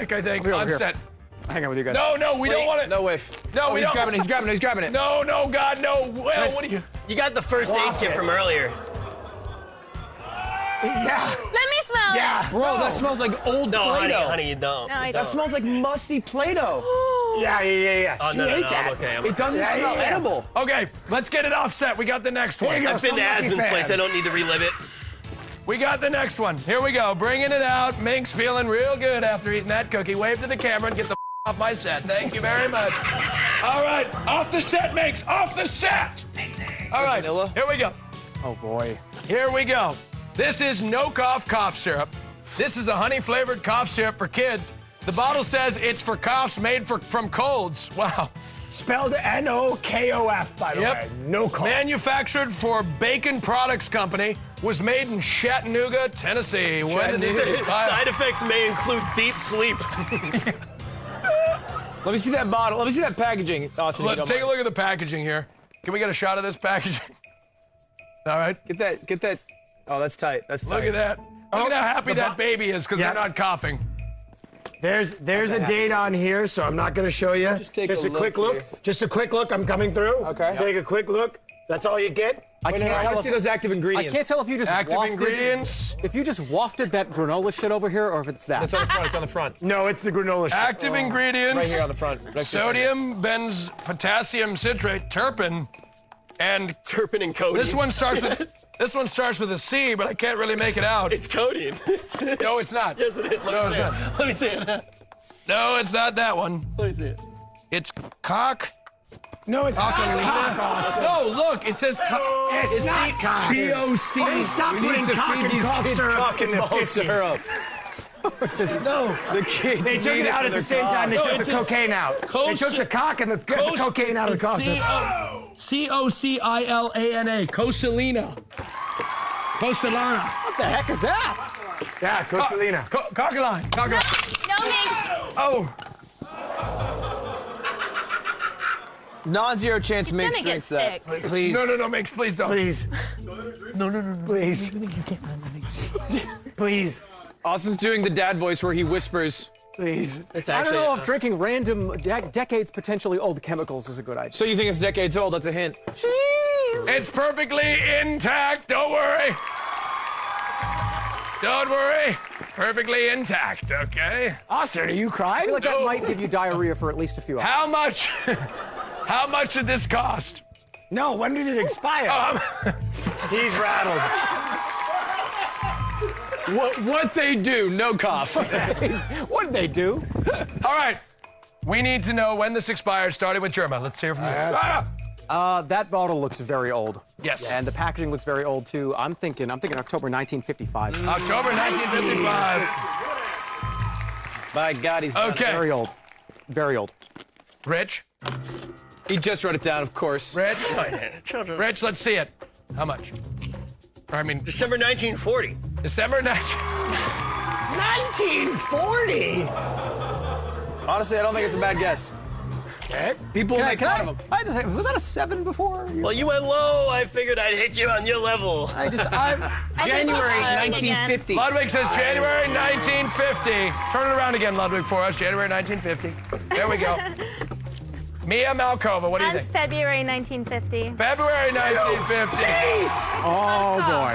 mic, I think, on set. Hang on with you guys. No, we don't want it. No whiff. No, he's grabbing it. He's grabbing it. No, God, no. Well, what do you? You got the first aid kit from earlier. Yeah. Let me smell it. Bro, that smells like old Play-Doh. Honey, you don't. No, I That don't. smells like musty Play-Doh. Yeah. Oh, She no, ate no, that. I'm okay. It doesn't smell edible. Okay, let's get it off set. We got the next one. you go. I've been to Some lucky Asman's fan. place. I don't need to relive it. We got the next one. Here we go. Bringing it out. Mink's feeling real good after eating that cookie. Wave to the camera and get the off my set. Thank you very much. All right, off the set, Minks. Off the set. All right, here we go. Oh, boy. Here we go. This is no cough syrup. This is a honey-flavored cough syrup for kids. The bottle says it's for coughs made from colds. Wow. Spelled N-O-K-O-F, by the way. No cough. Manufactured for Bacon Products Company. Was made in Chattanooga, Tennessee. When did this expire? Side effects may include deep sleep. Let me see that bottle. Let me see that packaging. Austin, Look, take a look at the packaging here. Can we get a shot of this packaging? All right. Get that. Oh, that's tight. That's tight. Look at that. Look at how happy that baby is because they're not coughing. There's a date on here, so I'm not going to show you. Just take a a quick look look. Just a quick look. I'm coming through. Okay. Take a quick look. That's all you get. I want to see those active I ingredients. can't tell if you just Active wafted, ingredients. if you just wafted that granola shit over here or if it's that. It's on the front. It's on the front. No, it's the granola shit. Active ingredients. Right here on the front. Sodium, potassium citrate, terpene, and Terpene and codeine. this one starts with a C, but I can't really make it out. It's codeine. No, it's not. Yes, it is. No, it's not. Let me see it. No, it's not that one. Let me see it. It's cock. No, it's not cock, Austin. No, look, it says It's not cock. C-O-C. Hey, stop putting cock and cough syrup in the 50s. syrup. No. The kids They took it out at the same time they took it's the just cocaine out. They took the cock and the cocaine out of the cough syrup. C-O-C-I-L-A-N-A. Cosalina. Cosalana. What the heck is that? Yeah, Cosalina. Cockaline. No, Mink. Oh. Non-zero chance Mix gonna get drinks that. sick. Please. No, Mix, please don't. Please. No. Please. Please. Austin's doing the dad voice where he whispers. Please. It's I actually. don't know if drinking random decades potentially old chemicals is a good idea. So you think it's decades old? That's a hint. Jeez. It's perfectly intact. Don't worry. Don't worry. Perfectly intact, okay? Austin, are you crying? I feel like that No. might give you diarrhea for at least a few hours. How much? How much did this cost? No, when did it expire? He's rattled. What they do? No cough. What did they do? All right. We need to know when this expired, starting with German. Let's hear from you. That bottle looks very old. Yes. And the packaging looks very old too. I'm thinking October 1955. October 1955. By God, he's done it. Okay. Very old. Very old. Rich. He just wrote it down, of course. Rich. Rich, let's see it. How much? I mean, December 1940. December 19... 1940? Honestly, I don't think it's a bad guess. People Can make fun of him. I just was that a 7 before? Well, you went low. I figured I'd hit you on your level. January 1950. Ludwig says January 1950. Turn it around again, Ludwig, for us. January 1950. There we go. Mia Malkova, what do you That's think? February 1950. February 1950. Oh boy.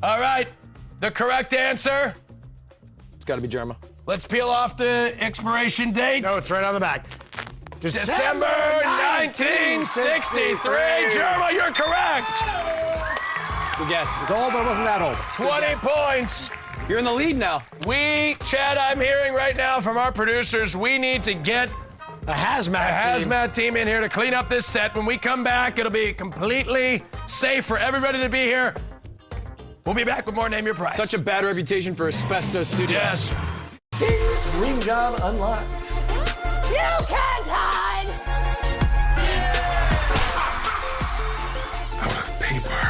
All right. The correct answer. It's got to be Germa. Let's peel off the expiration date. No, it's right on the back. December 1963. Germa, you're correct. Good guess. It's old, but it wasn't that old. 20 points. You're in the lead now. Chad, I'm hearing right now from our producers, we need to get A hazmat team in here to clean up this set. When we come back, it'll be completely safe for everybody to be here. We'll be back with more Name Your Price. Such a bad reputation for Asbestos Studio. Yes. Dream job unlocked. You can't hide! Out of paper.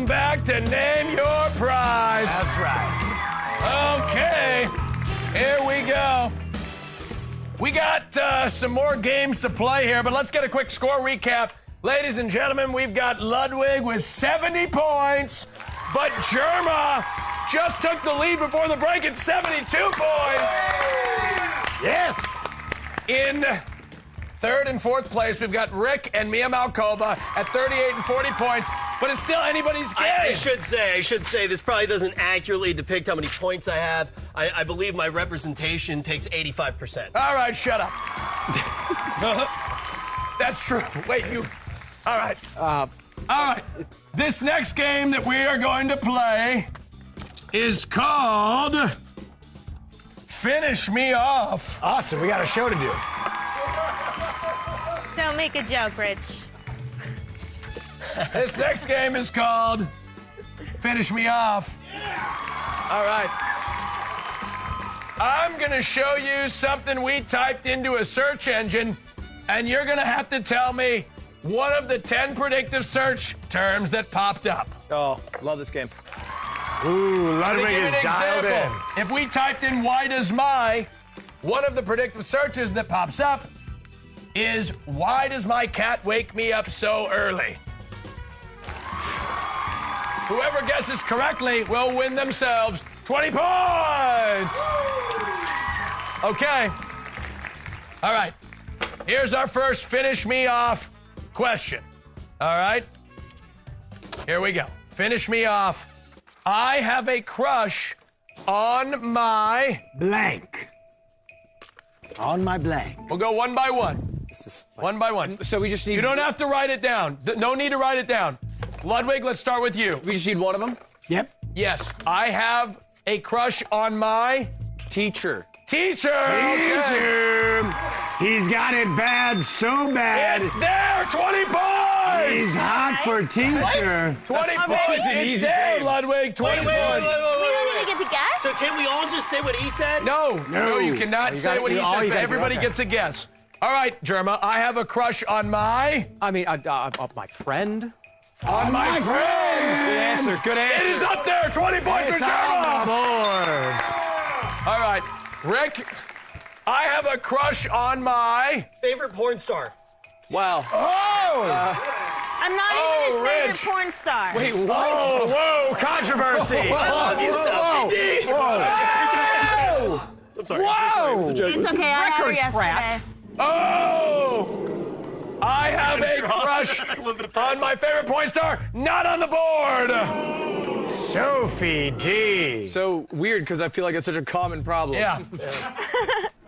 Welcome back to Name Your Prize. That's right. Okay, here we go. We got some more games to play here, but let's get a quick score recap. Ladies and gentlemen, we've got Ludwig with 70 points, but Germa just took the lead before the break at 72 points. Yes. In third and fourth place, we've got Rick and Mia Malkova at 38 and 40 points, but it's still anybody's game. I should say, this probably doesn't accurately depict how many points I have. I believe my representation takes 85%. All right, shut up. That's true. Wait, you. All right. All right. This next game that we are going to play is called Finish Me Off. Austin, we got a show to do. Don't make a joke, Rich. This next game is called Finish Me Off. All right. I'm going to show you something we typed into a search engine, and you're going to have to tell me one of the 10 predictive search terms that popped up. Oh, love this game. Ooh, Let me Ludwig give you is an dialed example. in. If we typed in "why does my," one of the predictive searches that pops up is "why does my cat wake me up so early?" Whoever guesses correctly will win themselves 20 points. Okay. All right. Here's our first Finish Me Off question. All right. Here we go. Finish me off. I have a crush on my... Blank. On my blank. We'll go one by one. This is One by one. So we just need. You don't have to write it down. No need to write it down. Ludwig, let's start with you. We just need one of them. Yep. Yes, I have a crush on my Teacher. teacher. Okay. Teacher. He's got it bad, so bad. It's there. 20 points. He's hot for teacher. 20 This points. was an It's easy there, game. Ludwig. 20 Wait, points. We don't even get to guess? So can we all just say what he said? No, you cannot say what he all says, you but gotta do, everybody okay. gets a guess. All right, Germa, I have a crush on my... My friend. On my friend. Good answer. Good answer. It is up there. 20 points for It's on Germa. the board. All right, Rick, I have a crush on my... Favorite porn star? Wow. I'm not even his Rich. favorite porn star. Wait, what? Whoa, whoa, controversy. I love you so, indeed. I'm sorry. Whoa. It's okay, I had her Record scratch. yesterday. Oh! I have a crush on my favorite porn star, not on the board. Sophie D. So weird because I feel like it's such a common problem. Yeah.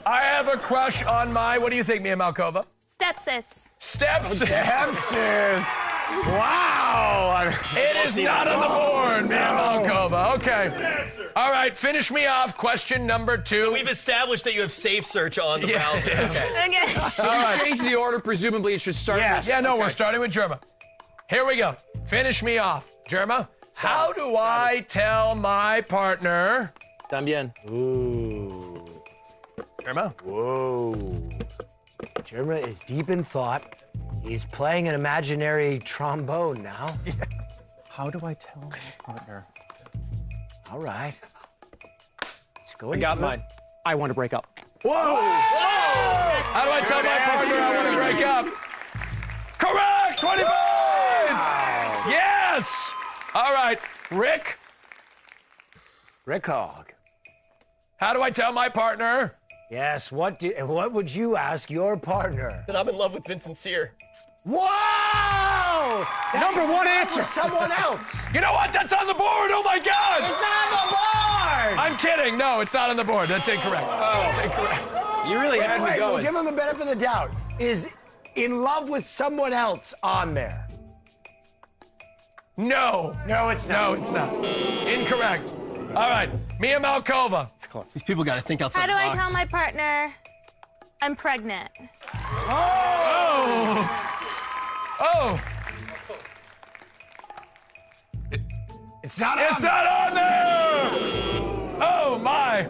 I have a crush on my, what do you think, Mia Malkova? Stepsis. Steps. Hamsters. Wow. It is not on the board, Mia Malkova. Okay. All right, finish me off. Question number 2. We've established that you have safe search on the Yeah. browser. Okay. Okay. So you change the order. Presumably, it should start. Yes. Yeah, no, Okay. we're starting with Germa. Here we go. Finish me off. Germa, how do I tell my partner... También. Ooh. Germa? Whoa. Germa is deep in thought. He's playing an imaginary trombone now. How do I tell my partner? All right. Let's go. I got mine. I want to break up. Whoa! How do I tell my partner I want to break up? Correct! 20 points! Yes! All right, Rick, Rick Hogg. how do I tell my partner? Yes, what would you ask your partner? Then I'm in love with Vincent Sear. Whoa! Number one answer. Someone else. You know what? That's on the board! Oh my God! It's on the board! I'm kidding. No, it's not on the board. That's incorrect. That's incorrect. You really had me Wait, we'll going. give him the benefit of the doubt. Is in love with someone else on there? No. No, it's not. No, it's not. Incorrect. All right, Mia Malkova. These people got to think outside How do the I box. tell my partner I'm pregnant? Oh! Oh! It's not It's on not on there! Oh my!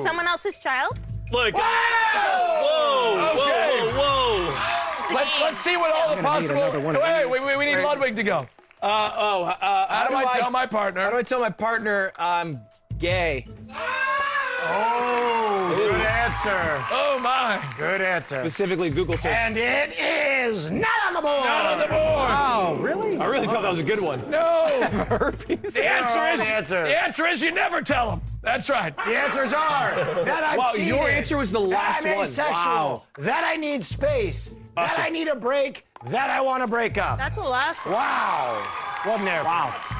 Someone else's child? Look. Whoa! Okay. Whoa! Let's see what all the possible. another one of Wait, we need Ludwig to go. How do I tell my partner? How do I tell my partner I'm gay? Oh, good answer. Oh my. Good answer. Specifically Google search. And it is not on the board. Not on the board. Oh, really? I really thought that was a good one. No. Herpes. The answer. answer is you never tell them. That's right. The answers are that I'm Wow, cheated, your answer was the last that I'm one. asexual, Wow. that I need space, that I need a break, that I want to break up. That's the last one. Wow. What an airplane. Wow.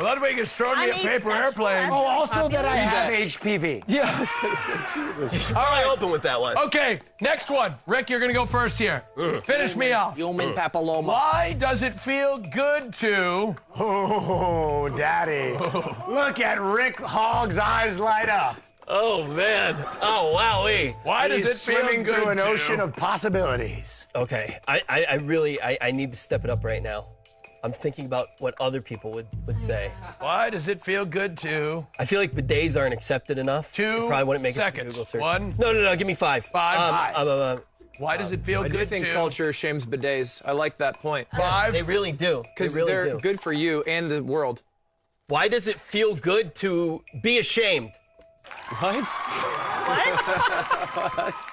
Ludwig has thrown me a I'm paper asexual. airplane. Oh, also that I have that. HPV. Yeah, I was gonna say, Jesus. All right, open with that one. Okay, next one. Rick, you're gonna go first here. Finish me off. Human papilloma. Why does it feel good to... Oh, Daddy. Look at Rick Hogg's eyes light up. Oh man. Oh wowee. Why does He's it feel swimming good through an to... ocean of possibilities. Okay. I really need to step it up right now. I'm thinking about what other people would say. Why does it feel good to... I feel like bidets aren't accepted enough. 2 You probably wouldn't make it to seconds. Google search. 1. No. Give me 5. 5. Why does it feel I good do think to... culture shames bidets. I like that point. 5. They really do. They Because really they're do. good for you and the world. Why does it feel good to be ashamed? What?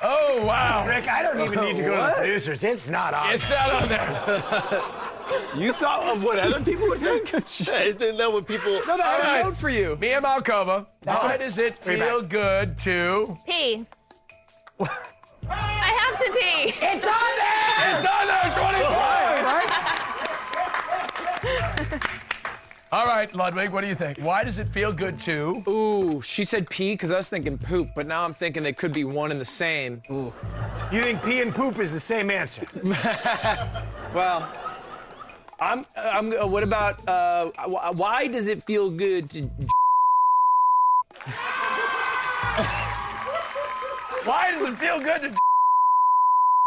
Oh, wow. Rick, I don't even need to go to the producers. It's not on. It's not on there. You thought of what other people would think? Isn't that what people... No, that All had right. a note for you. Mia Malkova, why does it feel good to... Pee. I have to pee. It's on there! It's on there, 20 points! All right, Ludwig, what do you think? Why does it feel good to... Ooh, she said pee because I was thinking poop, but now I'm thinking they could be one and the same. Ooh. You think pee and poop is the same answer? Well, what about, why does it feel good to... Why does it feel good to...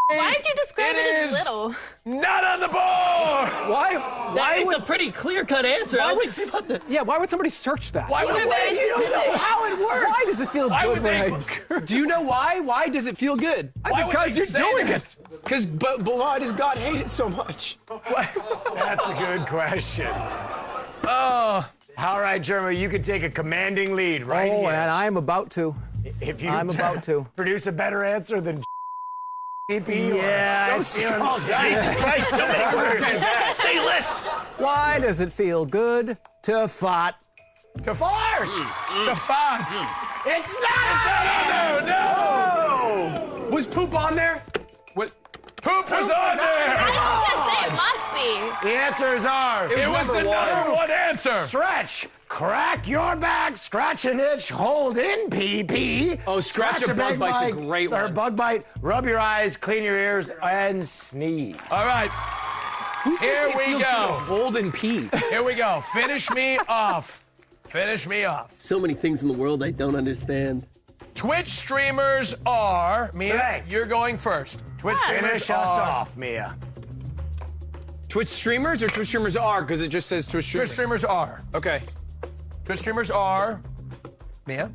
Why did you describe it is as little? not on the board! Why It's would... a pretty clear-cut answer. I don't think about that. Yeah, why would somebody search that? Why would You're it... very You don't know specific. how it works. Why does it feel Why good would when they... I... Do you know why? Why does it feel good? Why would Because they you're say doing that? it. Because, but why does God hate it so much? That's a good question. Oh, All right, Jeremy, you could take a commanding lead right Oh, here. and I'm about to. If you I'm about to. produce a better answer than PP Yeah, or it's- Jesus Christ, so many words. Say less. Why does it feel good to fart? to fart. to fart. It's not. No! Was poop on there? What? Poop was on there! I was gonna say it must be. The answers are It was the number one answer. stretch, crack your back, scratch an itch, hold in PP. Oh, scratch a bug bite's a great Or one. bug bite, rub your eyes, clean your ears, and sneeze. All right, here we go. Hold and pee. Here we go. Finish me off. Finish me off. So many things in the world I don't understand. Twitch streamers are... Mia, Correct. you're going first. Twitch streamers Finish us are... off, Mia. Twitch streamers or Twitch streamers are? Because it just says Twitch Twitch streamers. streamers are. Okay. Twitch streamers are... Mia?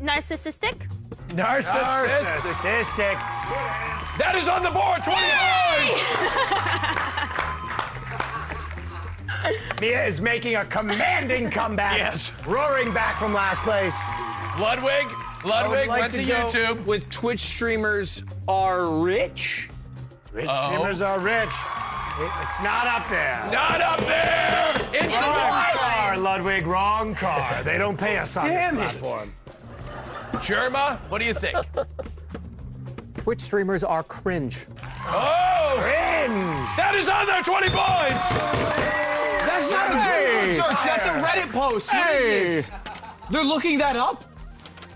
Narcissistic. Narcissistic. Narcissistic. That is on the board. 20 points. Mia is making a commanding comeback. Yes. Roaring back from last place. Ludwig Like went to go YouTube. with Twitch streamers are rich. Rich streamers are rich. It's not up there. Not up there. Wrong Incorrect. car, Ludwig. Wrong car. They don't pay us on Damn this it. platform. Germa, what do you think? Twitch streamers are cringe. Oh, Cringe. that is on there. 20 points. That's not a Google search. That's a Reddit post. What is this? They're looking that up?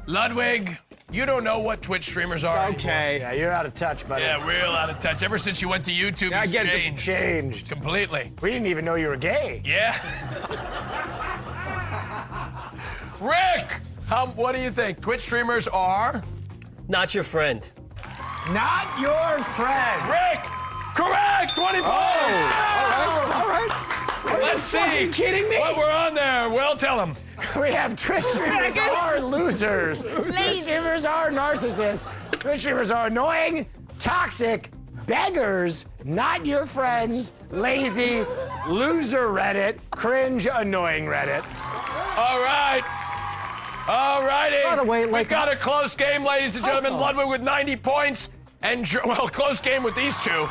Ludwig, you don't know what Twitch streamers are. anymore. Okay. Yeah, you're out of touch, buddy. Yeah, real out of touch. Ever since you went to YouTube, I it's get it. changed Changed. completely. We didn't even know you were gay. Yeah. Rick, what do you think? Twitch streamers are? Not your friend. Not your friend. Rick, correct. 20 points. All right. Let's see. kidding me? What we're on there? Well, tell them. We have Twitch streamers are losers. Twitch Lazy. streamers are narcissists. Twitch streamers are annoying, toxic, beggars, not your friends, lazy, loser Reddit, cringe, annoying Reddit. All right. All righty. By the way, we got a close game, ladies and gentlemen. Ludwig with 90 points, and close game with these two.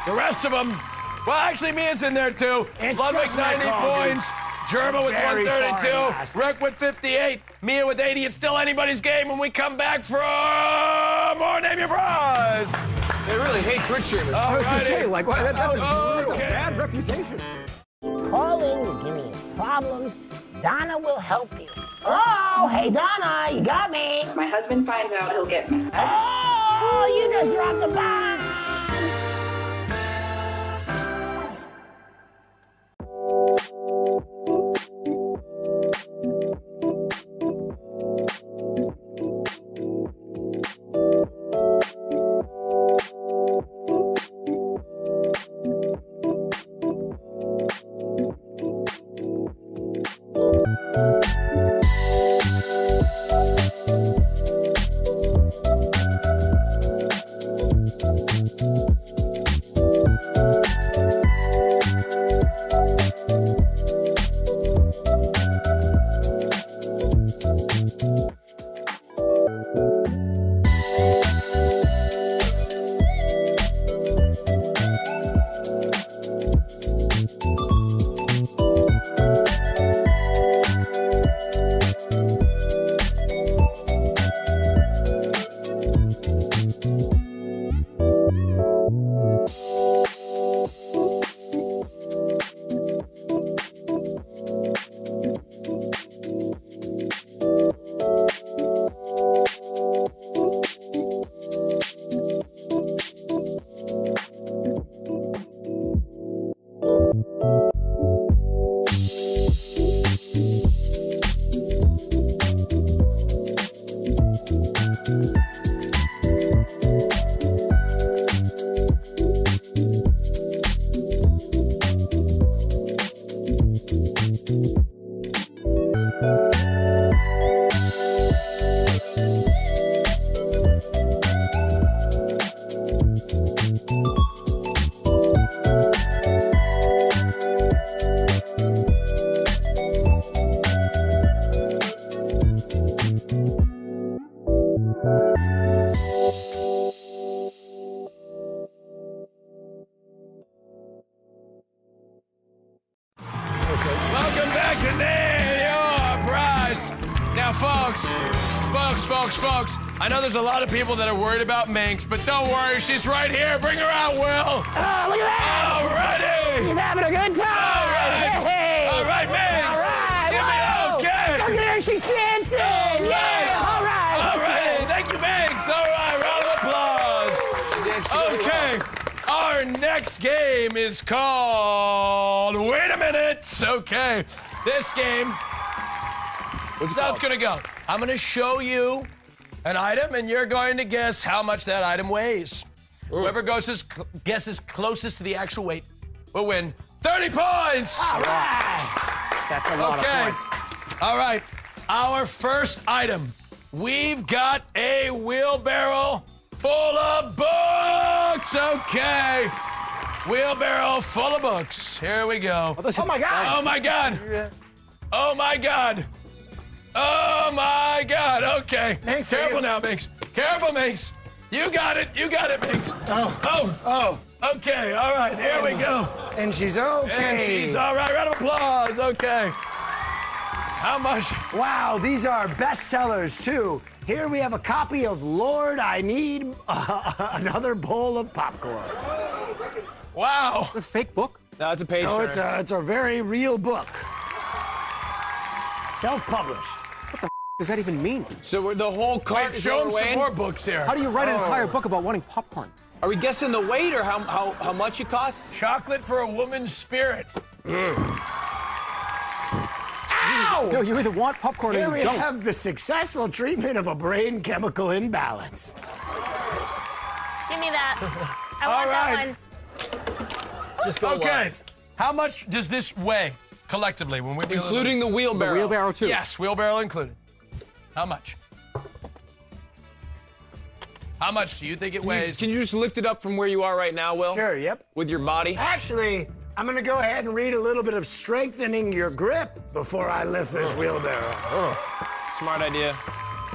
The rest of them, well, actually, Mia's in there too. Ludwig 90 points, Germa with 132, Rick with 58, Mia with 80. It's still anybody's game when we come back for more Name Your Prize. They really hate Twitch streamers. I was gonna say, like, that's a Okay. bad reputation. Call in, give me problems. Donna will help you. Oh, hey Donna, you got me. If my husband finds out, he'll get mad. Oh, you just dropped the bomb. Welcome back to Name Your Prize. Now, folks, I know there's a lot of people that are worried about Minx, but don't worry, she's right here. Bring her out, Will. Oh, look at that. All righty. She's having a good time. All right. Hey. All right, Minx. All right. Give me okay. Look at her, she's dancing. All right. Yeah, all right. All righty. Thank you, Minx. All right, round of applause. Okay. Our next game is called Wait a Minute. Okay. This game, this is how it's going to go. I'm going to show you an item, and you're going to guess how much that item weighs. Whoever guesses closest to the actual weight will win 30 points. All right. That's a lot of points. All right. Our first item. We've got a wheelbarrow full of books. Okay. Wheelbarrow full of books. Here we go. Oh my God. Oh my God. Oh my God. Oh my God. Okay. Thanks, Careful you. now, Minx. Careful, Minx. You got it. You got it, Minx. Oh. Okay. All right. Here we go. And she's okay. And she's all right. Round of applause. Okay. How much? Wow, these are bestsellers too. Here we have a copy of Lord, I Need Another Bowl of Popcorn. Wow. A fake book? No, it's a page. No, it's a very real book. Self-published. Does that even mean? So the whole cart Wait, is show him some overweight? more books here. How do you write an entire book about wanting popcorn? Are we guessing the weight or how much it costs? Chocolate for a woman's spirit. Ow! No, you either want popcorn Here or we you don't. have the successful treatment of a brain chemical imbalance. Give me that. I All want right. that one. Just go Okay. live. How much does this weigh collectively when we Including the wheelbarrow. Wheelbarrow too. Yes, wheelbarrow included. How much? How much do you think it weighs? Can you just lift it up from where you are right now, Will? Sure, yep. With your body? Actually, I'm gonna go ahead and read a little bit of strengthening your grip before I lift this wheelbarrow. Smart idea.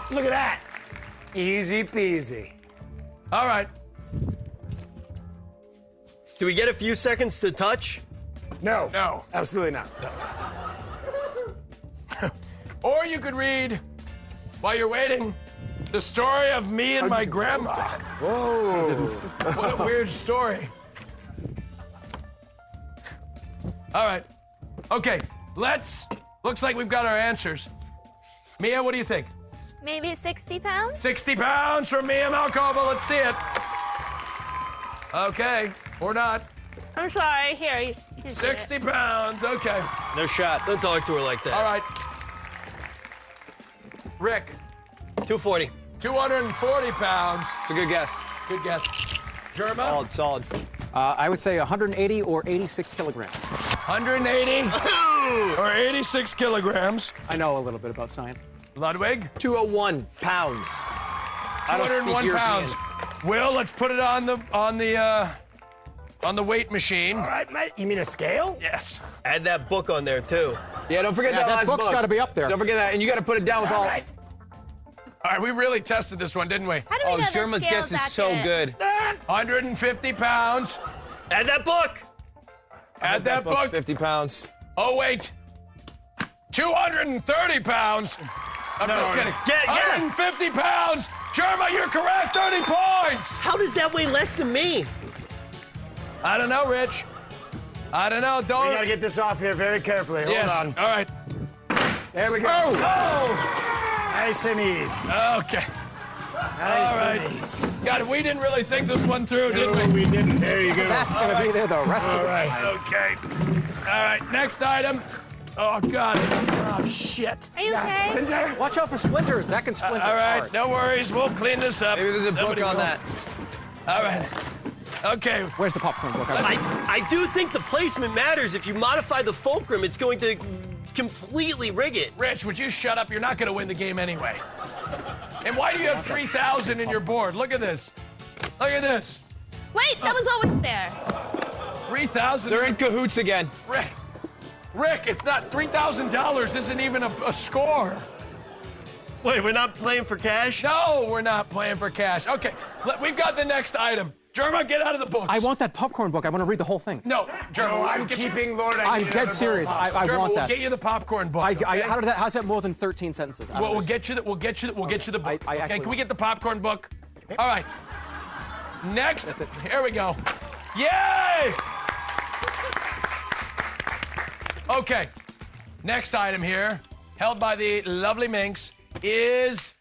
Look at that. Easy peasy. All right. Do we get a few seconds to touch? No. No. Absolutely not. Or you could read, while you're waiting, the story of me and my grandma. Whoa. What a weird story. All right. Okay, looks like we've got our answers. Mia, what do you think? Maybe 60 pounds? 60 pounds from Mia Malkova. Let's see it. Okay, or not. I'm sorry. Here, you do 60 it. pounds, okay. No shot. Don't talk to her like that. All right. Rick, 240. 240 pounds. It's a good guess. Good guess. Germa, Solid. I would say 180 or 86 kilograms. 180 or 86 kilograms. I know a little bit about science. Ludwig, 201 pounds. I don't speak 201 pounds. European. Will, let's put it on the weight machine. All right, mate. You mean a scale? Yes. Add that book on there, too. Yeah, don't forget that that last book's book. got to be up there. Don't forget that, and you got to put it down with all. All right. All right, we really tested this one, didn't we? How do we Oh, know the Germa's scale's guess is so accurate? good. 150 pounds. Add that book. Add that book's book. 50 pounds. Oh, wait. 230 pounds. I'm just kidding. Yeah. 150 pounds. Germa, you're correct. 30 points. How does that weigh less than me? I don't know, Rich. I don't know. We Don't. gotta get this off here very carefully. Hold Yes. on. All right. There we go. Oh. Nice and easy. Okay. Nice All right. and easy. God, we didn't really think this one through, did No, we? we didn't. There you go. That's going to be there the rest of the time. Okay. All right. Next item. Oh God. Oh shit. Are you okay? Splinter. Watch out for splinters. That can splinter All right. hard. No worries. We'll clean this up. Maybe there's a Somebody book on will. that. All right. Okay. Where's the popcorn book? I do think the placement matters. If you modify the fulcrum, it's going to completely rig it. Rich, would you shut up? You're not going to win the game anyway. And why do you have 3,000 in your board? Look at this. Look at this. Wait, that was always there. 3,000. They're in cahoots again. Rick, it's not $3,000. Isn't even a score. Wait, we're not playing for cash? No, we're not playing for cash. Okay, we've got the next item. Germa, get out of the books. I want that popcorn book. I want to read the whole thing. No, Germa, No, we'll I'm get you- keeping Lord. I'm dead serious. I Germa, want we'll that. get you the popcorn book. okay? How's that more than 13 sentences? Well, we'll get you the book. I Okay, actually can we get the popcorn book? All right. Next. That's it. Here we go. Yay! Okay. Next item here, held by the lovely Minx, is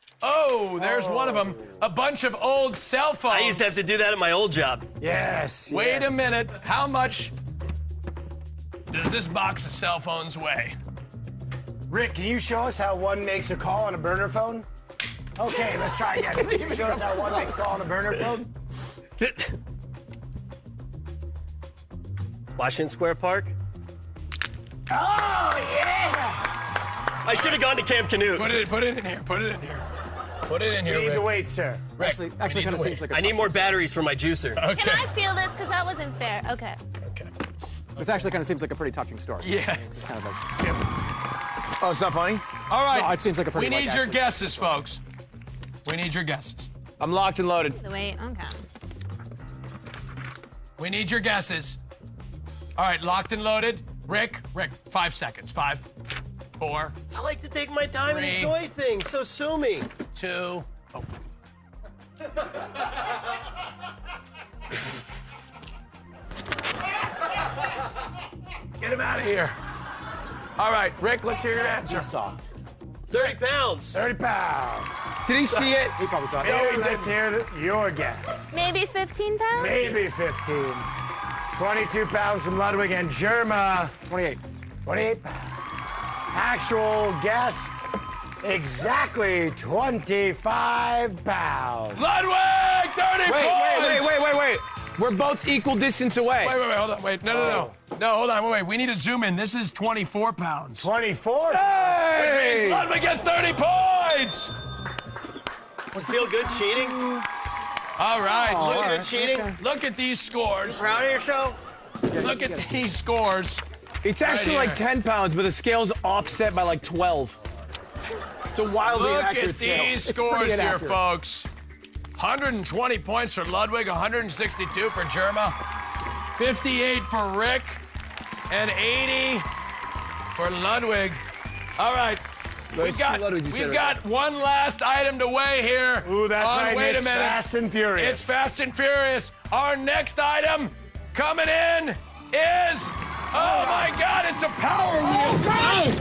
there's one of them. A bunch of old cell phones. I used to have to do that at my old job. Yes. Wait a minute. How much does this box of cell phones weigh? Rick, can you show us how one makes a call on a burner phone? Okay, let's try again. Can you show us how one makes a call on a burner phone? Washington Square Park? Oh, yeah! I should have gone to Camp Canute. Put it in here. Put it in here. Put it in here, You need Rick. the weight, sir. Actually need kind to of seems like a I need more batteries for my juicer. Okay. Can I feel this? Because that wasn't fair. Okay. Okay. This actually kind of seems like a pretty touching story. Yeah. It's kind of like, Oh, it's not funny? All right. No, it seems like a pretty, We need like, your actually- guesses, folks. We need your guesses. I'm locked and loaded. The weight. Okay. We need your guesses. All right, locked and loaded. Rick, 5 seconds. 5, 4, I like to take my time and 3. enjoy things, so sue me. 2. Oh. Get him out of here. All right, Rick, let's hear your answer. saw. 30 pounds. 30 pounds. Did he see it? He probably saw it. Hey, let's hear your guess. Maybe 15 pounds? Maybe 15. 22 pounds from Ludwig and Germa. 28. 28 pounds. Actual guess, exactly 25 pounds. Ludwig, 30 points. Wait. We're both equal distance away. Wait, hold on. Wait, no. No, hold on, wait. We need to zoom in. This is 24 pounds. 24? Which means Ludwig gets 30 points. Feel good cheating? All right, look You're at cheating. Look at these scores. Proud of yourself? Look at these scores. It's actually Right like here. 10 pounds, but the scale's offset by like 12. It's a wildly Look inaccurate at scale. these It's pretty scores here, inaccurate. folks. 120 points for Ludwig, 162 for Germa, 58 for Rick, and 80 for Ludwig. All right. We've got one last item to weigh here. Ooh, that's on, right. Wait It's a minute. Fast and Furious. It's Fast and Furious. Our next item coming in is, oh my God, it's a Power Wheel.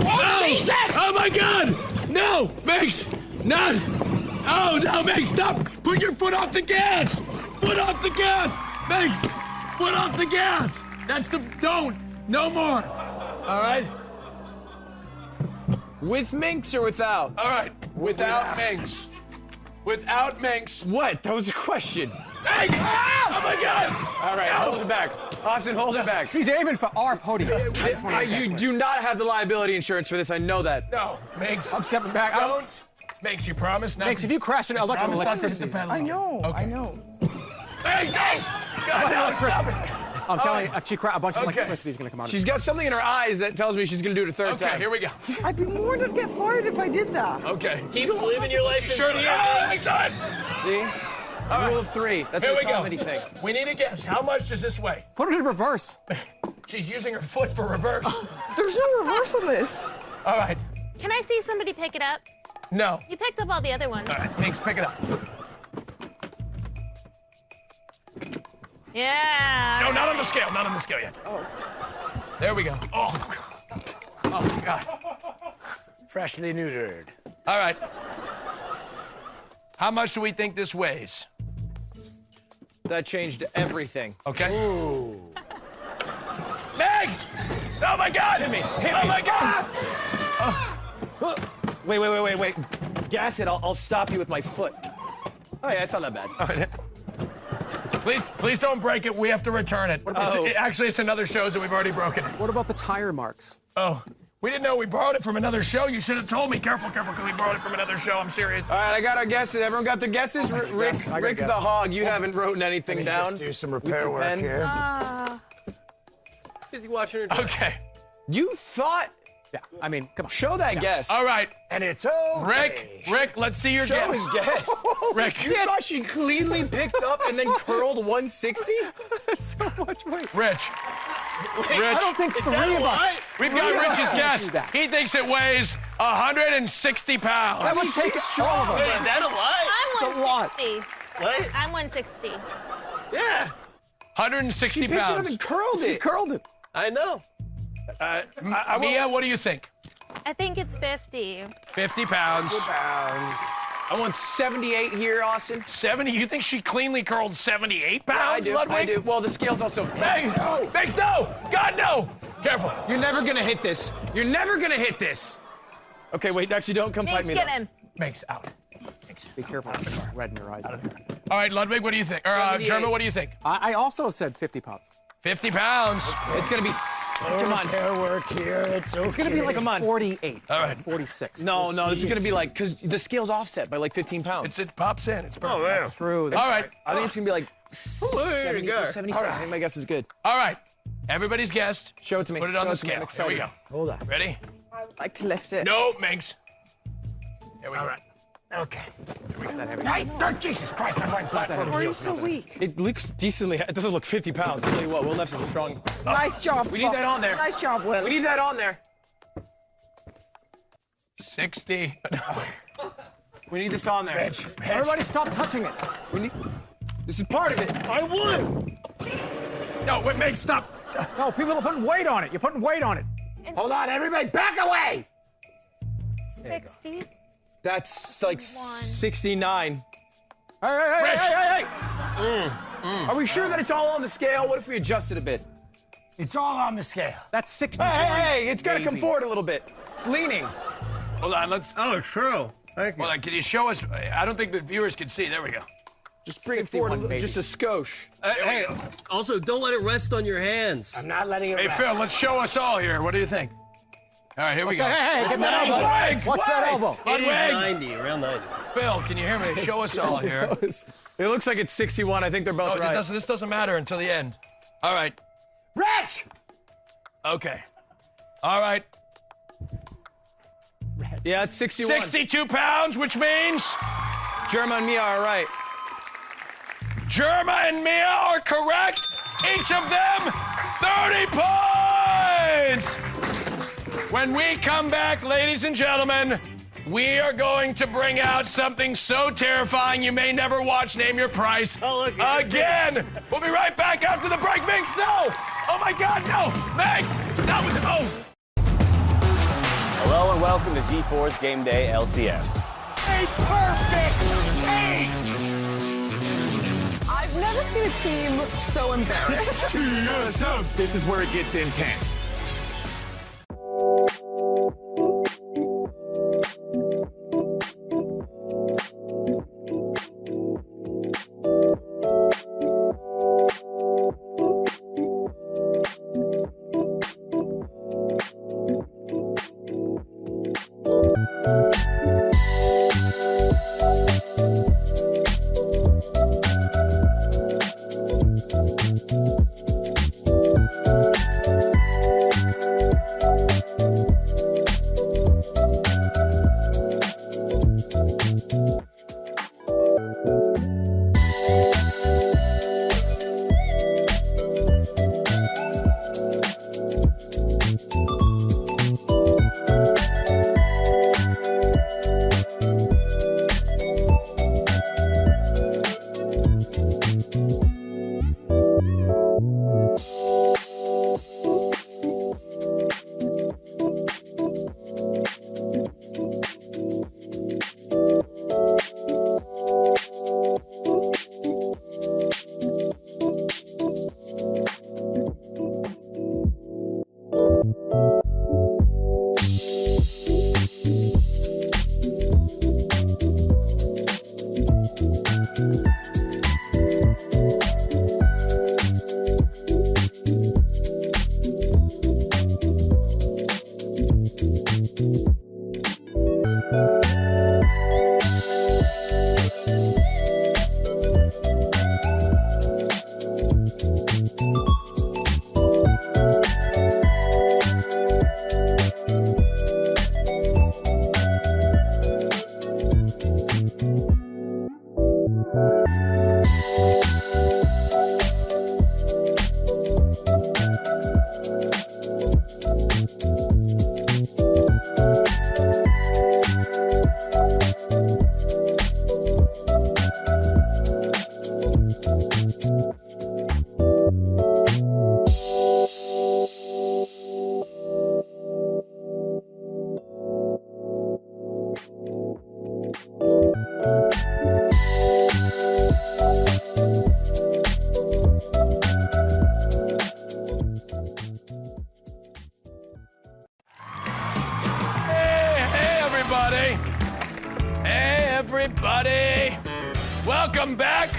Oh, Jesus! Oh my God! No, Megs, not. Oh no, Megs, stop! Put your foot off the gas. Foot off the gas, Megs. Foot off the gas. That's the don't. No more. All right. With minks or without? All right. Without Minx. Without Minx. What? That was a question. Hey! Oh my God! All right, hold it back. Austin, hold it back. She's aiming for our podium. You do not have the liability insurance for this. I know that. No, Minx. I'm stepping back. Don't. Minx, you promise not Makes to. if you crashed an Promise not to hit electricity. the pedal. I know. Okay. I know. Hey, guys! God, no, stop it. I'm telling you, if she crashed, a bunch of Okay. electricity is going to come out of She's got something in her eyes that tells me she's gonna do it a third Okay, time. here we go. I'd be more to get fired if I did that. Okay. Keep living your life in Sure. fear. Oh my God! See? Rule of 3. That's Here a we go. comedy thing. We need a guess. How much does this weigh? Put it in reverse. She's using her foot for reverse. There's no reverse on this. All right. Can I see somebody pick it up? No. You picked up all the other ones. All right, Minx, pick it up. Yeah. No, not on the scale. Not on the scale yet. Oh. There we go. Oh. Oh, God. Freshly neutered. All right. How much do we think this weighs? That changed everything. Okay. Megs! Oh my God! Hit me! Oh my God! Wait. Gas it. I'll stop you with my foot. Oh yeah, it's not that bad. All right. Please don't break it. We have to return it. Actually, it's another show, so we've already broken it. What about the tire marks? Oh, we didn't know we borrowed it from another show. You should have told me. Careful, because we borrowed it from another show. I'm serious. All right, I got our guesses. Everyone got their guesses? Rick the Hog, you haven't written anything down. Just do some repair work pen. here. Busy watching her. Okay. You thought... Yeah, I mean, come on. Show that guess. All right. And it's okay. Rick, let's see your Show guess. his guess. Rick. You thought she cleanly picked up and then curled 160? That's so much weight. Rich. I don't think three of us. We've three got of us Rich's can guess. do that. He thinks it weighs 160 pounds. That would take all of Wait, us. is that a lie? I'm a lot. 160. What? I'm 160. Yeah. 160 She picked it up pounds. and curled She it. curled it. I know. Mia, what do you think? I think it's 50. 50 pounds. I want 78 here, Austin. 70? You think she cleanly curled 78 pounds, I Ludwig? do. Well, the scale's also... Megs, Megs, no! God, no! Careful. You're never gonna hit this. You're never gonna hit this. Okay, wait, actually, don't come fight Thanks, me. get though. him. Megs, out. Be careful. Red in your eyes. All right, Ludwig, what do you think? Or 78. German, what do you think? I also said 50 pounds. 50 pounds. It's gonna be... Come on. Repair work here. It's okay. It's going to be like Come on. 48. All right. 46. No, this is gonna be like... Because the scale's offset by like 15 pounds. It pops in. It's perfect. That's true. All right. I think it's gonna be like 70, 77. I think my guess is good. All right. Everybody's guessed. Show it to me. Put it on Show the it to me. I'm scale. Here we excited. go. Hold on. Ready? I'd like to lift it. No, Megs. Here we go. All right. Okay. Right, start. Jesus Christ, I'm right side. Why are you so weak? It looks decently... It doesn't look 50 pounds. I'll tell you what, Will Neffs is a strong... Nice job. We need that on there. Nice job, Will. We need that on there. 60. We need this on there. Everybody stop touching it. We need... This is part of it. I won. No, wait, Megs, stop. No, people are putting weight on it. You're putting weight on it. Hold on, everybody, back away. 60. That's like 69. Hey. Are we sure that it's all on the scale? What if we adjust it a bit? It's all on the scale. That's 60. Hey, it's gotta come Baby. forward a little bit. It's leaning. Hold on, let's... Oh, true. Thank you. Hold on, can you show us? I don't think the viewers can see. There we go. Just bring it forward a 61, little, baby. just a skosh. Hey, also, don't let it rest on your hands. I'm not letting it Hey, rest. Phil, let's show us all here. What do you think? All right, here we go. Hey, get that elbow. Legs, Watch that elbow. It is Ludwig. 90, around 90. Phil, can you hear me? Show us all here. It looks like it's 61. I think they're both right. This doesn't matter until the end. All right. Rich! Okay. All right. Yeah, it's 61. 62 pounds, which means Germa and Mia are right. Germa and Mia are correct. Each of them 30 points. When we come back, ladies and gentlemen, we are going to bring out something so terrifying you may never watch Name Your Price again. We'll be right back after the break. Minx, no! Oh my God, no! Minx, no! Oh. Hello and welcome to G4's Game Day LCS. A perfect ace! I've never seen a team so embarrassed. This is where it gets intense. everybody. Welcome back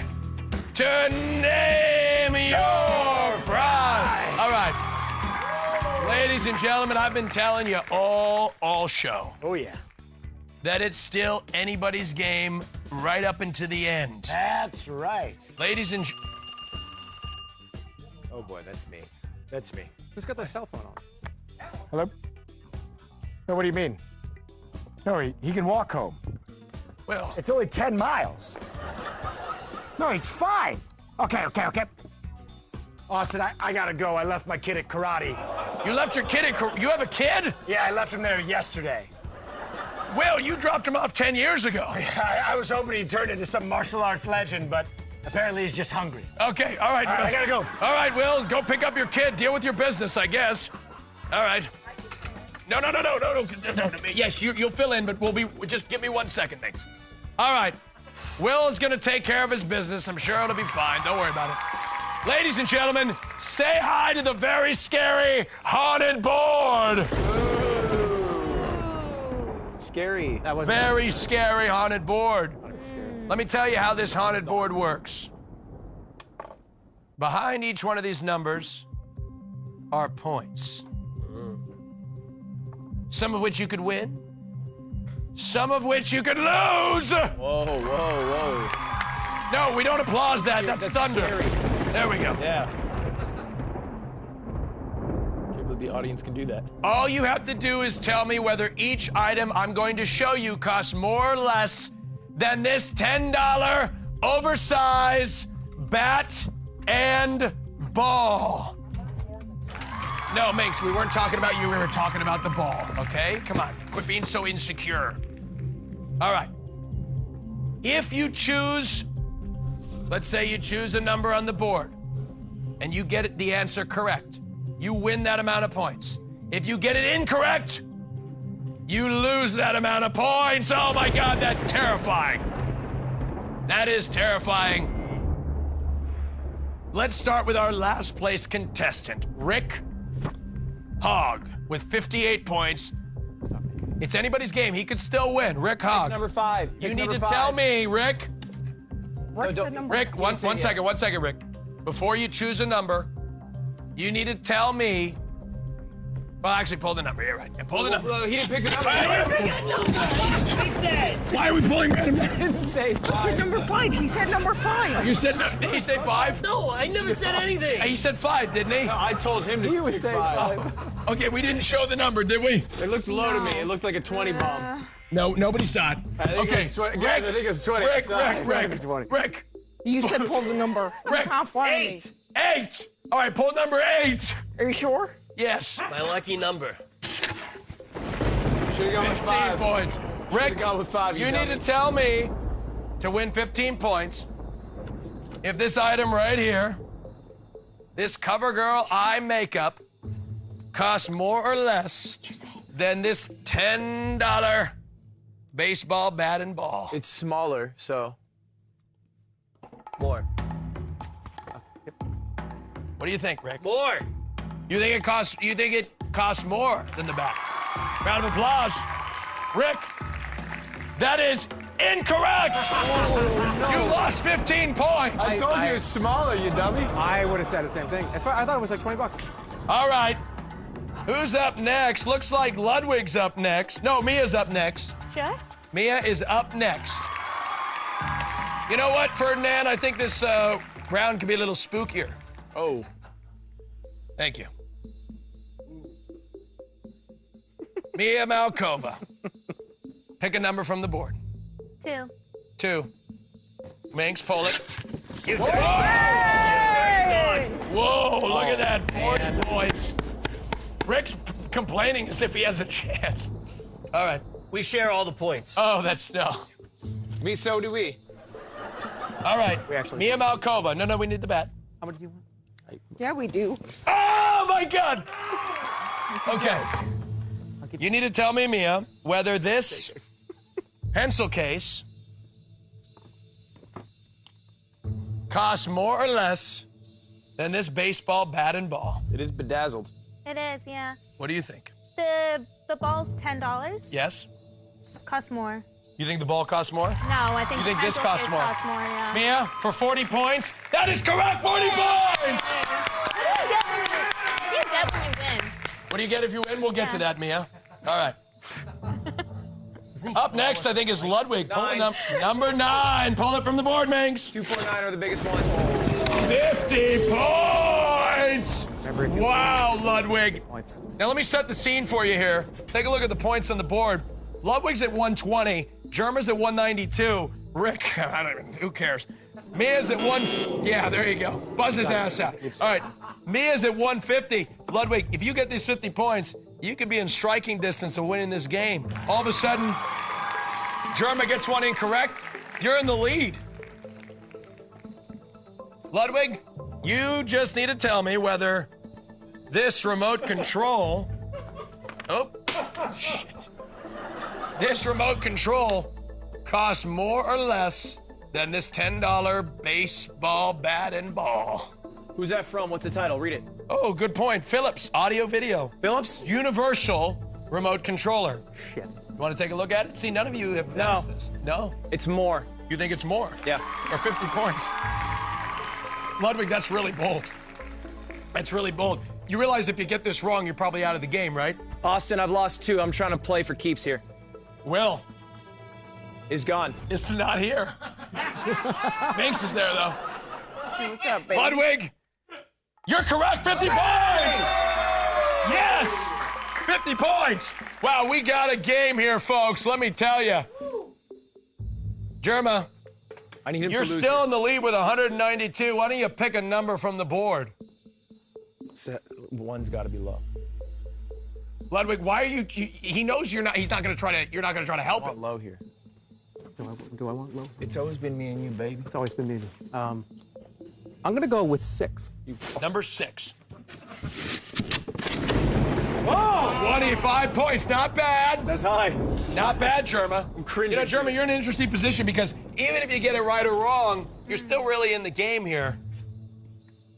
to Name Your Prize. All right. Ladies and gentlemen, I've been telling you all show. Oh, yeah. That it's still anybody's game right up into the end. That's right. Ladies and... Oh, boy, that's me. That's me. Who's got their cell phone on? Hello? No, what do you mean? No, he can walk home. Well... It's only 10 miles. No, he's fine. Okay. Austin, I gotta go. I left my kid at karate. You left your kid at karate? You have a kid? Yeah, I left him there yesterday. Will, you dropped him off 10 years ago. I was hoping he'd turn into some martial arts legend, but apparently he's just hungry. Okay, all right. I gotta go. All right, Will, go pick up your kid. Deal with your business, I guess. All right. No. Yes, you'll fill in, but just give me 1 second, thanks. All right. Will is gonna take care of his business. I'm sure it'll be fine. Don't worry about it. Ladies and gentlemen, say hi to the very scary haunted board. Scary. That was very scary haunted board. Let me tell you how this haunted board works. Behind each one of these numbers are points. Some of which you could win, some of which you could lose. Whoa, whoa, whoa. No, we don't applause that. Yeah, that's thunder. Scary. There we go. Yeah. Can't believe the audience can do that. All you have to do is tell me whether each item I'm going to show you costs more or less than this $10 oversized bat and ball. No, Minx, we weren't talking about you. We were talking about the ball, okay? Come on, quit being so insecure. All right. If you choose, let's say you choose a number on the board and you get the answer correct, you win that amount of points. If you get it incorrect, you lose that amount of points. Oh my God, that's terrifying. That is terrifying. Let's start with our last place contestant, Rick Hogg, with 58 points. It's anybody's game. He could still win. Rick Hogg. Number 5. You need to tell me, Rick. Rick, one second, Rick. Before you choose a number, you need to tell me. Well, actually, pull the number. You're right. And pull the number. He didn't pick the number. Why are we pulling random numbers? He didn't say 5. I said number 5. He said number 5. You said, did he say 5? No, I never said anything. He said 5, didn't he? No, I told him to pick 5. Okay, we didn't show the number, did we? It looked low to me. It looked like a 20 bomb. No, nobody saw it. I think Okay, it was 20. Guys, I think it was 20. Rick. You said pull the number. Rick, How far 8. All right, pull number 8. Are you sure? Yes. My lucky number. Should've gone with 15 5. points. Rick, gone with 5. you need to tell me, to win 15 points, if this item right here, this CoverGirl eye makeup, costs more or less than this $10 baseball bat and ball. It's smaller, so. More. What do you think, Rick? More. You think it costs more than the bat? Round of applause. Rick, that is incorrect. Oh, no. You lost 15 points. I told you it was smaller, you dummy. I would have said the same thing. That's why I thought it was like 20 bucks. All right. Who's up next? Looks like Ludwig's up next. No, Mia's up next. Sure. Mia is up next. You know what, Ferdinand? I think this round could be a little spookier. Oh. Thank you. Mia Malkova. Pick a number from the board. 2. 2. Minx, pull it. Whoa! Whoa, look at that. 40 points. Rick's complaining as if he has a chance. All right. We share all the points. Oh, that's no. So do we. All right. We actually Mia Malkova. No, we need the bat. How much do you want? Yeah, we do. Oh, my God. Okay. You need to tell me, Mia, whether this pencil case costs more or less than this baseball bat and ball. It is bedazzled. It is, yeah. What do you think? The ball's $10. Yes? Costs more. You think the ball costs more? No, I think You think the this pencil costs case more? Costs more, yeah. Mia, for 40 points, that is correct, 40 points! You get when you win. What do you get if you win? We'll get to that, Mia. All right. Up next, I think, is Ludwig. Pull the number 9. Pull it from the board, Minx. 2, 4, 9 are the biggest ones. 50 points! Wow, Ludwig. Now let me set the scene for you here. Take a look at the points on the board. Ludwig's at 120. Germa's at 192. Rick, I don't even, who cares? Mia's at yeah, there you go. Buzz his ass out. All right, Mia's at 150. Ludwig, if you get these 50 points, you could be in striking distance of winning this game. All of a sudden, Germa gets one incorrect. You're in the lead. Ludwig, you just need to tell me whether this remote control, shit. This remote control costs more or less than this $10 baseball bat and ball. Who's that from? What's the title? Read it. Oh, good point. Philips, audio video. Philips? Universal remote controller. Shit. You want to take a look at it? See, none of you have noticed this. No? It's more. You think it's more? Yeah. Or 50 points. Ludwig, that's really bold. That's really bold. You realize if you get this wrong, you're probably out of the game, right? Austin, I've lost 2. I'm trying to play for keeps here. Will, is gone. Is not here. Minx is there, though. What's up, baby? Ludwig, you're correct, 50 points! Yes! 50 points! Wow, we got a game here, folks, let me tell you. Germa, I need him you're to lose still it. in the lead with 192. Why don't you pick a number from the board? One's got to be low. Ludwig, why are you? He knows you're not. He's not gonna try to. You're not gonna try to help him. Low here. Do I want low? It's always been me and you, baby. It's always been me. I'm gonna go with 6. Number 6. Oh, 25 points. Not bad. That's high. Not bad, Germa. I'm cringing. You know, Germa, you're in an interesting position because even if you get it right or wrong, you're still really in the game here.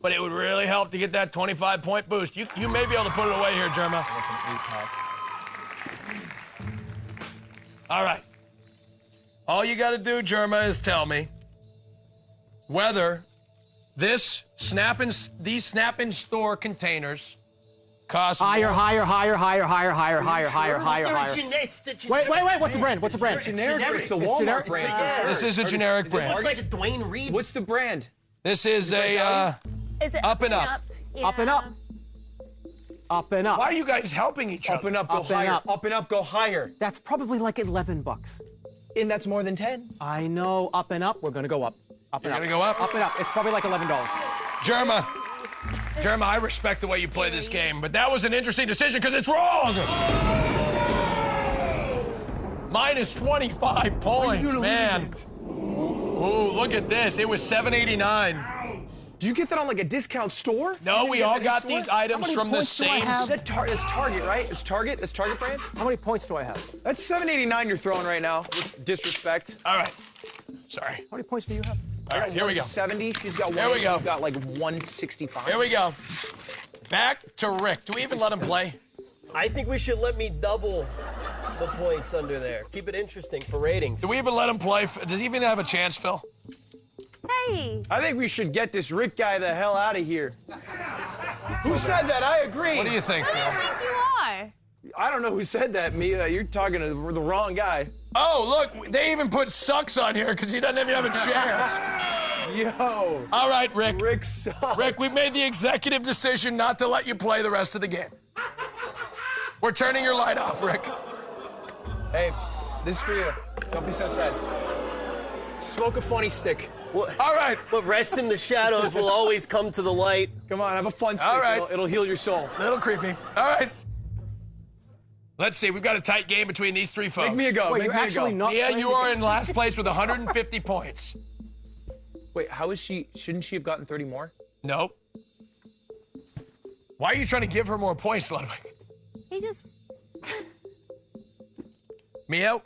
But it would really help to get that 25-point boost. You may be able to put it away here, Germa. That's an 8-pack. All right. All you got to do, Germa, is tell me whether these Snap in Store containers cost Higher, more. higher. Wait. What's the brand? Generic. It's the It's Walmart generic? brand. This is a generic brand. Looks like a Dwayne Reed. What's the brand? This is a Is it Up and Up. Yeah. Up and up. Up and up. Why are you guys helping each other? Up and up, go Up and higher. up. Up and up, go higher. That's probably like $11. And that's more than 10. I know. Up and up. We're gonna go up. Up and You're up. gonna go up? Up and up. It's probably like $11. Germa, I respect the way you play this game, but that was an interesting decision because it's wrong. Minus 25 points, man. Ooh, look at this. It was $7.89. Did you get that on like a discount store? No, we all got store? these items from the points do I same. have? That's Target, right? It's Target? That's Target brand? How many points do I have? That's $7.89 you're throwing right now. With disrespect. All right. Sorry. How many points do you have? All right, here we go. 70. She's got one. Here we go. You've got like 165. Here we go. Back to Rick. Do we even let him play? I think we should let me double the points under there. Keep it interesting for ratings. Do we even let him play? Does he even have a chance, Phil? Hey. I think we should get this Rick guy the hell out of here. Who said that? I agree. What do you think, Phil? I think you are. I don't know who said that, Mia. You're talking to the wrong guy. Oh, look, they even put sucks on here because he doesn't even have a chance. Yo. All right, Rick. Rick sucks. Rick, we've made the executive decision not to let you play the rest of the game. We're turning your light off, Rick. Hey, this is for you. Don't be so sad. Smoke a funny stick. All right. What rests in the shadows will always come to the light. Come on, have a fun stick. All right. It'll heal your soul. Little creepy. All right. Let's see. We've got a tight game between these three folks. Make me a go. Wait, Make you're me a actually go. not. Mia, playing you the are game? in last place with 150 points. Wait, how is she? Shouldn't she have gotten 30 more? Nope. Why are you trying to give her more points, Ludwig? He just. Mia,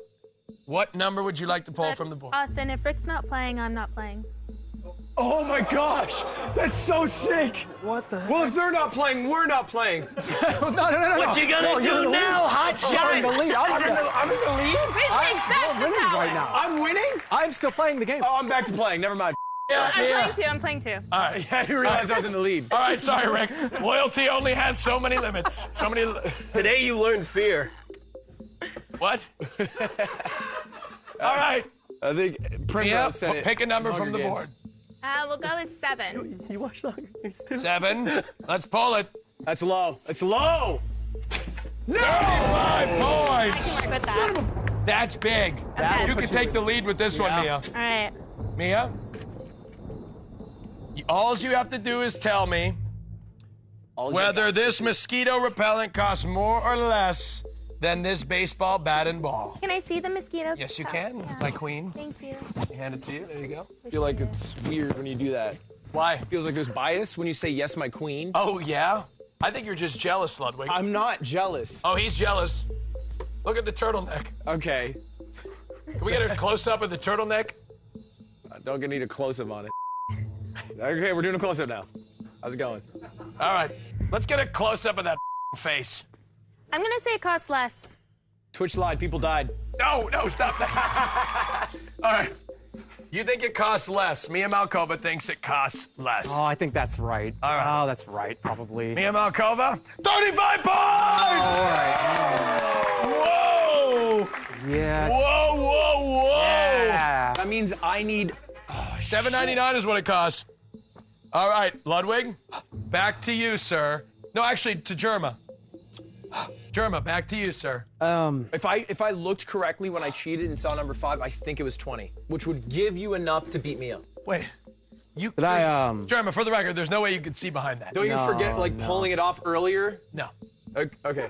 what number would you like to pull from the board? Austin, if Rick's not playing, I'm not playing. Oh my gosh, that's so sick. What the heck? Well, if they're not playing, we're not playing. no. What you gonna do now, hot I'm in the shot? lead. I'm in the lead? I'm winning right now. I'm winning? I'm still playing the game. Oh, I'm back to playing. Never mind. I'm playing too. All right. Yeah, I didn't realize I was in the lead. All right, sorry, Rick. Loyalty only has so many limits. So many. Today you learned fear. What? All right. I think Mia, Primrose said it. pick a number from the Hunger board. We'll go with 7. You watched Hunger Games too? 7. Let's pull it. That's low. It's low. 35 I points. can work with that. That's big. Okay. You can take the lead with this one, Mia. All right. Mia, all you have to do is tell me whether this mosquito repellent costs more or less than this baseball bat and ball. Can I see the mosquito? Yes, you can, my queen. Thank you. Hand it to you. There you go. I feel like it's weird when you do that. Why? Feels like there's bias when you say yes, my queen. Oh, yeah? I think you're just jealous, Ludwig. I'm not jealous. Oh, he's jealous. Look at the turtleneck. Okay. Can we get a close-up of the turtleneck? Don't need a close-up on it. Okay, we're doing a close-up now. How's it going? All right. Let's get a close-up of that face. I'm going to say it costs less. Twitch lied, people died. No, stop that. All right. You think it costs less. Mia Malkova thinks it costs less. Oh, I think that's right. All right. Oh, that's right, probably. Mia Malkova, 35 points! All right. Whoa! Yeah. Whoa! Yeah, means I need... $7.99 is what it costs. All right, Ludwig, back to you, sir. No, actually, to Germa. Germa, back to you, sir. If I looked correctly when I cheated and saw number 5, I think it was 20, which would give you enough to beat me up. Wait. Germa, for the record, there's no way you could see behind that. Don't you forget, like, pulling it off earlier? No. Okay.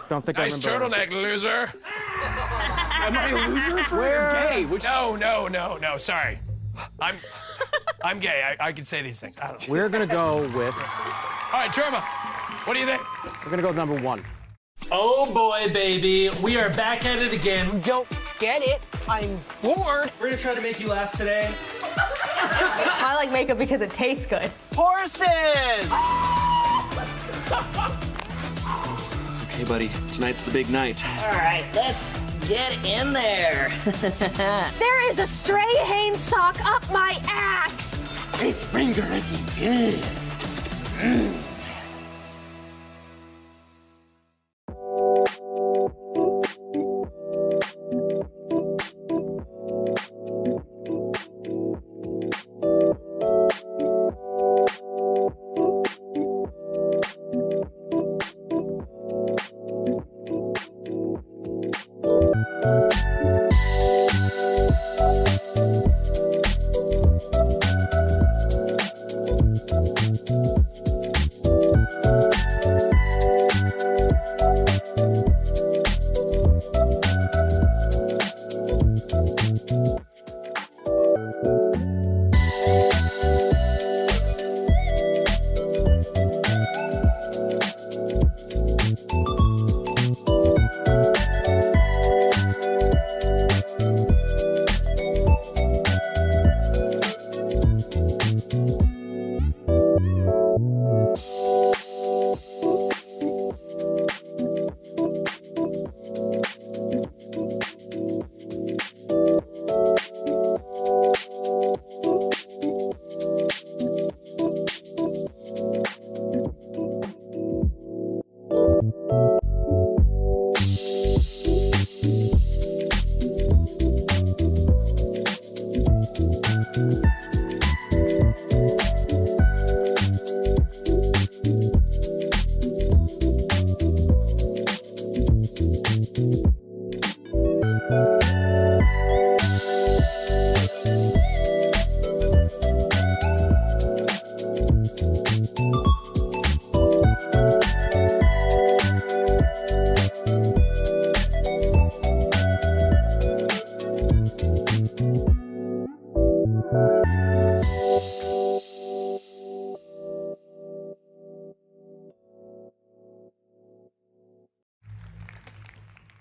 Don't think nice I remember. turtleneck, loser. Am I a loser for gay? No, sorry. I'm gay. I can say these things. I don't know. We're gonna go with. All right, Germa, what do you think? We're gonna go with number 1. Oh boy, baby. We are back at it again. Don't get it. I'm bored. We're gonna try to make you laugh today. I like makeup because it tastes good. Horses! Okay, buddy. Tonight's the big night. All right, let's get in there. There is a stray Hanes sock up my ass. It's finger looking good.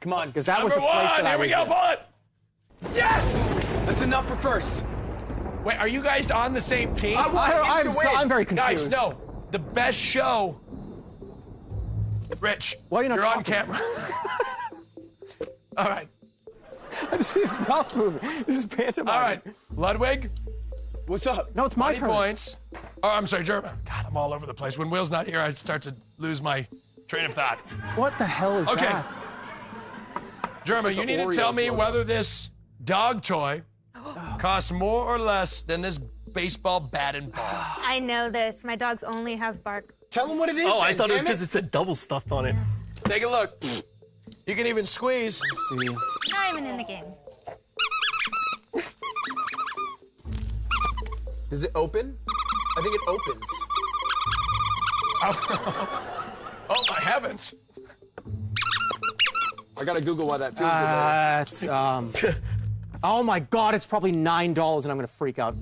Come on, because that was the place that I was in. Here we go, pull it! Yes! That's enough for first. Wait, are you guys on the same team? I'm very confused. Guys, no. The best show. Rich, you're on camera. All right. I just see his mouth moving. This is pantomime. All right, Ludwig. What's up? No, it's my 20 turn. points. Oh, I'm sorry, German. God, I'm all over the place. When Will's not here, I start to lose my train of thought. What the hell is that? German, like you the need to Oreos tell me logo. whether this dog toy costs more or less than this baseball bat and ball. I know this. My dogs only have bark. Tell him what it is. Oh, I then, thought it was damn because it said double stuffed on it. Take a look. You can even squeeze. Let's see. Not even in the game. Does it open? I think it opens. Oh, my heavens. I gotta Google why that feels good. Oh my God, it's probably $9 and I'm gonna freak out.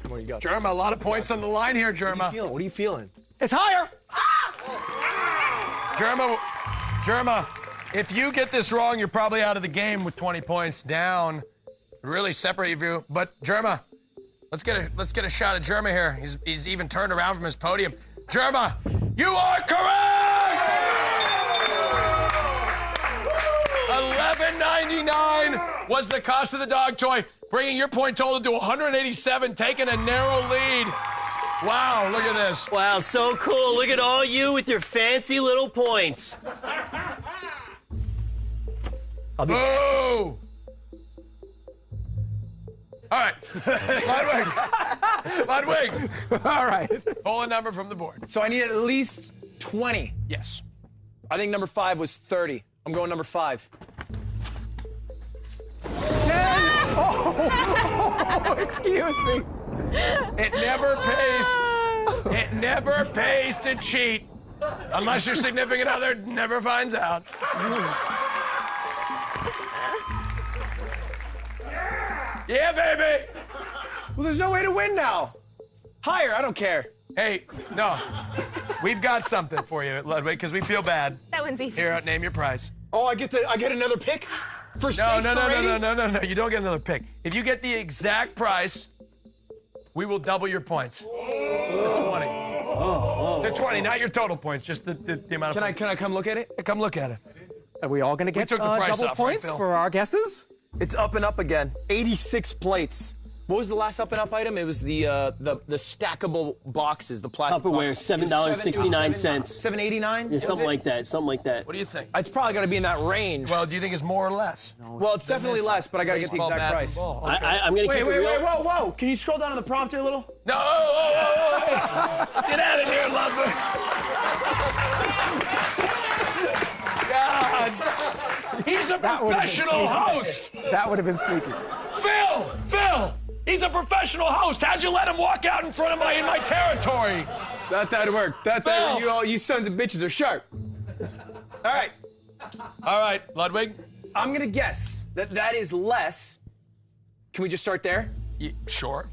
What you got? Germa, a lot of points on the line here, Germa. What are you feeling? It's higher! Germa, if you get this wrong, you're probably out of the game with 20 points down. Really separate you. But Germa, let's get a shot at Germa here. He's even turned around from his podium. Germa, you are correct! $11.99 was the cost of the dog toy, bringing your point total to 187, taking a narrow lead. Wow, look at this. Wow, so cool. Look at all you with your fancy little points. Boo! All right, Ludwig. All right. Pull a number from the board. So I need at least 20. Yes. I think number 5 was 30. I'm going number 5. 10. Oh, excuse me. It never pays to cheat unless your significant other never finds out. Yeah, baby. Well, there's no way to win now. Higher, I don't care. Hey, no. We've got something for you, Ludwig, because we feel bad. That one's easy. Here, name your prize. Oh, I get another pick for stakes No. ratings? You don't get another pick. If you get the exact price, we will double your points. To 20. To 20, not your total points, just the amount of points. Can I come look at it? Come look at it. Are we all gonna get took the price double off, right, points Phil? for our guesses? It's up and up again. 86 plates. What was the last up and up item? It was the stackable boxes, the plastic. Tupperware, $7.69. $7.89? Yeah, something like that. Something like that. What do you think? It's probably got to be in that range. Well, do you think it's more or less? Well, it's definitely less, but I got to get the Baseball, exact bat, price. and ball. Okay. I'm gonna keep it real. Wait, whoa. Can you scroll down on the prompter a little? No! Get out of here, Ludwig! God! He's a professional host! That would have been sneaky. Phil! He's a professional host. How'd you let him walk out in front of my territory? That worked. You sons of bitches are sharp. All right, Ludwig. I'm gonna guess that is less. Can we just start there? Sure.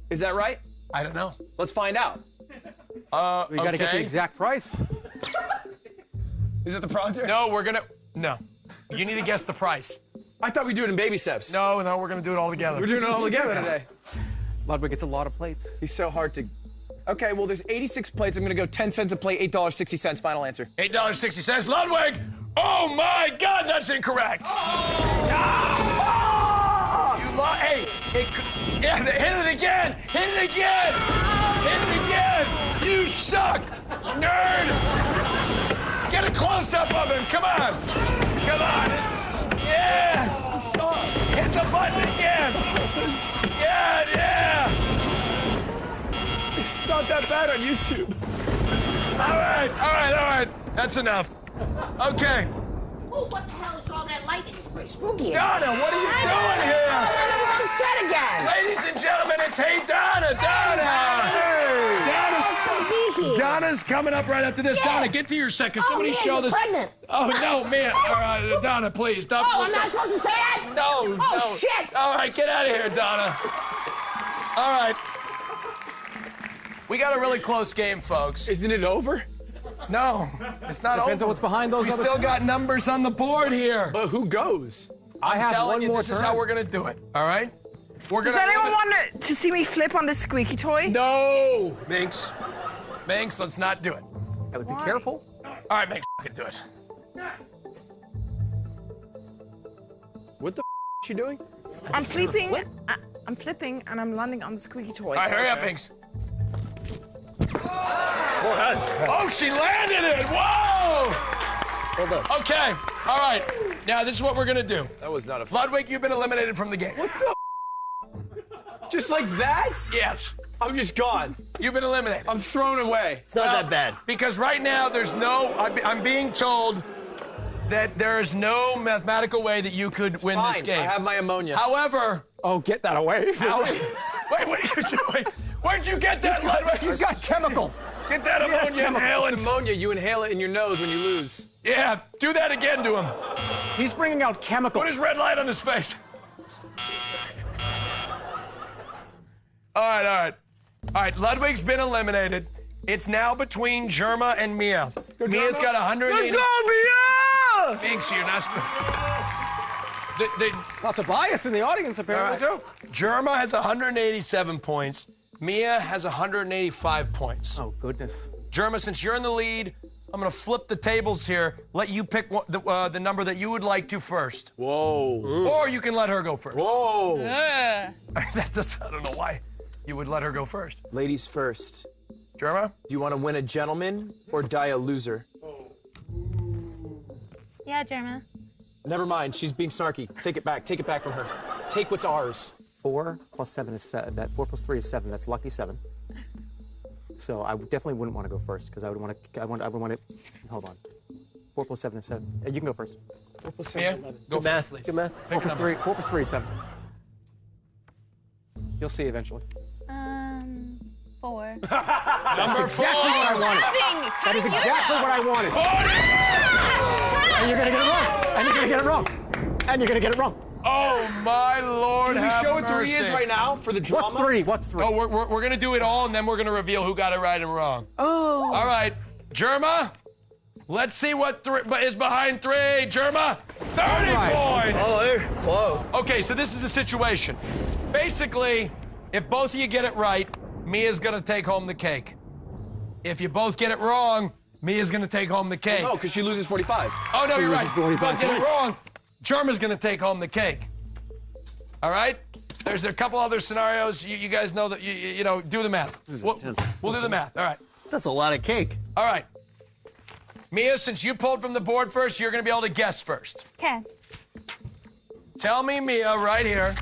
Is that right? I don't know. Let's find out. We gotta get the exact price. Is it the prompter? No, no. You need to guess the price. I thought we'd do it in baby steps. No, we're gonna do it all together. We're doing it all together today. Ludwig gets a lot of plates. He's so hard to. Okay, well, there's 86 plates. I'm gonna go 10 cents a plate, $8.60. Final answer. $8.60. Ludwig! Oh my God, that's incorrect! Ah! You Hey! Hit it again! Hit it again! Hit it again! You suck! Nerd! Get a close-up of him! Come on! Come on! Yeah! Hit the button again! Yeah! It's not that bad on YouTube. All right. That's enough. Okay. Oh, what the hell is all that lighting? It's pretty spooky. Donna, what are you doing here? What you said again? Ladies and gentlemen, it's Hey Donna. Donna's coming up right after this. Yeah. Donna, get to your set. Can somebody man, show you're this? pregnant. Oh no, man. All right, Donna, please. Stop. Oh, I'm not supposed to say that? No. Oh, no. shit. All right, get out of here, Donna. All right. We got a really close game, folks. Isn't it over? No, it's not over. Depends on what's behind those We other still got numbers on the board here. But who goes? I have telling one you, more this is turn. how we're gonna do it. All right? Does anyone want to see me flip on this squeaky toy? No, Minx, let's not do it. Gotta be careful. All right, Minx, I can do it. What the is she doing? I'm flipping. I'm flipping and I'm landing on the squeaky toy. All right, hurry up, Minx. Oh, she landed it! Whoa! Hold on. Okay, all right. Now this is what we're gonna do. That was not a. Ludwig, you've been eliminated from the game. What the? Just like that? Yes. I'm just gone. You've been eliminated. I'm thrown away. It's not that bad. Because right now there's no. I'm being told that there is no mathematical way that you could win Fine. this game. I have my ammonia. However. Oh, get that away. Wait, what are you doing? Where'd you get that, Ludwig? He's got chemicals. Get that ammonia inhalant. It's ammonia. You inhale it in your nose when you lose. Yeah, do that again to him. He's bringing out chemicals. Put his red light on his face. All right, Ludwig's been eliminated. It's now between Germa and Mia. Mia's got 180. Let's go, Mia! Minx, you're not. Lots of bias in the audience, apparently, too. Germa has 187 points. Mia has 185 points. Oh, goodness. Germa, since you're in the lead, I'm gonna flip the tables here. Let you pick the number that you would like to first. Whoa. Or you can let her go first. Whoa. That's just, I don't know why you would let her go first. Ladies first. Germa? Do you want to win a gentleman or die a loser? Yeah, Germa. Never mind. She's being snarky. Take it back. Take it back from her. Take what's ours. 4 plus 7 is 7. That 4 plus 3 is 7. That's lucky 7. So I definitely wouldn't want to go first because I would want to. I would want to. Hold on. 4 plus 7 is 7. You can go first. 4 plus 7 is 11. Go math, please. Good math. 4 plus 3 is 7. You'll see eventually. 4. That's exactly what I wanted. That is exactly what I wanted. And you're gonna get it wrong. And you're gonna get it wrong. And you're gonna get it wrong. Oh my Lord! Can we show what 3 mercy. is right now for the drama? What's 3? What's 3? Oh, we're gonna do it all, and then we're gonna reveal who got it right and wrong. Oh. All right, Germa. Let's see what is behind 3. Germa, 30 points. Oh, whoa. Okay, so this is a situation. Basically, if both of you get it right, Mia's gonna take home the cake. If you both get it wrong, Mia's gonna take home the cake. No, because she loses 45. Oh, no, She you're right. loses If you 45 both get it points. wrong, Germa's gonna take home the cake. All right? There's a couple other scenarios. You guys know that, you know, do the math. We'll do the math. All right. That's a lot of cake. All right. Mia, since you pulled from the board first, you're gonna be able to guess first. Okay. Tell me, Mia, right here,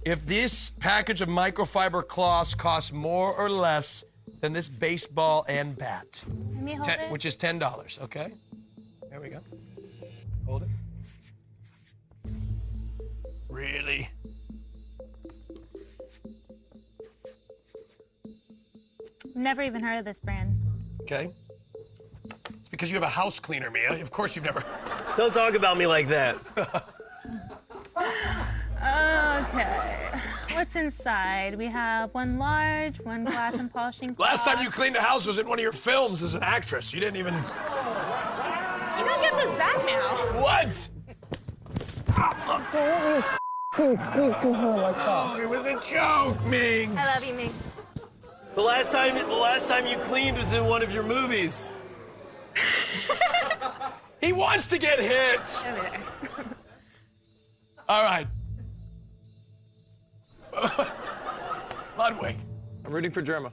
if this package of microfiber cloths costs more or less than this baseball and bat, Let me hold it. which is $10, okay? There we go. Hold it. Really? Never even heard of this brand. Okay. It's because you have a house cleaner, Mia. Of course you've never. Don't talk about me like that. Okay. What's inside? We have 1 large, 1 glass and polishing cloth. Last time you cleaned a house was in one of your films as an actress. You didn't even. You don't get this back now. What? Oh, it was a joke, Ming. I love you, Ming. The last time you cleaned was in one of your movies. He wants to get hit. Over there. All right. Ludwig. I'm rooting for Germa.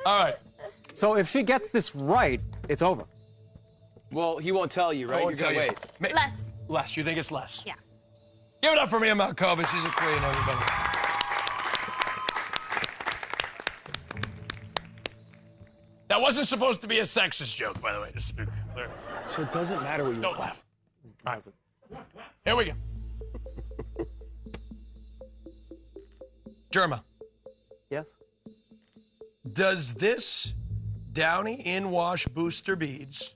All right. So if she gets this right, it's over. Well, he won't tell you, right? I won't You're gonna tell you. wait. Less. Less. You think it's less? Yeah. Give it up for Mia Malkova. She's a queen, everybody. That wasn't supposed to be a sexist joke, by the way, just to be clear. So it doesn't matter what you Don't laugh. All right. Here we go. Germa, Yes? does this Downy in-wash booster beads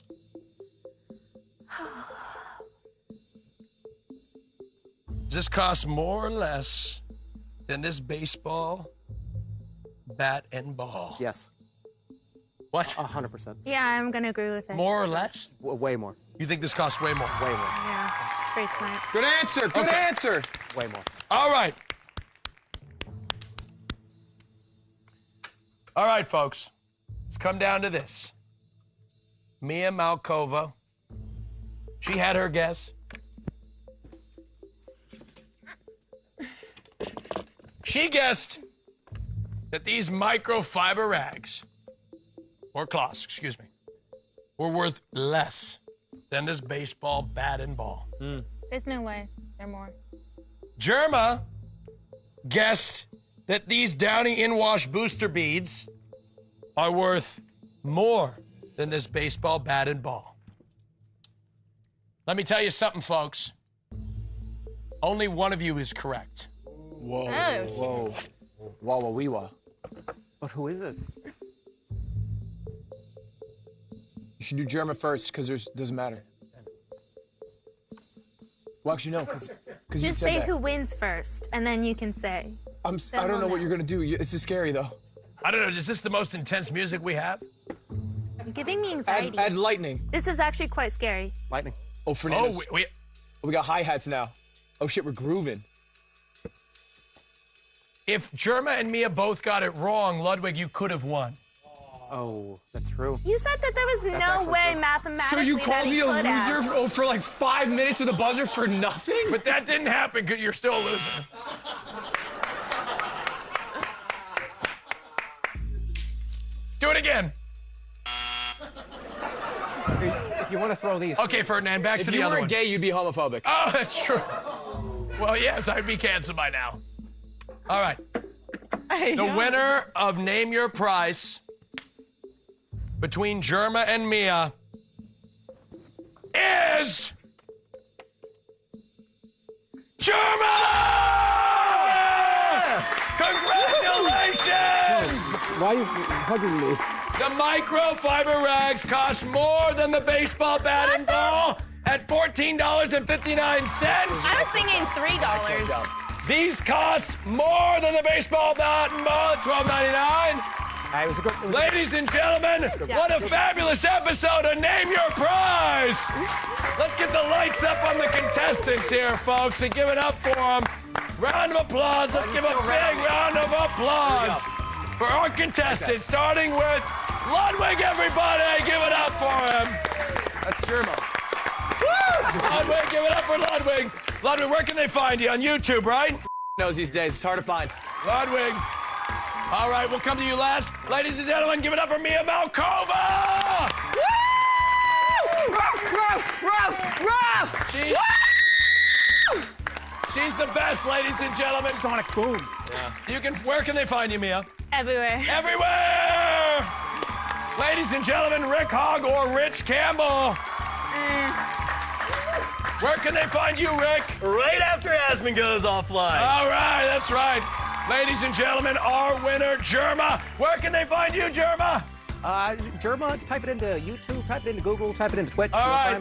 does this cost more or less than this baseball bat and ball? Yes. What? 100%. Yeah, I'm gonna agree with it. More or less? Way more. You think this costs way more? Way more. Yeah, it's pretty smart. Good answer. Good Okay. answer. Way more. All right. All right, folks. It's come down to this. Mia Malkova. She had her guess. She guessed that these microfiber rags, or cloths, excuse me, were worth less than this baseball bat and ball. There's no way. They're more. Germa guessed that these Downy in-wash booster beads are worth more than this baseball bat and ball. Let me tell you something, folks. Only one of you is correct. Whoa. Oh, Whoa. Wawa weewa. But who is it? You should do Germa first, because doesn't matter. Well, actually, no, because you Just said say that. who wins first, and then you can say. I don't know what you're gonna do. It's just scary though. I don't know, is this the most intense music we have? You're giving me anxiety. Add lightning. This is actually quite scary. Lightning. Oh, Fernandez. Oh, we got hi-hats now. Oh shit, we're grooving. if Germa and Mia both got it wrong, Ludwig, you could have won. Oh, that's true. You said that there was no way mathematically So you that called he me a could have. loser for like 5 minutes with a buzzer for nothing? But that didn't happen because you're still a loser. Do it again. you want to throw these. Okay, Ferdinand, back to the other one. If you were gay, you'd be homophobic. Oh, that's true. Well, yes, I'd be canceled by now. All right. The winner of Name Your Price between Germa and Mia is Germa! Congratulations! Why are you hugging me? The microfiber rags cost more than the baseball bat and ball at $14.59. I was thinking $3. These cost more than the baseball bat and ball at $12.99. Ladies and gentlemen, what a fabulous episode of Name Your Prize! Let's get the lights up on the contestants here, folks, and give it up for them. Round of applause. Let's give a big round of applause for our contestants, starting with Ludwig, everybody. Give it up for him. That's Germa. Ludwig, give it up for Ludwig. Ludwig, where can they find you? On YouTube, right? Knows these days. It's hard to find. Ludwig. All right, we'll come to you last. Ladies and gentlemen, give it up for Mia Malkova! Woo! Ruff! She's the best, ladies and gentlemen. Sonic boom. Yeah. Where can they find you, Mia? Everywhere. Everywhere! Ladies and gentlemen, Rick Hogg or Rich Campbell. Where can they find you, Rick? Right after Asman goes offline. All right, that's right. Ladies and gentlemen, our winner, Germa. Where can they find you, Germa? Germa, type it into YouTube, type it into Google, type it into Twitch. All right.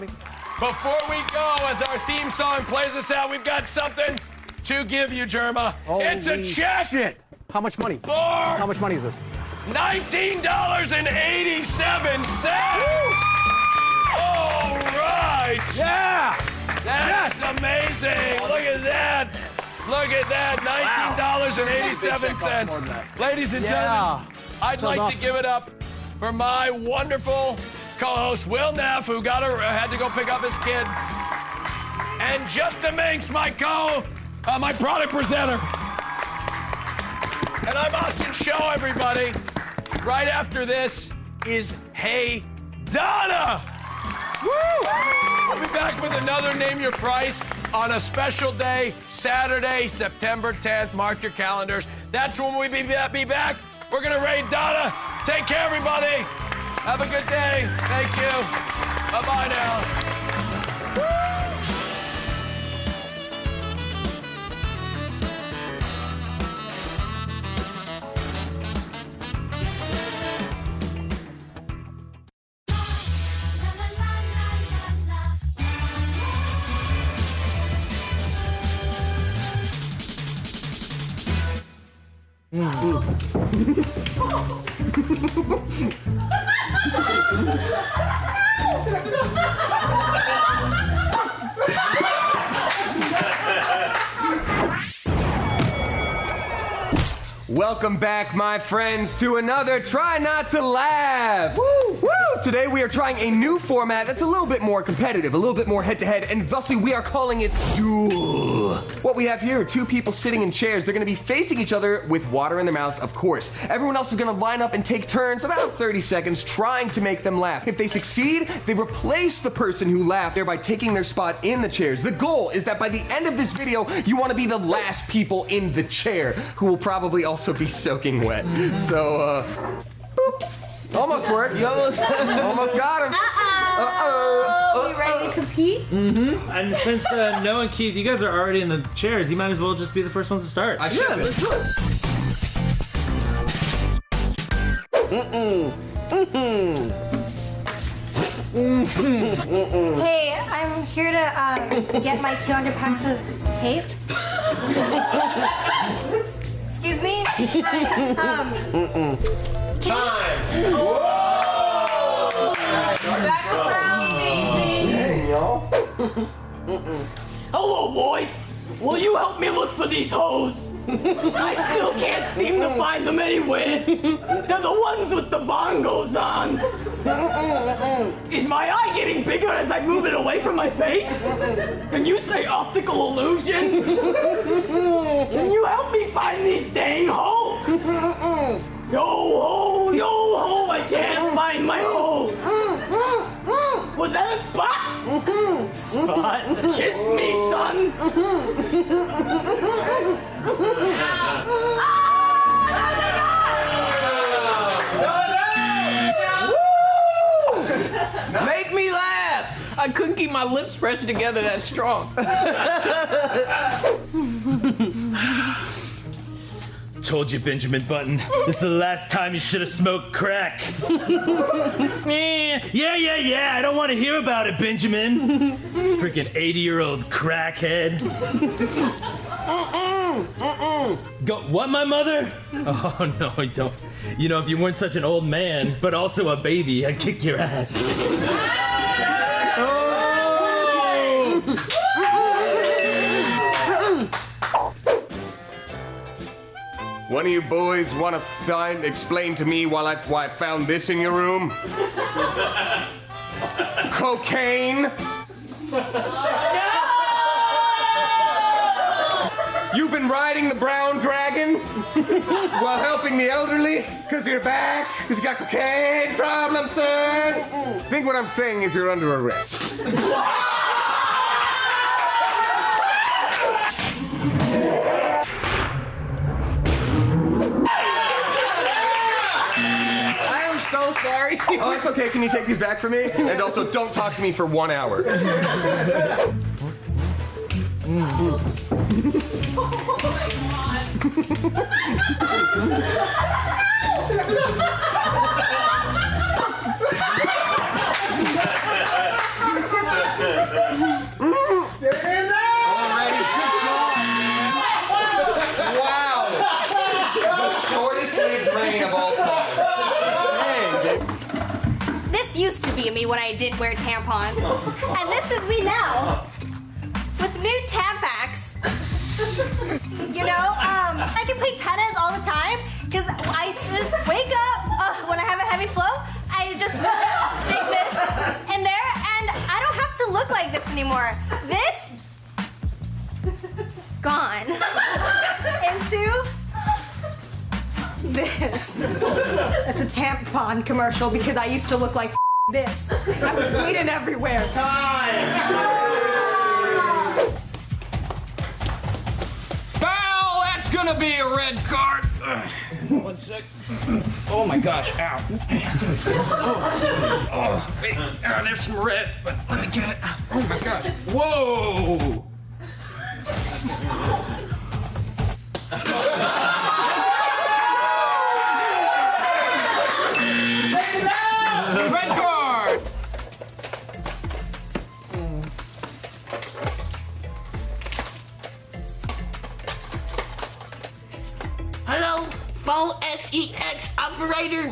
Before we go, as our theme song plays us out, we've got something to give you, Germa. It's a check. Shit. How much money? How much money is this? $19.87. All right. Yeah. That's amazing. Look at that. Look at that. $19.87. Ladies and gentlemen, I'd like to give it up for my wonderful co-host, Will Neff, who had to go pick up his kid. And Justin Minks, my product presenter. And I'm Austin Show, everybody. Right after this is Hey Donna. Woo! We'll be back with another Name Your Price on a special day, Saturday, September 10th. Mark your calendars. That's when we'll be back. We're gonna raid Donna. Take care, everybody. Have a good day. Thank you. Bye-bye now. Welcome back, my friends, to another Try Not to Laugh. Woo! Woo! Today we are trying a new format that's a little bit more competitive, a little bit more head-to-head, and thusly we are calling it Duel. What we have here are two people sitting in chairs. They're gonna be facing each other with water in their mouths, of course. Everyone else is gonna line up and take turns, about 30 seconds, trying to make them laugh. If they succeed, they replace the person who laughed, thereby taking their spot in the chairs. The goal is that by the end of this video, you wanna be the last people in the chair, who will probably also be soaking wet. So, boop. Almost worked. Almost got him. You ready to compete? Mm-hmm. And since Noah and Keith, you guys are already in the chairs, you might as well just be the first ones to start. Let's do it. Hey, I'm here to get my 200 packs of tape. Excuse me? Time! Whoa! Back around, baby! Hey, y'all. Hello, boys! Will you help me look for these hoes? I still can't seem to find them anywhere. They're the ones with the bongos on. Is my eye getting bigger as I move it away from my face? Can you say optical illusion? Can you help me find these dang hoes? Yo ho, I can't find my hoe. Was that a spot? Spot? Kiss me, son. Make me laugh! I couldn't keep my lips pressed together that strong. Told you, Benjamin Button. This is the last time you should have smoked crack. Yeah. I don't want to hear about it, Benjamin. Freaking 80-year-old crackhead. Go, what, my mother? Oh, no, I don't. You know, if you weren't such an old man, but also a baby, I'd kick your ass. One of you boys want to explain to me why I found this in your room? Cocaine? You've been riding the brown dragon while helping the elderly because you're back? Because you got cocaine problems, son? I think what I'm saying is you're under arrest. So sorry. Oh, it's okay. Can you take these back for me? And also, don't talk to me for 1 hour. Oh my There it is. Alrighty. Wow. The shortest lived reign of all time. This used to be me when I didn't wear tampons. And this is me now. With new Tampax. You know, I can play tennis all the time because I just wake up when I have a heavy flow. I just stick this in there and I don't have to look like this anymore. This, gone. Into this. It's a tampon commercial because I used to look like this. I was bleeding everywhere. Foul! That's gonna be a red card. 1 sec. Oh my gosh, ow. Oh, wait, there's some red, but let me get it. Oh my gosh. Whoa! Red card! Hello, phone SEX operator.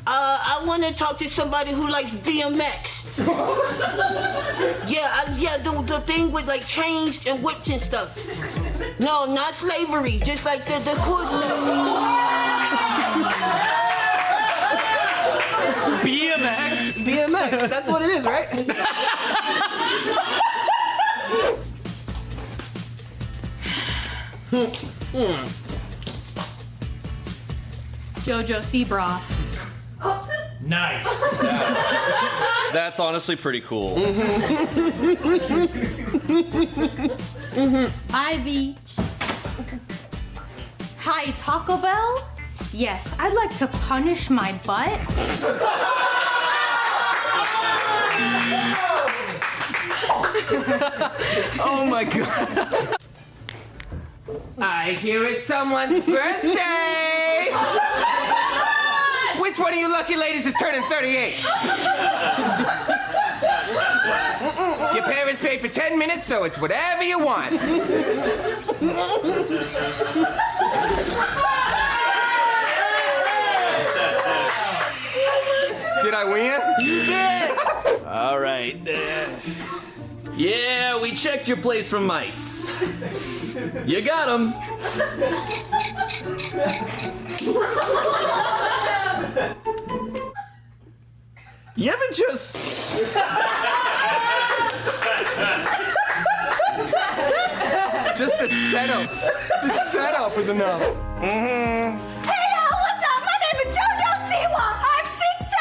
I want to talk to somebody who likes BMX. Yeah, the thing with like chains and whips and stuff. No, not slavery, just like the cool stuff. BMX? BMX, that's what it is, right? Jojo Sebra. Nice. That's honestly pretty cool. Hi, Beach. Hi, Taco Bell? Yes, I'd like to punish my butt. Oh my god. I hear it's someone's birthday! Which one of you lucky ladies is turning 38? Your parents paid for 10 minutes, so it's whatever you want. Did I win? You did! All right. Yeah, we checked your place for mites. You got them. You ever just... Just the setup. The setup is enough. Hey, what's up? My name is JoJo Siwa. I'm 6'7",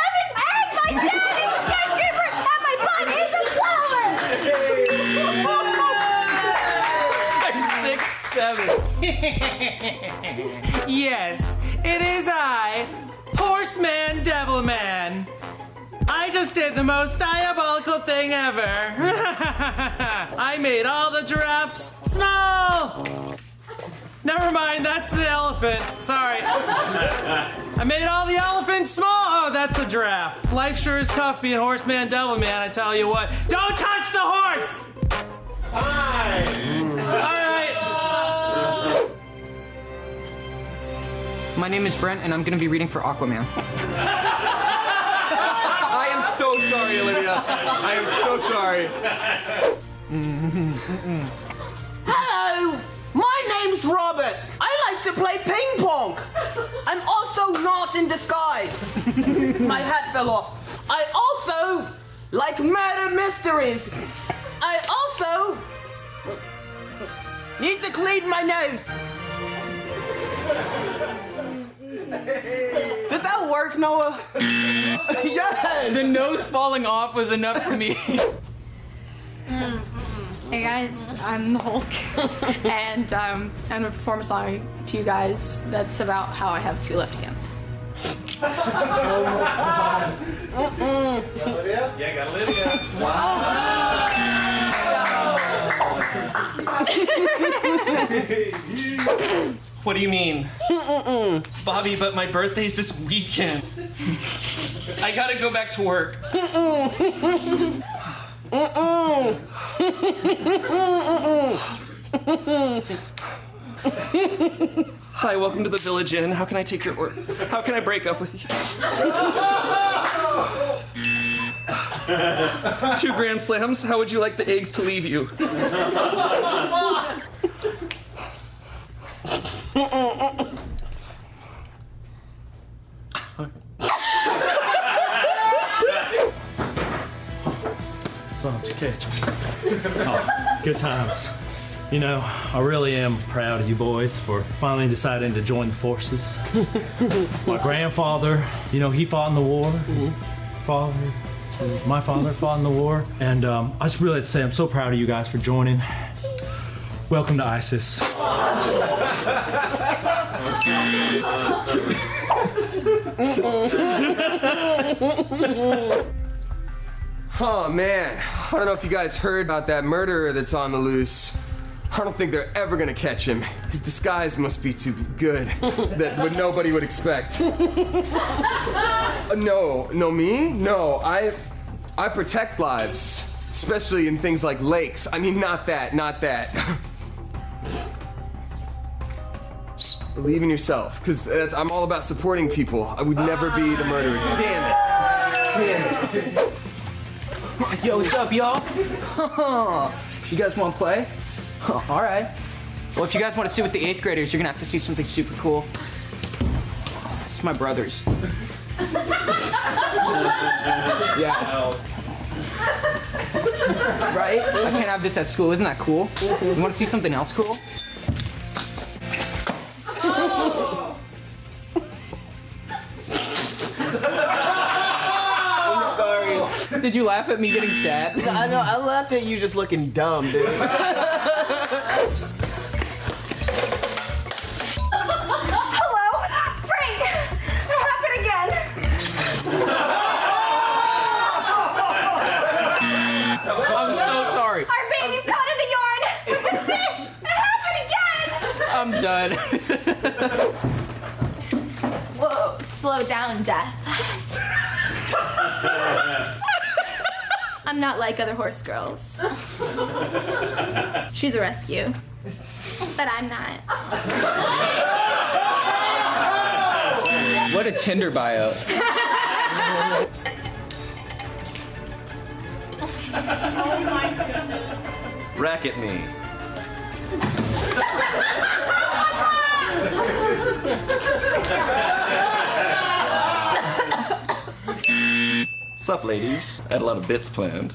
and my dad is a skyscraper. And Yes, it is I, Horseman Devilman. I just did the most diabolical thing ever. I made all the giraffes small. Never mind, that's the elephant. Sorry. I made all the elephants small. Oh, that's the giraffe. Life sure is tough being Horseman Devilman, I tell you what. Don't touch the horse! Hi. All right. My name is Brent, and I'm going to be reading for Aquaman. I am so sorry, Olivia. I am so sorry. Hello, my name's Robert. I like to play ping pong. I'm also not in disguise. My hat fell off. I also like murder mysteries. I also need to clean my nose. Did that work, Noah? Yes! The nose falling off was enough for me. Hey guys, I'm the Hulk, and I'm gonna perform a song to you guys that's about how I have two left hands. Yeah, got Olivia. Wow. What do you mean? Bobby, but my birthday's this weekend. I gotta go back to work. Hi, welcome to the Village Inn. How can I take your order? How can I break up with you? 2 Grand Slams. How would you like the eggs to leave you? Son of a catch. Oh, good times. You know, I really am proud of you boys for finally deciding to join the forces. My grandfather, you know, he fought in the war. My father fought in the war. And I just really have to say I'm so proud of you guys for joining. Welcome to ISIS. Oh man, I don't know if you guys heard about that murderer that's on the loose. I don't think they're ever gonna catch him. His disguise must be too good that what nobody would expect. No, me? No, I protect lives, especially in things like lakes. I mean, not that. Believe in yourself, because I'm all about supporting people. I would never be the murderer. Damn it. Yo, what's up, y'all? You guys want to play? All right. Well, if you guys want to sit with the 8th graders, you're going to have to see something super cool. It's my brothers. Yeah. Right? I can't have this at school. Isn't that cool? You want to see something else cool? Did you laugh at me getting sad? I know, I laughed at you just looking dumb, dude. Hello? Frank! It happened again! I'm so sorry. Our baby's caught in the yarn with the fish! It happened again! I'm done. Whoa, slow down, Death. I'm not like other horse girls. She's a rescue. But I'm not. What a Tinder bio. Oh my goodness. Racket me. What's up, ladies? I had a lot of bits planned.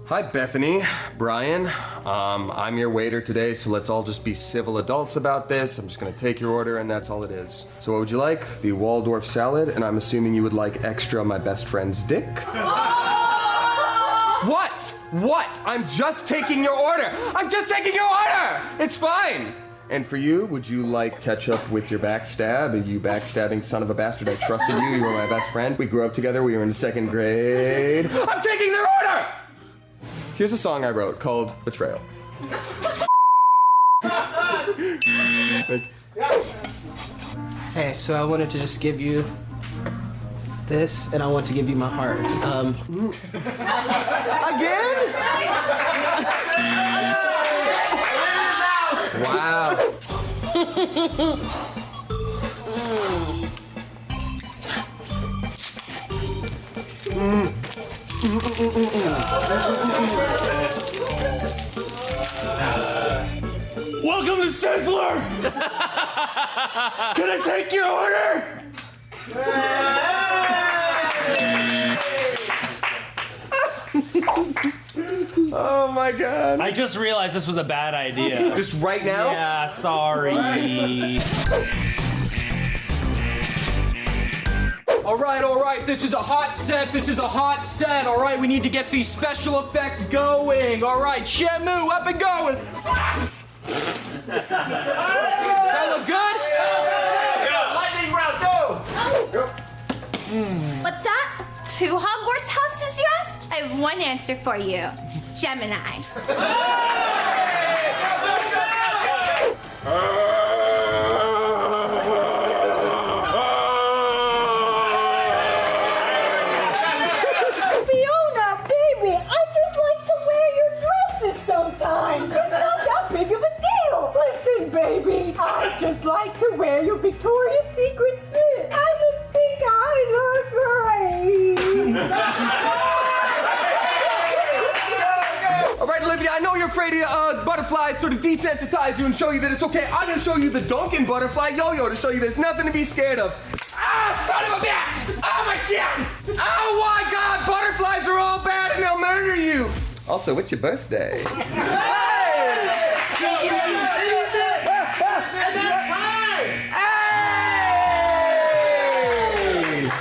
Hi, Bethany, Brian. I'm your waiter today, so let's all just be civil adults about this. I'm just gonna take your order, and that's all it is. So what would you like? The Waldorf salad, and I'm assuming you would like extra my best friend's dick. What? What? I'm just taking your order. I'm just taking your order. It's fine. And for you, would you like ketchup with your backstab? You backstabbing son of a bastard. I trusted you. You were my best friend. We grew up together. We were in the 2nd grade. I'm taking their order! Here's a song I wrote called Betrayal. Hey, so I wanted to just give you this, and I want to give you my heart. Again? Wow. Welcome to Sizzler! Can I take your order? Oh my God. I just realized this was a bad idea. Just right now? Yeah, sorry. All right, this is a hot set, all right? We need to get these special effects going. All right, Shamu, up and going. That look good? Lightning round, go! What's that? 2 Hogwarts houses, you ask? I have one answer for you. Gemini. Fiona, baby, I just like to wear your dresses sometimes. It's not that big of a deal. Listen, baby, I just like to wear your Victoria's Secret slip. I think I look great. All right, Olivia, I know you're afraid of butterflies, so to desensitize you and show you that it's okay, I'm gonna show you the Dunkin' butterfly yo-yo to show you there's nothing to be scared of. Ah, son of a bitch! Oh, my shit! Oh, my God, butterflies are all bad and they'll murder you! Also, it's your birthday.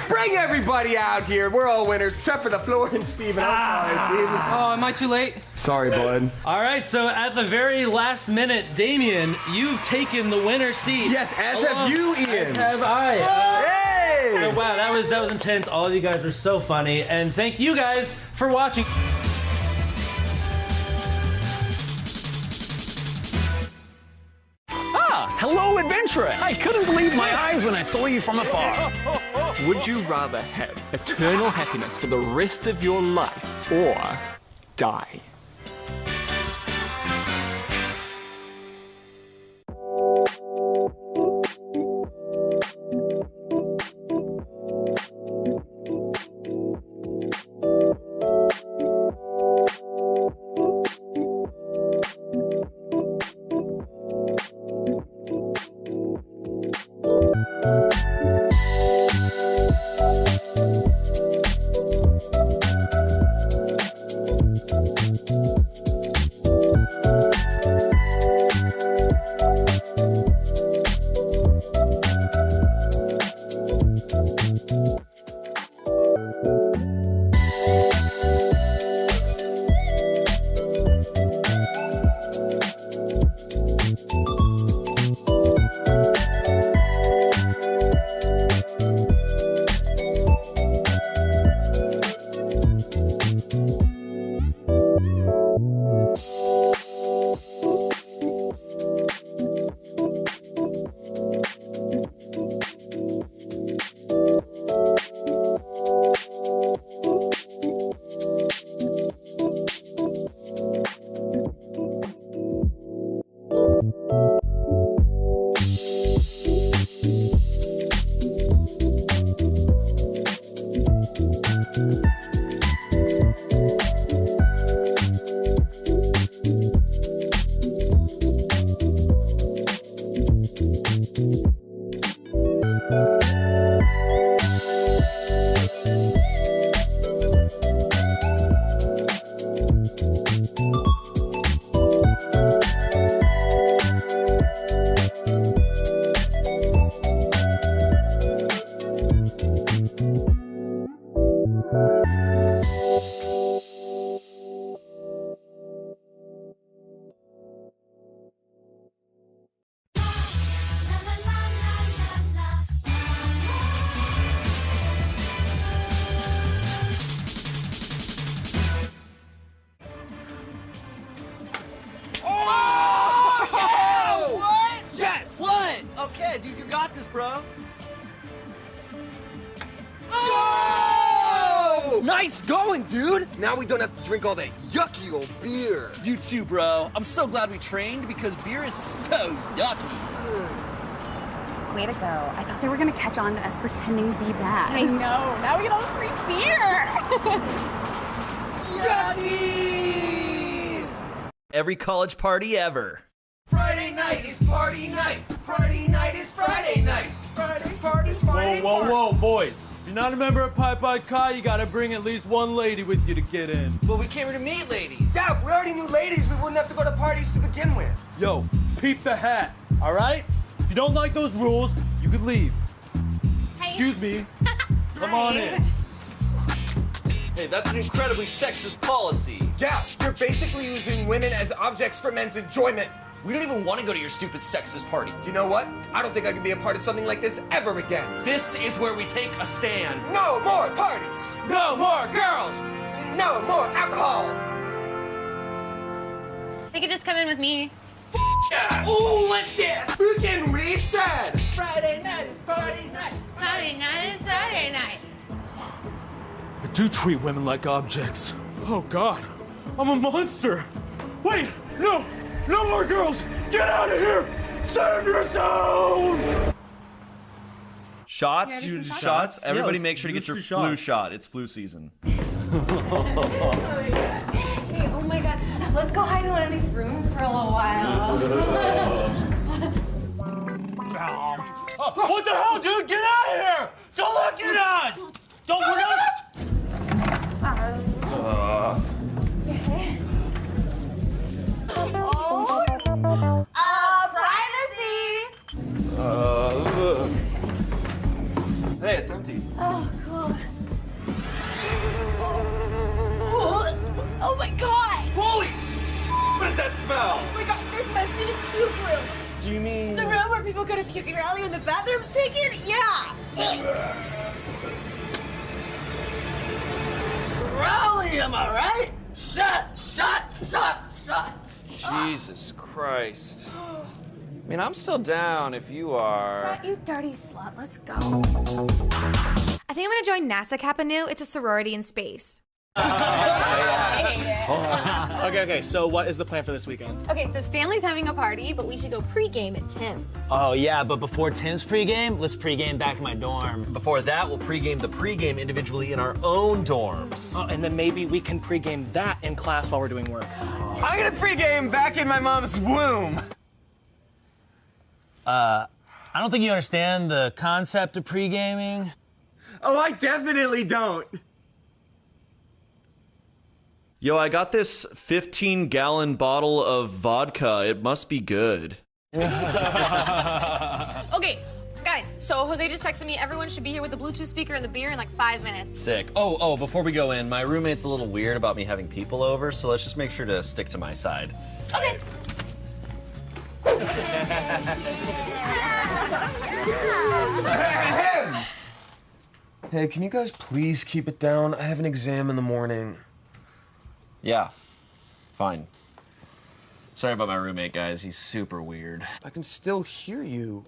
Bring everybody out here. We're all winners, except for the Florian Steven. I'm sorry, Steven. Oh, am I too late? Sorry, bud. All right, so at the very last minute, Damien, you've taken the winner's seat. Yes, as have you, Ian. As have I. Hey! So wow, that was intense. All of you guys were so funny, and thank you guys for watching. Hello, adventurer! I couldn't believe my eyes when I saw you from afar. Would you rather have eternal happiness for the rest of your life or die? this, bro. Oh! Nice going, dude! Now we don't have to drink all that yucky old beer. You too, bro. I'm so glad we trained because beer is so yucky. Way to go. I thought they were gonna catch on to us pretending to be bad. I know. Now we get all this free beer. Yucky! Every college party ever. Friday night is party night. Friday night is Friday night. Friday party, Friday Whoa, party. whoa, whoa, boys. If you're not a member of Pi Pi Chi, you gotta bring at least one lady with you to get in. But we came here to meet ladies. Yeah, if we already knew ladies, we wouldn't have to go to parties to begin with. Yo, peep the hat, all right? If you don't like those rules, you could leave. Hey. Excuse me. Come on in. Hey, that's an incredibly sexist policy. Yeah, you're basically using women as objects for men's enjoyment. We don't even want to go to your stupid sexist party. You know what? I don't think I can be a part of something like this ever again. This is where we take a stand. No more parties. No more girls. No more alcohol. They could just come in with me. Yes. Ooh, let's get freaking wasted. Friday night is party night. Friday night is Friday night. I do treat women like objects. Oh, God. I'm a monster. Wait, no. No more girls. Get out of here. Save yourselves. Shots? You ready for some Shots? Yeah, Everybody let's make sure to get do your some flu shots. shot. It's flu season. Hey, oh my god. Let's go hide in one of these rooms for a little while. What the hell, dude? Get out of here. Don't look at us. Don't look at us. Privacy! Hey, it's empty. Oh, cool. Oh my god! Holy what is that smell? Oh my god, this must be the puke room. Do you mean... The room where people go to puke and rally when the bathroom's taken? Yeah. Rally, am I right? Shut. Jesus Christ. I mean, I'm still down if you are. You dirty slut, let's go. I think I'm gonna join NASA Kappa Nu. It's a sorority in space. Okay, so what is the plan for this weekend? Okay, so Stanley's having a party, but we should go pregame at Tim's. Oh, yeah, but before Tim's pregame, let's pregame back in my dorm. Before that, we'll pregame the pregame individually in our own dorms. Oh, and then maybe we can pregame that in class while we're doing work. I'm gonna pregame back in my mom's womb. I don't think you understand the concept of pregaming. Oh, I definitely don't. Yo, I got this 15-gallon bottle of vodka. It must be good. Okay, guys, so Jose just texted me everyone should be here with the Bluetooth speaker and the beer in like 5 minutes. Sick. Oh, before we go in, my roommate's a little weird about me having people over, so let's just make sure to stick to my side. Okay. Hey, can you guys please keep it down? I have an exam in the morning. Yeah, fine. Sorry about my roommate, guys. He's super weird. I can still hear you.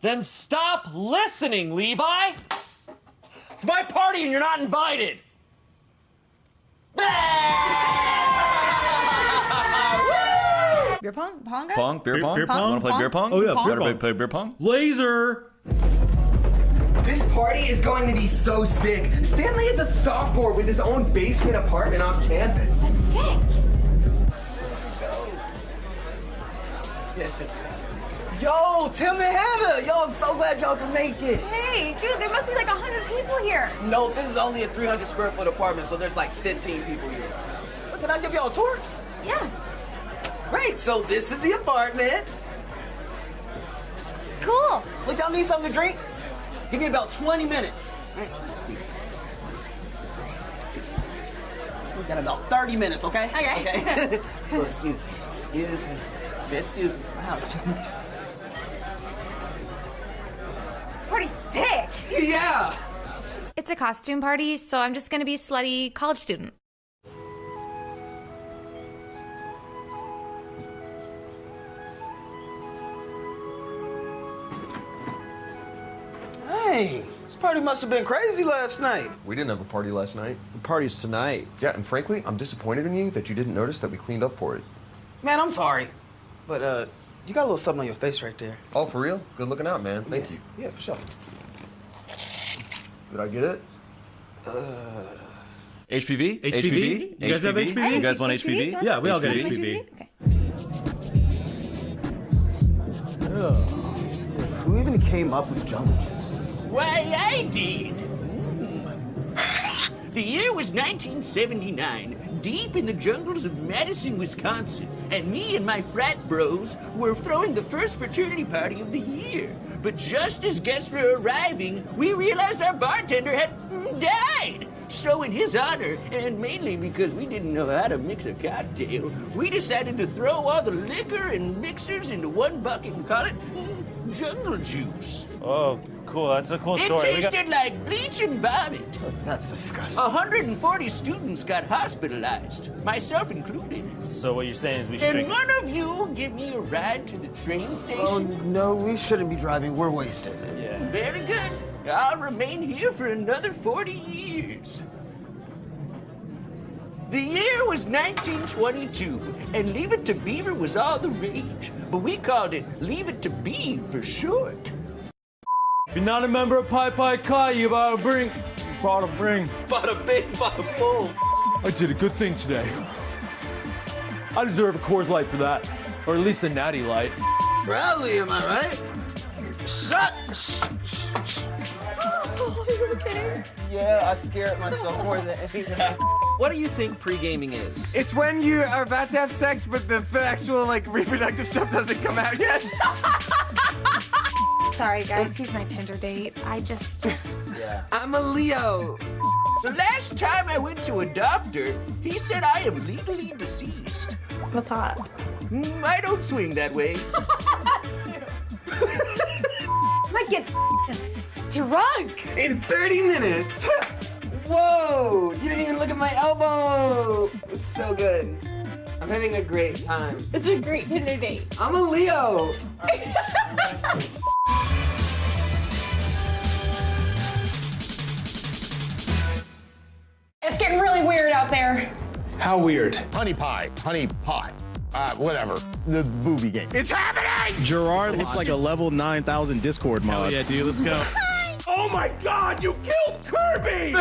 Then stop listening, Levi! It's my party and you're not invited! Beer pong? Pong, guys? Pong? Beer pong? Beer pong? Wanna play beer pong? Oh, yeah, You beer wanna pong. play beer pong? Laser. This party is going to be so sick. Stanley is a sophomore with his own basement apartment off campus. That's sick. Yo, Tim and Hannah! Yo, I'm so glad y'all could make it. Hey, dude, there must be like 100 people here. No, this is only a 300 square foot apartment, so there's like 15 people here. Look, can I give y'all a tour? Yeah. Great, so this is the apartment. Cool. Look, y'all need something to drink? Give me about 20 minutes. All right, excuse me. We got about 30 minutes, okay? Okay. Well, excuse me. Excuse me. Say excuse me. It's my house. Pretty sick. Yeah. It's a costume party, so I'm just gonna be a slutty college student. Dang, this party must have been crazy last night. We didn't have a party last night. The party's tonight. Yeah, and frankly, I'm disappointed in you that you didn't notice that we cleaned up for it. Man, I'm sorry. But, you got a little something on your face right there. Oh, for real? Good looking out, man. Thank you. Yeah, for sure. Did I get it? HPV? HPV? You guys have HPV? You guys want HPV? Yeah, we all get HPV. Okay. Who even came up with jungle juice? Why, I did. The year was 1979, deep in the jungles of Madison, Wisconsin, and me and my frat bros were throwing the first fraternity party of the year. But just as guests were arriving, we realized our bartender had died. So in his honor, and mainly because we didn't know how to mix a cocktail, we decided to throw all the liquor and mixers into one bucket and call it jungle juice. Oh, cool. That's a cool It story. tasted like bleach and vomit. That's disgusting. 140 students got hospitalized, myself included. So what you're saying is we should Can drink. one of you give me a ride to the train station? Oh, no, we shouldn't be driving. We're wasted. Yeah. Very good. I'll remain here for another 40 years. The year was 1922, and Leave It to Beaver was all the rage, but we called it Leave It to Be for short. If you're not a member of Pi Pi Chi, you bada bring. Bada bing, bada boom. I did a good thing today. I deserve a Coors Light for that, or at least a Natty Light. Rowley, am I right? Shut! Oh, you okay? Yeah, I scared myself more than anything. What do you think pre-gaming is? It's when you are about to have sex, but the actual, like, reproductive stuff doesn't come out yet. Sorry, guys. He's my Tinder date. I just... Yeah. I'm a Leo. The last time I went to a doctor, he said I am legally deceased. That's hot. I don't swing that way. I might get drunk. In 30 minutes. Whoa! You didn't even look at my elbow. It's so good. I'm having a great time. It's a great Tinder date. I'm a Leo. It's getting really weird out there. How weird? Honey pie, whatever. The booby game. It's happening! Gerard looks like a level 9,000 Discord mod. Oh yeah, dude, let's go. Oh my God, you killed Kirby!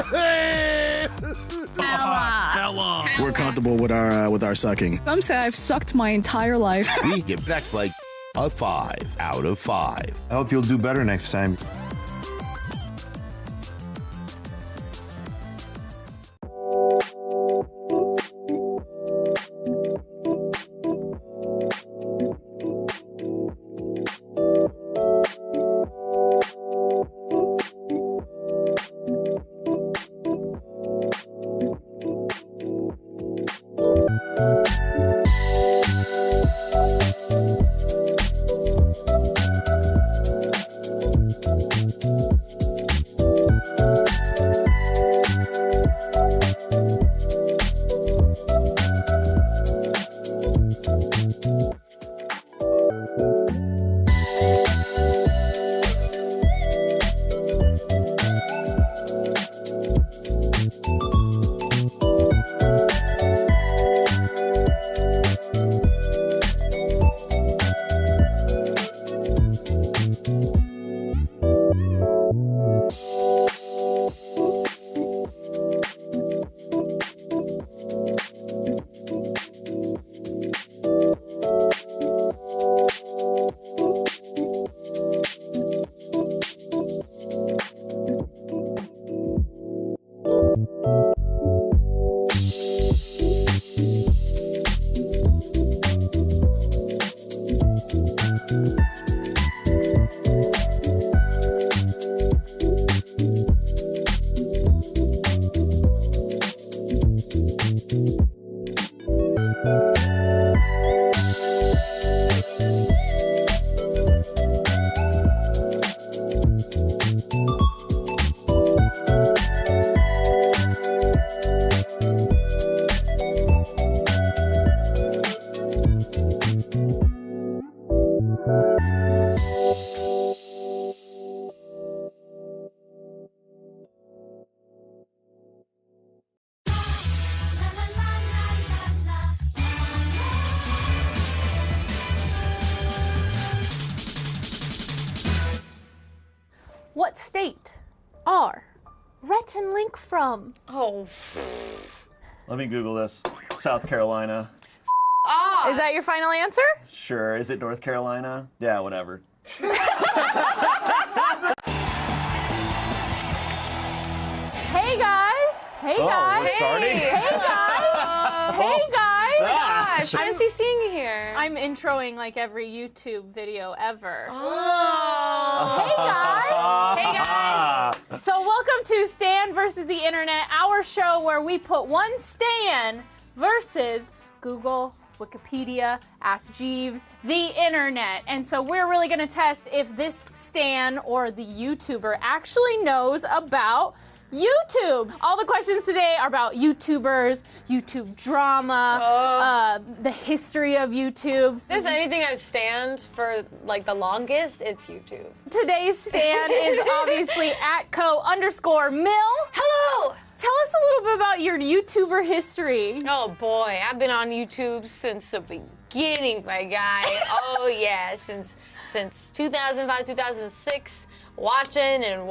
Hella. We're comfortable with our sucking. Some say I've sucked my entire life. We give next like a 5 out of 5. I hope you'll do better next time. What state are Rhett and Link from? Oh. Let me Google this. South Carolina. Is that your final answer? Sure. Is it North Carolina? Yeah, whatever. Hey guys! Hey guys! We're starting? Hey guys! Hey guys! Oh my gosh, fancy seeing you here. I'm introing like every YouTube video ever. Oh. Hey guys! Hey guys! So welcome to Stan versus the Internet, our show where we put one Stan versus Google, Wikipedia, Ask Jeeves, the Internet. And so we're really gonna test if this Stan or the YouTuber actually knows about YouTube. All the questions today are about YouTubers, YouTube drama, the history of YouTube. If there's anything I've stand for like the longest, it's YouTube. Today's Stan is obviously @co_Mill. Hello! Tell us a little bit about your YouTuber history. Oh boy, I've been on YouTube since the beginning, my guy. Oh yeah, since 2005, 2006, watching, and then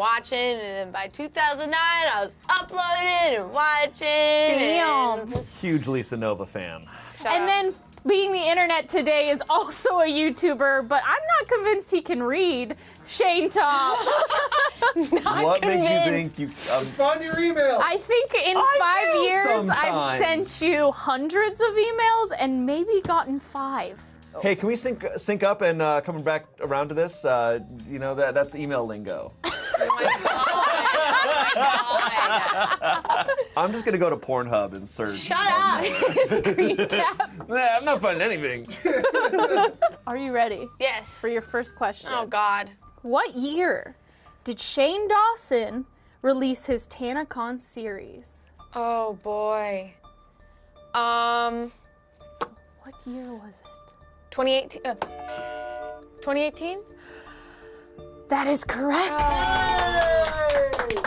by 2009, I was uploading and watching. Damn. And just Huge Lisa Nova fan. And then being the Internet today is also a YouTuber, but I'm not convinced he can read. Shane Tom. What makes you think you... Respond to your email. I think in 5 years, I've sent you hundreds of emails and maybe gotten 5. Hey, can we sync up and coming back around to this? You know, that's email lingo. I'm just gonna go to Pornhub and search. Shut up! Screen cap. Nah, I'm not finding anything. Are you ready? Yes. For your first question. Oh God. What year did Shane Dawson release his TanaCon series? Oh boy. What year was it? 2018. 2018? That is correct.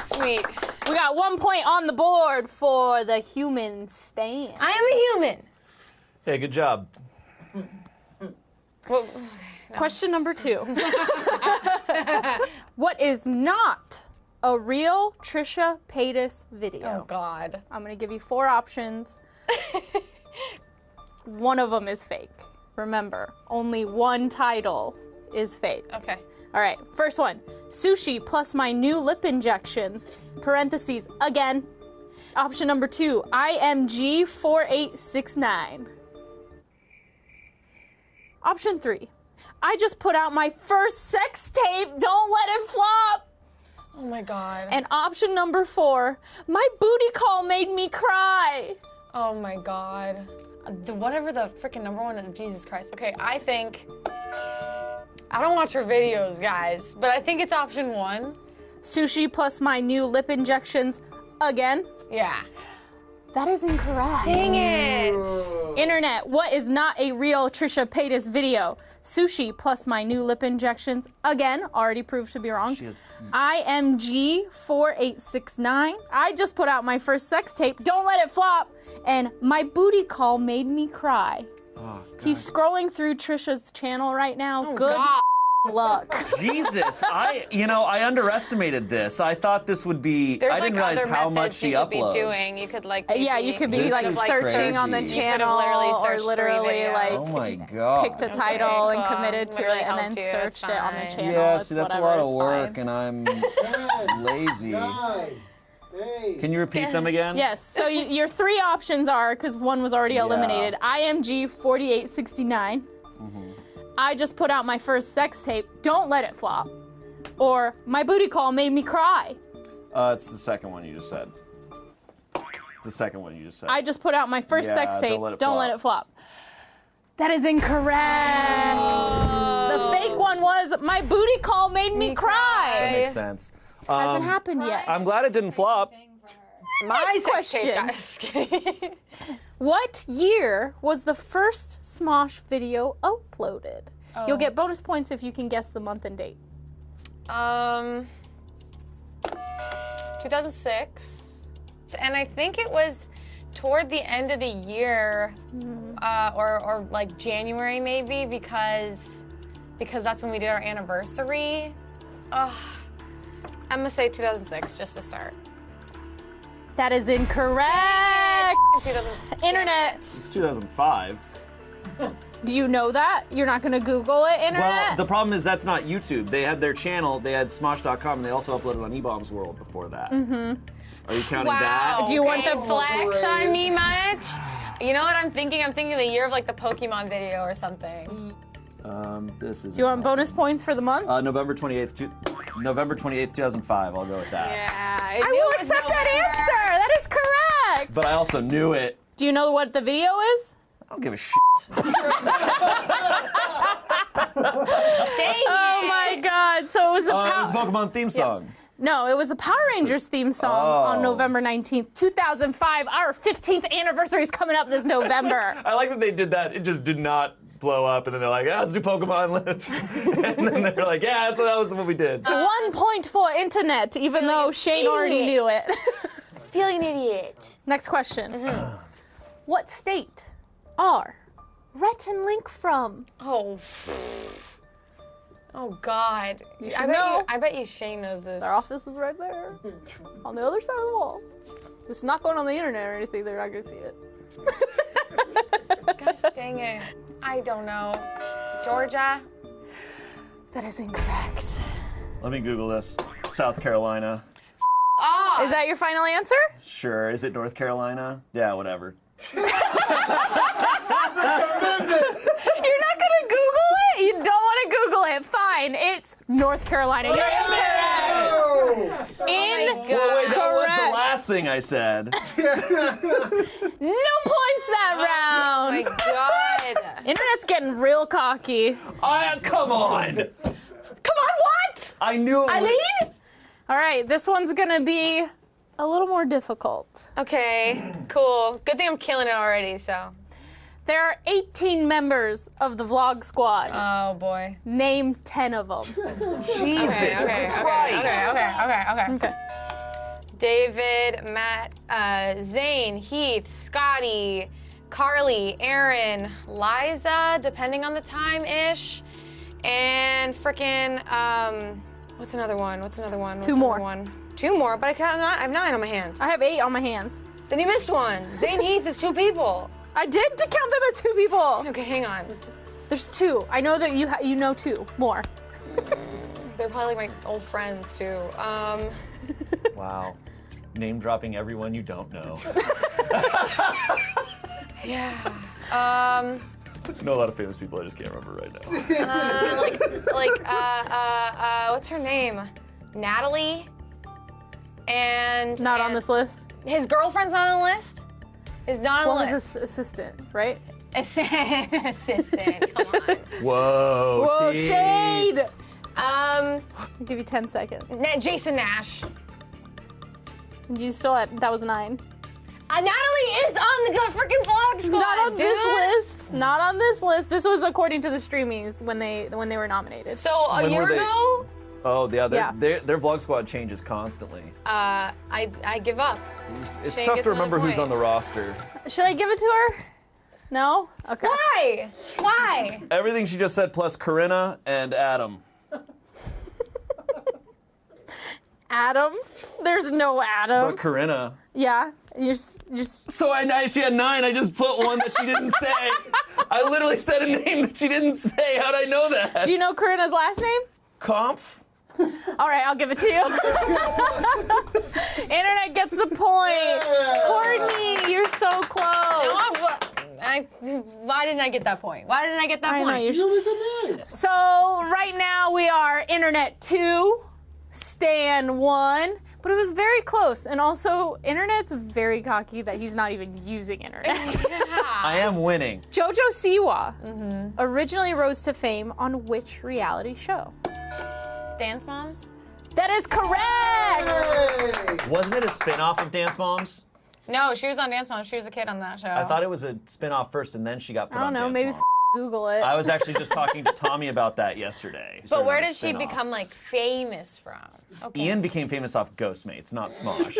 Sweet. We got 1 point on the board for the human Stan. I am a human. Hey, good job. Well, Question number 2. What is not a real Trisha Paytas video? Oh God. I'm gonna give you 4 options. One of them is fake. Remember, only one title is fake. Okay. All right, first one. Sushi plus my new lip injections, parentheses, again. Option number 2, IMG 4869. Option 3, I just put out my first sex tape, don't let it flop. Oh my God. And option number 4, my booty call made me cry. Oh my God. Whatever the freaking number one is, Jesus Christ. Okay, I think, I don't watch her videos, guys, but I think it's option 1. Sushi plus my new lip injections, again. Yeah. That is incorrect. Dang it. Internet, what is not a real Trisha Paytas video? Sushi plus my new lip injections, again, already proved to be wrong. IMG 4869. I just put out my first sex tape, don't let it flop. And my booty call made me cry. Oh, He's scrolling through Trisha's channel right now. Oh, Good God. luck. Jesus, I underestimated this. I thought this would be. There's I didn't like realize other how methods much he you could uploads. be doing. You could like Yeah, you could be This like is searching on the crazy. channel You could have literally or searched 3 literally videos. like Oh my God. picked a title and cool. committed to Literally it and then helped you. It's searched it on the fine. channel. Yeah, It's see, that's whatever, a lot of it's work, fine. and I'm lazy. Can you repeat them again? Yes, so your 3 options are, because one was already eliminated, IMG 4869, I just put out my first sex tape, don't let it flop, or my booty call made me cry. It's the second one you just said. It's the second one you just said. I just put out my first sex tape, don't let it flop. That is incorrect. The fake one was, my booty call made me cry. That makes sense. Hasn't happened yet. I'm glad it didn't flop. My Next sex tape, question. guys. What year was the first Smosh video uploaded? Oh. You'll get bonus points if you can guess the month and date. 2006. And I think it was toward the end of the year, or like January maybe, because that's when we did our anniversary. I'm gonna say 2006 just to start. That is incorrect. Internet. It's 2005. Do you know that? You're not gonna Google it, internet? Well, the problem is that's not YouTube. They had their channel, they had Smosh.com, and they also uploaded on E-Bombs World before that. Mm-hmm. Are you counting that? Do you want the flex on me much? You know what I'm thinking? I'm thinking the year of like the Pokemon video or something. This is. Do you want bonus points for the month? November 28th, 2005. I'll go with that. Yeah, I will accept that answer. That is correct. But I also knew it. Do you know what the video is? I don't give a shit. Dang Oh my God! So it was the It was a Pokemon theme song. No, it was a Power Rangers theme song on November 19th, 2005. Our 15th anniversary is coming up this November. I like that they did that. It just did not blow up, and then they're like, let's do Pokemon. And then they're like, yeah, so that was what we did. 1 point for internet, even though Shane already knew it. Feeling an idiot. Next question. What state are Rhett and Link from? Oh God. You should know. I bet you Shane knows this. Their office is right there, on the other side of the wall. It's not going on the internet or anything. They're not gonna see it. Gosh dang it. I don't know. Georgia? That is incorrect. Let me Google this. South Carolina. Is that your final answer? Sure. Is it North Carolina? Yeah, whatever. You're not gonna Google it? You don't want to Google it. Fine. It's North Carolina. You're incorrect. Well, wait, that was the last thing I said. No points that round. Oh my God. Internet's getting real cocky. Come on. Come on, what? I knew it. Eileen? All right, this one's gonna be a little more difficult. Okay, cool. Good thing I'm killing it already, so. There are 18 members of the vlog squad. Oh boy. Name 10 of them. Jesus Christ. Okay. David, Matt, Zane, Heath, Scotty, Carly, Aaron, Liza, depending on the time-ish, and frickin', what's another one? Two more. Two more, but I have 9 on my hand. I have 8 on my hands. Then you missed one. Zane Heath is 2 people. I did count them as 2 people. Okay, hang on. There's 2. I know that you know 2 more. They're probably like my old friends too. Wow. Name dropping everyone you don't know. Yeah. I know a lot of famous people I just can't remember right now. What's her name? Natalie. And on this list. His girlfriend's not on the list. Is not on the list. His assistant, right? Assistant. Come on. Whoa. Shade. I'll give you 10 seconds. Jason Nash. You still at that was 9. Natalie is on the freaking vlog squad. Not on this list. Not on this list. This was according to the streamies when they were nominated. So a year ago. Oh yeah, their vlog squad changes constantly. I give up. It's Shane tough gets to remember another who's on the roster. Should I give it to her? No? Okay. Why? Why? Everything she just said plus Corinna and Adam. Adam? There's no Adam. But Corinna. Yeah. You're just. So she had 9. I just put one that she didn't say. I literally said a name that she didn't say. How'd I know that? Do you know Corinna's last name? Kampf. All right, I'll give it to you. Internet gets the point. Courtney, you're so close. Why didn't I get that point? Why didn't I get that point? So right now we are Internet 2, Stan 1, but it was very close. And also, Internet's very cocky that he's not even using Internet. I am winning. Jojo Siwa originally rose to fame on which reality show? Dance Moms? That is correct! Wasn't it a spin-off of Dance Moms? No, she was on Dance Moms. She was a kid on that show. I thought it was a spin-off first and then she got put on I don't know, Dance maybe Moms. Google it. I was actually just talking to Tommy about that yesterday. But where did she become like famous from? Okay. Ian became famous off Ghostmates, not Smosh.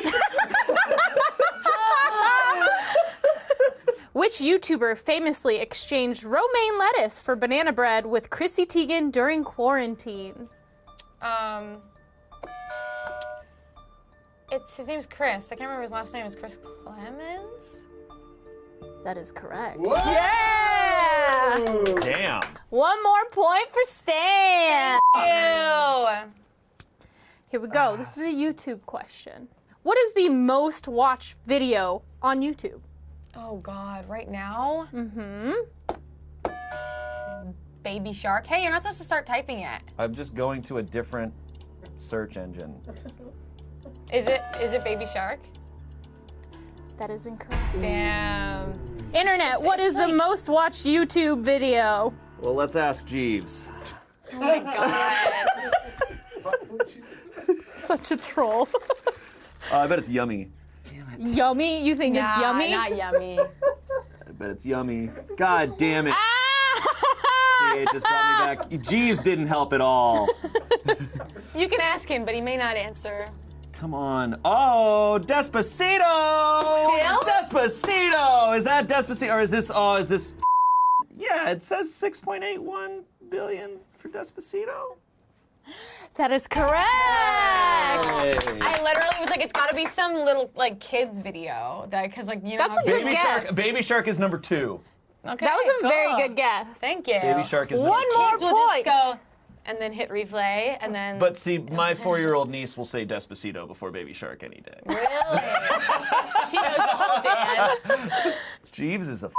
Which YouTuber famously exchanged romaine lettuce for banana bread with Chrissy Teigen during quarantine? his name's Chris. I can't remember his last name. Is Chris Clemens? That is correct. Yeah! Damn. One more point for Stan. Ew. Here we go. This is a YouTube question. What is the most watched video on YouTube? Oh God, right now? Mm-hmm. Baby Shark. Hey, you're not supposed to start typing yet. I'm just going to a different search engine. Is it Baby Shark? That is incorrect. Damn. Internet, what is the most watched YouTube video? Well, let's ask Jeeves. Oh my God. Such a troll. I bet it's yummy. Yummy? You think it's yummy? Not yummy. I bet it's yummy. God damn it. See, it just brought me back. Jeeves didn't help at all. You can ask him, but he may not answer. Come on. Oh, Despacito! Still? Despacito! Is that Despacito, or is this, yeah, it says 6.81 billion for Despacito. That is correct! I literally was like, it's gotta be some little, like, kids video. Because, like, you know. That's a good guess. Baby Shark is number 2. Okay, That was a very good guess. Thank you. Baby Shark is number 2. One more Kids will point. just go, and then hit replay, and then. But see, my 4-year-old niece will say Despacito before Baby Shark any day. Really? She knows the whole dance. Jeeves is a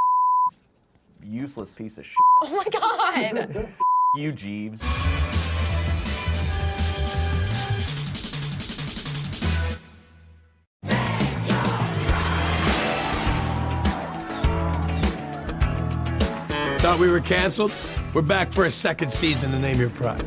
useless piece of shit. Oh my God. You, Jeeves. Thought we were canceled? We're back for a second season to Name Your Prize.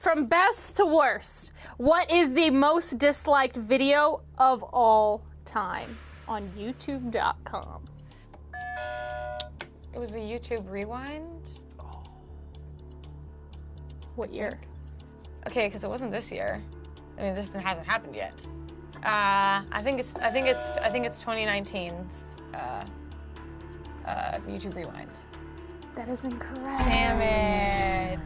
From best to worst, what is the most disliked video of all time on YouTube.com? It was a YouTube Rewind. What year? Okay, because it wasn't this year. I mean, this hasn't happened yet. I think it's 2019's YouTube Rewind. That is incorrect. Damn it.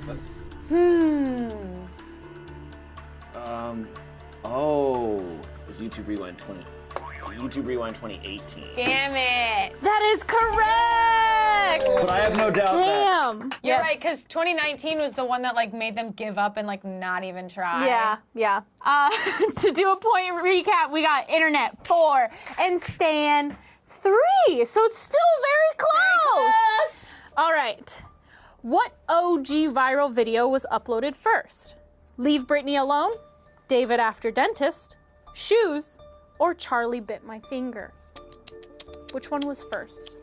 Oh, it was YouTube Rewind 2018. Damn it. That is correct. correct. But I have no doubt Damn. You're Yes. right, because 2019 was the one that like made them give up and like not even try. Yeah. To do a point recap, we got Internet 4 and Stan 3. So it's still very close. All right. What OG viral video was uploaded first? Leave Britney Alone, David After Dentist, Shoes, or Charlie Bit My Finger? Which one was first?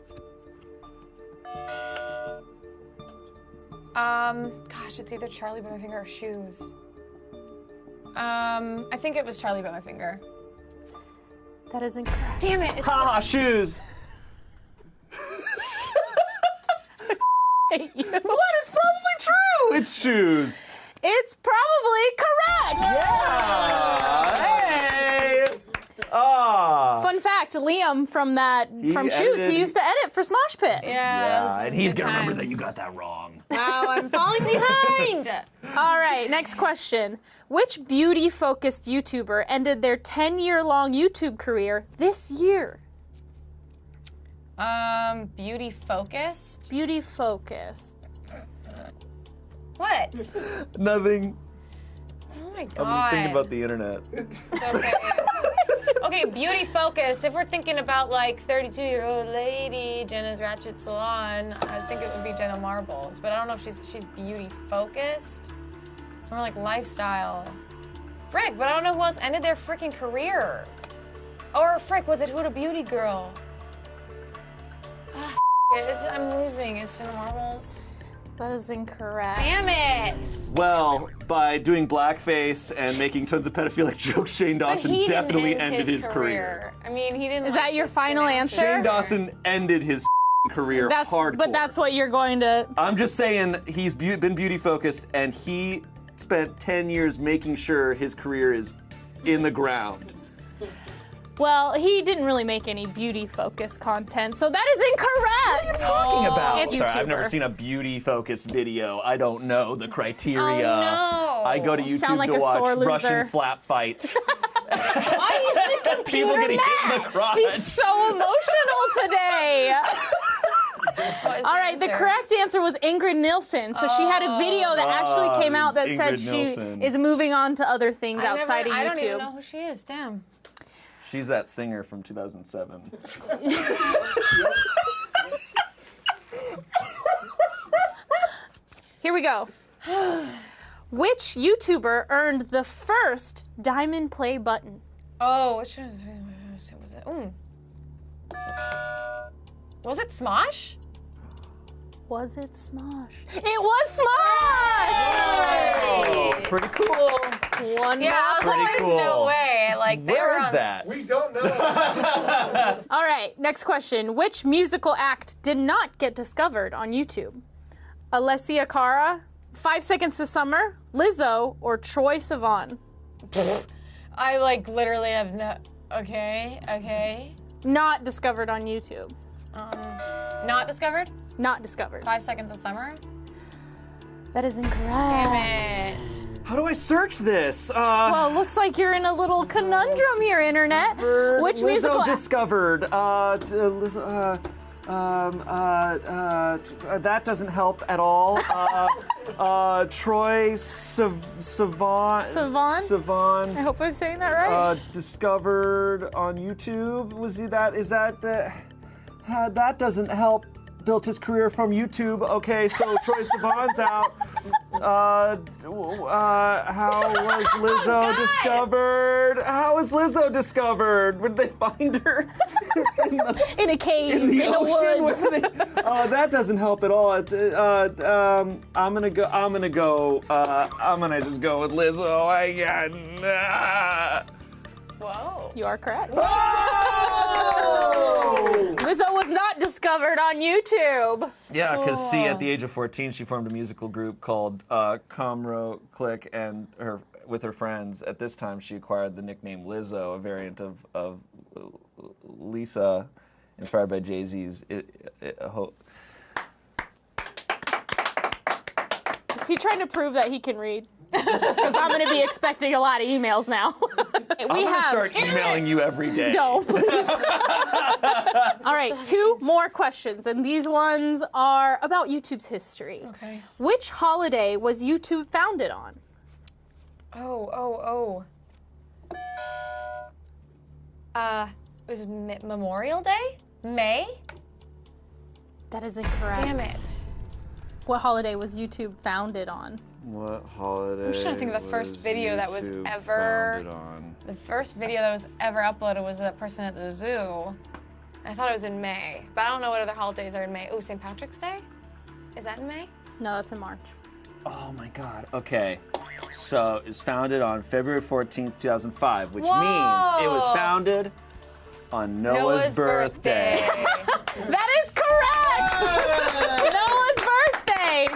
Gosh, it's either Charlie Bit My Finger or Shoes. I think it was Charlie Bit My Finger. That is incorrect. Damn it! It's Haha, shoes. What? It's probably true. It's shoes. It's probably correct. Yeah. Hey. Ah. Fun fact: Liam from Shoes, edited- he used to edit for Smosh Pit. Yeah, and he's gonna remember that you got that wrong. Wow, I'm falling behind. All right, next question. Which beauty-focused YouTuber ended their 10-year-long YouTube career this year? Beauty focused. Beauty focused. What? Nothing. Oh my I'm god. thinking about the internet. It's okay. Okay, beauty focus. If we're thinking about like 32-year-old lady, Jenna's Ratchet Salon, I think it would be Jenna Marbles. But I don't know if she's beauty focused. It's more like lifestyle. Frick, but I don't know who else ended their freaking career. Or frick, was it Huda Beauty Girl? I'm losing. It's Jenna Marbles. That is incorrect. Damn it! Well, by doing blackface and making tons of pedophilic jokes, Shane Dawson He didn't definitely end ended his career. I mean, he didn't. Is that your final answer? Shane Dawson ended his career hardcore. But that's what you're going to. I'm just saying he's been beauty focused and he spent 10 years making sure his career is in the ground. Well, he didn't really make any beauty-focused content, so that is incorrect. What are you talking about? It's Sorry, I've YouTuber. never seen a beauty-focused video. I don't know the criteria. Oh, no. I go to You sound YouTube like to a sore watch loser. Russian slap fights. Why do you think People computer getting hit in the crotch. He's so emotional today. All right, the correct answer was Ingrid Nilsson. So she had a video that actually came out that said Ingrid she Nilsson. is moving on to other things outside of YouTube. I don't even know who she is. Damn. She's that singer from 2007. Here we go. Which YouTuber earned the first Diamond Play button? Oh, which one was it? Was it Smosh? Was it Smosh? It was Smosh! Oh, pretty cool. One Yeah, I was more like, Pretty there's no cool. way. Like, they Where were is on that? We don't know. All right, next question. Which musical act did not get discovered on YouTube? Alessia Cara, 5 Seconds to Summer, Lizzo, or Troye Sivan? I like literally have no. Okay. Not discovered on YouTube. Not discovered? Not discovered. 5 Seconds of Summer? That is incorrect. Damn it. How do I search this? Well, it looks like you're in a little conundrum here, Internet. Which Lizzo musical act? discovered. That doesn't help at all. Troye Sivan. Sivan? I hope I'm saying that right. Discovered on YouTube. Was he that? Is that the? That doesn't help. Built his career from YouTube. Okay, so Troye Sivan's out. How was Lizzo discovered? How was Lizzo discovered? Where did they find her? In a cave, in the ocean. woods. Where did they- that doesn't help at all. I'm gonna just go with Lizzo. Whoa. You are correct. Lizzo was not discovered on YouTube. Yeah, because see, at the age of 14, she formed a musical group called Comro Click, and with her friends. At this time, she acquired the nickname Lizzo, a variant of Lisa, inspired by Jay-Z's. Is he trying to prove that he can read? Because I'm going to be expecting a lot of emails now. I'm gonna start emailing you every day. No, please. All right, 2 more questions, and these ones are about YouTube's history. Okay. Which holiday was YouTube founded on? It was Memorial Day? May? That is incorrect. Damn it. What holiday was YouTube founded on? What holiday? I'm just trying to think of the first video that was YouTube ever. founded on? The first video that was ever uploaded was that person at the zoo. I thought it was in May, but I don't know what other holidays are in May. Oh, St. Patrick's Day? Is that in May? No, that's in March. Oh my God. Okay. So it was founded on February 14th, 2005, which Whoa! means it was founded on Noah's birthday. That is correct! Noah's birthday!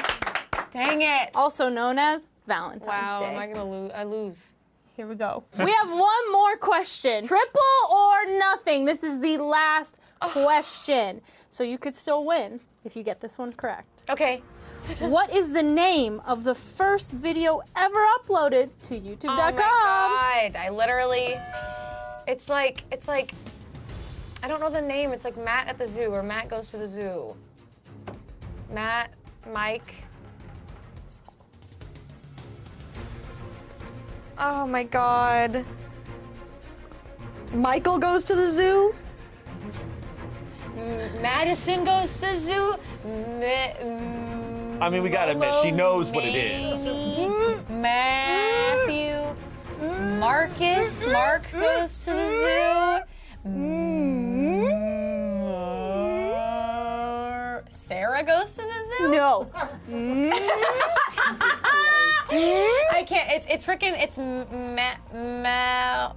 Dang it. Also known as Valentine's Wow, Day. am I gonna lose? I lose. Here we go. We have one more question. Triple or nothing. This is the last question. So you could still win if you get this one correct. Okay. What is the name of the first video ever uploaded to YouTube.com? Oh my God. I literally, it's like, I don't know the name. It's like Matt at the zoo or Matt goes to the zoo. Mike. Oh my God. Michael goes to the zoo? Madison goes to the zoo. I mean, we gotta admit, she knows what it is. Matthew. Marcus. Mark goes to the zoo. Sarah goes to the zoo? No. I can't. It's freaking. It's Maverick.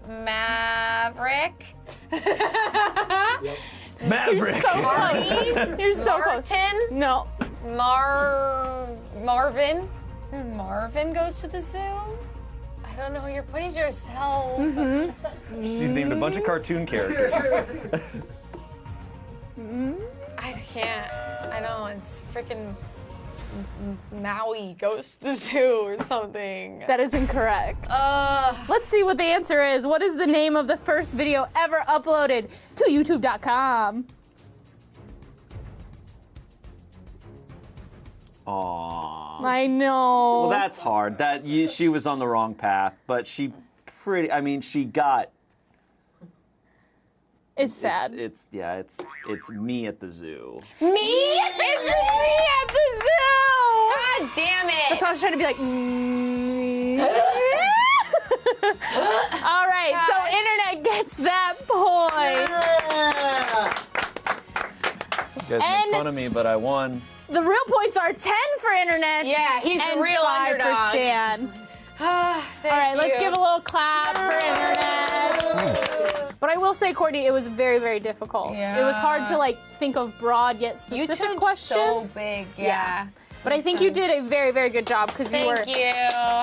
Maverick. You're so close. You're so close. Martin. No. Marvin. Marvin goes to the zoo. I don't know who you're putting to yourself. She's named a bunch of cartoon characters. I can't. I know. It's freaking Maui goes to the zoo or something. That is incorrect. Let's see what the answer is. What is the name of the first video ever uploaded to YouTube.com? Aww. I know. Well, that's hard. She was on the wrong path, but she got. It's sad. It's me at the zoo. Me? It's me at the zoo! God damn it! That's why I was trying to be like, All right, so internet gets that point. You guys make fun of me, but I won. The real points are 10 for internet. Yeah, he's and the real 5 underdog. for Stan. All right, let's give a little clap for internet. But I will say, Courtney, it was very, very difficult. Yeah. It was hard to think of broad yet specific YouTube's questions. so big, yeah. But I think you did a very, very good job because you were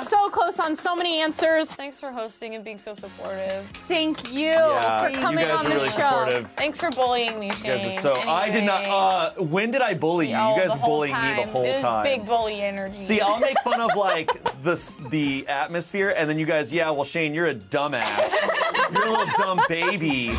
so close on so many answers. Thanks for hosting and being so supportive. Thank you Yeah, for coming you guys on are the really show. supportive. Thanks for bullying me, You Shane. guys are so. I did not. When did I bully you? You guys the were whole bullying me the time. whole It was time. big bully energy. See, I'll make fun of the atmosphere, and then you guys, yeah, well, Shane, you're a dumbass. You're a little dumb baby.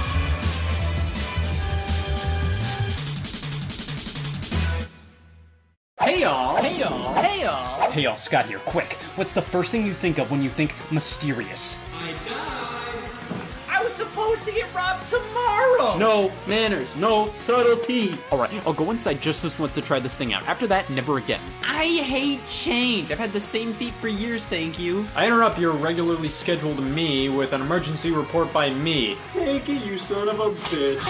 Hey y'all! Hey y'all! Hey y'all! Hey y'all, Scott here. Quick, what's the first thing you think of when you think mysterious? I was supposed to get robbed tomorrow! No manners, no subtlety. Alright, I'll go inside just this once to try this thing out. After that, never again. I hate change. I've had the same feet for years, thank you. I interrupt your regularly scheduled me with an emergency report by me. Take it, you son of a bitch.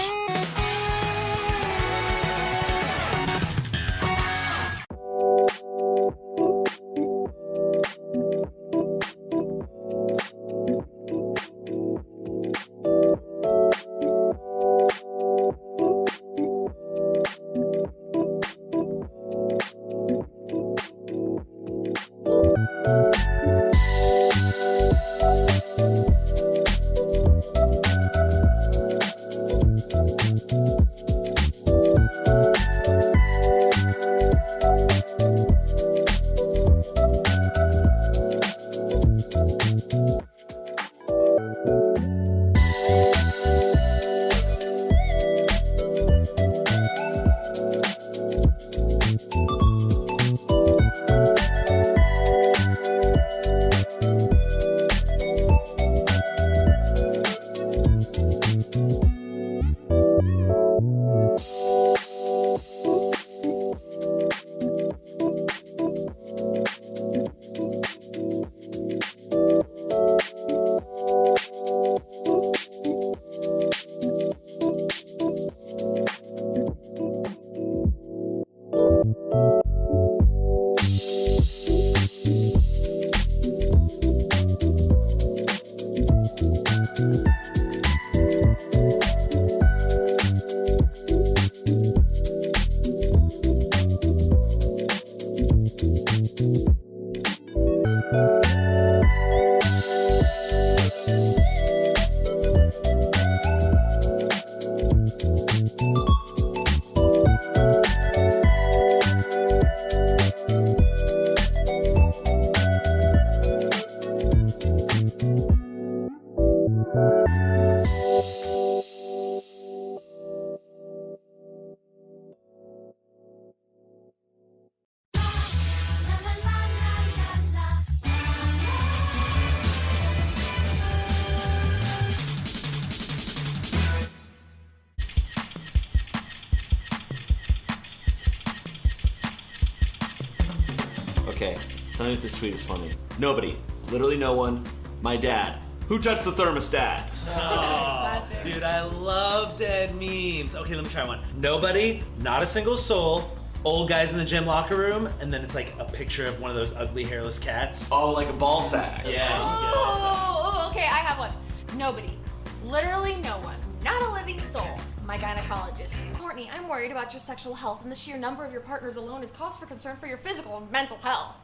Okay, tell me if this tweet is funny. Nobody. Literally no one. My dad. Who touched the thermostat? Oh, dude, I love dead memes. Okay, let me try one. Nobody, not a single soul, old guys in the gym locker room, and then it's like a picture of one of those ugly hairless cats. Oh, like a ball sack. Yeah. Oh, okay, I have one. Nobody. Literally no one. Not a living soul. My gynecologist. Courtney, I'm worried about your sexual health, and the sheer number of your partners alone is cause for concern for your physical and mental health.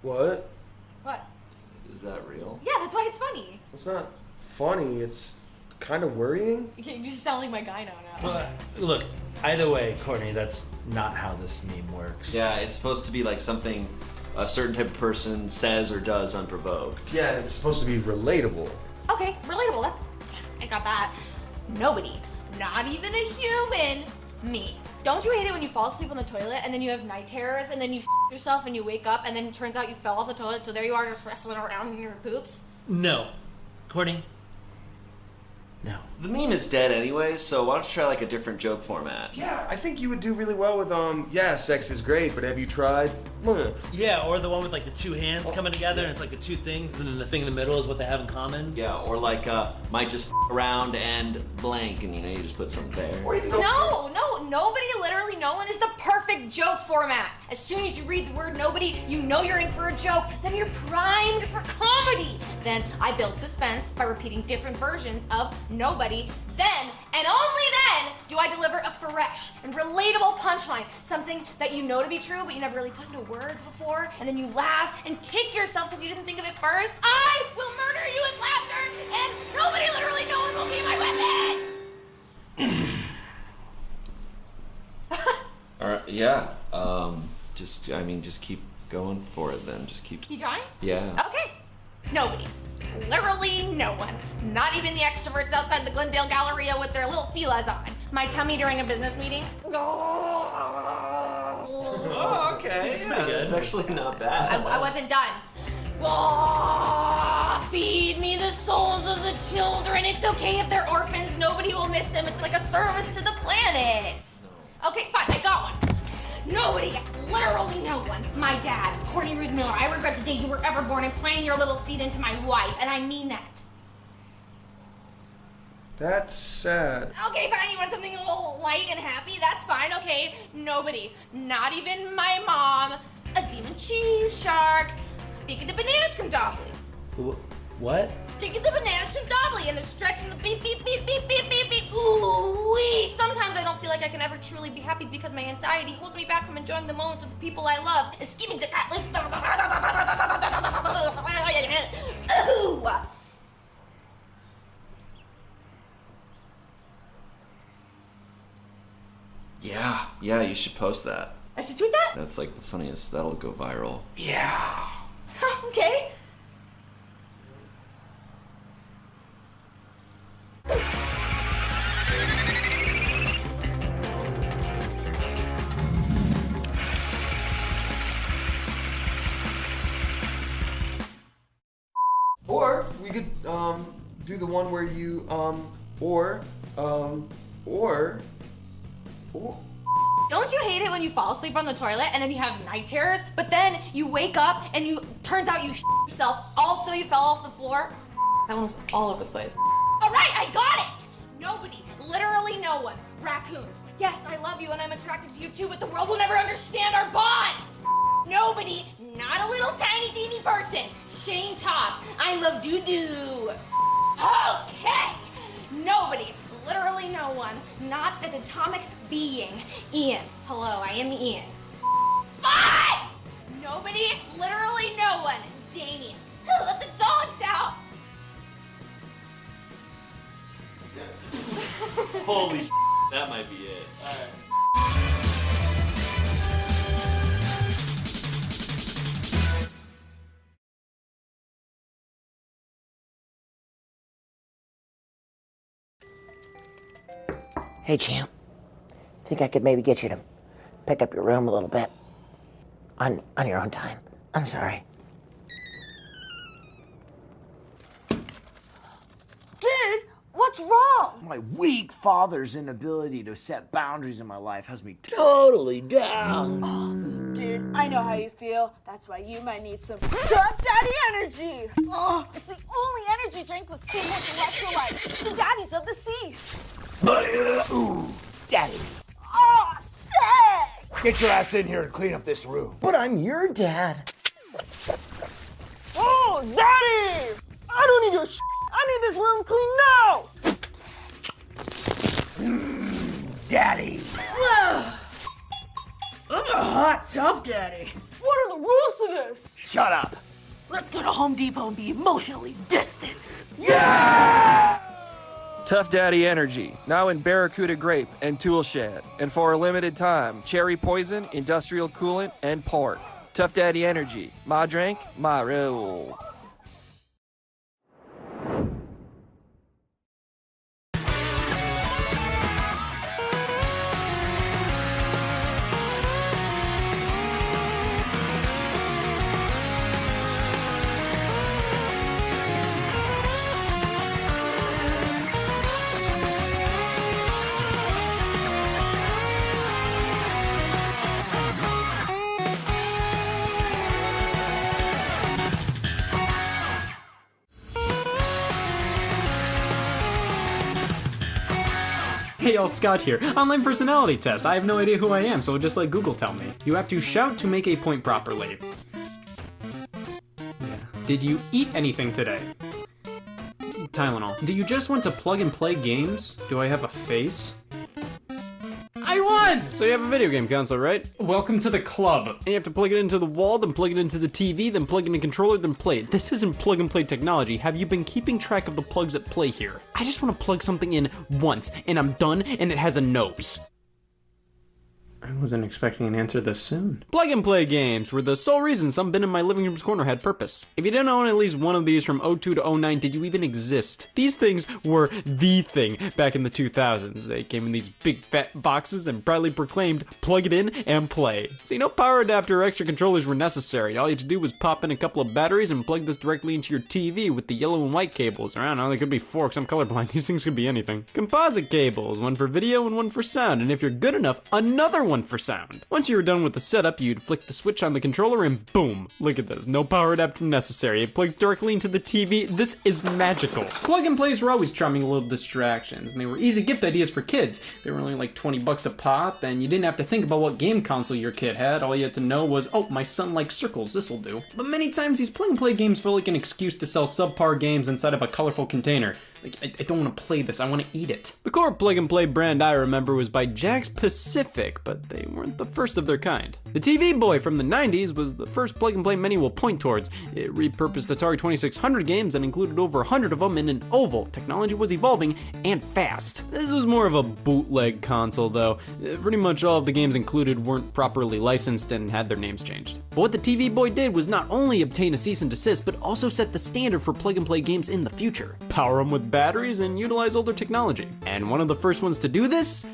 What? What? Is that real? Yeah, that's why it's funny. It's not funny. It's kind of worrying. You just sound like my gyno now. Well, look, either way, Courtney, that's not how this meme works. Yeah, it's supposed to be like something a certain type of person says or does unprovoked. Yeah, it's supposed to be relatable. Okay, relatable. I got that. Nobody. Not even a human. Me. Don't you hate it when you fall asleep on the toilet and then you have night terrors and then you yourself and you wake up and then it turns out you fell off the toilet, so there you are just wrestling around in your poops? No. Courtney? No. The meme is dead anyway, so why don't you try like a different joke format? Yeah, I think you would do really well with yeah, sex is great, but have you tried? Yeah, or the one with like the two hands coming together and it's like the two things and then the thing in the middle is what they have in common. Yeah, or like might just around and blank and you just put something there. No, nobody, literally no one is the perfect joke format. As soon as you read the word nobody, you know you're in for a joke. Then you're primed for comedy. Then I build suspense by repeating different versions of nobody. Then, and only then, do I deliver a fresh and relatable punchline. Something that you know to be true, but you never really put into words before. And then you laugh and kick yourself because you didn't think of it first. I will murder you with laughter, and nobody, literally no one, will be my weapon. Alright, yeah. Just keep going for it then. Just keep. You trying? Yeah. Okay. Nobody. Literally no one. Not even the extroverts outside the Glendale Galleria with their little feelers on. My tummy during a business meeting. Oh, okay. Yeah, that's actually not bad. I wasn't done. Feed me the souls of the children. It's okay if they're orphans. Nobody will miss them. It's like a service to the planet. Okay, fine. I got one. Nobody, literally no one. My dad, Courtney Ruth Miller, I regret the day you were ever born and planting your little seed into my wife, and I mean that. That's sad. Okay, fine, you want something a little light and happy? That's fine, okay. Nobody, not even my mom, a demon cheese shark, speaking to banana scream doubly. What? Speaking to banana scream doubly, and they're stretching the beep, beep, beep, beep, beep, beep, beep. Ooh wee. Sometimes I don't feel like I can ever truly be happy because my anxiety holds me back from enjoying the moments with the people I love. And scheming to ooh. Yeah, you should post that. I should tweet that? That's like the funniest. That'll go viral. Yeah. Okay. we could do the one where you or. Don't you hate it when you fall asleep on the toilet and then you have night terrors, but then you wake up and turns out you yourself, also you fell off the floor? That one was all over the place. All right, I got it! Nobody, literally no one. Raccoons. Yes, I love you and I'm attracted to you too, but the world will never understand our bond. Nobody, not a little tiny teeny person. Shane Top, I love doo-doo. Okay, nobody, literally no one, not an atomic being. Ian, hello, I am Ian. Fine! Nobody, literally no one. Damien, let the dogs out. Holy sh**, that might be it. Alright. Hey, champ. Think I could maybe get you to pick up your room a little bit? On your own time. I'm sorry. Dude, what's wrong? My weak father's inability to set boundaries in my life has me totally down. Oh, dude, I know how you feel. That's why you might need some Tough Daddy energy. Oh, it's the only energy drink with so much electrolytes. The daddies of the sea. Ooh, Daddy. Oh, sick! Get your ass in here and clean up this room. But I'm your dad. Oh, Daddy! I don't need your shit. I need this room clean now! Daddy! I'm a hot, tough daddy. What are the rules to this? Shut up! Let's go to Home Depot and be emotionally distant. Yeah! Tough Daddy Energy, now in Barracuda Grape and Tool Shed. And for a limited time, Cherry Poison, Industrial Coolant, and Pork. Tough Daddy Energy, my drink, my rules. Hey y'all, Scott here. Online personality test. I have no idea who I am, so just let Google tell me. You have to shout to make a point properly. Yeah. Did you eat anything today? Tylenol. Do you just want to plug and play games? Do I have a face? I won! So you have a video game console, right? Welcome to the club. And you have to plug it into the wall, then plug it into the TV, then plug in a controller, then play it. This isn't plug and play technology. Have you been keeping track of the plugs at play here? I just want to plug something in once, and I'm done, and it has a nose. I wasn't expecting an answer this soon. Plug and play games were the sole reason some bin in my living room's corner had purpose. If you didn't own at least one of these from 02 to 09, did you even exist? These things were the thing back in the 2000s. They came in these big fat boxes and proudly proclaimed, plug it in and play. See, no power adapter or extra controllers were necessary. All you had to do was pop in a couple of batteries and plug this directly into your TV with the yellow and white cables. Or I don't know, they could be forks, I'm colorblind. These things could be anything. Composite cables, one for video and one for sound. And if you're good enough, another one for sound. Once you were done with the setup, you'd flick the switch on the controller and boom. Look at this, no power adapter necessary. It plugs directly into the TV. This is magical. Plug and plays were always charming little distractions, and they were easy gift ideas for kids. They were only like 20 bucks a pop, and you didn't have to think about what game console your kid had. All you had to know was, oh, my son likes circles, this'll do. But many times these plug and play games felt like an excuse to sell subpar games inside of a colorful container. Like, I don't want to play this, I want to eat it. The core plug and play brand I remember was by Jack's Pacific, but they weren't the first of their kind. The TV Boy from the 90s was the first plug and play many will point towards. It repurposed Atari 2600 games and included over 100 of them in an oval. Technology was evolving and fast. This was more of a bootleg console though. Pretty much all of the games included weren't properly licensed and had their names changed. But what the TV Boy did was not only obtain a cease and desist, but also set the standard for plug and play games in the future. Power them with batteries and utilize older technology. And one of the first ones to do this,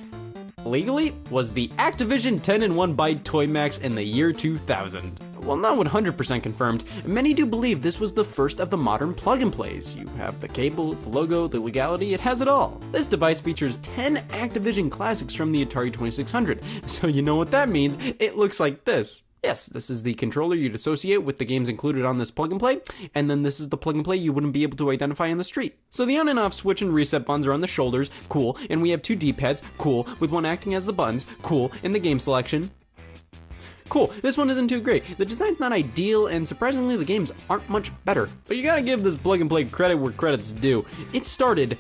legally, was the Activision 10-in-1 byte Toy Max in the year 2000. while not 100% confirmed, many do believe this was the first of the modern plug-and-plays. You have the cables, the logo, the legality, it has it all. This device features 10 Activision classics from the Atari 2600, so you know what that means, it looks like this. Yes, this is the controller you'd associate with the games included on this plug-and-play, and then this is the plug-and-play you wouldn't be able to identify in the street. So the on and off switch and reset buttons are on the shoulders, cool, and we have 2 D-pads, cool, with one acting as the buttons, cool, in the game selection. Cool, this one isn't too great. The design's not ideal, and surprisingly the games aren't much better. But you gotta give this plug-and-play credit where credit's due. It started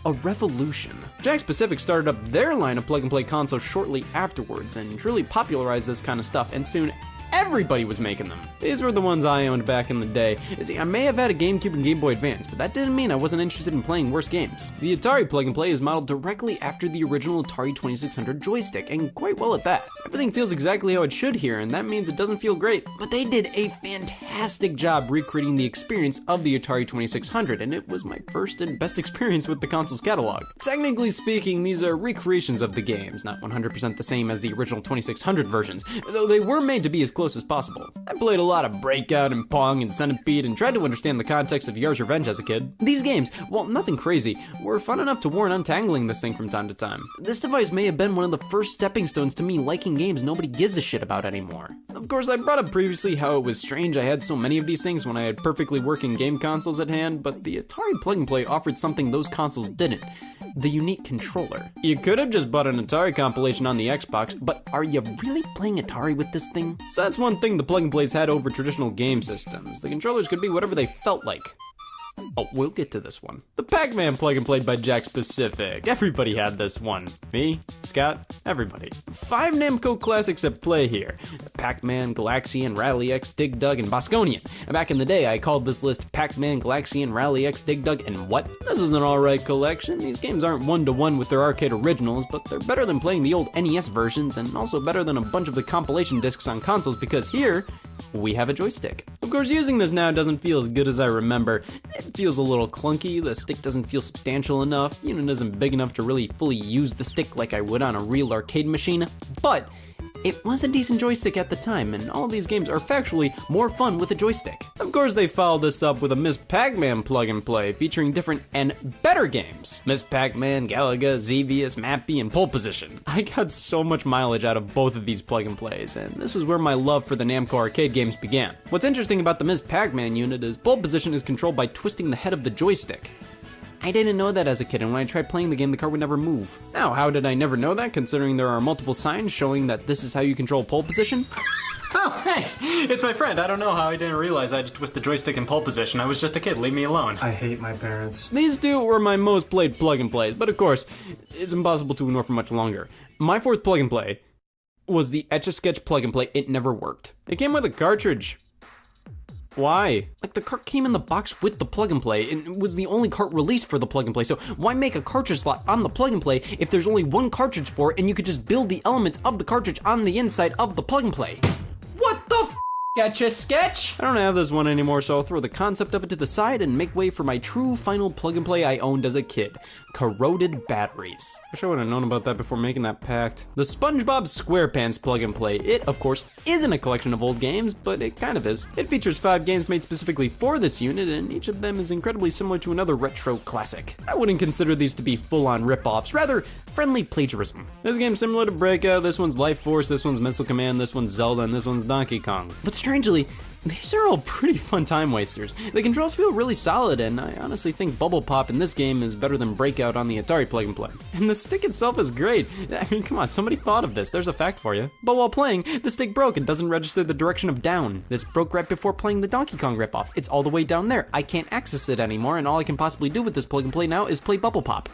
a revolution. Jack Pacific started up their line of plug-and-play consoles shortly afterwards and truly popularized this kind of stuff, and soon everybody was making them. These were the ones I owned back in the day. See, I may have had a GameCube and Game Boy Advance, but that didn't mean I wasn't interested in playing worse games. The Atari plug-and-play is modeled directly after the original Atari 2600 joystick, and quite well at that. Everything feels exactly how it should here, and that means it doesn't feel great, but they did a fantastic job recreating the experience of the Atari 2600, and it was my first and best experience with the console's catalog. Technically speaking, these are recreations of the games, not 100% the same as the original 2600 versions, though they were made to be as close as possible. I played a lot of Breakout and Pong and Centipede and tried to understand the context of Yar's Revenge as a kid. These games, while nothing crazy, were fun enough to warrant untangling this thing from time to time. This device may have been one of the first stepping stones to me liking games nobody gives a shit about anymore. Of course, I brought up previously how it was strange I had so many of these things when I had perfectly working game consoles at hand, but the Atari plug-and-play offered something those consoles didn't. The unique controller. You could have just bought an Atari compilation on the Xbox, but are you really playing Atari with this thing? So that's one thing the plug-and-plays had over traditional game systems. The controllers could be whatever they felt like. Oh, we'll get to this one. The Pac-Man plug-and-play by Jack Pacific. Everybody had this one. Me, Scott, everybody. 5 Namco classics at play here. Pac-Man, Galaxian, Rally X, Dig Dug, and Bosconian. Back in the day, I called this list Pac-Man, Galaxian, Rally X, Dig Dug, and what? This is an alright collection. These games aren't one-to-one with their arcade originals, but they're better than playing the old NES versions, and also better than a bunch of the compilation discs on consoles, because here, we have a joystick. Of course, using this now doesn't feel as good as I remember. It feels a little clunky, the stick doesn't feel substantial enough, unit isn't big enough to really fully use the stick like I would on a real arcade machine, but it was a decent joystick at the time, and all of these games are factually more fun with a joystick. Of course, they followed this up with a Ms. Pac-Man plug-and-play featuring different and better games. Ms. Pac-Man, Galaga, Xevious, Mappy, and Pole Position. I got so much mileage out of both of these plug-and-plays, and this was where my love for the Namco arcade games began. What's interesting about the Ms. Pac-Man unit is Pole Position is controlled by twisting the head of the joystick. I didn't know that as a kid, and when I tried playing the game, the car would never move. Now, how did I never know that, considering there are multiple signs showing that this is how you control pole position? Oh, hey, it's my friend. I don't know how I didn't realize I had to twist the joystick in pole position. I was just a kid. Leave me alone. I hate my parents. These two were my most played plug-and-plays, but of course, it's impossible to ignore for much longer. My fourth plug-and-play was the Etch-a-Sketch plug-and-play. It never worked. It came with a cartridge. Why? Like, the cart came in the box with the plug-and-play, and it was the only cart released for the plug-and-play, so why make a cartridge slot on the plug-and-play if there's only one cartridge for it and you could just build the elements of the cartridge on the inside of the plug-and-play? What the f***? Etch-a-Sketch? I don't have this one anymore, so I'll throw the concept of it to the side and make way for my true final plug-and-play I owned as a kid. Corroded batteries. Wish I would have known about that before making that pact. The SpongeBob SquarePants plug-and-play. It, of course, isn't a collection of old games, but it kind of is. It features 5 games made specifically for this unit, and each of them is incredibly similar to another retro classic. I wouldn't consider these to be full-on rip-offs, rather friendly plagiarism. This game's similar to Breakout, this one's Life Force, this one's Missile Command, this one's Zelda, and this one's Donkey Kong. But strangely, these are all pretty fun time wasters. The controls feel really solid, and I honestly think Bubble Pop in this game is better than Breakout on the Atari plug-and-play. And the stick itself is great. I mean, come on, somebody thought of this. There's a fact for you. But while playing, the stick broke and doesn't register the direction of down. This broke right before playing the Donkey Kong ripoff. It's all the way down there. I can't access it anymore, and all I can possibly do with this plug-and-play now is play Bubble Pop.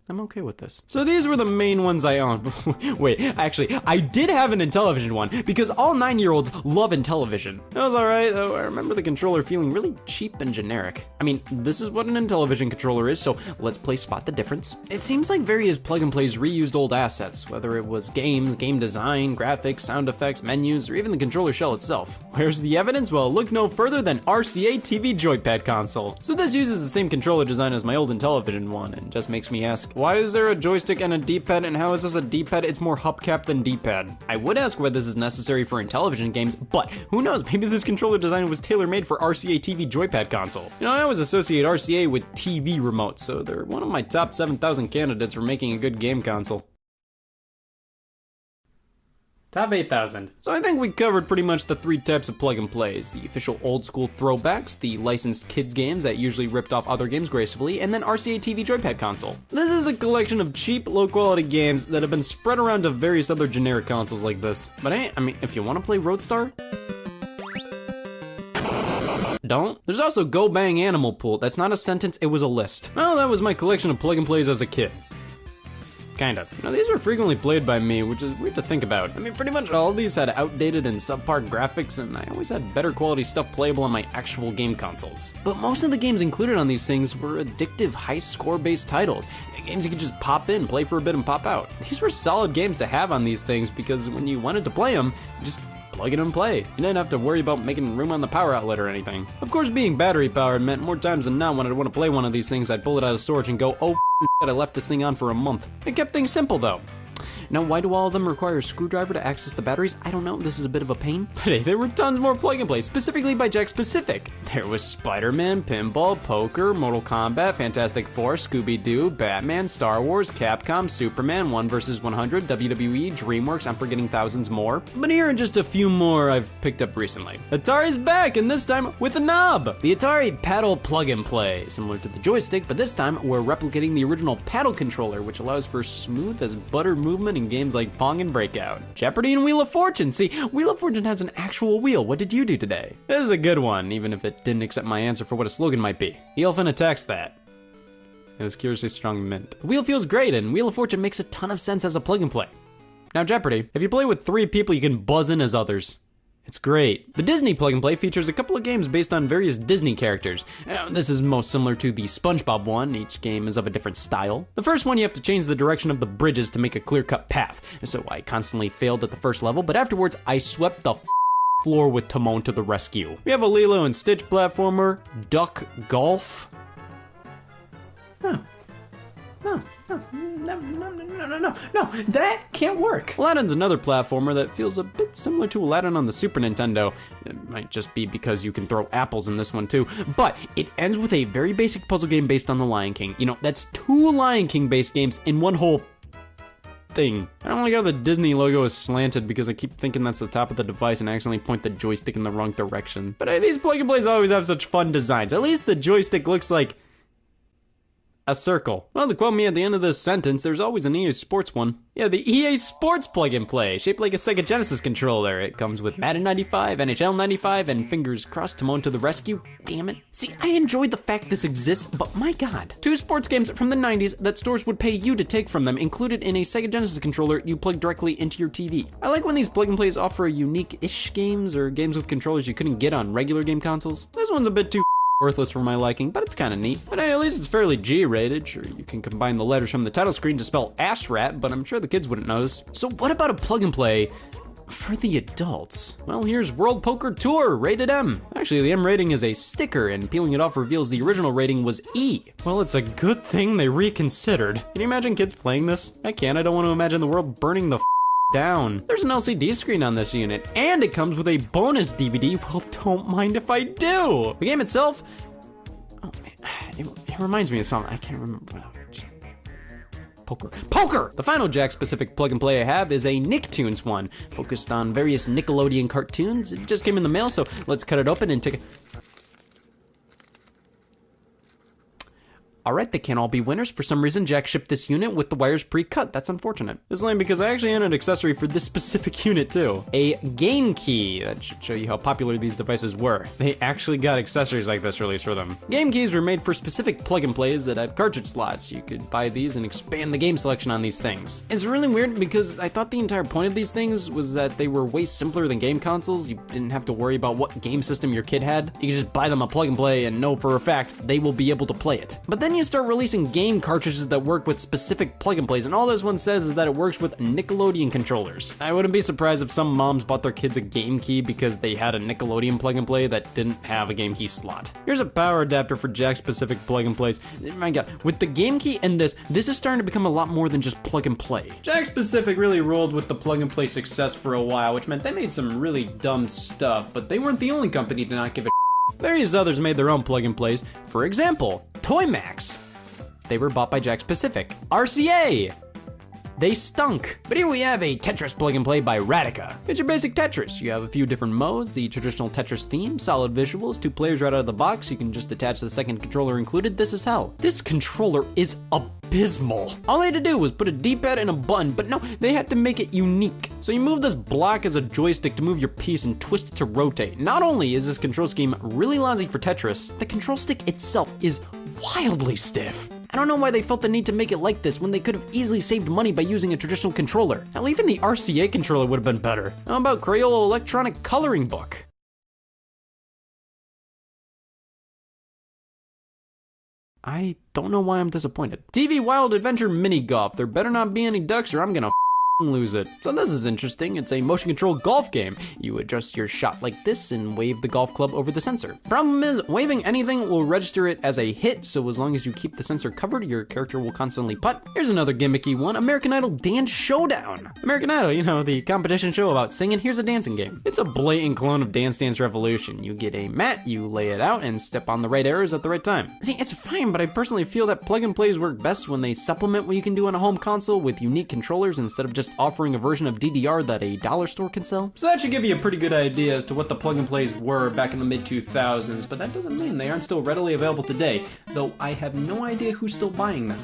I'm okay with this. So these were the main ones I owned. Wait, actually, I did have an Intellivision one because all 9-year-olds love Intellivision. It was alright, though I remember the controller feeling really cheap and generic. I mean, this is what an Intellivision controller is, so let's play Spot the Difference. It seems like various plug-and-plays reused old assets, whether it was games, game design, graphics, sound effects, menus, or even the controller shell itself. Where's the evidence? Well, look no further than RCA TV Joypad console. So this uses the same controller design as my old Intellivision one, and just makes me ask, Why is there a joystick and a D-pad, and how is this a D-pad? It's more hubcap than D-pad. I would ask why this is necessary for Intellivision games, but who knows, maybe this controller design was tailor-made for RCA TV joypad console. You know, I always associate RCA with TV remotes, so they're one of my top 7,000 candidates for making a good game console. Top 8,000. So I think we covered pretty much the 3 types of plug and plays. The official old school throwbacks, the licensed kids games that usually ripped off other games gracefully, and then RCA TV joypad console. This is a collection of cheap, low quality games that have been spread around to various other generic consoles like this. But hey, I mean, if you want to play Roadstar, don't. There's also Go Bang Animal Pool. That's not a sentence, it was a list. Well, that was my collection of plug and plays as a kid. Kind of. Now, these were frequently played by me, which is weird to think about. I mean, pretty much all of these had outdated and subpar graphics, and I always had better quality stuff playable on my actual game consoles. But most of the games included on these things were addictive, high score-based titles. Games you could just pop in, play for a bit, and pop out. These were solid games to have on these things because when you wanted to play them, you just plug it and play. You didn't have to worry about making room on the power outlet or anything. Of course, being battery powered meant more times than not when I'd want to play one of these things, I'd pull it out of storage and go, oh shit, I left this thing on for a month. It kept things simple though. Now, why do all of them require a screwdriver to access the batteries? I don't know, this is a bit of a pain. But hey, there were tons more plug and play, specifically by Jack Specific. There was Spider-Man, Pinball, Poker, Mortal Kombat, Fantastic Four, Scooby-Doo, Batman, Star Wars, Capcom, Superman, 1 vs. 100, WWE, DreamWorks, I'm forgetting thousands more. But here are just a few more I've picked up recently. Atari's back, and this time with a knob! The Atari Paddle Plug and Play, similar to the joystick, but this time we're replicating the original paddle controller, which allows for smooth as butter movement in games like Pong and Breakout. Jeopardy and Wheel of Fortune. See, Wheel of Fortune has an actual wheel. What did you do today? This is a good one, even if it didn't accept my answer for what a slogan might be. The elephant attacks that. It was curiously strong mint. The wheel feels great, and Wheel of Fortune makes a ton of sense as a plug and play. Now Jeopardy, if you play with 3 people, you can buzz in as others. It's great. The Disney Plug and Play features a couple of games based on various Disney characters. This is most similar to the SpongeBob one. Each game is of a different style. The first one, you have to change the direction of the bridges to make a clear-cut path. So I constantly failed at the first level, but afterwards I swept the floor with Timon to the rescue. We have a Lilo and Stitch platformer, Duck Golf. No, that can't work. Aladdin's another platformer that feels a bit similar to Aladdin on the Super Nintendo. It might just be because you can throw apples in this one too, but it ends with a very basic puzzle game based on the Lion King. You know, that's 2 Lion King based games in one whole thing. I don't like how the Disney logo is slanted because I keep thinking that's the top of the device and accidentally point the joystick in the wrong direction. But hey, these plug and plays always have such fun designs. At least the joystick looks like a circle. Well, to quote me at the end of this sentence, there's always an EA Sports one. Yeah, the EA Sports plug and play, shaped like a Sega Genesis controller. It comes with Madden 95, NHL 95, and fingers crossed Timon to the rescue. Damn it. See, I enjoyed the fact this exists, but my god. 2 sports games from the 90s that stores would pay you to take from them, included in a Sega Genesis controller you plug directly into your TV. I like when these plug and plays offer unique-ish games or games with controllers you couldn't get on regular game consoles. This one's a bit too worthless for my liking, but it's kind of neat. But hey, at least it's fairly G-rated. Sure, you can combine the letters from the title screen to spell ass rat, but I'm sure the kids wouldn't notice. So what about a plug and play for the adults? Well, here's World Poker Tour, rated M. Actually, the M rating is a sticker, and peeling it off reveals the original rating was E. Well, it's a good thing they reconsidered. Can you imagine kids playing this? I can't. I don't want to imagine the world burning the down. There's an LCD screen on this unit, and it comes with a bonus DVD. Well, don't mind if I do. The game itself, oh man, it reminds me of something. I can't remember. Poker! The final Jack-specific plug and play I have is a Nicktoons one, focused on various Nickelodeon cartoons. It just came in the mail, so let's cut it open and take a... Alright, they can't all be winners. For some reason, Jack shipped this unit with the wires pre-cut. That's unfortunate. It's lame because I actually own an accessory for this specific unit too. A game key. That should show you how popular these devices were. They actually got accessories like this released for them. Game keys were made for specific plug and plays that had cartridge slots. You could buy these and expand the game selection on these things. It's really weird because I thought the entire point of these things was that they were way simpler than game consoles. You didn't have to worry about what game system your kid had. You could just buy them a plug and play and know for a fact they will be able to play it. But then Then you start releasing game cartridges that work with specific plug-and-plays, and all this one says is that it works with Nickelodeon controllers. I wouldn't be surprised if some moms bought their kids a game key because they had a Nickelodeon plug-and-play that didn't have a game key slot. Here's a power adapter for jack-specific plug-and-plays. My god, with the game key and this is starting to become a lot more than just plug-and-play. Jack-specific really rolled with the plug-and-play success for a while, which meant they made some really dumb stuff, but they weren't the only company to not give a Various others made their own plug-and-plays. For example, Toymax. They were bought by Jack Specific. RCA. They stunk. But here we have a Tetris plug-and-play by Radica. It's your basic Tetris. You have a few different modes, the traditional Tetris theme, solid visuals, 2 players right out of the box. You can just attach the second controller included. This is hell. This controller is abysmal. All they had to do was put a D-pad and a button, but no, they had to make it unique. So you move this block as a joystick to move your piece and twist it to rotate. Not only is this control scheme really lousy for Tetris, the control stick itself is wildly stiff. I don't know why they felt the need to make it like this when they could have easily saved money by using a traditional controller. Hell, even the RCA controller would have been better. How about Crayola Electronic Coloring Book? I don't know why I'm disappointed. TV Wild Adventure Mini Golf. There better not be any ducks or I'm gonna lose it. So this is interesting. It's a motion control golf game. You adjust your shot like this and wave the golf club over the sensor. Problem is, waving anything will register it as a hit, so as long as you keep the sensor covered, your character will constantly putt. Here's another gimmicky one, American Idol Dance Showdown. American Idol, you know, the competition show about singing. Here's a dancing game. It's a blatant clone of Dance Dance Revolution. You get a mat, you lay it out, and step on the right arrows at the right time. See, it's fine, but I personally feel that plug-and-plays work best when they supplement what you can do on a home console with unique controllers instead of just offering a version of DDR that a dollar store can sell. So that should give you a pretty good idea as to what the plug-and-plays were back in the mid-2000s, but that doesn't mean they aren't still readily available today, though I have no idea who's still buying them.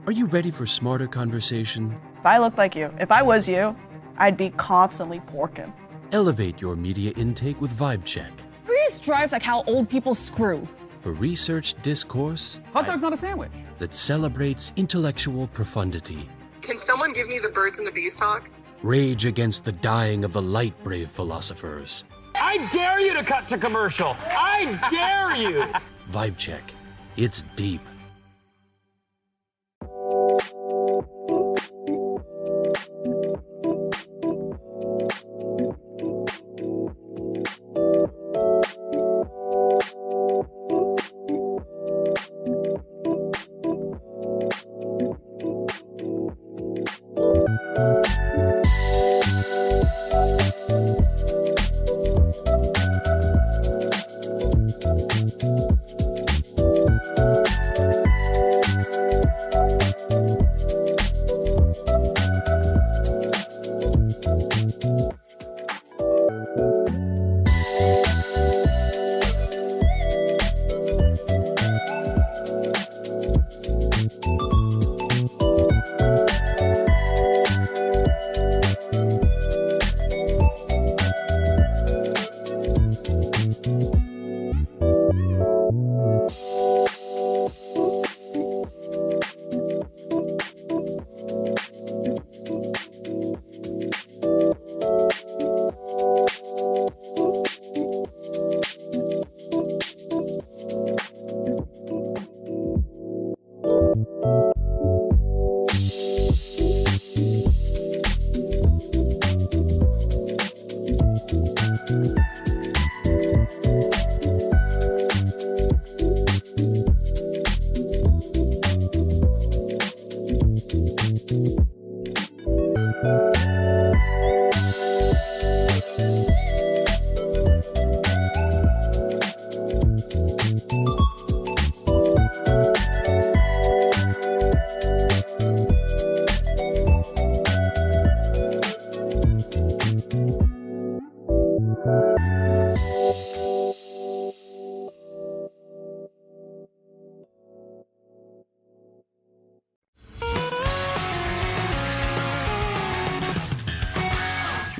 Are you ready for smarter conversation? If I looked like you, if I was you, I'd be constantly porking. Elevate your media intake with Vibe Check. Prius drives like how old people screw. For research discourse Hot dog's not a sandwich. that celebrates intellectual profundity. Can someone give me the birds and the bees talk? Rage against the dying of the light-brave philosophers. I dare you to cut to commercial. I dare you. Vibe Check. It's deep.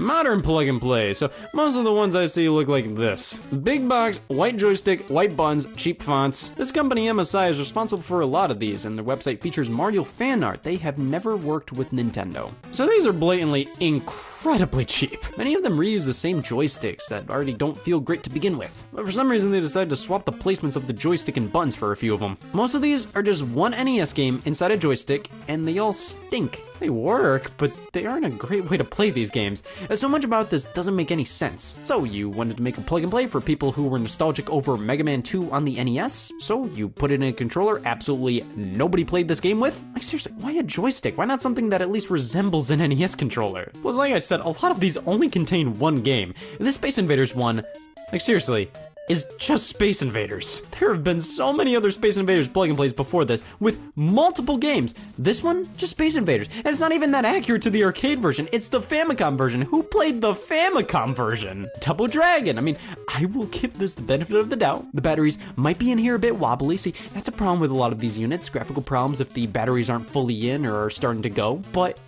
modern plug and play. So most of the ones I see look like this. Big box, white joystick, white buttons, cheap fonts. This company MSI is responsible for a lot of these, and their website features Mario fan art. They have never worked with Nintendo. So these are blatantly incredibly cheap. Many of them reuse the same joysticks that already don't feel great to begin with. But for some reason they decided to swap the placements of the joystick and buttons for a few of them. Most of these are just one NES game inside a joystick, and they all stink. They work, but they aren't a great way to play these games. So much about this doesn't make any sense. So you wanted to make a plug and play for people who were nostalgic over Mega Man 2 on the NES? So you put it in a controller absolutely nobody played this game with? Like seriously, why a joystick? Why not something that at least resembles an NES controller? Plus, like I said, a lot of these only contain one game. This Space Invaders one, like seriously, is just Space Invaders. There have been so many other Space Invaders plug and plays before this with multiple games. This one, just Space Invaders. And it's not even that accurate to the arcade version. It's the Famicom version. Who played the Famicom version? Double Dragon. I mean, I will give this the benefit of the doubt. The batteries might be in here a bit wobbly. See, that's a problem with a lot of these units. Graphical problems if the batteries aren't fully in or are starting to go. But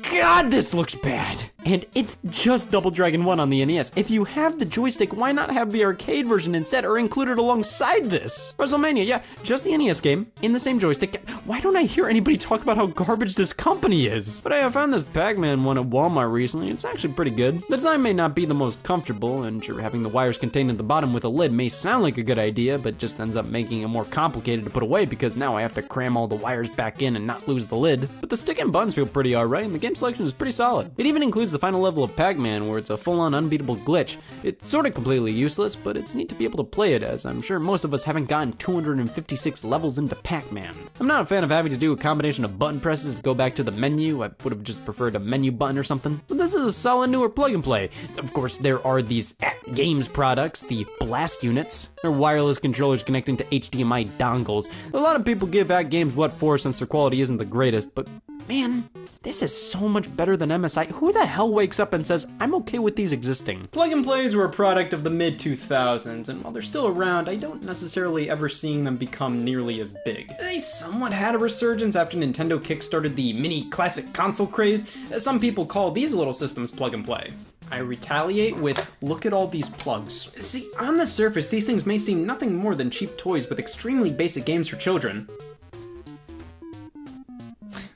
God, this looks bad. And it's just Double Dragon 1 on the NES. If you have the joystick, why not have the arcade version instead or include it alongside this? WrestleMania, yeah, just the NES game in the same joystick. Why don't I hear anybody talk about how garbage this company is? But hey, I found this Pac-Man one at Walmart recently. It's actually pretty good. The design may not be the most comfortable, and sure, having the wires contained at the bottom with a lid may sound like a good idea, but just ends up making it more complicated to put away because now I have to cram all the wires back in and not lose the lid. But the stick and buttons feel pretty alright, and the game selection is pretty solid. It even includes the final level of Pac-Man where it's a full-on unbeatable glitch. It's sort of completely useless, but it's neat to be able to play it, as I'm sure most of us haven't gotten 256 levels into Pac-Man. I'm not a fan of having to do a combination of button presses to go back to the menu. I would have just preferred a menu button or something. But this is a solid newer plug and play. Of course, there are these Games products, the Blast units. They're wireless controllers connecting to HDMI dongles. A lot of people give Games what for since their quality isn't the greatest, but man, this is so much better than MSI. Who the hell wakes up and says, I'm okay with these existing? Plug and plays were a product of the mid-2000s, and while they're still around, I don't necessarily ever seeing them become nearly as big. They somewhat had a resurgence after Nintendo kickstarted the mini classic console craze. Some people call these little systems plug and play. I retaliate with, look at all these plugs. See, on the surface, these things may seem nothing more than cheap toys with extremely basic games for children.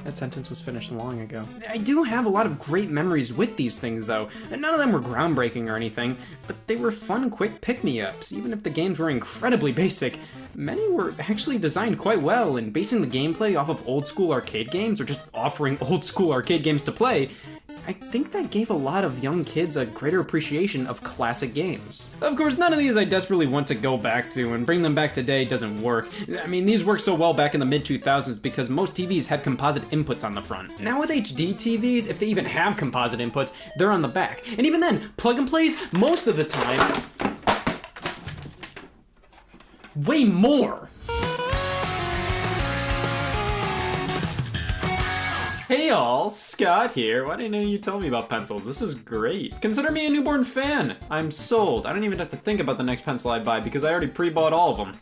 That sentence was finished long ago. I do have a lot of great memories with these things though, and none of them were groundbreaking or anything, but they were fun, quick pick-me-ups. Even if the games were incredibly basic, many were actually designed quite well, and basing the gameplay off of old school arcade games, or just offering old school arcade games to play, I think that gave a lot of young kids a greater appreciation of classic games. Of course, none of these I desperately want to go back to, and bring them back today doesn't work. I mean, these worked so well back in the mid-2000s because most TVs had composite inputs on the front. Now with HD TVs, if they even have composite inputs, they're on the back. And even then, plug and plays, most of the time, way more. Hey all, Scott here. Why didn't you tell me about pencils? This is great. Consider me a newborn fan. I'm sold. I don't even have to think about the next pencil I buy because I already pre-bought all of them.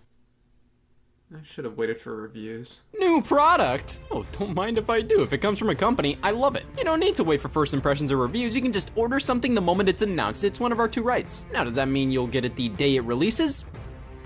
I should have waited for reviews. New product? Oh, don't mind if I do. If it comes from a company, I love it. You don't need to wait for first impressions or reviews. You can just order something the moment it's announced. It's one of our 2 rights. Now, does that mean you'll get it the day it releases?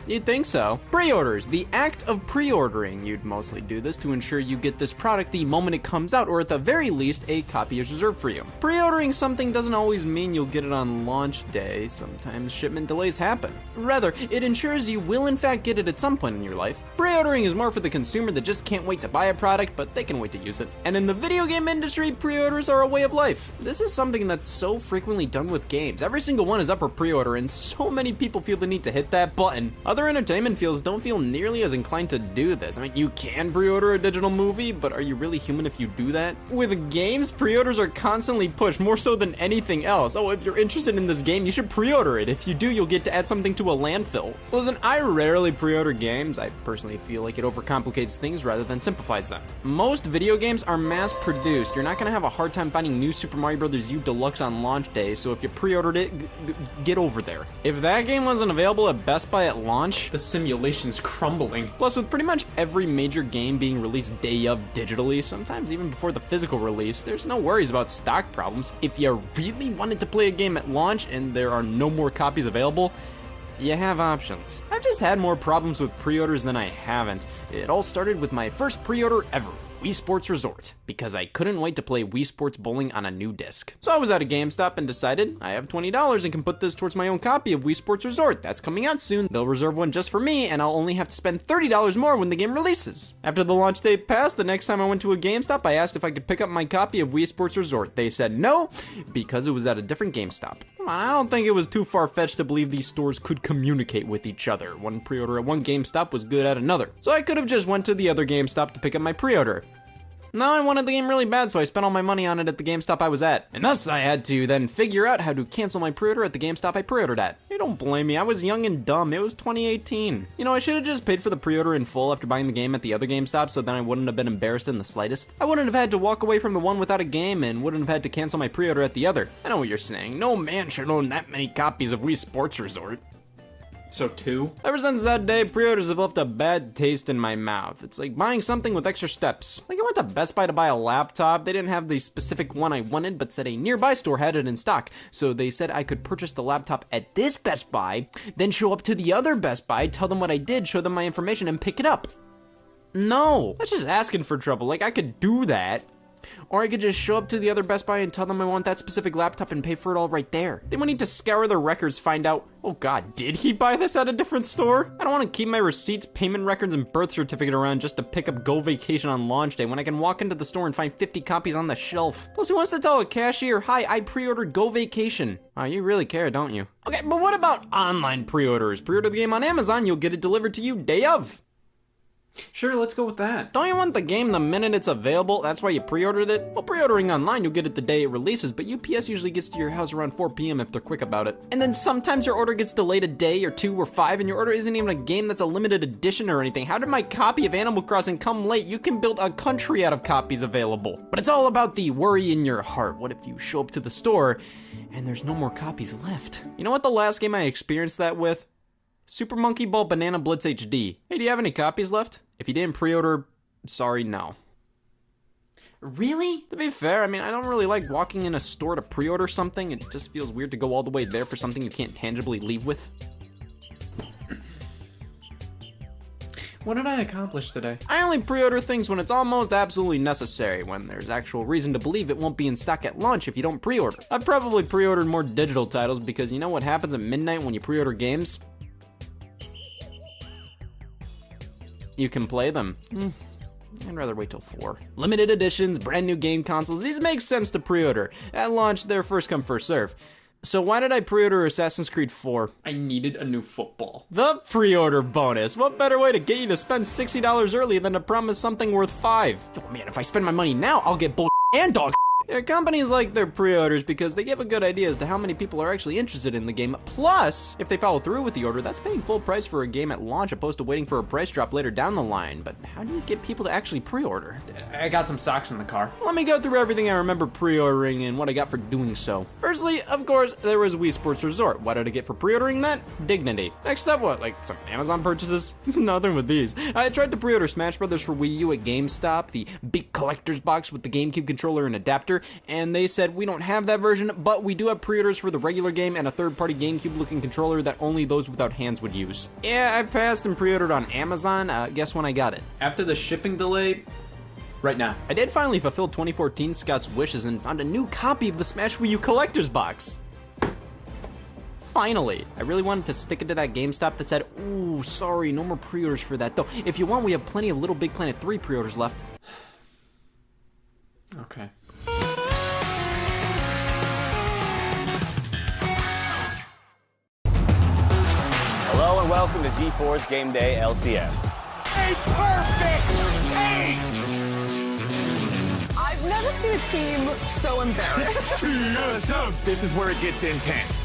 You'd think so. Pre-orders, the act of pre-ordering. You'd mostly do this to ensure you get this product the moment it comes out, or at the very least, a copy is reserved for you. Pre-ordering something doesn't always mean you'll get it on launch day. Sometimes shipment delays happen. Rather, it ensures you will in fact get it at some point in your life. Pre-ordering is more for the consumer that just can't wait to buy a product, but they can wait to use it. And in the video game industry, pre-orders are a way of life. This is something that's so frequently done with games. Every single one is up for pre-order, and so many people feel the need to hit that button. Other entertainment fields don't feel nearly as inclined to do this. I mean, you can pre-order a digital movie, but are you really human if you do that? With games, pre-orders are constantly pushed, more so than anything else. Oh, if you're interested in this game, you should pre-order it. If you do, you'll get to add something to a landfill. Listen, I rarely pre-order games. I personally feel like it overcomplicates things rather than simplifies them. Most video games are mass-produced. You're not gonna have a hard time finding new Super Mario Bros. U Deluxe on launch day, so if you pre-ordered it, get over there. If that game wasn't available at Best Buy at launch, launch, the simulation's crumbling. Plus, with pretty much every major game being released day of digitally, sometimes even before the physical release, there's no worries about stock problems. If you really wanted to play a game at launch and there are no more copies available, you have options. I've just had more problems with pre-orders than I haven't. It all started with my first pre-order ever, Wii Sports Resort, because I couldn't wait to play Wii Sports Bowling on a new disc. So I was at a GameStop and decided I have $20 and can put this towards my own copy of Wii Sports Resort. That's coming out soon. They'll reserve one just for me, and I'll only have to spend $30 more when the game releases. After the launch date passed, the next time I went to a GameStop, I asked if I could pick up my copy of Wii Sports Resort. They said no, because it was at a different GameStop. Come on, I don't think it was too far-fetched to believe these stores could communicate with each other. One pre-order at one GameStop was good at another. So I could have just went to the other GameStop to pick up my pre-order. No, I wanted the game really bad, so I spent all my money on it at the GameStop I was at. And thus, I had to then figure out how to cancel my pre-order at the GameStop I pre-ordered at. You don't blame me, I was young and dumb. It was 2018. You know, I should have just paid for the pre-order in full after buying the game at the other GameStop, so then I wouldn't have been embarrassed in the slightest. I wouldn't have had to walk away from the one without a game, and wouldn't have had to cancel my pre-order at the other. I know what you're saying. No man should own that many copies of Wii Sports Resort. So 2? Ever since that day, pre-orders have left a bad taste in my mouth. It's like buying something with extra steps. Like I went to Best Buy to buy a laptop. They didn't have the specific one I wanted, but said a nearby store had it in stock. So they said I could purchase the laptop at this Best Buy, then show up to the other Best Buy, tell them what I did, show them my information, and pick it up. No, that's just asking for trouble. Like I could do that. Or I could just show up to the other Best Buy and tell them I want that specific laptop and pay for it all right there. They would need to scour their records, find out, oh god, did he buy this at a different store? I don't want to keep my receipts, payment records, and birth certificate around just to pick up Go Vacation on launch day when I can walk into the store and find 50 copies on the shelf. Plus, who wants to tell a cashier, hi, I pre-ordered Go Vacation? Oh, you really care, don't you? Okay, but what about online pre-orders? Pre-order the game on Amazon, you'll get it delivered to you day of. Sure, let's go with that. Don't you want the game the minute it's available? That's why you pre-ordered it? Well, pre-ordering online, you'll get it the day it releases, but UPS usually gets to your house around 4 p.m. if they're quick about it. And then sometimes your order gets delayed a day or 2 or 5, and your order isn't even a game that's a limited edition or anything. How did my copy of Animal Crossing come late? You can build a country out of copies available. But it's all about the worry in your heart. What if you show up to the store and there's no more copies left? You know what the last game I experienced that with? Super Monkey Ball Banana Blitz HD. Hey, do you have any copies left? If you didn't pre-order, sorry, no. Really? To be fair, I mean, I don't really like walking in a store to pre-order something. It just feels weird to go all the way there for something you can't tangibly leave with. What did I accomplish today? I only pre-order things when it's almost absolutely necessary, when there's actual reason to believe it won't be in stock at launch if you don't pre-order. I've probably pre-ordered more digital titles because you know what happens at midnight when you pre-order games? You can play them. I'd rather wait till 4. Limited editions, brand new game consoles, these make sense to pre-order. At launch, they're first come, first serve. So why did I pre-order Assassin's Creed 4? I needed a new football. The pre-order bonus. What better way to get you to spend $60 early than to promise something worth $5? Oh man, if I spend my money now, I'll get bull and dog. Yeah, companies like their pre-orders because they give a good idea as to how many people are actually interested in the game. Plus, if they follow through with the order, that's paying full price for a game at launch opposed to waiting for a price drop later down the line. But how do you get people to actually pre-order? I got some socks in the car. Let me go through everything I remember pre-ordering and what I got for doing so. Firstly, of course, there was Wii Sports Resort. What did I get for pre-ordering that? Dignity. Next up, what, like some Amazon purchases? Nothing with these. I tried to pre-order Smash Brothers for Wii U at GameStop, the big collector's box with the GameCube controller and adapter. And they said, we don't have that version, but we do have pre-orders for the regular game and a third-party GameCube looking controller that only those without hands would use. Yeah, I passed and pre-ordered on Amazon. Guess when I got it? After the shipping delay, right now. I did finally fulfill 2014 Scott's wishes and found a new copy of the Smash Wii U collector's box. Finally. I really wanted to stick it to that GameStop that said, ooh, sorry, no more pre-orders for that. Though, if you want, we have plenty of Little Big Planet 3 pre-orders left. Okay. Hello and welcome to G4's Game Day LCS. A perfect ace! I've never seen a team so embarrassed. This is where it gets intense.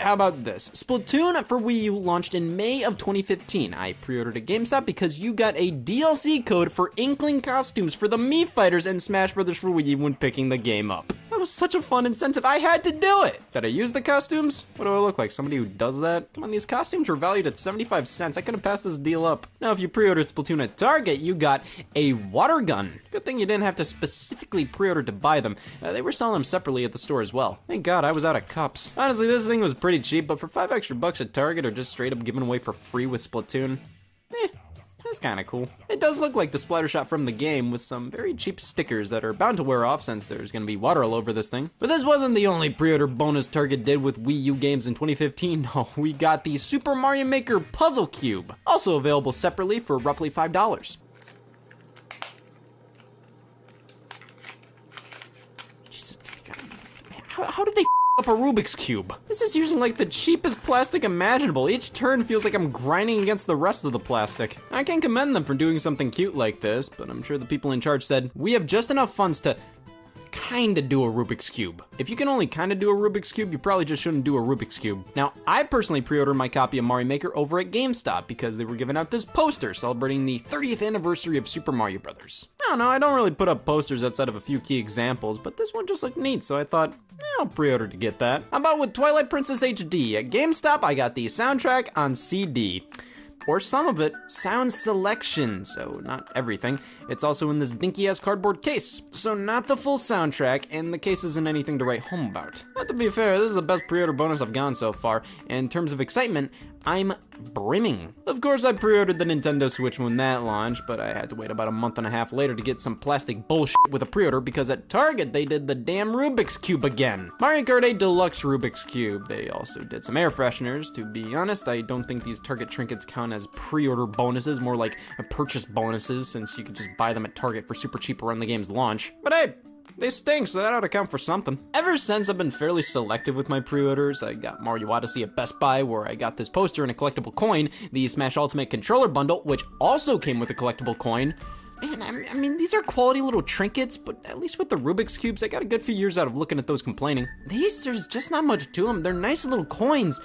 how about this? Splatoon for Wii U launched in May of 2015. I pre-ordered at GameStop because you got a DLC code for Inkling costumes for the Mii Fighters and Smash Brothers for Wii U when picking the game up. That was such a fun incentive, I had to do it! Did I use the costumes? What do I look like, somebody who does that? Come on, these costumes were valued at 75 cents. I could have passed this deal up. Now, if you pre-ordered Splatoon at Target, you got a water gun. Good thing you didn't have to specifically pre-order to buy them. They were selling them separately at the store as well. Thank God I was out of cups. Honestly, this thing was pretty cheap, but for $5 extra at Target or just straight up given away for free with Splatoon, that's kind of cool. It does look like the splatter shot from the game with some very cheap stickers that are bound to wear off since there's going to be water all over this thing. But this wasn't the only pre-order bonus Target did with Wii U games in 2015. No, we got the Super Mario Maker Puzzle Cube, also available separately for roughly $5. Jesus, how did they up a Rubik's Cube? This is using like the cheapest plastic imaginable. Each turn feels like I'm grinding against the rest of the plastic. I can commend them for doing something cute like this, but I'm sure the people in charge said, we have just enough funds to kinda do a Rubik's Cube. If you can only kinda do a Rubik's Cube, you probably just shouldn't do a Rubik's Cube. Now, I personally pre-ordered my copy of Mario Maker over at GameStop because they were giving out this poster celebrating the 30th anniversary of Super Mario Brothers. I don't really put up posters outside of a few key examples, but this one just looked neat, so I thought, I'll pre-order to get that. How about with Twilight Princess HD? At GameStop, I got the soundtrack on CD. Or some of it, sound selection, so not everything. It's also in this dinky-ass cardboard case, so not the full soundtrack, and the case isn't anything to write home about. But to be fair, this is the best pre-order bonus I've gotten so far, and in terms of excitement, I'm brimming. Of course, I pre-ordered the Nintendo Switch when that launched, but I had to wait about a month and a half later to get some plastic bullshit with a pre-order because at Target, they did the damn Rubik's Cube again. Mario Kart 8 Deluxe Rubik's Cube. They also did some air fresheners. To be honest, I don't think these Target trinkets count as pre-order bonuses, more like purchase bonuses, since you could just buy them at Target for super cheap around the game's launch. But hey, they stink, so that ought to count for something. Ever since, I've been fairly selective with my pre-orders. I got Mario Odyssey at Best Buy, where I got this poster and a collectible coin, the Smash Ultimate Controller Bundle, which also came with a collectible coin. Man, I mean, these are quality little trinkets, but at least with the Rubik's Cubes, I got a good few years out of looking at those complaining. These, there's just not much to them. They're nice little coins.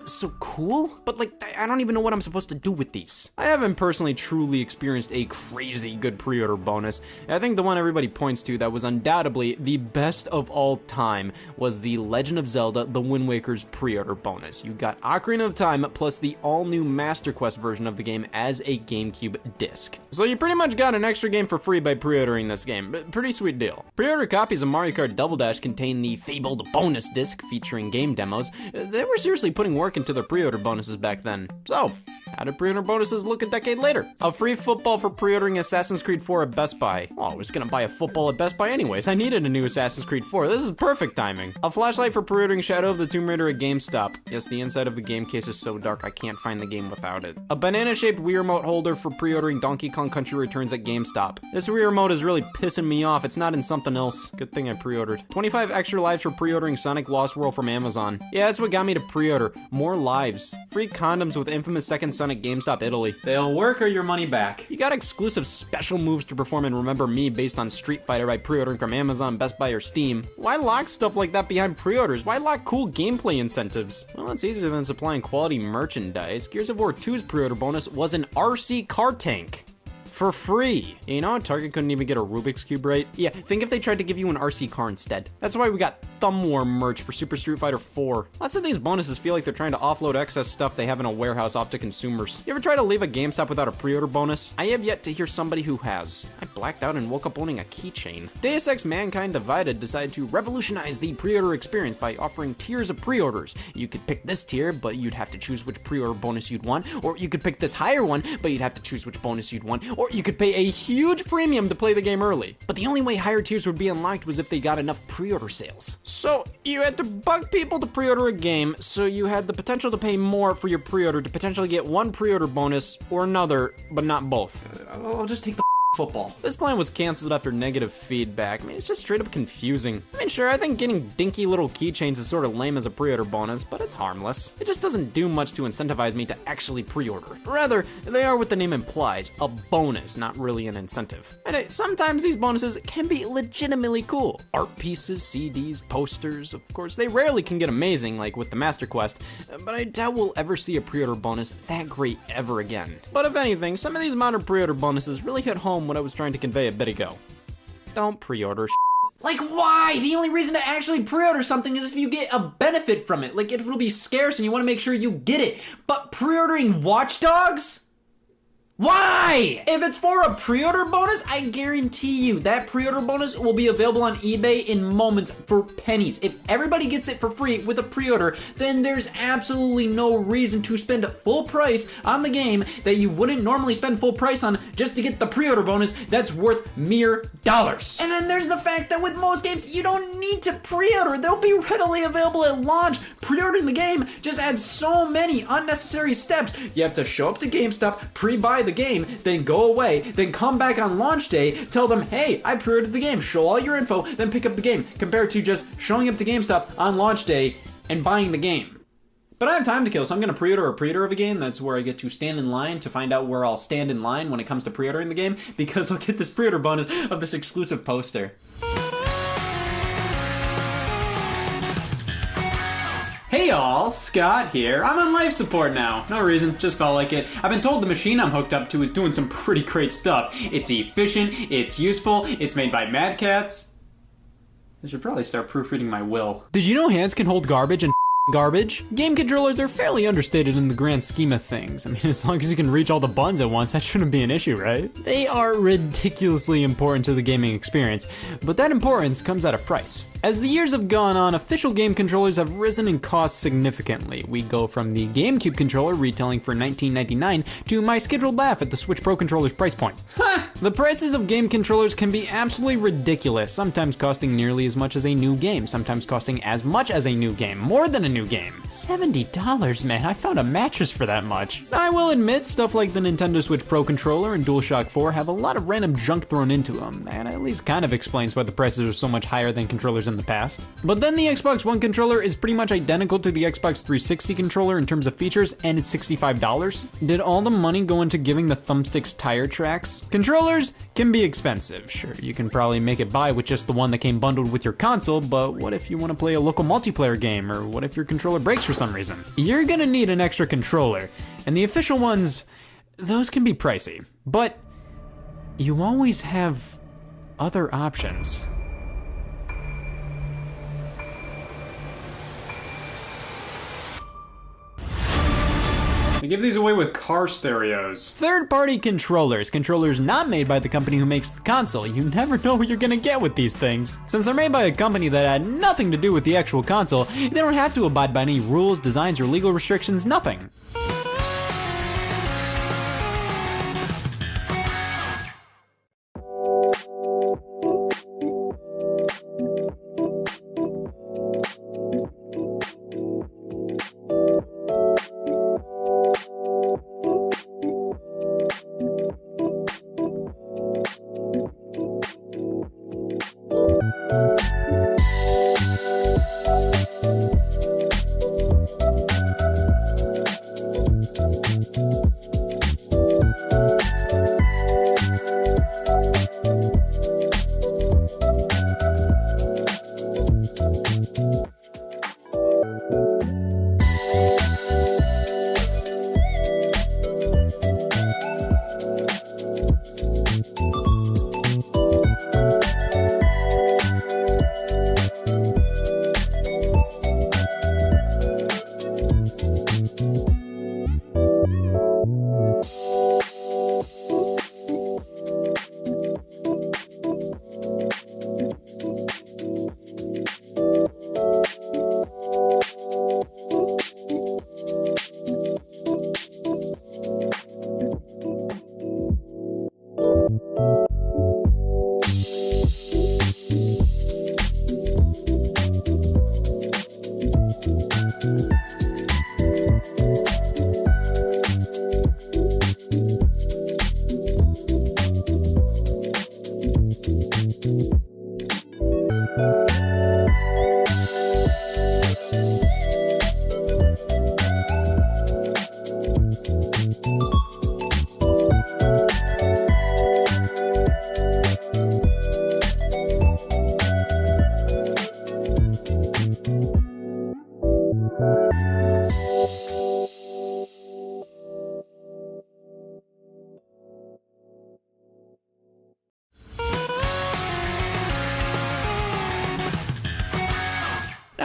So cool, but like, I don't even know what I'm supposed to do with these. I haven't personally truly experienced a crazy good pre-order bonus. I think the one everybody points to that was undoubtedly the best of all time was the Legend of Zelda The Wind Waker's pre-order bonus. You got Ocarina of Time plus the all-new Master Quest version of the game as a GameCube disc. So you pretty much got an extra game for free by pre-ordering this game. Pretty sweet deal. Pre-order copies of Mario Kart Double Dash contain the fabled bonus disc featuring game demos. They were seriously putting work into their pre-order bonuses back then. So, how did pre-order bonuses look a decade later? A free football for pre-ordering Assassin's Creed 4 at Best Buy. Oh, I was gonna buy a football at Best Buy anyways. I needed a new Assassin's Creed 4. This is perfect timing. A flashlight for pre-ordering Shadow of the Tomb Raider at GameStop. Yes, the inside of the game case is so dark I can't find the game without it. A banana-shaped Wii Remote holder for pre-ordering Donkey Kong Country Returns at GameStop. This Wii Remote is really pissing me off. It's not in something else. Good thing I pre-ordered. 25 extra lives for pre-ordering Sonic Lost World from Amazon. Yeah, that's what got me to pre-order. More lives. Free condoms with infamous Second Son at GameStop Italy. They'll work or your money back. You got exclusive special moves to perform in Remember Me based on Street Fighter by pre-ordering from Amazon, Best Buy, or Steam. Why lock stuff like that behind pre-orders? Why lock cool gameplay incentives? Well, it's easier than supplying quality merchandise. Gears of War 2's pre-order bonus was an RC car tank. For free. You know, Target couldn't even get a Rubik's Cube right. Yeah, think if they tried to give you an RC car instead. That's why we got Thumb War merch for Super Street Fighter 4. Lots of these bonuses feel like they're trying to offload excess stuff they have in a warehouse off to consumers. You ever try to leave a GameStop without a pre-order bonus? I have yet to hear somebody who has. I blacked out and woke up owning a keychain. Deus Ex Mankind Divided decided to revolutionize the pre-order experience by offering tiers of pre-orders. You could pick this tier, but you'd have to choose which pre-order bonus you'd want, or you could pick this higher one, but you'd have to choose which bonus you'd want, or you could pay a huge premium to play the game early. But the only way higher tiers would be unlocked was if they got enough pre-order sales. So you had to bug people to pre-order a game, so you had the potential to pay more for your pre-order to potentially get one pre-order bonus or another, but not both. I'll just take the football. This plan was canceled after negative feedback. I mean, it's just straight up confusing. I mean, sure, I think getting dinky little keychains is sort of lame as a pre-order bonus, but it's harmless. It just doesn't do much to incentivize me to actually pre-order. Rather, they are what the name implies, a bonus, not really an incentive. And sometimes these bonuses can be legitimately cool. Art pieces, CDs, posters, of course, they rarely can get amazing, like with the Master Quest, but I doubt we'll ever see a pre-order bonus that great ever again. But if anything, some of these modern pre-order bonuses really hit home what I was trying to convey a bit ago. Don't pre-order Like, why? The only reason to actually pre-order something is if you get a benefit from it. Like, if it'll be scarce and you want to make sure you get it. But pre-ordering Watch Dogs? Why? If it's for a pre-order bonus, I guarantee you that pre-order bonus will be available on eBay in moments for pennies. If everybody gets it for free with a pre-order, then there's absolutely no reason to spend full price on the game that you wouldn't normally spend full price on just to get the pre-order bonus that's worth mere dollars. And then there's the fact that with most games, you don't need to pre-order. They'll be readily available at launch. Pre-ordering the game just adds so many unnecessary steps. You have to show up to GameStop, pre-buy the game, then go away, then come back on launch day, tell them, hey, I pre-ordered the game, show all your info, then pick up the game, compared to just showing up to GameStop on launch day and buying the game. But I have time to kill, so I'm gonna pre-order a pre-order of a game. That's where I get to stand in line to find out where I'll stand in line when it comes to pre-ordering the game, because I'll get this pre-order bonus of this exclusive poster. Hey y'all, Scott here. I'm on life support now. No reason, just felt like it. I've been told the machine I'm hooked up to is doing some pretty great stuff. It's efficient, it's useful, it's made by Mad Cats. I should probably start proofreading my will. Did you know hands can hold garbage and garbage? Game controllers are fairly understated in the grand scheme of things. I mean, as long as you can reach all the buttons at once, that shouldn't be an issue, right? They are ridiculously important to the gaming experience, but that importance comes at a price. As the years have gone on, official game controllers have risen in cost significantly. We go from the GameCube controller retailing for $19.99 to my scheduled laugh at the Switch Pro controller's price point. The prices of game controllers can be absolutely ridiculous, sometimes costing nearly as much as a new game, sometimes costing as much as a new game, more than a new game. $70, man, I found a mattress for that much. I will admit, stuff like the Nintendo Switch Pro controller and DualShock 4 have a lot of random junk thrown into them, and at least kind of explains why the prices are so much higher than controllers in the past. But then the Xbox One controller is pretty much identical to the Xbox 360 controller in terms of features, and it's $65. Did all the money go into giving the thumbsticks tire tracks? Controllers can be expensive. Sure, you can probably make it by with just the one that came bundled with your console, but what if you want to play a local multiplayer game, or what if your controller breaks for some reason? You're gonna need an extra controller, and the official ones, those can be pricey, but you always have other options. They give these away with car stereos. Third-party controllers not made by the company who makes the console. You never know what you're gonna get with these things. Since they're made by a company that had nothing to do with the actual console, they don't have to abide by any rules, designs, or legal restrictions, nothing.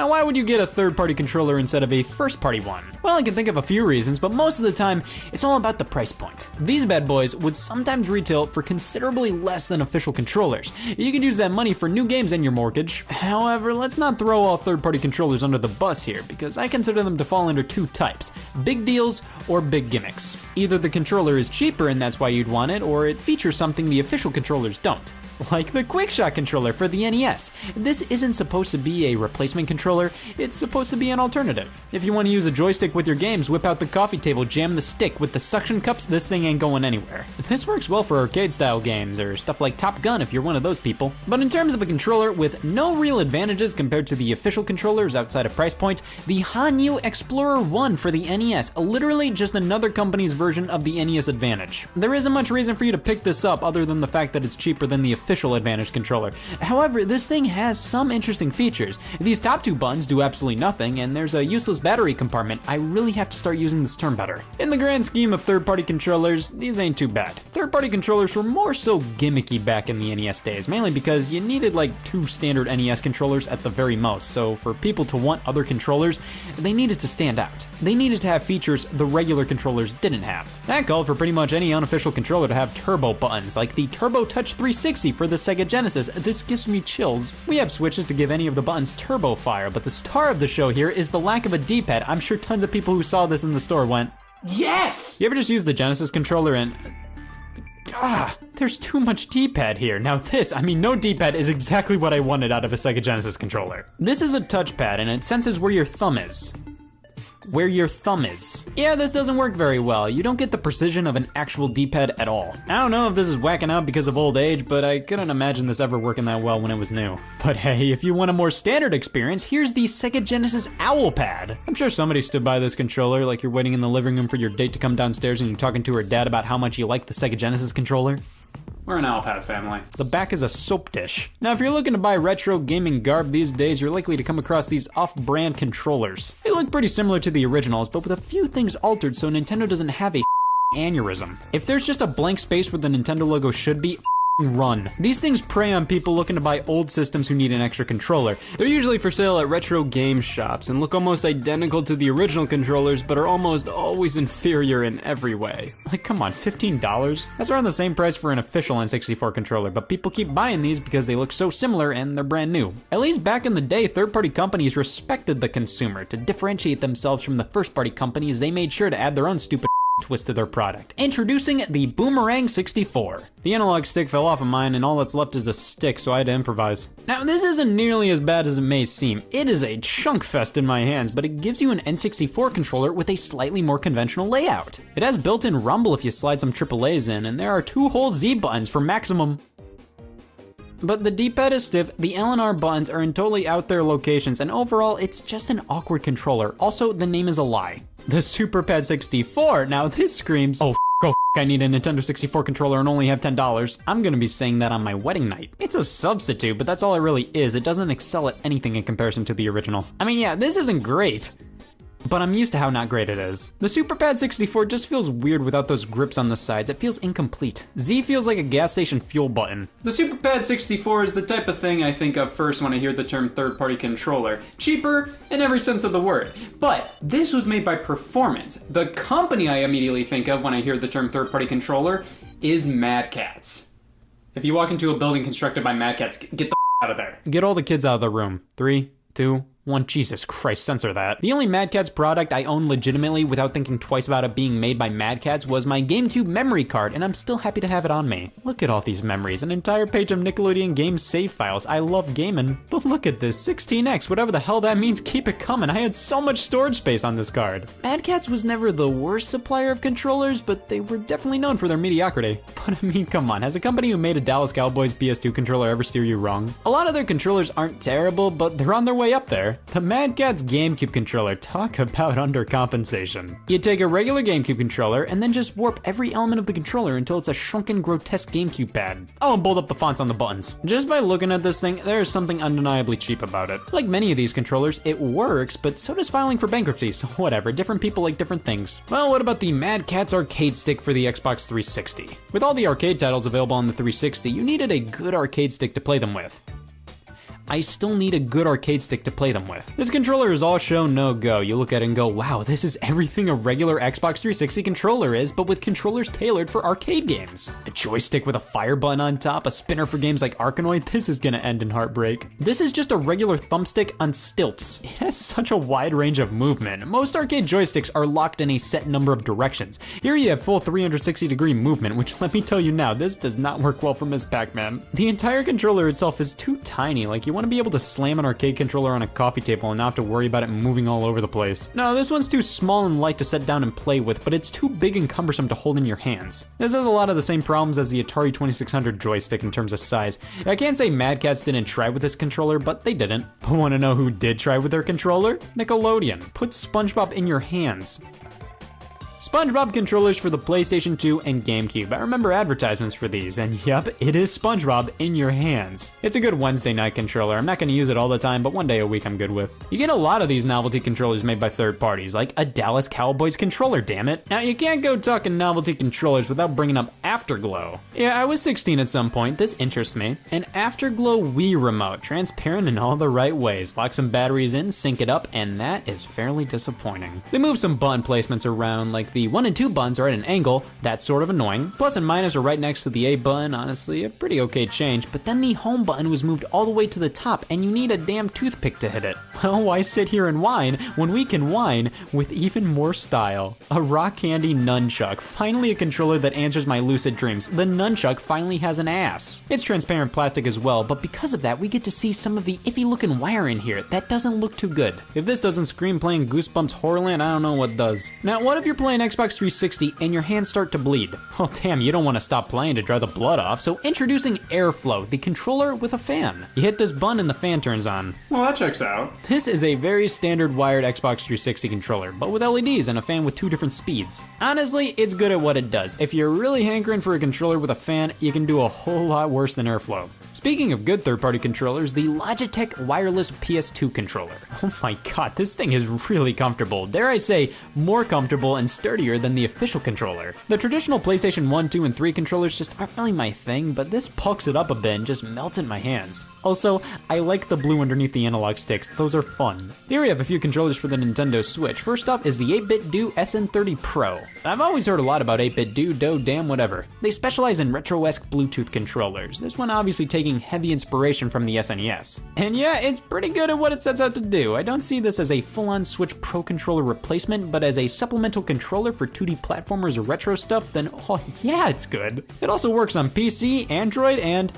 Now, why would you get a third-party controller instead of a first-party one? Well, I can think of a few reasons, but most of the time, it's all about the price point. These bad boys would sometimes retail for considerably less than official controllers. You can use that money for new games and your mortgage. However, let's not throw all third-party controllers under the bus here, because I consider them to fall under two types: big deals or big gimmicks. Either the controller is cheaper and that's why you'd want it, or it features something the official controllers don't. Like the QuickShot controller for the NES. This isn't supposed to be a replacement controller, it's supposed to be an alternative. If you want to use a joystick with your games, whip out the coffee table, jam the stick with the suction cups, this thing ain't going anywhere. This works well for arcade style games, or stuff like Top Gun if you're one of those people. But in terms of a controller with no real advantages compared to the official controllers outside of price point, the Hanyu Explorer 1 for the NES, literally just another company's version of the NES Advantage. There isn't much reason for you to pick this up other than the fact that it's cheaper than the official Advantage controller. However, this thing has some interesting features. These top two buttons do absolutely nothing, and there's a useless battery compartment. I really have to start using this term better. In the grand scheme of third-party controllers, these ain't too bad. Third-party controllers were more so gimmicky back in the NES days, mainly because you needed like 2 standard NES controllers at the very most, so for people to want other controllers, they needed to stand out. They needed to have features the regular controllers didn't have. That called for pretty much any unofficial controller to have turbo buttons, like the Turbo Touch 360 for the Sega Genesis. This gives me chills. We have switches to give any of the buttons turbo fire, but the star of the show here is the lack of a D-pad. I'm sure tons of people who saw this in the store went, yes! You ever just use the Genesis controller and... there's too much D-pad here. Now this, I mean, no D-pad is exactly what I wanted out of a Sega Genesis controller. This is a touchpad and it senses where your thumb is. Yeah, this doesn't work very well. You don't get the precision of an actual D-pad at all. I don't know if this is whacking out because of old age, but I couldn't imagine this ever working that well when it was new. But hey, if you want a more standard experience, here's the Sega Genesis Owl Pad. I'm sure somebody stood by this controller like you're waiting in the living room for your date to come downstairs and you're talking to her dad about how much you like the Sega Genesis controller. We're an Owlpad family. The back is a soap dish. Now, if you're looking to buy retro gaming garb these days, you're likely to come across these off-brand controllers. They look pretty similar to the originals, but with a few things altered so Nintendo doesn't have a aneurysm. If there's just a blank space where the Nintendo logo should be, run. These things prey on people looking to buy old systems who need an extra controller. They're usually for sale at retro game shops and look almost identical to the original controllers, but are almost always inferior in every way. Like, come on, $15? That's around the same price for an official N64 controller, but people keep buying these because they look so similar and they're brand new. At least back in the day, third-party companies respected the consumer. To differentiate themselves from the first-party companies, they made sure to add their own stupid twist to their product. Introducing the Boomerang 64. The analog stick fell off of mine and all that's left is a stick, so I had to improvise. Now, this isn't nearly as bad as it may seem. It is a chunk fest in my hands, but it gives you an N64 controller with a slightly more conventional layout. It has built-in rumble if you slide some AAAs in, and there are 2 whole Z buttons for maximum. But the D-pad is stiff, the L and R buttons are in totally out there locations, and overall, it's just an awkward controller. Also, the name is a lie. The SuperPad 64, now this screams, I need a Nintendo 64 controller and only have $10. I'm gonna be saying that on my wedding night. It's a substitute, but that's all it really is. It doesn't excel at anything in comparison to the original. I mean, yeah, this isn't great, but I'm used to how not great it is. The SuperPad 64 just feels weird without those grips on the sides. It feels incomplete. Z feels like a gas station fuel button. The SuperPad 64 is the type of thing I think of first when I hear the term third-party controller. Cheaper in every sense of the word. But this was made by Performance. The company I immediately think of when I hear the term third-party controller is Mad Catz. If you walk into a building constructed by Mad Catz, get the out of there. Get all the kids out of the room. 3, 2, 1, Jesus Christ, censor that. The only Mad Catz product I own legitimately without thinking twice about it being made by Mad Catz was my GameCube memory card, and I'm still happy to have it on me. Look at all these memories, an entire page of Nickelodeon game save files. I love gaming. But look at this, 16X, whatever the hell that means, keep it coming. I had so much storage space on this card. Mad Catz was never the worst supplier of controllers, but they were definitely known for their mediocrity. But I mean, come on, has a company who made a Dallas Cowboys PS2 controller ever steer you wrong? A lot of their controllers aren't terrible, but they're on their way up there. The Mad Catz GameCube controller, talk about undercompensation. You take a regular GameCube controller and then just warp every element of the controller until it's a shrunken, grotesque GameCube pad. Oh, and bold up the fonts on the buttons. Just by looking at this thing, there is something undeniably cheap about it. Like many of these controllers, it works, but so does filing for bankruptcy, so whatever, different people like different things. Well, what about the Mad Catz arcade stick for the Xbox 360? With all the arcade titles available on the 360, you needed a good arcade stick to play them with. I still need a good arcade stick to play them with. This controller is all show, no go. You look at it and go, wow, this is everything a regular Xbox 360 controller is, but with controllers tailored for arcade games. A joystick with a fire button on top, a spinner for games like Arkanoid, this is gonna end in heartbreak. This is just a regular thumbstick on stilts. It has such a wide range of movement. Most arcade joysticks are locked in a set number of directions. Here you have full 360-degree movement, which let me tell you now, this does not work well for Miss Pac-Man. The entire controller itself is too tiny, like you want to be able to slam an arcade controller on a coffee table and not have to worry about it moving all over the place. No, this one's too small and light to set down and play with, but it's too big and cumbersome to hold in your hands. This has a lot of the same problems as the Atari 2600 joystick in terms of size. I can't say Mad Catz didn't try with this controller, but they didn't. But want to know who did try with their controller? Nickelodeon. Put SpongeBob in your hands. SpongeBob controllers for the PlayStation 2 and GameCube. I remember advertisements for these, and yep, it is SpongeBob in your hands. It's a good Wednesday night controller. I'm not gonna use it all the time, but one day a week I'm good with. You get a lot of these novelty controllers made by third parties, like a Dallas Cowboys controller, damn it. Now, you can't go talking novelty controllers without bringing up Afterglow. Yeah, I was 16 at some point, this interests me. An Afterglow Wii remote, transparent in all the right ways. Lock some batteries in, sync it up, and that is fairly disappointing. They move some button placements around, like the 1 and 2 buttons are at an angle, that's sort of annoying. Plus and minus are right next to the A button, honestly a pretty okay change, but then the home button was moved all the way to the top and you need a damn toothpick to hit it. Well, why sit here and whine when we can whine with even more style? A rock candy nunchuck, finally a controller that answers my lucid dreams. The nunchuck finally has an ass. It's transparent plastic as well, but because of that we get to see some of the iffy looking wire in here. That doesn't look too good. If this doesn't scream playing Goosebumps Horrorland, I don't know what does. Now, what if you're playing Xbox 360 and your hands start to bleed? Well, damn, you don't want to stop playing to dry the blood off, so introducing Airflow, the controller with a fan. You hit this button and the fan turns on. Well, that checks out. This is a very standard wired Xbox 360 controller, but with LEDs and a fan with 2 different speeds. Honestly, it's good at what it does. If you're really hankering for a controller with a fan, you can do a whole lot worse than Airflow. Speaking of good third-party controllers, the Logitech wireless PS2 controller. Oh my god, this thing is really comfortable. Dare I say, more comfortable and sturdier than the official controller. The traditional PlayStation 1, 2, and 3 controllers just aren't really my thing, but this bulks it up a bit and just melts in my hands. Also, I like the blue underneath the analog sticks. Those are fun. Here we have a few controllers for the Nintendo Switch. First up is the 8BitDo SN30 Pro. I've always heard a lot about 8BitDo, damn whatever. They specialize in retro-esque Bluetooth controllers. This one obviously taking heavy inspiration from the SNES. And yeah, it's pretty good at what it sets out to do. I don't see this as a full-on Switch Pro controller replacement, but as a supplemental controller for 2D platformers or retro stuff, then oh yeah, it's good. It also works on PC, Android, and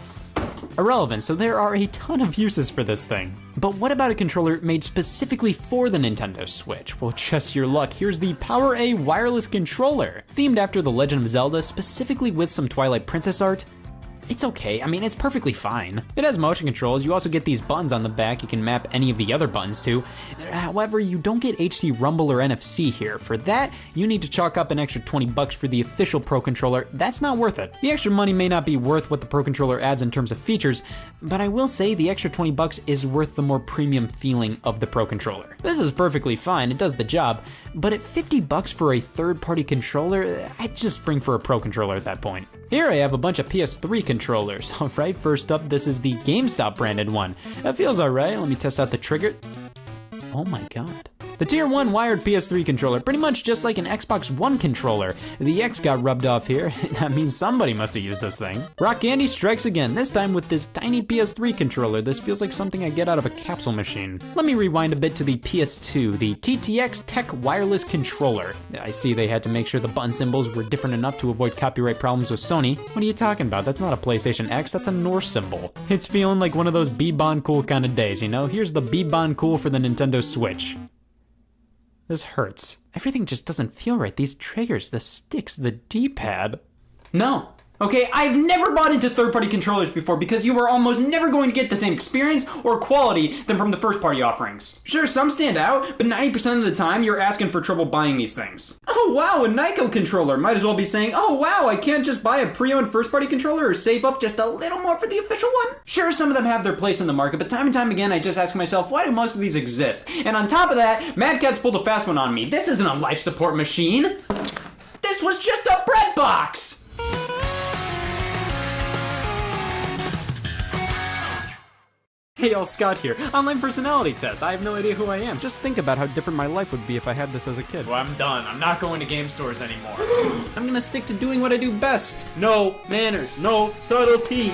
irrelevant, so there are a ton of uses for this thing. But what about a controller made specifically for the Nintendo Switch? Well, just your luck, here's the PowerA wireless controller. Themed after The Legend of Zelda, specifically with some Twilight Princess art. It's okay, I mean, it's perfectly fine. It has motion controls, you also get these buttons on the back you can map any of the other buttons to. However, you don't get HT Rumble or NFC here. For that, you need to chalk up an extra 20 bucks for the official Pro Controller. That's not worth it. The extra money may not be worth what the Pro Controller adds in terms of features, but I will say the extra 20 bucks is worth the more premium feeling of the Pro Controller. This is perfectly fine, it does the job, but at 50 bucks for a third-party controller, I'd just spring for a Pro Controller at that point. Here I have a bunch of PS3 controllers. All right, first up, this is the GameStop branded one. That feels all right. Let me test out the trigger. Oh my god. The Tier 1 wired PS3 controller, pretty much just like an Xbox One controller. The X got rubbed off here. That means somebody must have used this thing. Rock Candy strikes again, this time with this tiny PS3 controller. This feels like something I get out of a capsule machine. Let me rewind a bit to the PS2, the TTX Tech wireless controller. I see they had to make sure the button symbols were different enough to avoid copyright problems with Sony. What are you talking about? That's not a PlayStation X, that's a Norse symbol. It's feeling like one of those B-Bon cool kind of days, you know? Here's the B-Bon cool for the Nintendo Switch. This hurts. Everything just doesn't feel right. These triggers, the sticks, the D-pad. No. Okay, I've never bought into third-party controllers before because you are almost never going to get the same experience or quality than from the first-party offerings. Sure, some stand out, but 90% of the time you're asking for trouble buying these things. Oh wow, a Nyko controller. Might as well be saying, oh wow, I can't just buy a pre-owned first-party controller or save up just a little more for the official one? Sure, some of them have their place in the market, but time and time again I just ask myself, why do most of these exist? And on top of that, Mad Catz pulled a fast one on me. This isn't a life support machine. This was just a bread box! Hey y'all, Scott here. Online personality test. I have no idea who I am. Just think about how different my life would be if I had this as a kid. Well, I'm done. I'm not going to game stores anymore. I'm gonna stick to doing what I do best. No manners, no subtlety.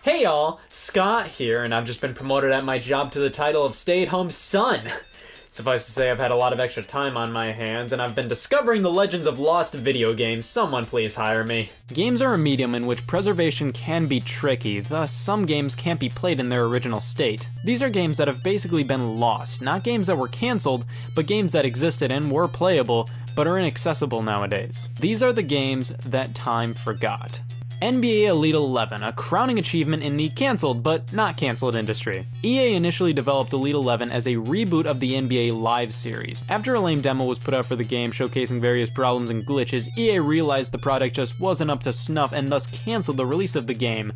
Hey y'all, Scott here, and I've just been promoted at my job to the title of stay-at-home son. Suffice to say, I've had a lot of extra time on my hands, and I've been discovering the legends of lost video games. Someone please hire me. Games are a medium in which preservation can be tricky, thus some games can't be played in their original state. These are games that have basically been lost, not games that were cancelled, but games that existed and were playable, but are inaccessible nowadays. These are the games that time forgot. NBA Elite 11, a crowning achievement in the cancelled but not cancelled industry. EA initially developed Elite 11 as a reboot of the NBA Live series. After a lame demo was put out for the game showcasing various problems and glitches, EA realized the product just wasn't up to snuff and thus cancelled the release of the game.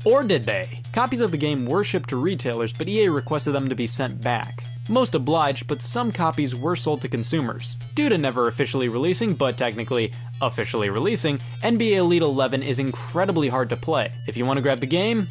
Or did they? Copies of the game were shipped to retailers, but EA requested them to be sent back. Most obliged, but some copies were sold to consumers. Due to never officially releasing, but technically officially releasing, NBA Elite 11 is incredibly hard to play. If you want to grab the game,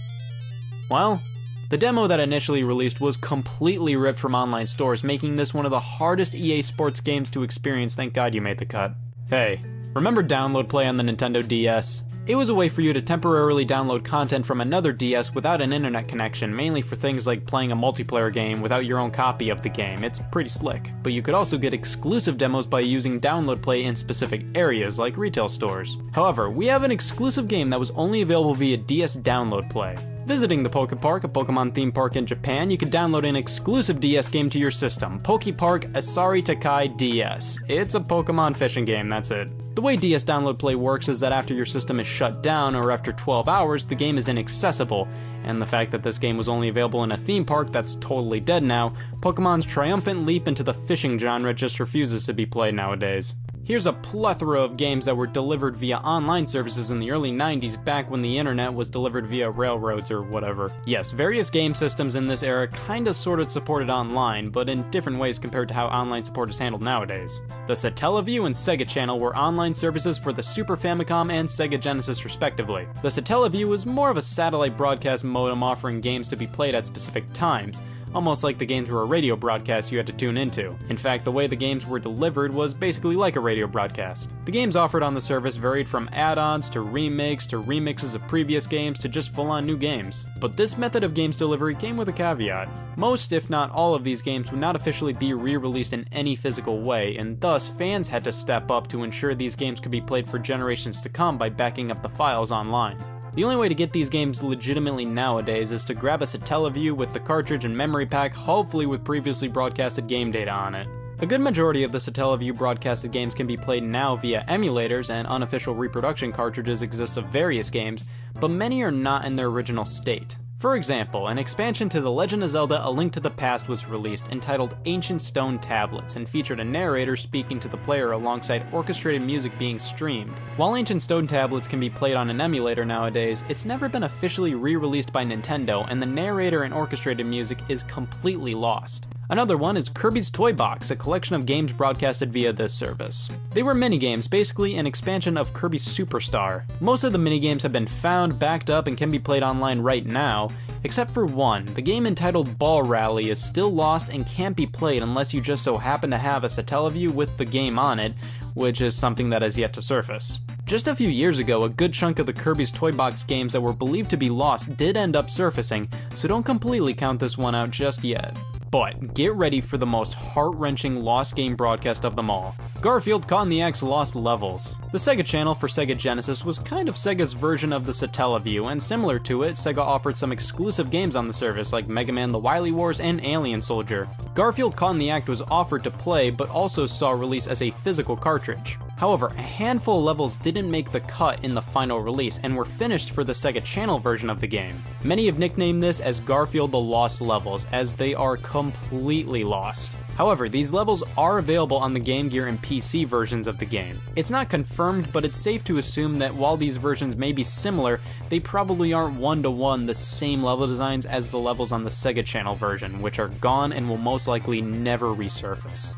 well, the demo that initially released was completely ripped from online stores, making this one of the hardest EA Sports games to experience. Thank God you made the cut. Hey, remember Download Play on the Nintendo DS? It was a way for you to temporarily download content from another DS without an internet connection, mainly for things like playing a multiplayer game without your own copy of the game. It's pretty slick. But you could also get exclusive demos by using Download Play in specific areas, like retail stores. However, we have an exclusive game that was only available via DS Download Play. Visiting the Poke Park, a Pokemon theme park in Japan, you can download an exclusive DS game to your system, Poke Park Asari Takai DS. It's a Pokemon fishing game, that's it. The way DS Download Play works is that after your system is shut down or after 12 hours, the game is inaccessible, and the fact that this game was only available in a theme park that's totally dead now, Pokemon's triumphant leap into the fishing genre just refuses to be played nowadays. Here's a plethora of games that were delivered via online services in the early 90s, back when the internet was delivered via railroads or whatever. Yes, various game systems in this era kinda sorta supported online, but in different ways compared to how online support is handled nowadays. The Satellaview and Sega Channel were online services for the Super Famicom and Sega Genesis respectively. The Satellaview was more of a satellite broadcast modem offering games to be played at specific times, almost like the games were a radio broadcast you had to tune into. In fact, the way the games were delivered was basically like a radio broadcast. The games offered on the service varied from add-ons to remakes to remixes of previous games to just full-on new games. But this method of games delivery came with a caveat. Most, if not all of these games would not officially be re-released in any physical way, and thus fans had to step up to ensure these games could be played for generations to come by backing up the files online. The only way to get these games legitimately nowadays is to grab a Satellaview with the cartridge and memory pack, hopefully with previously broadcasted game data on it. A good majority of the Satellaview broadcasted games can be played now via emulators, and unofficial reproduction cartridges exist of various games, but many are not in their original state. For example, an expansion to The Legend of Zelda: A Link to the Past was released entitled Ancient Stone Tablets and featured a narrator speaking to the player alongside orchestrated music being streamed. While Ancient Stone Tablets can be played on an emulator nowadays, it's never been officially re-released by Nintendo, and the narrator and orchestrated music is completely lost. Another one is Kirby's Toy Box, a collection of games broadcasted via this service. They were minigames, basically an expansion of Kirby's Superstar. Most of the minigames have been found, backed up, and can be played online right now, except for one. The game entitled Ball Rally is still lost and can't be played unless you just so happen to have a Satellaview with the game on it, which is something that has yet to surface. Just a few years ago, a good chunk of the Kirby's Toy Box games that were believed to be lost did end up surfacing, so don't completely count this one out just yet. But get ready for the most heart-wrenching lost game broadcast of them all. Garfield Caught in the Act's Lost Levels. The Sega Channel for Sega Genesis was kind of Sega's version of the Satellaview, and similar to it, Sega offered some exclusive games on the service like Mega Man: The Wily Wars and Alien Soldier. Garfield Caught in the Act was offered to play, but also saw release as a physical cartridge. However, a handful of levels didn't make the cut in the final release and were finished for the Sega Channel version of the game. Many have nicknamed this as Garfield the Lost Levels, as they are completely lost. However, these levels are available on the Game Gear and PC versions of the game. It's not confirmed, but it's safe to assume that while these versions may be similar, they probably aren't one-to-one the same level designs as the levels on the Sega Channel version, which are gone and will most likely never resurface.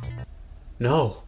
No.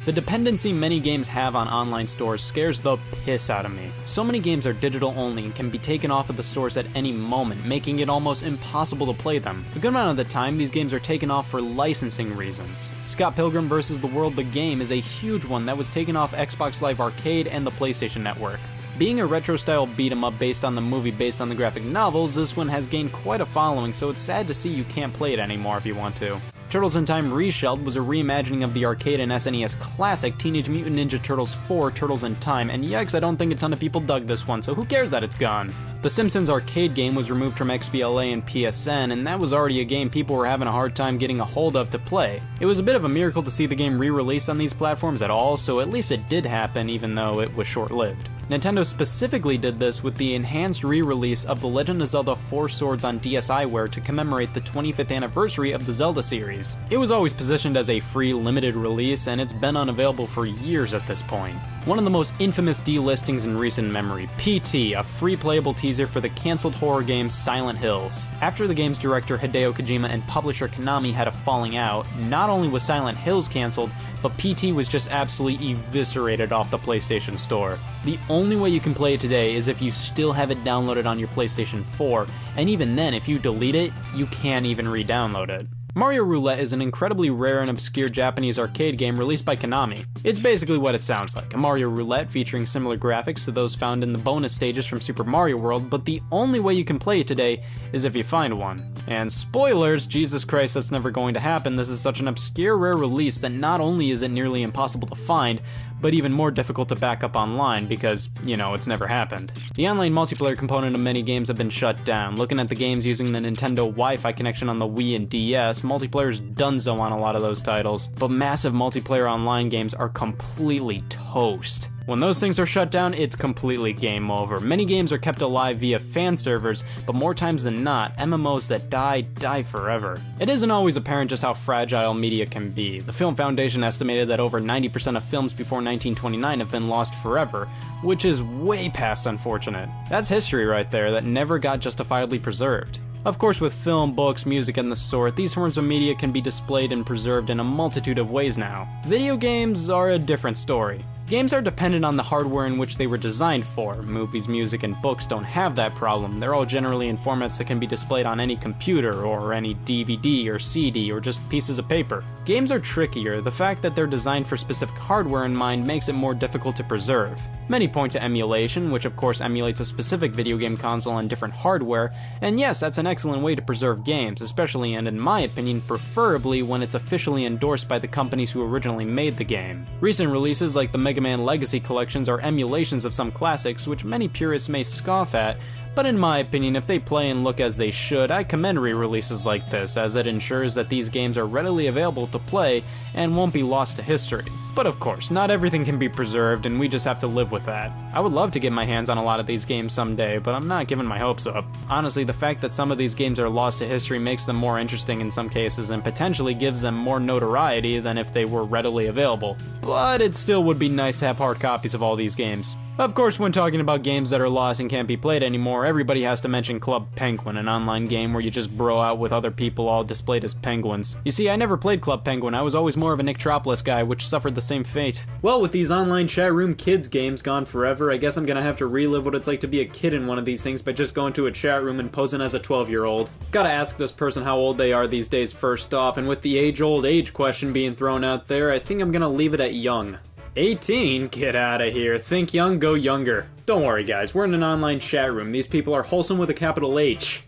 The dependency many games have on online stores scares the piss out of me. So many games are digital only and can be taken off of the stores at any moment, making it almost impossible to play them. A good amount of the time, these games are taken off for licensing reasons. Scott Pilgrim vs. the World the game is a huge one that was taken off Xbox Live Arcade and the PlayStation Network. Being a retro-style beat-em-up based on the movie based on the graphic novels, this one has gained quite a following, so it's sad to see you can't play it anymore if you want to. Turtles in Time Reshelled was a reimagining of the arcade and SNES classic Teenage Mutant Ninja Turtles 4 Turtles in Time, and yikes, I don't think a ton of people dug this one, so who cares that it's gone? The Simpsons arcade game was removed from XBLA and PSN, and that was already a game people were having a hard time getting a hold of to play. It was a bit of a miracle to see the game re-released on these platforms at all, so at least it did happen even though it was short-lived. Nintendo specifically did this with the enhanced re-release of The Legend of Zelda 4 Swords on DSiWare to commemorate the 25th anniversary of the Zelda series. It was always positioned as a free limited release, and it's been unavailable for years at this point. One of the most infamous delistings in recent memory, PT, a free playable teaser for the cancelled horror game Silent Hills. After the game's director Hideo Kojima and publisher Konami had a falling out, not only was Silent Hills cancelled, but PT was just absolutely eviscerated off the PlayStation Store. The only way you can play it today is if you still have it downloaded on your PlayStation 4, and even then, if you delete it, you can't even re-download it. Mario Roulette is an incredibly rare and obscure Japanese arcade game released by Konami. It's basically what it sounds like, a Mario Roulette featuring similar graphics to those found in the bonus stages from Super Mario World, but the only way you can play it today is if you find one. And spoilers, Jesus Christ, that's never going to happen. This is such an obscure rare release that not only is it nearly impossible to find, but even more difficult to back up online because, you know, it's never happened. The online multiplayer component of many games have been shut down. Looking at the games using the Nintendo Wi-Fi connection on the Wii and DS, multiplayer's donezo on a lot of those titles, but massive multiplayer online games are completely toast. When those things are shut down, it's completely game over. Many games are kept alive via fan servers, but more times than not, MMOs that die forever. It isn't always apparent just how fragile media can be. The Film Foundation estimated that over 90% of films before 1929 have been lost forever, which is way past unfortunate. That's history right there that never got justifiably preserved. Of course, with film, books, music, and the sort, these forms of media can be displayed and preserved in a multitude of ways now. Video games are a different story. Games are dependent on the hardware in which they were designed for. Movies, music, and books don't have that problem. They're all generally in formats that can be displayed on any computer, or any DVD or CD, or just pieces of paper. Games are trickier. The fact that they're designed for specific hardware in mind makes it more difficult to preserve. Many point to emulation, which of course emulates a specific video game console on different hardware, and yes, that's an excellent way to preserve games, especially and in my opinion, preferably when it's officially endorsed by the companies who originally made the game. Recent releases like the Mega Man Legacy collections are emulations of some classics, which many purists may scoff at, but in my opinion, if they play and look as they should, I commend re-releases like this, as it ensures that these games are readily available to play and won't be lost to history. But of course, not everything can be preserved, and we just have to live with that. I would love to get my hands on a lot of these games someday, but I'm not giving my hopes up. Honestly, the fact that some of these games are lost to history makes them more interesting in some cases, and potentially gives them more notoriety than if they were readily available. But it still would be nice to have hard copies of all these games. Of course, when talking about games that are lost and can't be played anymore, everybody has to mention Club Penguin, an online game where you just bro out with other people all displayed as penguins. You see, I never played Club Penguin, I was always more of a Nicktropolis guy, which suffered the same fate. Well, with these online chat room kids games gone forever, I guess I'm gonna have to relive what it's like to be a kid in one of these things by just going to a chat room and posing as a 12-year-old. Gotta ask this person how old they are these days first off, and with the age-old age question being thrown out there, I think I'm gonna leave it at young. 18? Get out of here. Think young, go younger. Don't worry guys, we're in an online chat room. These people are wholesome with a capital H.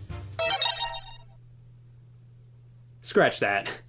Scratch that.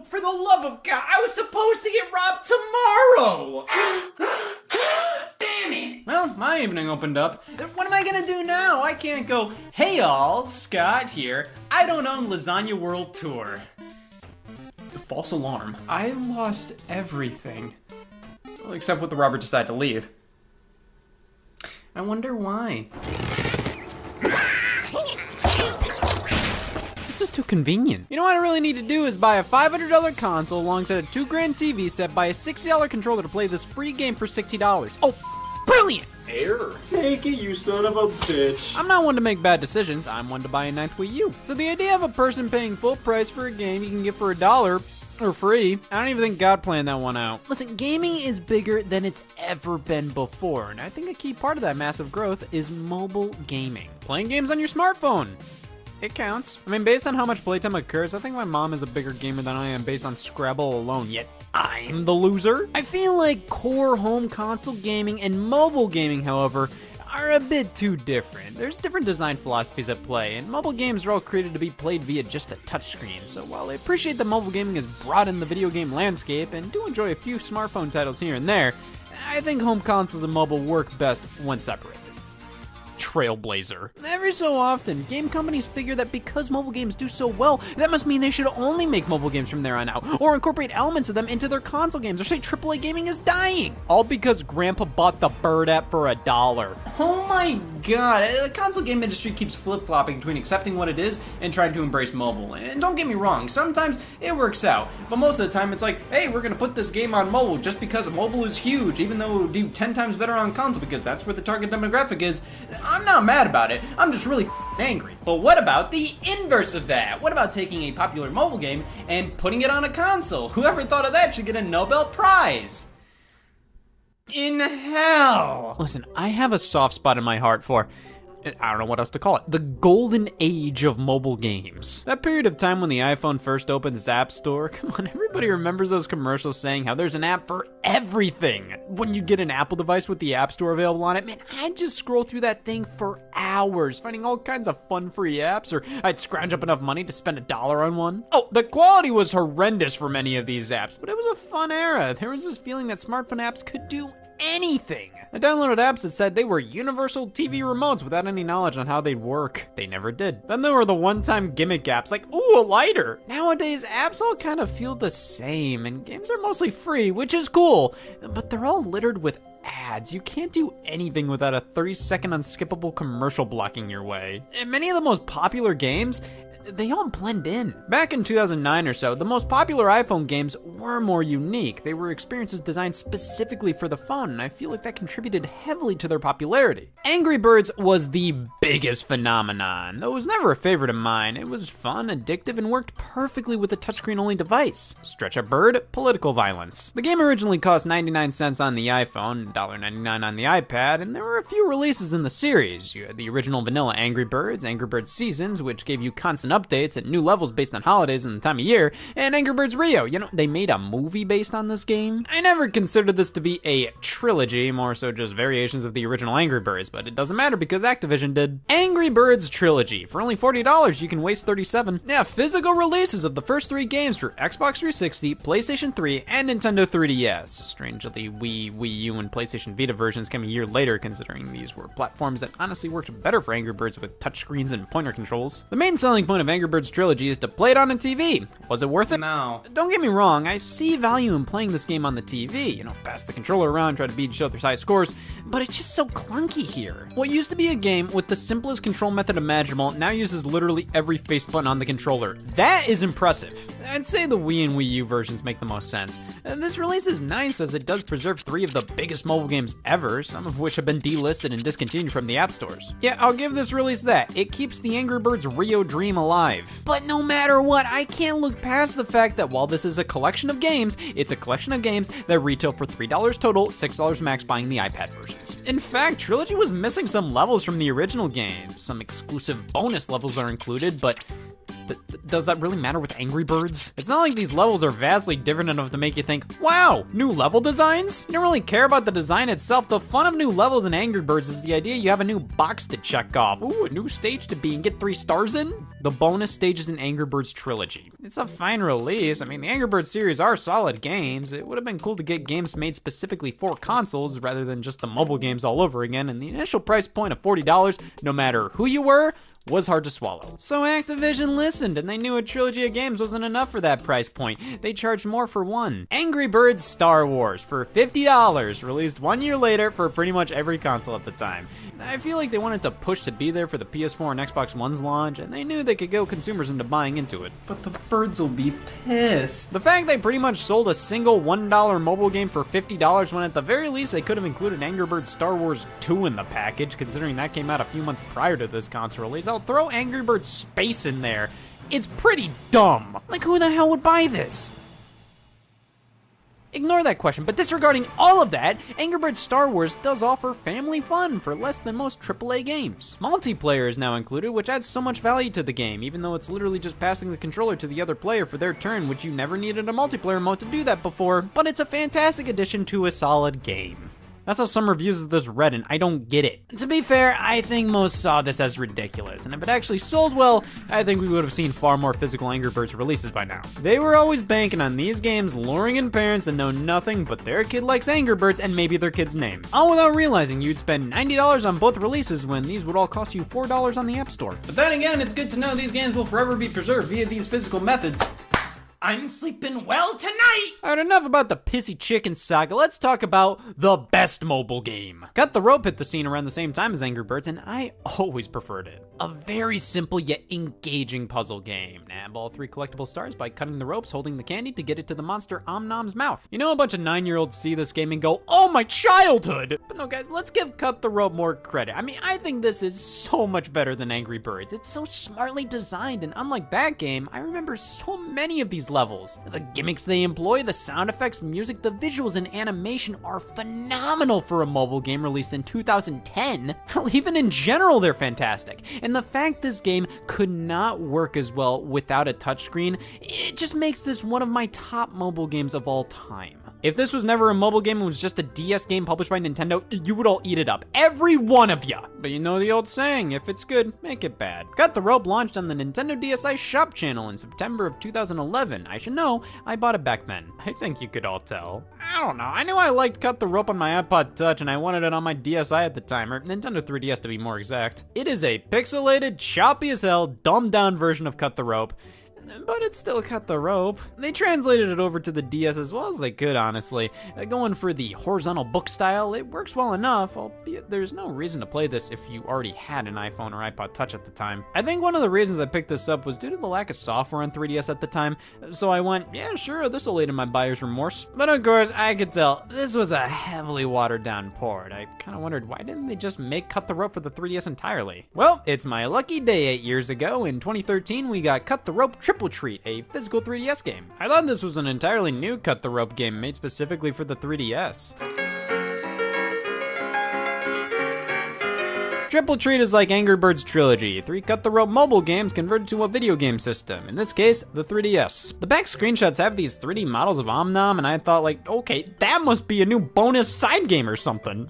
For the love of God, I was supposed to get robbed tomorrow! Damn it! Well, my evening opened up. What am I gonna do now? I can't go, hey all, Scott here. I don't own Lasagna World Tour. False alarm. I lost everything. Well, except what the robber decided to leave. I wonder why. This is too convenient. You know what I really need to do is buy a $500 console alongside a $2,000 TV set, buy a $60 controller to play this free game for $60. Oh, brilliant! Error. Take it, you son of a bitch. I'm not one to make bad decisions, I'm one to buy a 9th Wii U. So the idea of a person paying full price for a game you can get for $1 or free, I don't even think God planned that one out. Listen, gaming is bigger than it's ever been before, and I think a key part of that massive growth is mobile gaming. Playing games on your smartphone. It counts. I mean, based on how much playtime occurs, I think my mom is a bigger gamer than I am based on Scrabble alone, yet I'm the loser. I feel like core home console gaming and mobile gaming, however, are a bit too different. There's different design philosophies at play, and mobile games are all created to be played via just a touchscreen. So while I appreciate that mobile gaming has broadened the video game landscape and do enjoy a few smartphone titles here and there, I think home consoles and mobile work best when separated. Trailblazer. Every so often, game companies figure that because mobile games do so well, that must mean they should only make mobile games from there on out, or incorporate elements of them into their console games, or say AAA gaming is dying. All because Grandpa bought the Bird app for $1. Oh my god, the console game industry keeps flip-flopping between accepting what it is and trying to embrace mobile. And don't get me wrong, sometimes it works out, but most of the time it's like, hey, we're gonna put this game on mobile just because mobile is huge, even though it would do 10 times better on console because that's where the target demographic is. I'm not mad about it, I'm just really angry. But what about the inverse of that? What about taking a popular mobile game and putting it on a console? Whoever thought of that should get a Nobel Prize. In hell. Listen, I have a soft spot in my heart for, I don't know what else to call it, the golden age of mobile games. That period of time when the iPhone first opened its app store, come on, everybody remembers those commercials saying how there's an app for everything. When you get an Apple device with the App Store available on it, man, I'd just scroll through that thing for hours, finding all kinds of fun free apps, or I'd scrounge up enough money to spend $1 on one. Oh, the quality was horrendous for many of these apps, but it was a fun era. There was this feeling that smartphone apps could do anything. I downloaded apps that said they were universal TV remotes without any knowledge on how they'd work. They never did. Then there were the one-time gimmick apps like, ooh, a lighter. Nowadays, apps all kind of feel the same, and games are mostly free, which is cool, but they're all littered with ads. You can't do anything without a 30-second unskippable commercial blocking your way. And many of the most popular games, they all blend in. Back in 2009 or so, the most popular iPhone games were more unique. They were experiences designed specifically for the phone, and I feel like that contributed heavily to their popularity. Angry Birds was the biggest phenomenon, though it was never a favorite of mine. It was fun, addictive, and worked perfectly with a touchscreen-only device. Stretch a bird, political violence. The game originally cost 99 cents on the iPhone, $1.99 on the iPad, and there were a few releases in the series. You had the original vanilla Angry Birds Seasons, which gave you constant updates and new levels based on holidays and the time of year, and Angry Birds Rio. You know, they made a movie based on this game. I never considered this to be a trilogy, more so just variations of the original Angry Birds, but it doesn't matter because Activision did. Angry Birds Trilogy. For only $40, you can waste 37. Yeah, physical releases of the first 3 games for Xbox 360, PlayStation 3, and Nintendo 3DS. Strangely, Wii U, and PlayStation Vita versions came a year later, considering these were platforms that honestly worked better for Angry Birds with touchscreens and pointer controls. The main selling point of Angry Birds Trilogy is to play it on a TV. Was it worth it? No. Don't get me wrong, I see value in playing this game on the TV. You know, pass the controller around, try to beat each other's high scores, but it's just so clunky here. What used to be a game with the simplest control method imaginable now uses literally every face button on the controller. That is impressive. I'd say the Wii and Wii U versions make the most sense. This release is nice as it does preserve 3 of the biggest mobile games ever, some of which have been delisted and discontinued from the app stores. Yeah, I'll give this release that. It keeps the Angry Birds Rio dream alive. But no matter what, I can't look past the fact that while this is a collection of games, it's a collection of games that retail for $3 total, $6 max buying the iPad versions. In fact, Trilogy was missing some levels from the original game. Some exclusive bonus levels are included, but does that really matter with Angry Birds? It's not like these levels are vastly different enough to make you think, wow, new level designs? You don't really care about the design itself. The fun of new levels in Angry Birds is the idea you have a new box to check off. Ooh, a new stage to beat and get 3 stars in? The bonus stages in Angry Birds Trilogy. It's a fine release. I mean, the Angry Birds series are solid games. It would have been cool to get games made specifically for consoles rather than just the mobile games all over again, and the initial price point of $40, no matter who you were, was hard to swallow. So Activision listened, and they knew a trilogy of games wasn't enough for that price point. They charged more for one. Angry Birds Star Wars for $50, released 1 year later for pretty much every console at the time. I feel like they wanted to push to be there for the PS4 and Xbox One's launch, and they knew they could go consumers into buying into it. But the birds will be pissed. The fact they pretty much sold a single $1 mobile game for $50 when at the very least they could have included Angry Birds Star Wars 2 in the package, considering that came out a few months prior to this console release. I'll throw Angry Birds Space in there. It's pretty dumb. Like, who the hell would buy this? Ignore that question, but disregarding all of that, Angry Birds Star Wars does offer family fun for less than most AAA games. Multiplayer is now included, which adds so much value to the game, even though it's literally just passing the controller to the other player for their turn, which you never needed a multiplayer mode to do that before, but it's a fantastic addition to a solid game. That's how some reviews of this read, and I don't get it. To be fair, I think most saw this as ridiculous, and if it actually sold well, I think we would have seen far more physical Angry Birds releases by now. They were always banking on these games luring in parents that know nothing but their kid likes Angry Birds and maybe their kid's name. All without realizing you'd spend $90 on both releases when these would all cost you $4 on the App Store. But then again, it's good to know these games will forever be preserved via these physical methods. I'm sleeping well tonight! Alright, enough about the pissy chicken saga. Let's talk about the best mobile game. Cut the Rope hit the scene around the same time as Angry Birds, and I always preferred it. A very simple yet engaging puzzle game. Nab all 3 collectible stars by cutting the ropes, holding the candy to get it to the monster Om Nom's mouth. You know, a bunch of 9-year-olds see this game and go, oh, my childhood! But no, guys, let's give Cut the Rope more credit. I mean, I think this is so much better than Angry Birds. It's so smartly designed, and unlike that game, I remember so many of these levels. The gimmicks they employ, the sound effects, music, the visuals, and animation are phenomenal for a mobile game released in 2010. Hell, even in general, they're fantastic. And the fact this game could not work as well without a touchscreen, it just makes this one of my top mobile games of all time. If this was never a mobile game and was just a DS game published by Nintendo, you would all eat it up. Every one of ya. But you know the old saying, if it's good, make it bad. Cut the Rope launched on the Nintendo DSi Shop channel in September of 2011. I should know, I bought it back then. I think you could all tell. I don't know, I knew I liked Cut the Rope on my iPod Touch and I wanted it on my DSi at the time, or Nintendo 3DS to be more exact. It is a pixelated, choppy as hell, dumbed down version of Cut the Rope. But it still cut the rope. They translated it over to the DS as well as they could, honestly. Going for the horizontal book style, it works well enough, albeit there's no reason to play this if you already had an iPhone or iPod Touch at the time. I think one of the reasons I picked this up was due to the lack of software on 3DS at the time, so I went, yeah, sure, this'll aid in my buyer's remorse. But of course, I could tell this was a heavily watered down port. I kinda wondered, why didn't they just make Cut the Rope for the 3DS entirely? Well, it's my lucky day 8 years ago. In 2013, we got Cut the Rope Triple Treat, a physical 3DS game. I thought this was an entirely new Cut the Rope game made specifically for the 3DS. Triple Treat is like Angry Birds Trilogy, 3 Cut the Rope mobile games converted to a video game system, in this case, the 3DS. The back screenshots have these 3D models of Omnom, and I thought like, okay, that must be a new bonus side game or something.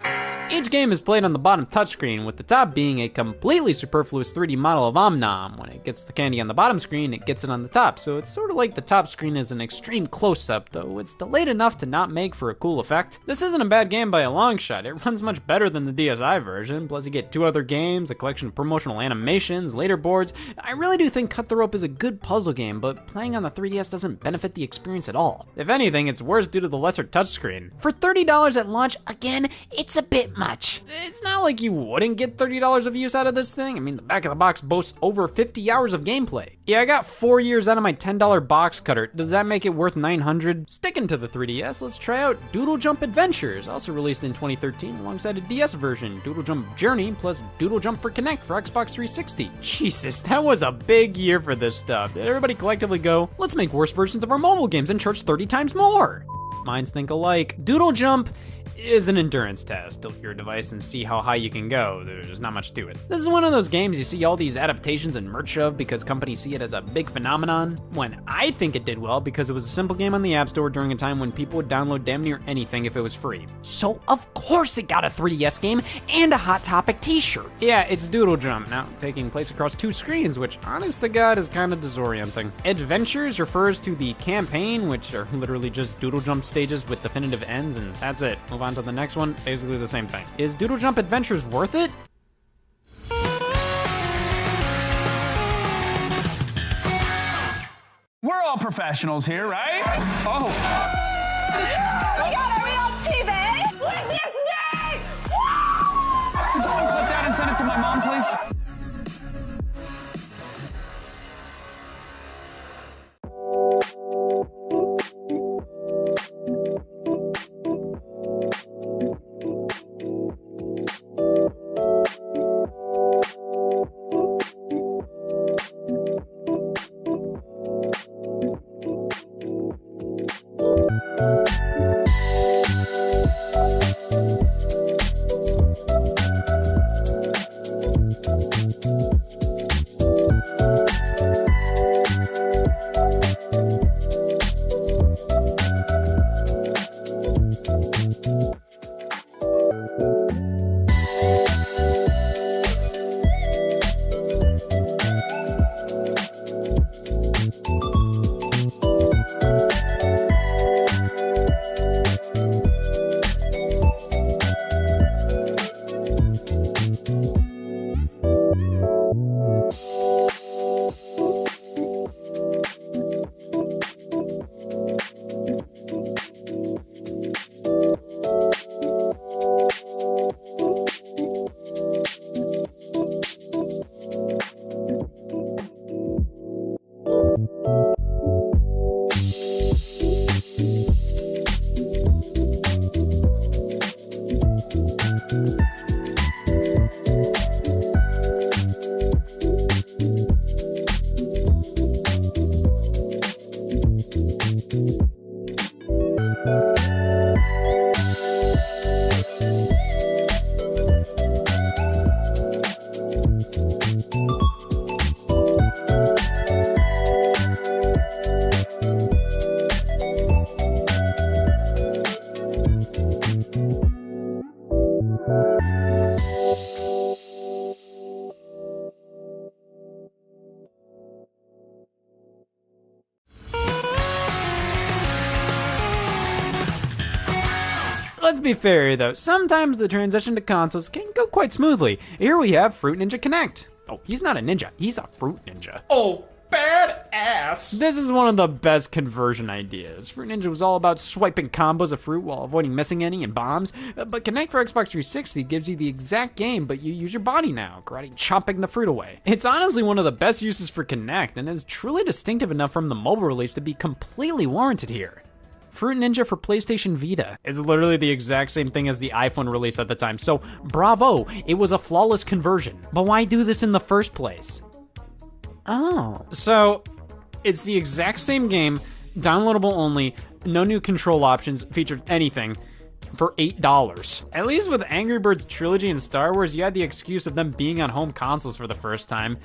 Each game is played on the bottom touchscreen, with the top being a completely superfluous 3D model of Omnom. When it gets the candy on the bottom screen, it gets it on the top, so it's sort of like the top screen is an extreme close-up, though it's delayed enough to not make for a cool effect. This isn't a bad game by a long shot. It runs much better than the DSi version, plus you get 2 other games, a collection of promotional animations, leaderboards. I really do think Cut the Rope is a good puzzle game, but playing on the 3DS doesn't benefit the experience at all. If anything, it's worse due to the lesser touchscreen. For $30 at launch, again, it's a bit much. It's not like you wouldn't get $30 of use out of this thing. I mean, the back of the box boasts over 50 hours of gameplay. Yeah, I got 4 years out of my $10 box cutter. Does that make it worth $900? Sticking to the 3DS, let's try out Doodle Jump Adventures, also released in 2013 alongside a DS version, Doodle Jump Journey plus Doodle Jump for Connect for Xbox 360. Jesus, that was a big year for this stuff. Did everybody collectively go, let's make worse versions of our mobile games and charge 30 times more? Minds think alike. Doodle Jump is an endurance test. Tilt your device and see how high you can go. There's not much to it. This is one of those games you see all these adaptations and merch of because companies see it as a big phenomenon, when I think it did well because it was a simple game on the App Store during a time when people would download damn near anything if it was free. So of course it got a 3DS game and a Hot Topic t-shirt. Yeah, it's Doodle Jump, now taking place across 2 screens, which honest to God is kind of disorienting. Adventures refers to the campaign, which are literally just Doodle Jump stages with definitive ends, and that's it. Move on to the next one, basically the same thing. Is Doodle Jump Adventures worth it? We're all professionals here, right? Oh. Yeah! Oh my God, are we on TV? Witness me! Woo! Can someone clip that and send it to my mom, please? Let's be fair though, sometimes the transition to consoles can go quite smoothly. Here we have Fruit Ninja Connect. Oh, he's not a ninja, he's a fruit ninja. Oh, badass. This is one of the best conversion ideas. Fruit Ninja was all about swiping combos of fruit while avoiding missing any and bombs, but Connect for Xbox 360 gives you the exact game, but you use your body now, karate chopping the fruit away. It's honestly one of the best uses for Connect, and is truly distinctive enough from the mobile release to be completely warranted here. Fruit Ninja for PlayStation Vita is literally the exact same thing as the iPhone release at the time, so bravo, it was a flawless conversion. But why do this in the first place? Oh. So, it's the exact same game, downloadable only, no new control options, featured anything, for $8. At least with Angry Birds Trilogy and Star Wars, you had the excuse of them being on home consoles for the first time.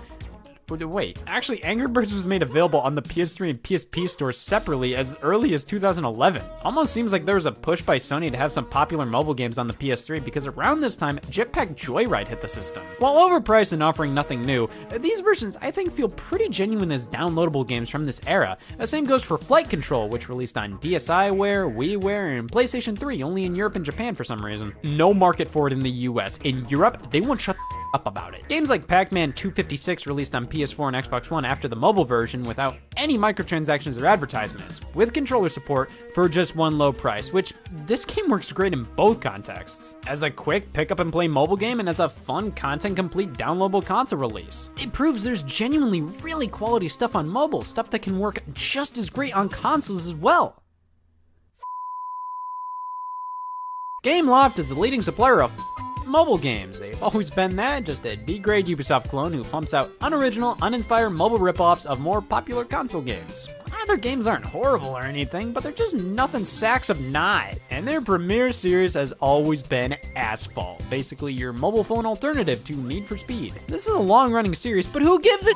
Wait, actually Angry Birds was made available on the PS3 and PSP stores separately as early as 2011. Almost seems like there was a push by Sony to have some popular mobile games on the PS3 because around this time, Jetpack Joyride hit the system. While overpriced and offering nothing new, these versions I think feel pretty genuine as downloadable games from this era. The same goes for Flight Control, which released on DSiWare, WiiWare, and PlayStation 3 only in Europe and Japan for some reason. No market for it in the US. In Europe, they won't shut up about it. Games like Pac-Man 256 released on PS4 and Xbox One after the mobile version without any microtransactions or advertisements, with controller support for just one low price, which this game works great in both contexts. As a quick pick up and play mobile game and as a fun content complete downloadable console release. It proves there's genuinely really quality stuff on mobile, stuff that can work just as great on consoles as well. Gameloft is the leading supplier of mobile games. They've always been that, just a D-grade Ubisoft clone who pumps out unoriginal, uninspired mobile ripoffs of more popular console games. Their games aren't horrible or anything, but they're just nothing sacks of not. And their premier series has always been Asphalt, basically your mobile phone alternative to Need for Speed. This is a long-running series, but who gives a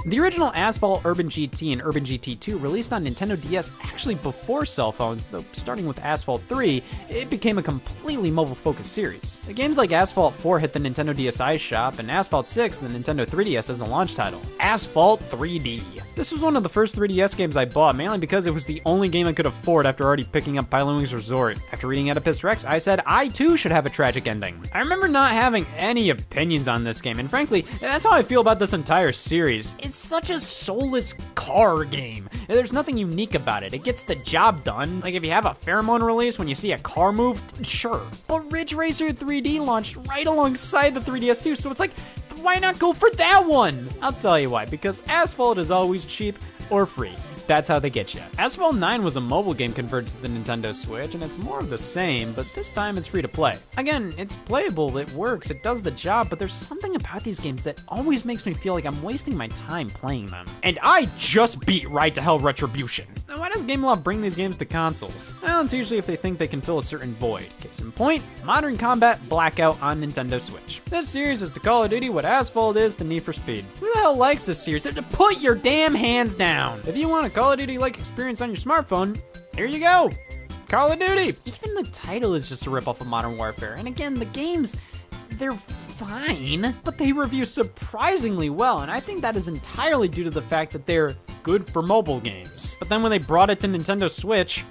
The original Asphalt, Urban GT, and Urban GT2 released on Nintendo DS actually before cell phones, so starting with Asphalt 3, it became a completely mobile-focused series. The games like Asphalt 4 hit the Nintendo DSi shop, and Asphalt 6 the Nintendo 3DS as a launch title. Asphalt 3D. This was one of the first 3DS games I bought, mainly because it was the only game I could afford after already picking up Pilotwings Resort. After reading Oedipus Rex, I said I too should have a tragic ending. I remember not having any opinions on this game, and frankly, that's how I feel about this entire series. It's such a soulless car game. There's nothing unique about it. It gets the job done. Like if you have a pheromone release when you see a car move, sure. But Ridge Racer 3D launched right alongside the 3DS too, so it's like, why not go for that one? I'll tell you why, because Asphalt is always cheap or free. That's how they get you. Asphalt 9 was a mobile game converted to the Nintendo Switch, and it's more of the same, but this time it's free to play. Again, it's playable, it works, it does the job, but there's something about these games that always makes me feel like I'm wasting my time playing them. And I just beat Ride to Hell Retribution. Now why does Gameloft bring these games to consoles? Well, it's usually if they think they can fill a certain void. Case in point, Modern Combat Blackout on Nintendo Switch. This series is to Call of Duty what Asphalt is to Need for Speed. Who the hell likes this series? Put your damn hands down! If you want a Call of Duty-like experience on your smartphone, here you go! Call of Duty! Even the title is just a ripoff of Modern Warfare, and again, the games, they're fine, but they review surprisingly well, and I think that is entirely due to the fact that they're good for mobile games. But then when they brought it to Nintendo Switch,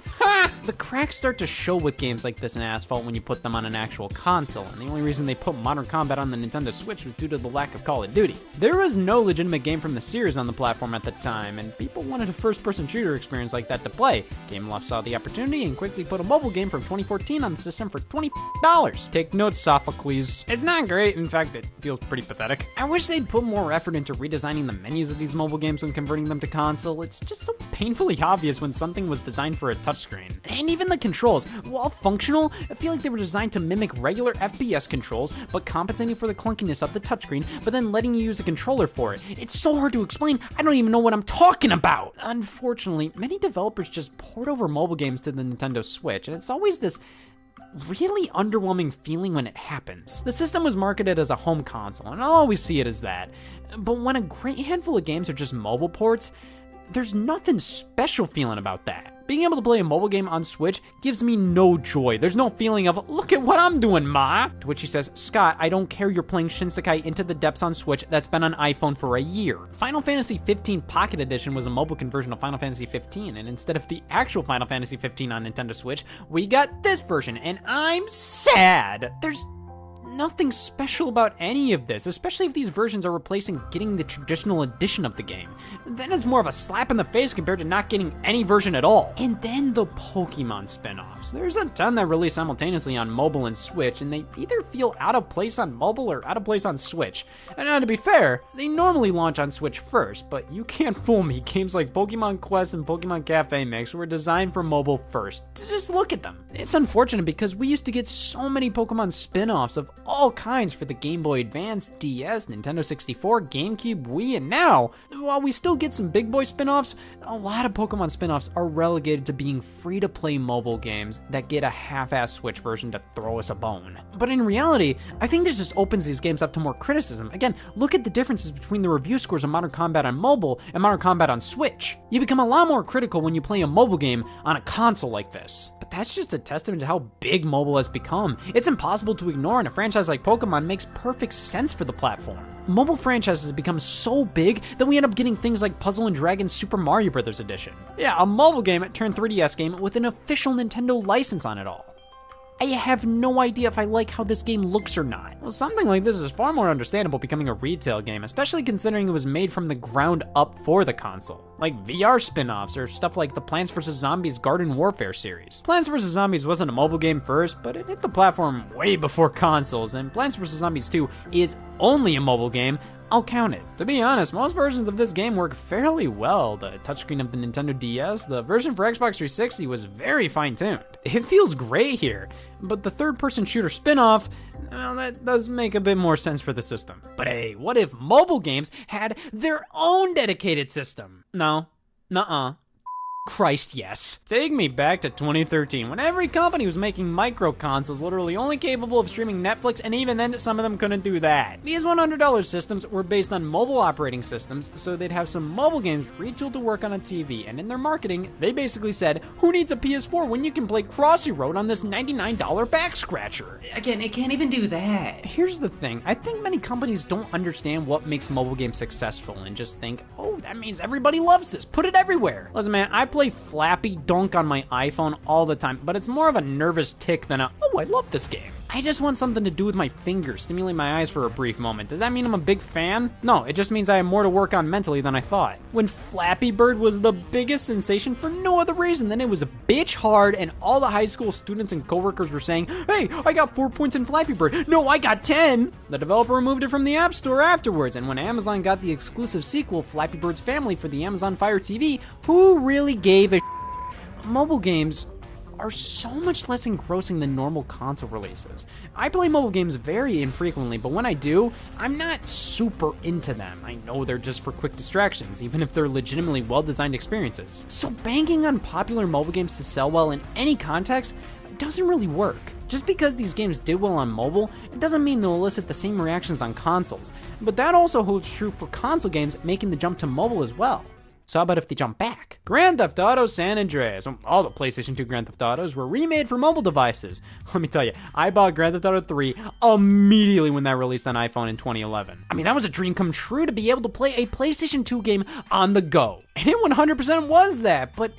the cracks start to show with games like this in Asphalt when you put them on an actual console, and the only reason they put Modern Combat on the Nintendo Switch was due to the lack of Call of Duty. There was no legitimate game from the series on the platform at the time, and people wanted a first-person shooter experience like that to play. Gameloft saw the opportunity and quickly put a mobile game from 2014 on the system for $20. Take notes, Sophocles. It's not great, in fact, it feels pretty pathetic. I wish they'd put more effort into redesigning the menus of these mobile games when converting them to console. It's just so painfully obvious when something was designed for a touchscreen. And even the controls, while functional, I feel like they were designed to mimic regular FPS controls, but compensating for the clunkiness of the touchscreen, but then letting you use a controller for it. It's so hard to explain, I don't even know what I'm talking about! Unfortunately, many developers just port over mobile games to the Nintendo Switch, and it's always this really underwhelming feeling when it happens. The system was marketed as a home console, and I'll always see it as that. But when a great handful of games are just mobile ports, there's nothing special feeling about that. Being able to play a mobile game on Switch gives me no joy. There's no feeling of, look at what I'm doing, ma. To which he says, Scott, I don't care you're playing Shinsekai Into the Depths on Switch that's been on iPhone for a year. Final Fantasy 15 Pocket Edition was a mobile conversion of Final Fantasy 15, and instead of the actual Final Fantasy 15 on Nintendo Switch, we got this version, and I'm sad. There's nothing special about any of this, especially if these versions are replacing getting the traditional edition of the game. Then it's more of a slap in the face compared to not getting any version at all. And then the Pokemon spin-offs. There's a ton that release simultaneously on mobile and Switch, and they either feel out of place on mobile or out of place on Switch. And now, to be fair, they normally launch on Switch first, but you can't fool me. Games like Pokemon Quest and Pokemon Cafe Mix were designed for mobile first. Just look at them. It's unfortunate because we used to get so many Pokemon spin-offs of all kinds for the Game Boy Advance, DS, Nintendo 64, GameCube, Wii, and now, while we still get some big boy spin-offs, a lot of Pokemon spin-offs are relegated to being free-to-play mobile games that get a half-ass Switch version to throw us a bone. But in reality, I think this just opens these games up to more criticism. Again, look at the differences between the review scores of Modern Combat on mobile and Modern Combat on Switch. You become a lot more critical when you play a mobile game on a console like this. But that's just a testament to how big mobile has become. It's impossible to ignore, and a franchise like Pokemon makes perfect sense for the platform. Mobile franchises have become so big that we end up getting things like Puzzle & Dragons Super Mario Bros. Edition. Yeah, a mobile game turned 3DS game with an official Nintendo license on it all. I have no idea if I like how this game looks or not. Well, something like this is far more understandable becoming a retail game, especially considering it was made from the ground up for the console. Like VR spin-offs or stuff like the Plants vs. Zombies Garden Warfare series. Plants vs. Zombies wasn't a mobile game first, but it hit the platform way before consoles, and Plants vs. Zombies 2 is only a mobile game. I'll count it. To be honest, most versions of this game work fairly well. The touchscreen of the Nintendo DS, the version for Xbox 360 was very fine-tuned. It feels great here, but the third-person shooter spin-off, well, that does make a bit more sense for the system. But hey, what if mobile games had their own dedicated system? No. Nuh-uh. Christ, yes. Take me back to 2013, when every company was making micro consoles literally only capable of streaming Netflix, and even then some of them couldn't do that. These $100 systems were based on mobile operating systems, so they'd have some mobile games retooled to work on a TV, and in their marketing, they basically said, who needs a PS4 when you can play Crossy Road on this $99 back scratcher? Again, it can't even do that. Here's the thing, I think many companies don't understand what makes mobile games successful and just think, oh, that means everybody loves this, put it everywhere. Listen, man, I play Flappy Dunk on my iPhone all the time, but it's more of a nervous tick than a, oh, I love this game. I just want something to do with my fingers, stimulate my eyes for a brief moment. Does that mean I'm a big fan? No, it just means I have more to work on mentally than I thought. When Flappy Bird was the biggest sensation for no other reason than it was a bitch hard, and all the high school students and coworkers were saying, hey, I got 4 points in Flappy Bird. No, I got 10. The developer removed it from the App Store afterwards, and when Amazon got the exclusive sequel, Flappy Bird's Family, for the Amazon Fire TV, who really gave a Mobile games are so much less engrossing than normal console releases. I play mobile games very infrequently, but when I do, I'm not super into them. I know they're just for quick distractions, even if they're legitimately well-designed experiences. So banking on popular mobile games to sell well in any context doesn't really work. Just because these games did well on mobile, it doesn't mean they'll elicit the same reactions on consoles. But that also holds true for console games making the jump to mobile as well. So how about if they jump back? Grand Theft Auto San Andreas. All the PlayStation 2 Grand Theft Autos were remade for mobile devices. Let me tell you, I bought Grand Theft Auto 3 immediately when that released on iPhone in 2011. I mean, that was a dream come true to be able to play a PlayStation 2 game on the go. And it 100% was that, but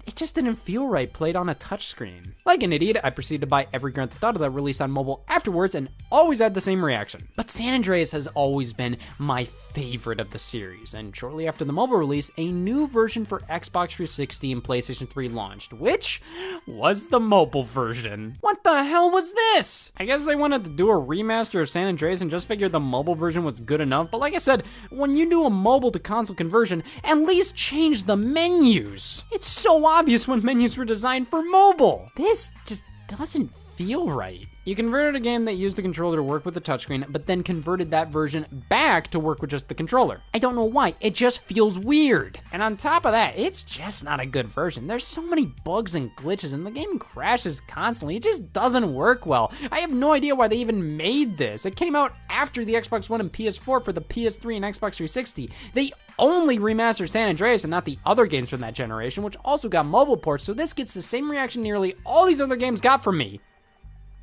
it just didn't feel right played on a touchscreen. Like an idiot, I proceeded to buy every Grand Theft Auto that released on mobile afterwards and always had the same reaction. But San Andreas has always been my favorite of the series, and shortly after the mobile release, a new version for Xbox 360 and PlayStation 3 launched, which was the mobile version. What the hell was this? I guess they wanted to do a remaster of San Andreas and just figured the mobile version was good enough, but like I said, when you do a mobile to console conversion, at least change the menus. It's so obvious when menus were designed for mobile. This just doesn't feel right. You converted a game that used the controller to work with the touchscreen, but then converted that version back to work with just the controller. I don't know why, it just feels weird. And on top of that, it's just not a good version. There's so many bugs and glitches and the game crashes constantly. It just doesn't work well. I have no idea why they even made this. It came out after the Xbox One and PS4 for the PS3 and Xbox 360. They only remastered San Andreas and not the other games from that generation, which also got mobile ports, so this gets the same reaction nearly all these other games got from me.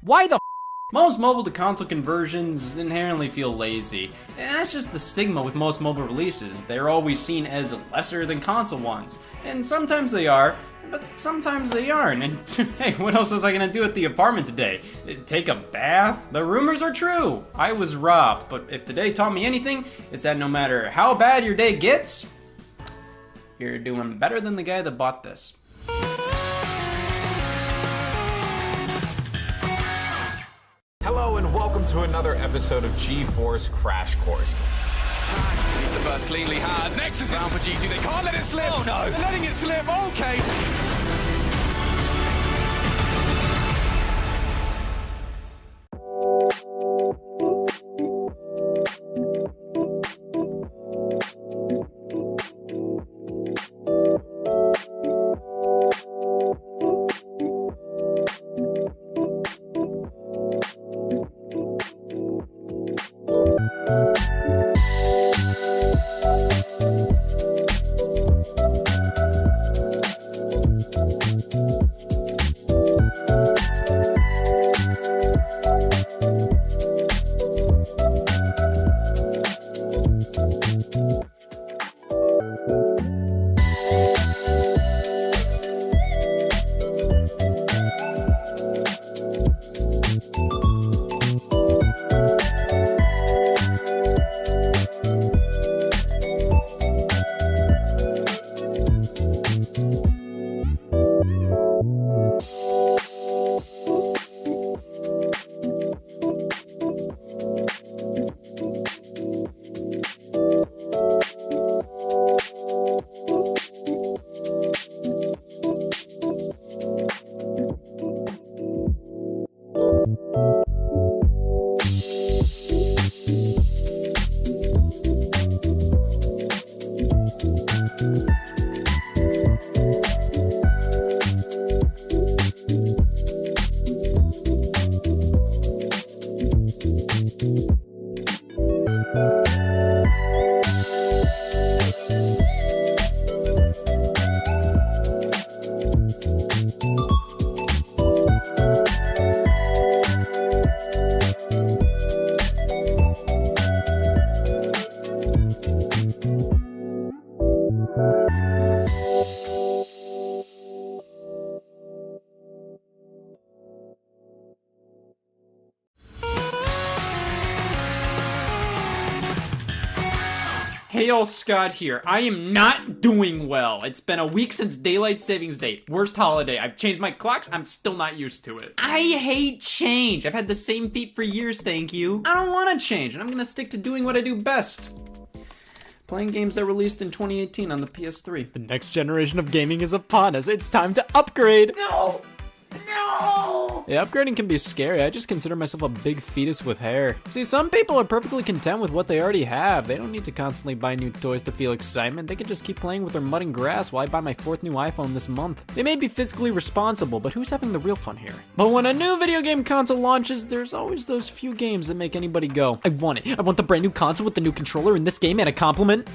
Why the Most mobile to console conversions inherently feel lazy, and that's just the stigma with most mobile releases. They're always seen as lesser than console ones, and sometimes they are, but sometimes they aren't. And hey, what else was I gonna do at the apartment today? Take a bath? The rumors are true. I was robbed, but if today taught me anything, it's that no matter how bad your day gets, you're doing better than the guy that bought this. Hello and welcome to another episode of G-Force Crash Course. He's the first cleanly has. Next is down for G2. They can't let it slip. Oh no. They're letting it slip. Okay. Hey y'all, Scott here. I am not doing well. It's been a week since Daylight Savings Day. Worst holiday. I've changed my clocks. I'm still not used to it. I hate change. I've had the same feet for years, thank you. I don't want to change, and I'm gonna stick to doing what I do best. Playing games that released in 2018 on the PS3. The next generation of gaming is upon us. It's time to upgrade. No! No! Yeah, upgrading can be scary. I just consider myself a big fetus with hair. See, some people are perfectly content with what they already have. They don't need to constantly buy new toys to feel excitement. They can just keep playing with their mud and grass while I buy my 4th new iPhone this month. They may be fiscally responsible, but who's having the real fun here? But when a new video game console launches, there's always those few games that make anybody go, I want it. I want the brand new console with the new controller in this game and a compliment.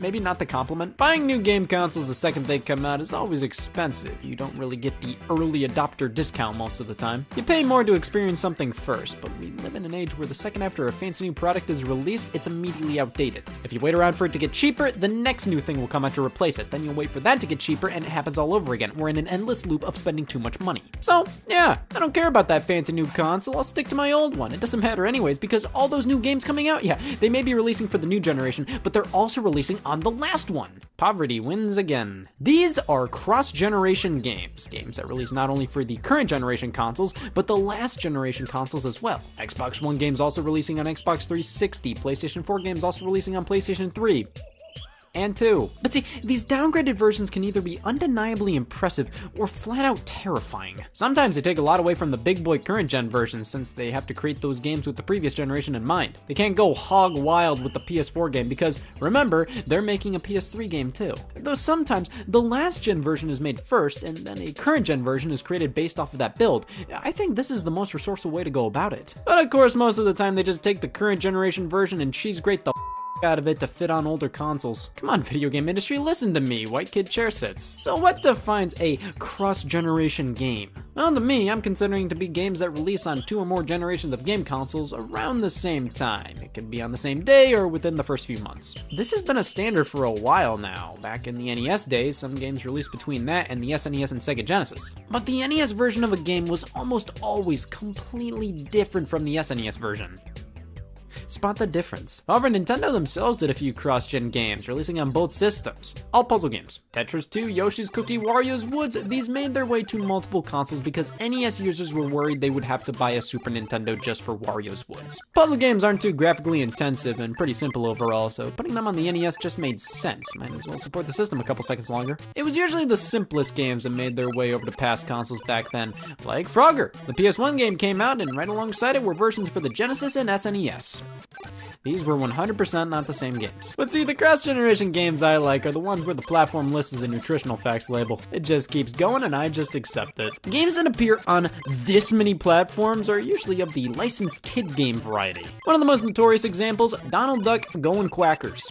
Maybe not the compliment. Buying new game consoles the second they come out is always expensive. You don't really get the early adopter discount most of the time. You pay more to experience something first, but we live in an age where the second after a fancy new product is released, it's immediately outdated. If you wait around for it to get cheaper, the next new thing will come out to replace it. Then you'll wait for that to get cheaper and it happens all over again. We're in an endless loop of spending too much money. So, yeah, I don't care about that fancy new console. I'll stick to my old one. It doesn't matter anyways, because all those new games coming out, yeah, they may be releasing for the new generation, but they're also releasing on the last one. Poverty wins again. These are cross-generation games that release not only for the current generation consoles, but the last generation consoles as well. Xbox One games also releasing on Xbox 360, PlayStation 4 games also releasing on PlayStation 3. and 2. But see, these downgraded versions can either be undeniably impressive or flat out terrifying. Sometimes they take a lot away from the big boy current gen versions since they have to create those games with the previous generation in mind. They can't go hog wild with the PS4 game because, remember, they're making a PS3 game too. Though sometimes the last gen version is made first and then a current gen version is created based off of that build. I think this is the most resourceful way to go about it. But of course, most of the time they just take the current generation version and cheese grate the out of it to fit on older consoles. Come on, video game industry, listen to me, white kid chair sits. So what defines a cross-generation game? Well, to me, I'm considering to be games that release on 2 or more generations of game consoles around the same time. It can be on the same day or within the first few months. This has been a standard for a while now. Back in the NES days, some games released between that and the SNES and Sega Genesis. But the NES version of a game was almost always completely different from the SNES version. Spot the difference. However, Nintendo themselves did a few cross-gen games, releasing on both systems. All puzzle games. Tetris 2, Yoshi's Cookie, Wario's Woods, these made their way to multiple consoles because NES users were worried they would have to buy a Super Nintendo just for Wario's Woods. Puzzle games aren't too graphically intensive and pretty simple overall, so putting them on the NES just made sense. Might as well support the system a couple seconds longer. It was usually the simplest games that made their way over to past consoles back then, like Frogger. The PS1 game came out, and right alongside it were versions for the Genesis and SNES. These were 100% not the same games. But see, the cross-generation games I like are the ones where the platform list is a nutritional facts label. It just keeps going and I just accept it. Games that appear on this many platforms are usually of the licensed kids game variety. One of the most notorious examples, Donald Duck Goin' Quackers.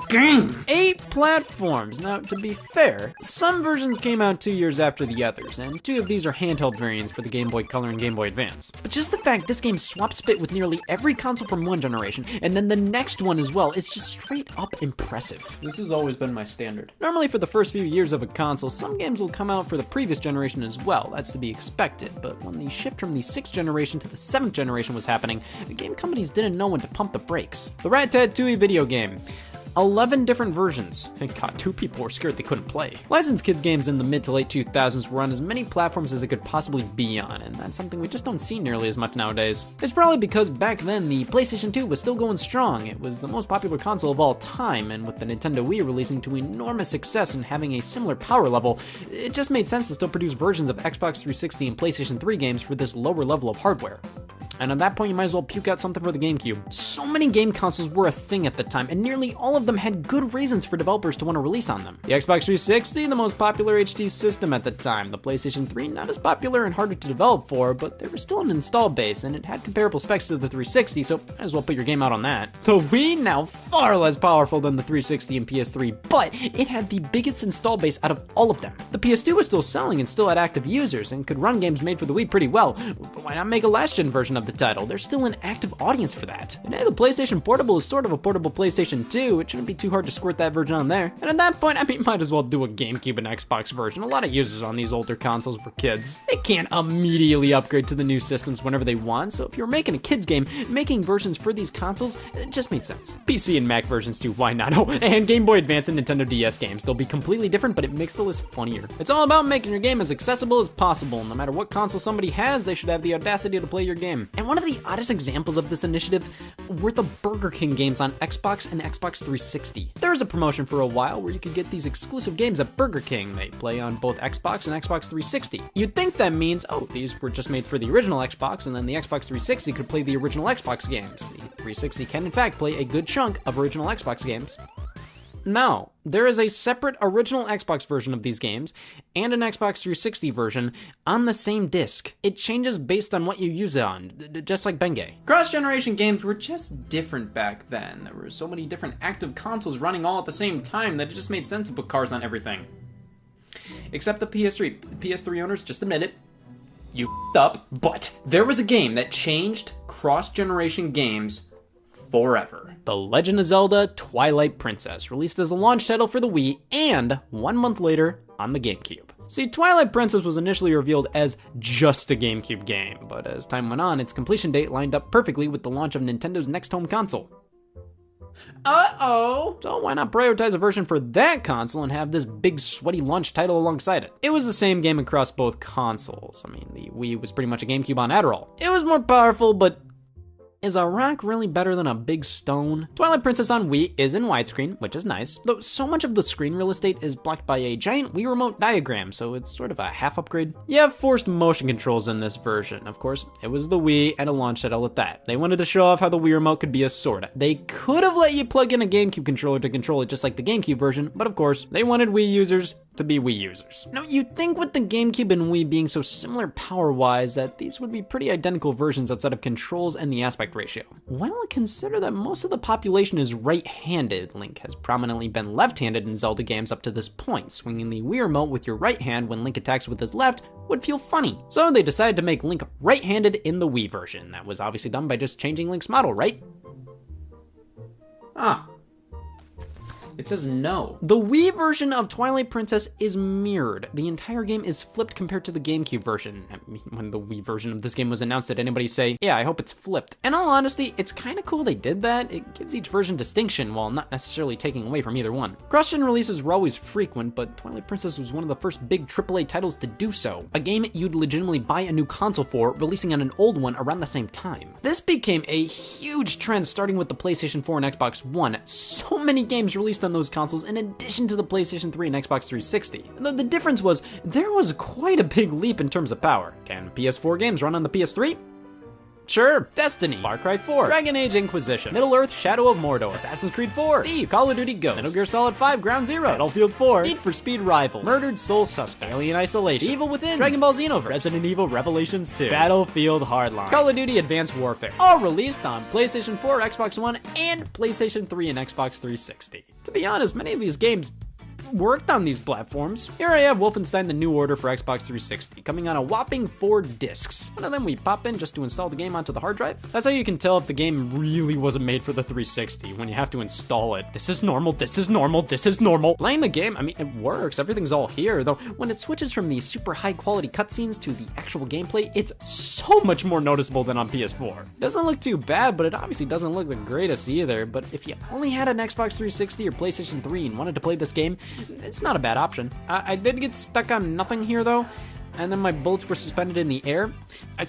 Game! 8 platforms. Now, to be fair, some versions came out 2 years after the others, and 2 of these are handheld variants for the Game Boy Color and Game Boy Advance. But just the fact this game swaps spit with nearly every console from one generation, and then the next one as well, is just straight up impressive. This has always been my standard. Normally for the first few years of a console, some games will come out for the previous generation as well, that's to be expected, but when the shift from the 6th generation to the 7th generation was happening, the game companies didn't know when to pump the brakes. The Rat-Tat-Tooie video game. 11 different versions. Thank God, 2 people were scared they couldn't play. Licensed kids games in the mid to late 2000s were on as many platforms as it could possibly be on, and that's something we just don't see nearly as much nowadays. It's probably because back then the PlayStation 2 was still going strong. It was the most popular console of all time, and with the Nintendo Wii releasing to enormous success and having a similar power level, it just made sense to still produce versions of Xbox 360 and PlayStation 3 games for this lower level of hardware. And at that point, you might as well puke out something for the GameCube. So many game consoles were a thing at the time, and nearly all of them had good reasons for developers to want to release on them. The Xbox 360, the most popular HD system at the time. The PlayStation 3, not as popular and harder to develop for, but there was still an install base, and it had comparable specs to the 360, so might as well put your game out on that. The Wii, now far less powerful than the 360 and PS3, but it had the biggest install base out of all of them. The PS2 was still selling and still had active users, and could run games made for the Wii pretty well, but why not make a last-gen version of the title? There's still an active audience for that. And hey, the PlayStation Portable is sort of a portable PlayStation 2. It shouldn't be too hard to squirt that version on there. And at that point, I mean, might as well do a GameCube and Xbox version. A lot of users on these older consoles were kids. They can't immediately upgrade to the new systems whenever they want, so if you're making a kids game, making versions for these consoles, it just made sense. PC and Mac versions too, why not? Oh, and Game Boy Advance and Nintendo DS games. They'll be completely different, but it makes the list funnier. It's all about making your game as accessible as possible. No matter what console somebody has, they should have the audacity to play your game. And one of the oddest examples of this initiative were the Burger King games on Xbox and Xbox 360. There was a promotion for a while where you could get these exclusive games at Burger King. They play on both Xbox and Xbox 360. You'd think that means, oh, these were just made for the original Xbox, and then the Xbox 360 could play the original Xbox games. The 360 can in fact play a good chunk of original Xbox games. No, there is a separate original Xbox version of these games and an Xbox 360 version on the same disc. It changes based on what you use it on, just like Bengay. Cross-generation games were just different back then. There were so many different active consoles running all at the same time that it just made sense to put cars on everything. Except the PS3. The PS3 owners, just admit it, you f***ed up, but there was a game that changed cross-generation games forever. The Legend of Zelda Twilight Princess, released as a launch title for the Wii and 1 month later on the GameCube. See, Twilight Princess was initially revealed as just a GameCube game, but as time went on, its completion date lined up perfectly with the launch of Nintendo's next home console. Uh-oh! So why not prioritize a version for that console and have this big sweaty launch title alongside it? It was the same game across both consoles. I mean, the Wii was pretty much a GameCube on Adderall. It was more powerful, but Is a rock really better than a big stone? Twilight Princess on Wii is in widescreen, which is nice, though so much of the screen real estate is blocked by a giant Wii Remote diagram, so it's sort of a half upgrade. You have forced motion controls in this version, of course. It was the Wii and a launch title at that. They wanted to show off how the Wii Remote could be a sword. They could have let you plug in a GameCube controller to control it just like the GameCube version, but of course, they wanted Wii users to be Wii users. Now, you'd think with the GameCube and Wii being so similar power-wise that these would be pretty identical versions outside of controls and the aspect ratio. Well, consider that most of the population is right-handed. Link has prominently been left-handed in Zelda games up to this point. Swinging the Wii Remote with your right hand when Link attacks with his left would feel funny. So they decided to make Link right-handed in the Wii version. That was obviously done by just changing Link's model, right? Ah. It says no. The Wii version of Twilight Princess is mirrored. The entire game is flipped compared to the GameCube version. I mean, when the Wii version of this game was announced, did anybody say, yeah, I hope it's flipped? In all honesty, it's kind of cool they did that. It gives each version distinction while not necessarily taking away from either one. Cross-gen releases were always frequent, but Twilight Princess was one of the first big AAA titles to do so. A game you'd legitimately buy a new console for, releasing on an old one around the same time. This became a huge trend starting with the PlayStation 4 and Xbox One. So many games released on those consoles in addition to the PlayStation 3 and Xbox 360. Though the difference was, there was quite a big leap in terms of power. Can PS4 games run on the PS3? Sure. Destiny, Far Cry 4, Dragon Age Inquisition, Middle-earth Shadow of Mordor, Assassin's Creed 4, Thief, Call of Duty Ghosts, Metal Gear Solid 5 Ground Zero, Battlefield 4, Need for Speed Rivals, Murdered Soul Suspect, Alien Isolation, Evil Within, Dragon Ball Xenoverse, Resident Evil Revelations 2, Battlefield Hardline, Call of Duty Advanced Warfare, all released on PlayStation 4, Xbox One, and PlayStation 3 and Xbox 360. To be honest, many of these games worked on these platforms. Here I have Wolfenstein: The New Order for Xbox 360, coming on a whopping 4 discs. One of them we pop in just to install the game onto the hard drive. That's how you can tell if the game really wasn't made for the 360, when you have to install it. This is normal, this is normal, this is normal. Playing the game, I mean, it works, everything's all here, though when it switches from the super high quality cutscenes to the actual gameplay, it's so much more noticeable than on PS4. It doesn't look too bad, but it obviously doesn't look the greatest either. But if you only had an Xbox 360 or PlayStation 3 and wanted to play this game, it's not a bad option. I did get stuck on nothing here though, and then my bullets were suspended in the air.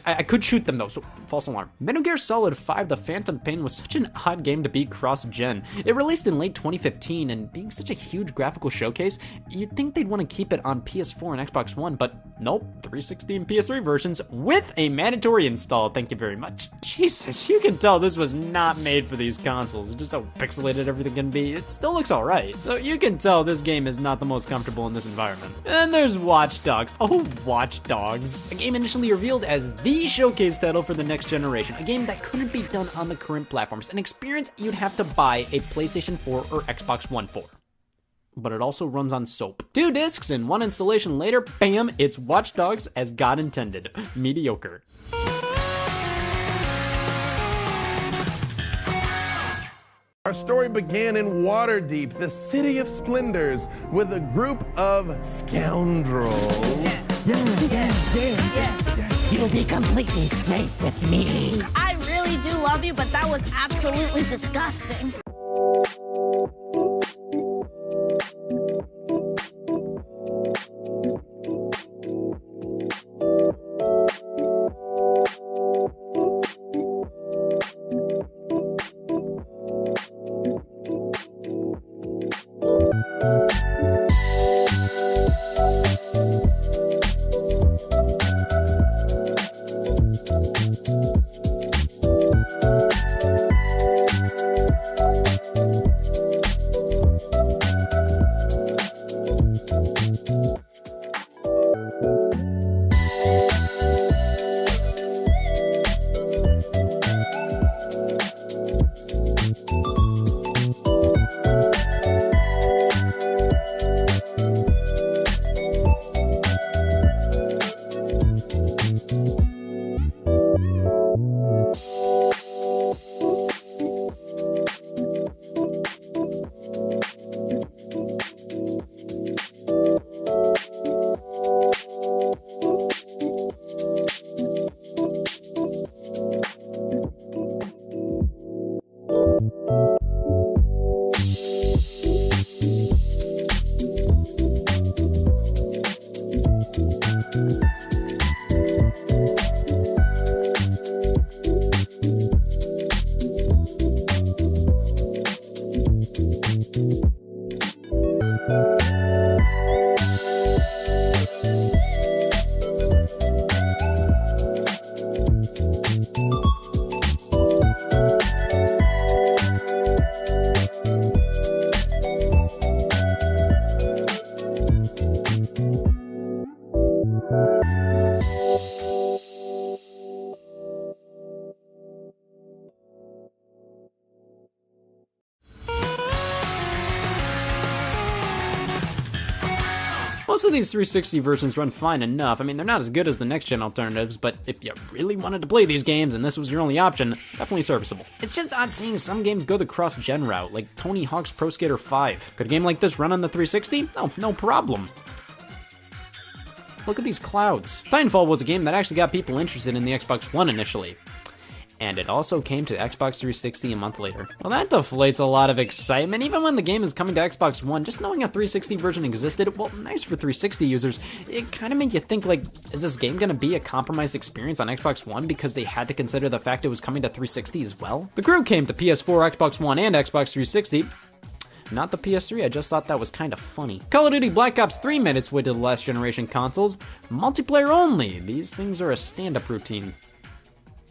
I could shoot them though, so false alarm. Metal Gear Solid 5 The Phantom Pain was such an odd game to be cross-gen. It released in late 2015, and being such a huge graphical showcase, you'd think they'd want to keep it on PS4 and Xbox One, but nope, 360 and PS3 versions with a mandatory install, thank you very much. Jesus, you can tell this was not made for these consoles, just how pixelated everything can be. It still looks alright, so you can tell this game is not the most comfortable in this environment. And then there's Watch Dogs. Oh, Watch Dogs. A game initially revealed as the showcase title for the next generation, a game that couldn't be done on the current platforms, an experience you'd have to buy a PlayStation 4 or Xbox One for. But it also runs on soap. 2 discs and 1 installation later, bam, it's Watch Dogs as God intended. Mediocre. Our story began in Waterdeep, the city of splendors, with a group of scoundrels. You'll be completely safe with me. I really do love you, but that was absolutely disgusting. Most of these 360 versions run fine enough. I mean, they're not as good as the next-gen alternatives, but if you really wanted to play these games and this was your only option, definitely serviceable. It's just odd seeing some games go the cross-gen route, like Tony Hawk's Pro Skater 5. Could a game like this run on the 360? Oh, no problem. Look at these clouds. Titanfall was a game that actually got people interested in the Xbox One initially. And it also came to Xbox 360 a month later. Well, that deflates a lot of excitement. Even when the game is coming to Xbox One, just knowing a 360 version existed, well, nice for 360 users, it kind of made you think, like, is this game gonna be a compromised experience on Xbox One because they had to consider the fact it was coming to 360 as well? The Crew came to PS4, Xbox One, and Xbox 360. Not the PS3, I just thought that was kind of funny. Call of Duty Black Ops 3 made its way to the last generation consoles. Multiplayer only. These things are a stand-up routine.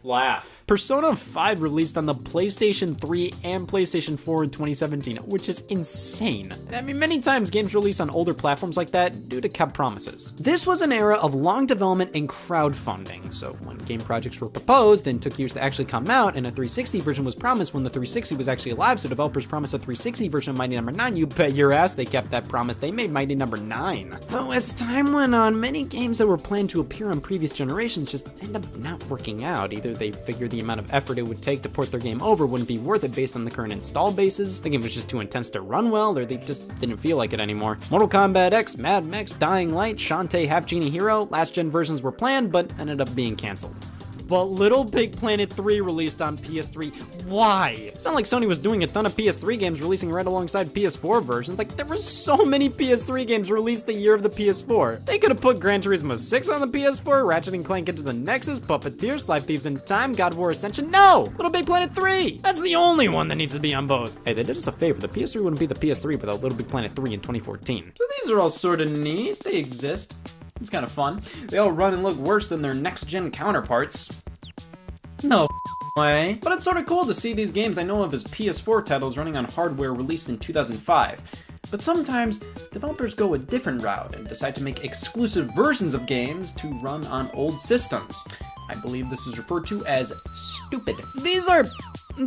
Laugh. Persona 5 released on the PlayStation 3 and PlayStation 4 in 2017, which is insane. I mean, many times games release on older platforms like that due to kept promises. This was an era of long development and crowdfunding, so when game projects were proposed and took years to actually come out, and a 360 version was promised when the 360 was actually alive, so developers promised a 360 version of Mighty No. 9, you bet your ass they kept that promise. They made Mighty No. 9. Though as time went on, many games that were planned to appear on previous generations just end up not working out. Either they figured the amount of effort it would take to port their game over wouldn't be worth it based on the current install bases, the game was just too intense to run well, or they just didn't feel like it anymore. Mortal Kombat X, Mad Max, Dying Light, Shantae, Half Genie Hero, last gen versions were planned but ended up being cancelled. But Little Big Planet 3 released on PS3. Why? It's not like Sony was doing a ton of PS3 games releasing right alongside PS4 versions. Like, there were so many PS3 games released the year of the PS4. They could have put Gran Turismo 6 on the PS4, Ratchet & Clank Into the Nexus, Puppeteer, Sly Thieves in Time, God of War Ascension. No! Little Big Planet 3! That's the only one that needs to be on both. Hey, they did us a favor. The PS3 wouldn't be the PS3 without Little Big Planet 3 in 2014. So these are all sort of neat. They exist. It's kind of fun. They all run and look worse than their next-gen counterparts. No way. But it's sort of cool to see these games I know of as PS4 titles running on hardware released in 2005. But sometimes, developers go a different route and decide to make exclusive versions of games to run on old systems. I believe this is referred to as stupid. These are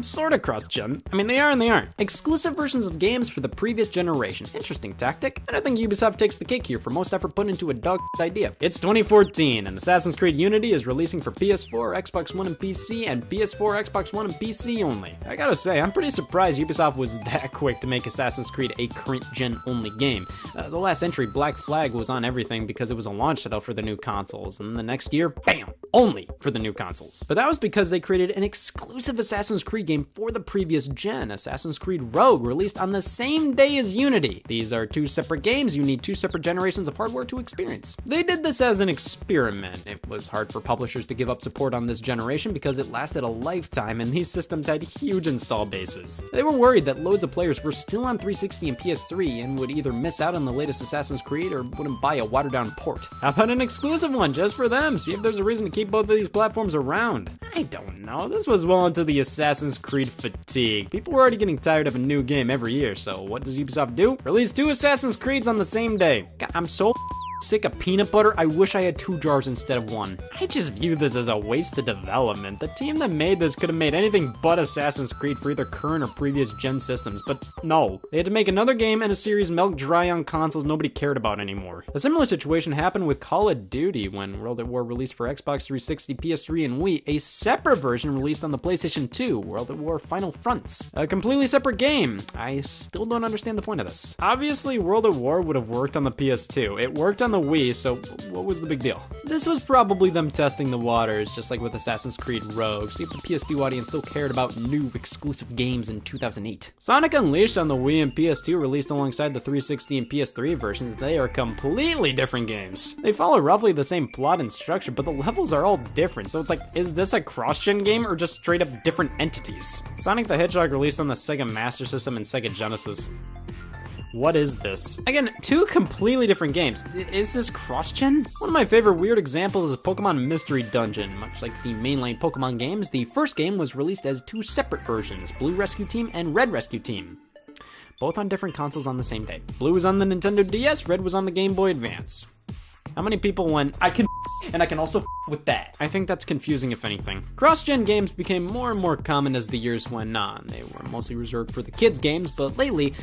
sort of cross-gen. I mean, they are and they aren't. Exclusive versions of games for the previous generation. Interesting tactic. And I think Ubisoft takes the cake here for most effort put into a dog idea. It's 2014, and Assassin's Creed Unity is releasing for PS4, Xbox One, and PC, and PS4, Xbox One, and PC only. I gotta say, I'm pretty surprised Ubisoft was that quick to make Assassin's Creed a current-gen only game. The last entry, Black Flag, was on everything because it was a launch title for the new consoles, and the next year, bam! Only for the new consoles. But that was because they created an exclusive Assassin's Creed game for the previous gen, Assassin's Creed Rogue, released on the same day as Unity. These are two separate games you need two separate generations of hardware to experience. They did this as an experiment. It was hard for publishers to give up support on this generation because it lasted a lifetime and these systems had huge install bases. They were worried that loads of players were still on 360 and PS3 and would either miss out on the latest Assassin's Creed or wouldn't buy a watered down port. How about an exclusive one just for them? See if there's a reason to keep both of these platforms around. I don't know. This was well into the Assassin's Creed fatigue. People were already getting tired of a new game every year, so what does Ubisoft do? Release two Assassin's Creeds on the same day. God, I'm so sick of peanut butter. I wish I had 2 jars instead of 1. I just view this as a waste of development. The team that made this could have made anything but Assassin's Creed for either current or previous gen systems, but no. They had to make another game and a series milked dry on consoles nobody cared about anymore. A similar situation happened with Call of Duty when World at War released for Xbox 360, PS3, and Wii, a separate version released on the PlayStation 2, World at War Final Fronts. A completely separate game. I still don't understand the point of this. Obviously, World at War would have worked on the PS2. It worked on the Wii, so what was the big deal? This was probably them testing the waters, just like with Assassin's Creed Rogue, see if the PS2 audience still cared about new exclusive games in 2008. Sonic Unleashed on the Wii and PS2 released alongside the 360 and PS3 versions. They are completely different games. They follow roughly the same plot and structure, but the levels are all different, so it's like, is this a cross-gen game or just straight up different entities? Sonic the Hedgehog released on the Sega Master System and Sega Genesis. What is this? Again, 2 completely different games. Is this cross-gen? One of my favorite weird examples is Pokemon Mystery Dungeon. Much like the mainline Pokemon games, the first game was released as 2 separate versions, Blue Rescue Team and Red Rescue Team. Both on different consoles on the same day. Blue was on the Nintendo DS, Red was on the Game Boy Advance. How many people went, I can and I can also with that? I think that's confusing if anything. Cross-gen games became more and more common as the years went on. They were mostly reserved for the kids' games, but lately,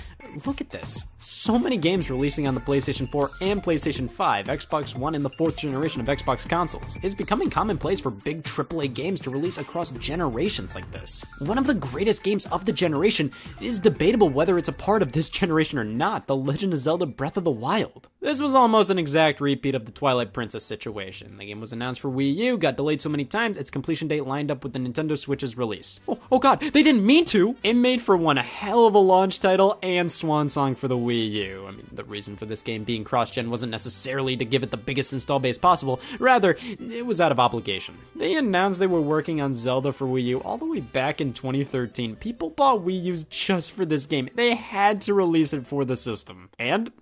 look at this. So many games releasing on the PlayStation 4 and PlayStation 5, Xbox One, and the 4th generation of Xbox consoles. It's becoming commonplace for big AAA games to release across generations like this. One of the greatest games of the generation is debatable whether it's a part of this generation or not, The Legend of Zelda Breath of the Wild. This was almost an exact repeat of the Twilight Princess situation. The game was announced for Wii U, got delayed so many times, its completion date lined up with the Nintendo Switch's release. Oh god, they didn't mean to! It made for one hell of a launch title and swan song for the Wii U. I mean, the reason for this game being cross-gen wasn't necessarily to give it the biggest install base possible, rather, it was out of obligation. They announced they were working on Zelda for Wii U all the way back in 2013. People bought Wii U's just for this game. They had to release it for the system. And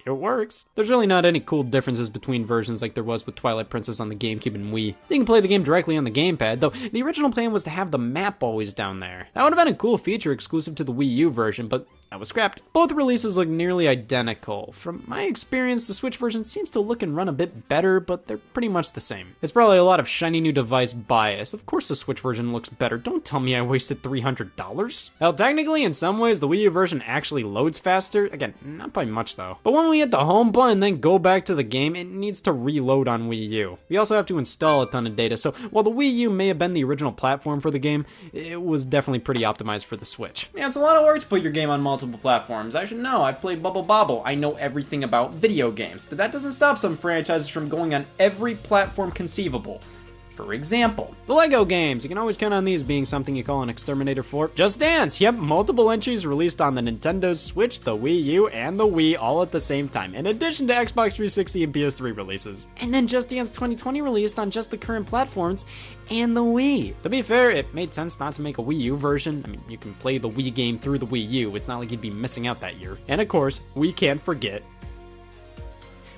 it works. There's really not any cool differences between versions like there was with Twilight Princess on the GameCube and Wii. You can play the game directly on the gamepad, though the original plan was to have the map always down there. That would have been a cool feature exclusive to the Wii U version, but that was scrapped. Both releases look nearly identical. From my experience, the Switch version seems to look and run a bit better, but they're pretty much the same. It's probably a lot of shiny new device bias. Of course the Switch version looks better. Don't tell me I wasted $300. Well, technically, in some ways, the Wii U version actually loads faster. Again, not by much though. But when we hit the home button and then go back to the game, it needs to reload on Wii U. We also have to install a ton of data, so while the Wii U may have been the original platform for the game, it was definitely pretty optimized for the Switch. Yeah, it's a lot of work to put your game on multiple platforms. I should know, I've played Bubble Bobble. I know everything about video games, but that doesn't stop some franchises from going on every platform conceivable. For example, the LEGO games. You can always count on these being something you call an exterminator for. Just Dance, yep, multiple entries released on the Nintendo Switch, the Wii U, and the Wii all at the same time, in addition to Xbox 360 and PS3 releases. And then Just Dance 2020 released on just the current platforms and the Wii. To be fair, it made sense not to make a Wii U version. I mean, you can play the Wii game through the Wii U. It's not like you'd be missing out that year. And of course, we can't forget,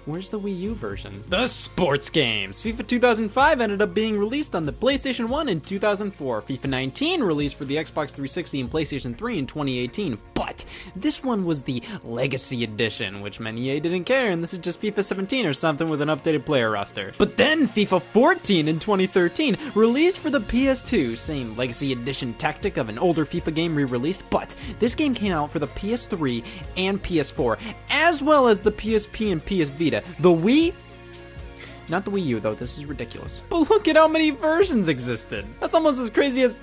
where's the Wii U version? The sports games! FIFA 2005 ended up being released on the PlayStation 1 in 2004. FIFA 19 released for the Xbox 360 and PlayStation 3 in 2018. But this one was the Legacy Edition, which meant EA didn't care, and this is just FIFA 17 or something with an updated player roster. But then FIFA 14 in 2013 released for the PS2, same Legacy Edition tactic of an older FIFA game re-released, but this game came out for the PS3 and PS4, as well as the PSP and PS Vita. The Wii? Not the Wii U though, this is ridiculous. But look at how many versions existed. That's almost as crazy as...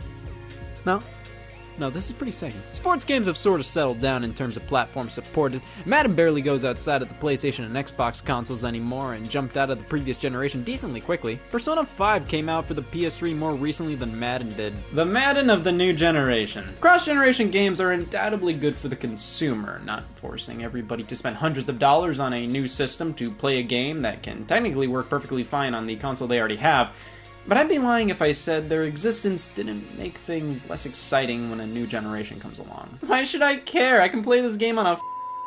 No, this is pretty sane. Sports games have sort of settled down in terms of platforms supported. Madden barely goes outside of the PlayStation and Xbox consoles anymore and jumped out of the previous generation decently quickly. Persona 5 came out for the PS3 more recently than Madden did. The Madden of the new generation. Cross-generation games are undoubtedly good for the consumer, not forcing everybody to spend hundreds of dollars on a new system to play a game that can technically work perfectly fine on the console they already have. But I'd be lying if I said their existence didn't make things less exciting when a new generation comes along. Why should I care? I can play this game on a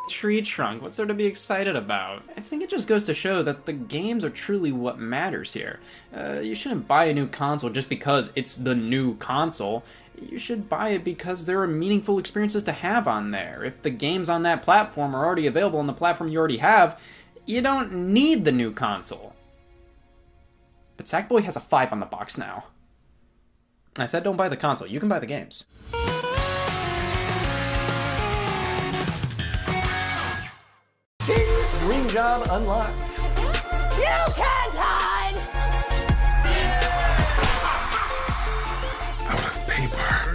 tree trunk. What's there to be excited about? I think it just goes to show that the games are truly what matters here. You shouldn't buy a new console just because it's the new console. You should buy it because there are meaningful experiences to have on there. If the games on that platform are already available on the platform you already have, you don't need the new console. But Sackboy has a 5 on the box now. I said don't buy the console, you can buy the games. Dream job unlocked. You can't hide! Out of paper.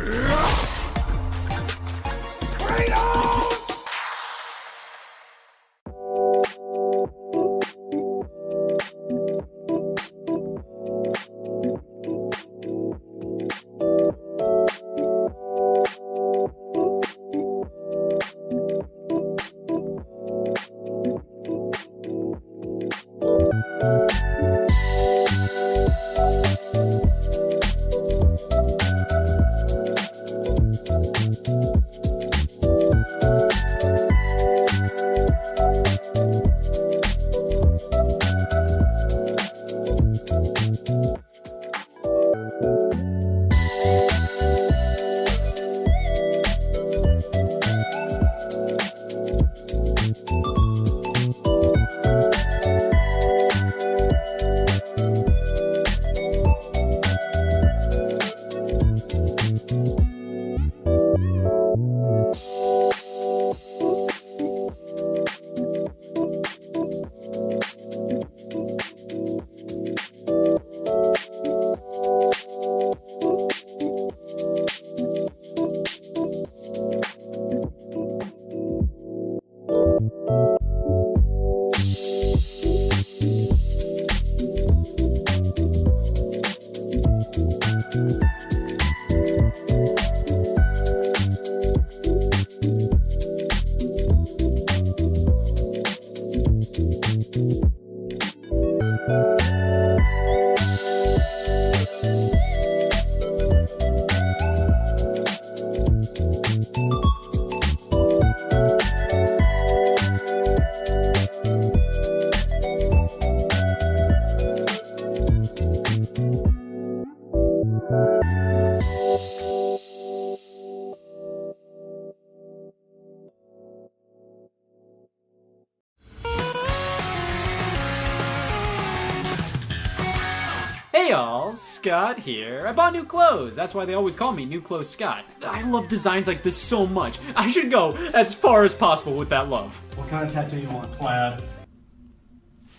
all, Scott here. I bought new clothes. That's why they always call me New Clothes Scott. I love designs like this so much. I should go as far as possible with that love. What kind of tattoo you want? Plaid.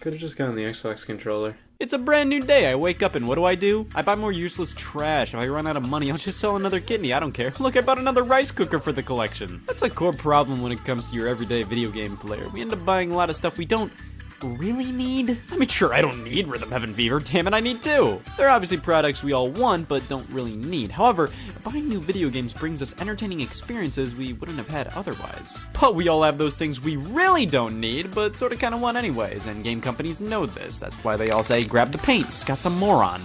Could have just gotten the Xbox controller. It's a brand new day. I wake up and what do? I buy more useless trash. If I run out of money, I'll just sell another kidney. I don't care. Look, I bought another rice cooker for the collection. That's a core problem when it comes to your everyday video game player. We end up buying a lot of stuff we don't really need? I mean, sure, I don't need Rhythm Heaven Fever. Damn it, I need two. They're obviously products we all want, but don't really need. However, buying new video games brings us entertaining experiences we wouldn't have had otherwise. But we all have those things we really don't need, but sort of kind of want anyways, and game companies know this. That's why they all say, grab the paint, Scott's a moron.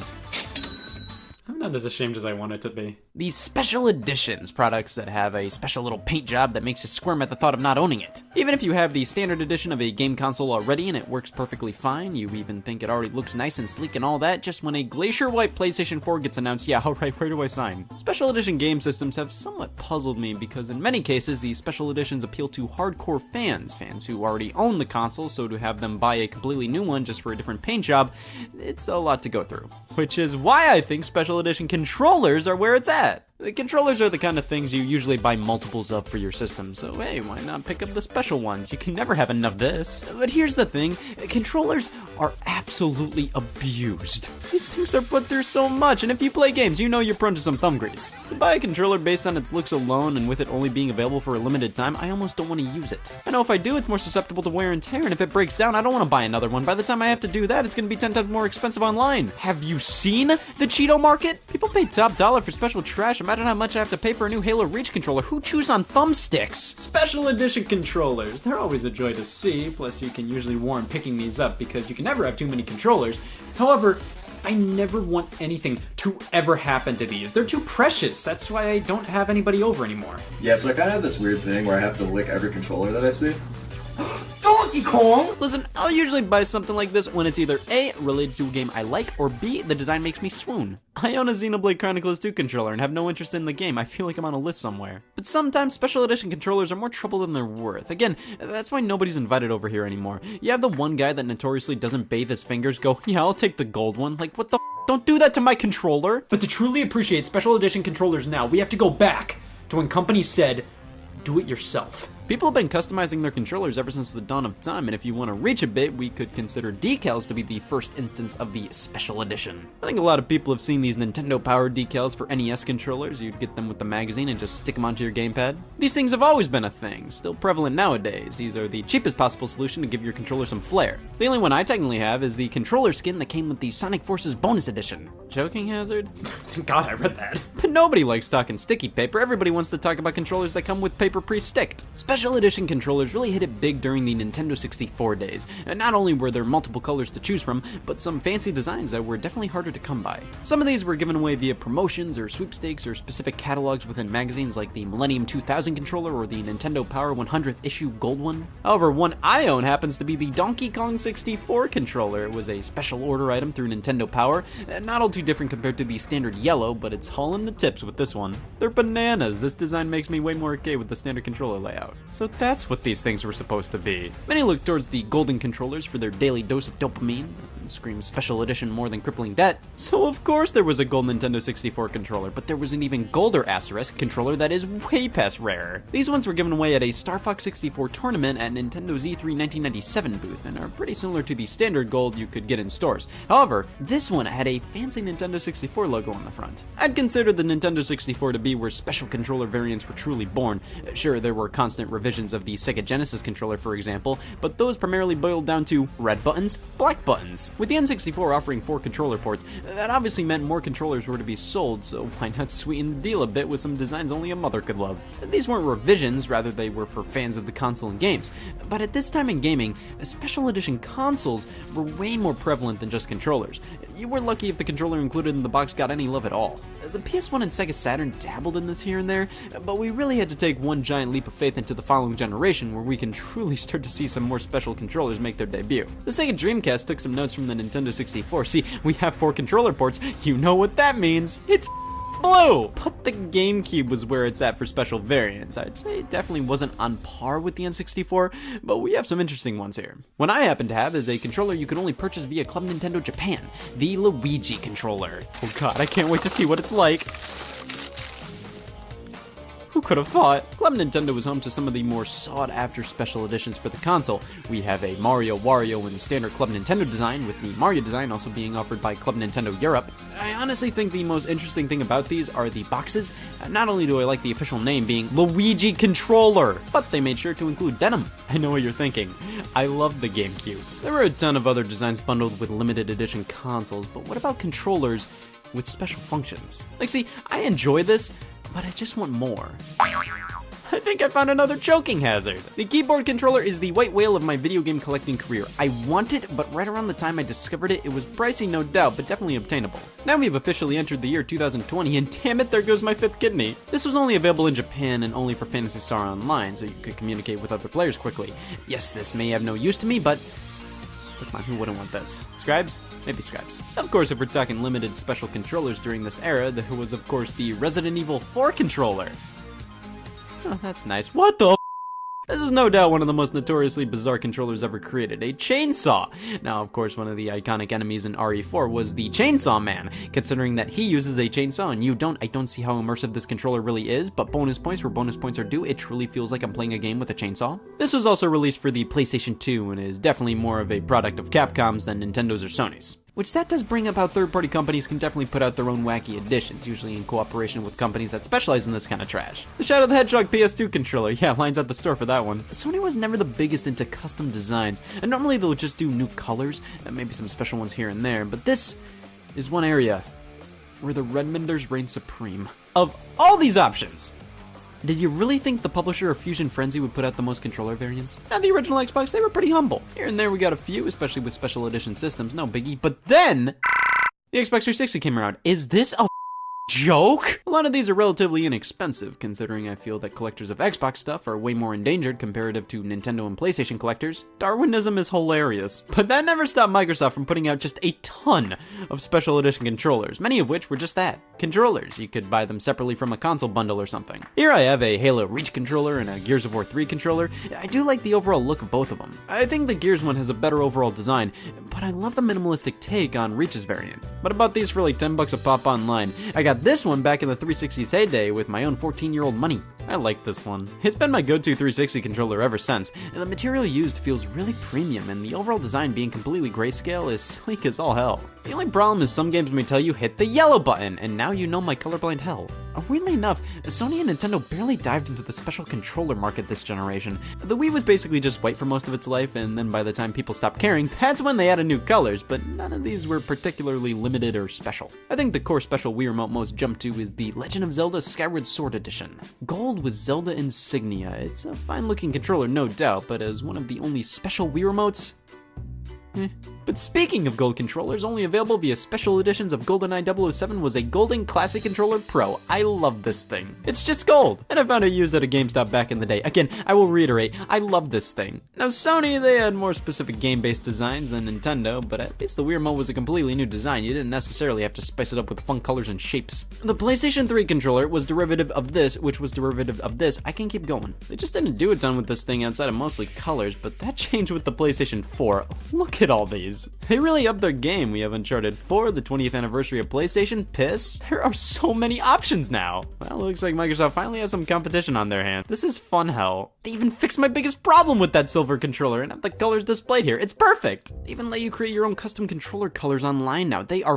I'm not as ashamed as I wanted to be. These special editions, products that have a special little paint job that makes you squirm at the thought of not owning it. Even if you have the standard edition of a game console already and it works perfectly fine, you even think it already looks nice and sleek and all that, just when a glacier white PlayStation 4 gets announced, yeah, alright, where do I sign? Special edition game systems have somewhat puzzled me because in many cases, these special editions appeal to hardcore fans who already own the console, so to have them buy a completely new one just for a different paint job, it's a lot to go through. Which is why I think special edition controllers are where it's at. The controllers are the kind of things you usually buy multiples of for your system, so hey, why not pick up the special ones? You can never have enough of this. But here's the thing, controllers are absolutely abused. These things are put through so much, and if you play games, you know you're prone to some thumb grease. To buy a controller based on its looks alone, and with it only being available for a limited time, I almost don't want to use it. I know if I do, it's more susceptible to wear and tear, and if it breaks down, I don't want to buy another one. By the time I have to do that, it's going to be 10 times more expensive online. Have you seen the Cheeto market? People pay top dollar for special trash. Imagine how much I have to pay for a new Halo Reach controller. Who chews on thumbsticks? Special edition controllers. They're always a joy to see, plus you can usually warn picking these up because you can never have too many controllers. However, I never want anything to ever happen to these. They're too precious. That's why I don't have anybody over anymore. Yeah, so I kind of have this weird thing where I have to lick every controller that I see. Donkey Kong! Listen, I'll usually buy something like this when it's either A, related to a game I like, or B, the design makes me swoon. I own a Xenoblade Chronicles 2 controller and have no interest in the game. I feel like I'm on a list somewhere. But sometimes special edition controllers are more trouble than they're worth. Again, that's why nobody's invited over here anymore. You have the one guy that notoriously doesn't bathe his fingers go, yeah, I'll take the gold one. Like, what the f? Don't do that to my controller. But to truly appreciate special edition controllers now, we have to go back to when companies said, do it yourself. People have been customizing their controllers ever since the dawn of time, and if you want to reach a bit, we could consider decals to be the first instance of the special edition. I think a lot of people have seen these Nintendo-powered decals for NES controllers. You'd get them with the magazine and just stick them onto your gamepad. These things have always been a thing, still prevalent nowadays. These are the cheapest possible solution to give your controller some flair. The only one I technically have is the controller skin that came with the Sonic Forces bonus edition. Joking hazard? Thank God I read that. But nobody likes talking sticky paper. Everybody wants to talk about controllers that come with paper pre-sticked. Special edition controllers really hit it big during the Nintendo 64 days, and not only were there multiple colors to choose from, but some fancy designs that were definitely harder to come by. Some of these were given away via promotions or sweepstakes or specific catalogs within magazines like the Millennium 2000 controller or the Nintendo Power 100th issue gold one. However, one I own happens to be the Donkey Kong 64 controller. It was a special order item through Nintendo Power, not all too different compared to the standard yellow, but it's hauling the tips with this one. They're bananas. This design makes me way more okay with the standard controller layout. So that's what these things were supposed to be. Many look towards the golden controllers for their daily dose of dopamine, and scream special edition more than crippling debt. So of course there was a gold Nintendo 64 controller, but there was an even golder asterisk controller that is way past rare. These ones were given away at a Star Fox 64 tournament at Nintendo's E3 1997 booth, and are pretty similar to the standard gold you could get in stores. However, this one had a fancy Nintendo 64 logo on the front. I'd consider the Nintendo 64 to be where special controller variants were truly born. Sure, there were constant revisions of the Sega Genesis controller, for example, but those primarily boiled down to red buttons, black buttons. With the N64 offering 4 controller ports, that obviously meant more controllers were to be sold, so why not sweeten the deal a bit with some designs only a mother could love? These weren't revisions, rather they were for fans of the console and games. But at this time in gaming, special edition consoles were way more prevalent than just controllers. You were lucky if the controller included in the box got any love at all. The PS1 and Sega Saturn dabbled in this here and there, but we really had to take one giant leap of faith into the following generation where we can truly start to see some more special controllers make their debut. The Sega Dreamcast took some notes from the Nintendo 64. See, we have 4 controller ports. You know what that means. It's blue! But the GameCube was where it's at for special variants. I'd say it definitely wasn't on par with the N64, but we have some interesting ones here. What I happen to have is a controller you can only purchase via Club Nintendo Japan, the Luigi controller. Oh god, I can't wait to see what it's like. Who could have thought? Club Nintendo was home to some of the more sought-after special editions for the console. We have a Mario Wario in the standard Club Nintendo design, with the Mario design also being offered by Club Nintendo Europe. I honestly think the most interesting thing about these are the boxes. Not only do I like the official name being Luigi Controller, but they made sure to include denim. I know what you're thinking. I love the GameCube. There were a ton of other designs bundled with limited edition consoles, but what about controllers with special functions? Like, see, I enjoy this, but I just want more. I think I found another choking hazard. The keyboard controller is the white whale of my video game collecting career. I want it, but right around the time I discovered it, it was pricey, no doubt, but definitely obtainable. Now we've officially entered the year 2020, and damn it, there goes my 5th kidney. This was only available in Japan and only for Phantasy Star Online, so you could communicate with other players quickly. Yes, this may have no use to me, but come on, who wouldn't want this? Scribes? Maybe Scribes. Of course, if we're talking limited special controllers during this era, there was of course the Resident Evil 4 controller. Oh, that's nice. What the f? This is no doubt one of the most notoriously bizarre controllers ever created, a chainsaw. Now, of course, one of the iconic enemies in RE4 was the Chainsaw Man. Considering that he uses a chainsaw and you don't, I don't see how immersive this controller really is, but bonus points where bonus points are due, it truly feels like I'm playing a game with a chainsaw. This was also released for the PlayStation 2 and is definitely more of a product of Capcom's than Nintendo's or Sony's. Which that does bring up how third-party companies can definitely put out their own wacky editions, usually in cooperation with companies that specialize in this kind of trash. The Shadow the Hedgehog PS2 controller, yeah, lines at the store for that one. Sony was never the biggest into custom designs, and normally they'll just do new colors, and maybe some special ones here and there, but this is one area where the Redmonders reign supreme. Of all these options, did you really think the publisher of Fusion Frenzy would put out the most controller variants? Now, the original Xbox, they were pretty humble. Here and there we got a few, especially with special edition systems, no biggie. But then, the Xbox 360 came around. Is this a joke? A lot of these are relatively inexpensive, considering I feel that collectors of Xbox stuff are way more endangered comparative to Nintendo and PlayStation collectors. Darwinism is hilarious. But that never stopped Microsoft from putting out just a ton of special edition controllers, many of which were just that, controllers. You could buy them separately from a console bundle or something. Here I have a Halo Reach controller and a Gears of War 3 controller. I do like the overall look of both of them. I think the Gears one has a better overall design, but I love the minimalistic take on Reach's variant. But about these for like 10 bucks a pop online. I got this one back in the 360's heyday with my own 14-year-old money. I like this one. It's been my go-to 360 controller ever since. The material used feels really premium, and the overall design being completely grayscale is sleek as all hell. The only problem is some games may tell you hit the yellow button, and now you know my colorblind hell. Weirdly enough, Sony and Nintendo barely dived into the special controller market this generation. The Wii was basically just white for most of its life, and then by the time people stopped caring, that's when they added new colors, but none of these were particularly limited or special. I think the core special Wii remote most jumped to is the Legend of Zelda Skyward Sword Edition. Gold with Zelda insignia. It's a fine-looking controller, no doubt, but as one of the only special Wii remotes, But speaking of gold controllers, only available via special editions of GoldenEye 007 was a Golden Classic Controller Pro. I love this thing. It's just gold, and I found it used at a GameStop back in the day. Again, I will reiterate, I love this thing. Now Sony, they had more specific game-based designs than Nintendo, but at least the Wii Remote was a completely new design. You didn't necessarily have to spice it up with fun colors and shapes. The PlayStation 3 controller was derivative of this, which was derivative of this. I can keep going. They just didn't do a ton with this thing outside of mostly colors, but that changed with the PlayStation 4. Look at all these. They really upped their game. We have Uncharted 4, the 20th anniversary of PlayStation. Piss. There are so many options now. Well, looks like Microsoft finally has some competition on their hands. This is fun hell. They even fixed my biggest problem with that silver controller and have the colors displayed here. It's perfect. They even let you create your own custom controller colors online now. They are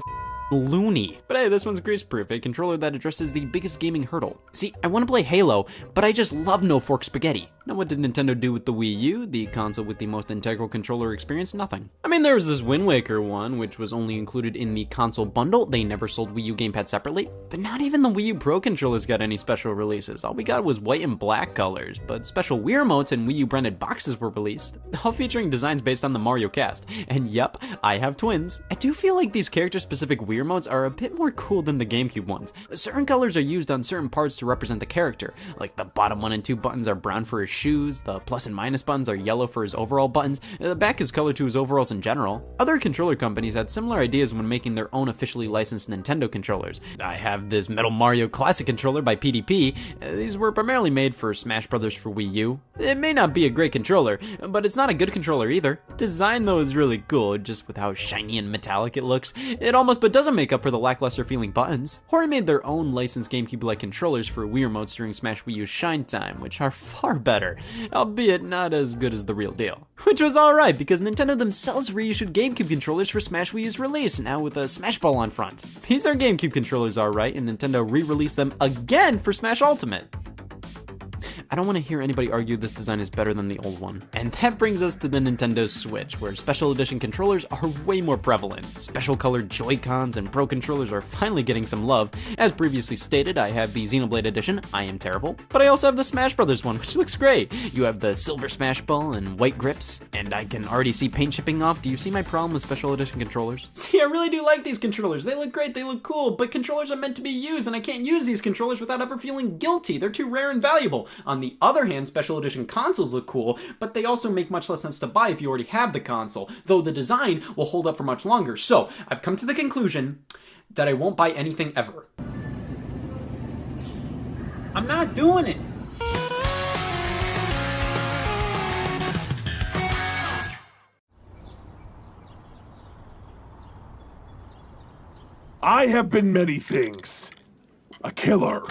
loony. But hey, this one's grease-proof, a controller that addresses the biggest gaming hurdle. See, I want to play Halo, but I just love no fork spaghetti. Now what did Nintendo do with the Wii U, the console with the most integral controller experience? Nothing. I mean, there was this Wind Waker one, which was only included in the console bundle. They never sold Wii U gamepad separately. But not even the Wii U Pro controllers got any special releases. All we got was white and black colors, but special Wii Remotes and Wii U branded boxes were released, all featuring designs based on the Mario cast. And yep, I have twins. I do feel like these character-specific Wii Wii remotes are a bit more cool than the GameCube ones. Certain colors are used on certain parts to represent the character, like the bottom 1 and 2 buttons are brown for his shoes, the plus and minus buttons are yellow for his overall buttons, the back is colored to his overalls in general. Other controller companies had similar ideas when making their own officially licensed Nintendo controllers. I have this Metal Mario Classic controller by PDP. These were primarily made for Smash Bros. For Wii U. It may not be a great controller, but it's not a good controller either. Design though is really cool, just with how shiny and metallic it looks. It almost but doesn't make up for the lackluster feeling buttons. Hori made their own licensed GameCube-like controllers for Wii remotes during Smash Wii U's Shine Time, which are far better, albeit not as good as the real deal. Which was alright, because Nintendo themselves reissued GameCube controllers for Smash Wii U's release, now with a Smash Ball on front. These are GameCube controllers alright, and Nintendo re-released them again for Smash Ultimate. I don't want to hear anybody argue this design is better than the old one. And that brings us to the Nintendo Switch, where special edition controllers are way more prevalent. Special colored Joy-Cons and Pro controllers are finally getting some love. As previously stated, I have the Xenoblade Edition, I am terrible, but I also have the Smash Brothers one, which looks great. You have the silver Smash Ball and white grips, and I can already see paint chipping off. Do you see my problem with special edition controllers? See, I really do like these controllers. They look great, they look cool, but controllers are meant to be used, and I can't use these controllers without ever feeling guilty. They're too rare and valuable. On the other hand, special edition consoles look cool, but they also make much less sense to buy if you already have the console, though the design will hold up for much longer. So, I've come to the conclusion that I won't buy anything ever. I'm not doing it. I have been many things. A killer,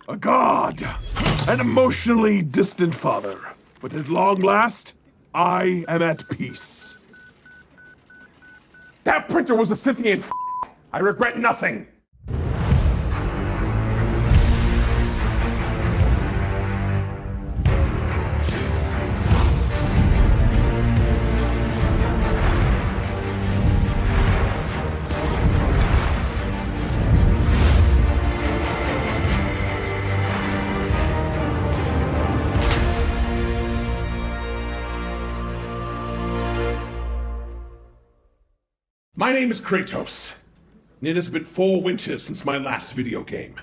a god, an emotionally distant father. But at long last, I am at peace. That printer was a Scythian f***. I regret nothing. My name is Kratos, and it has been 4 winters since my last video game.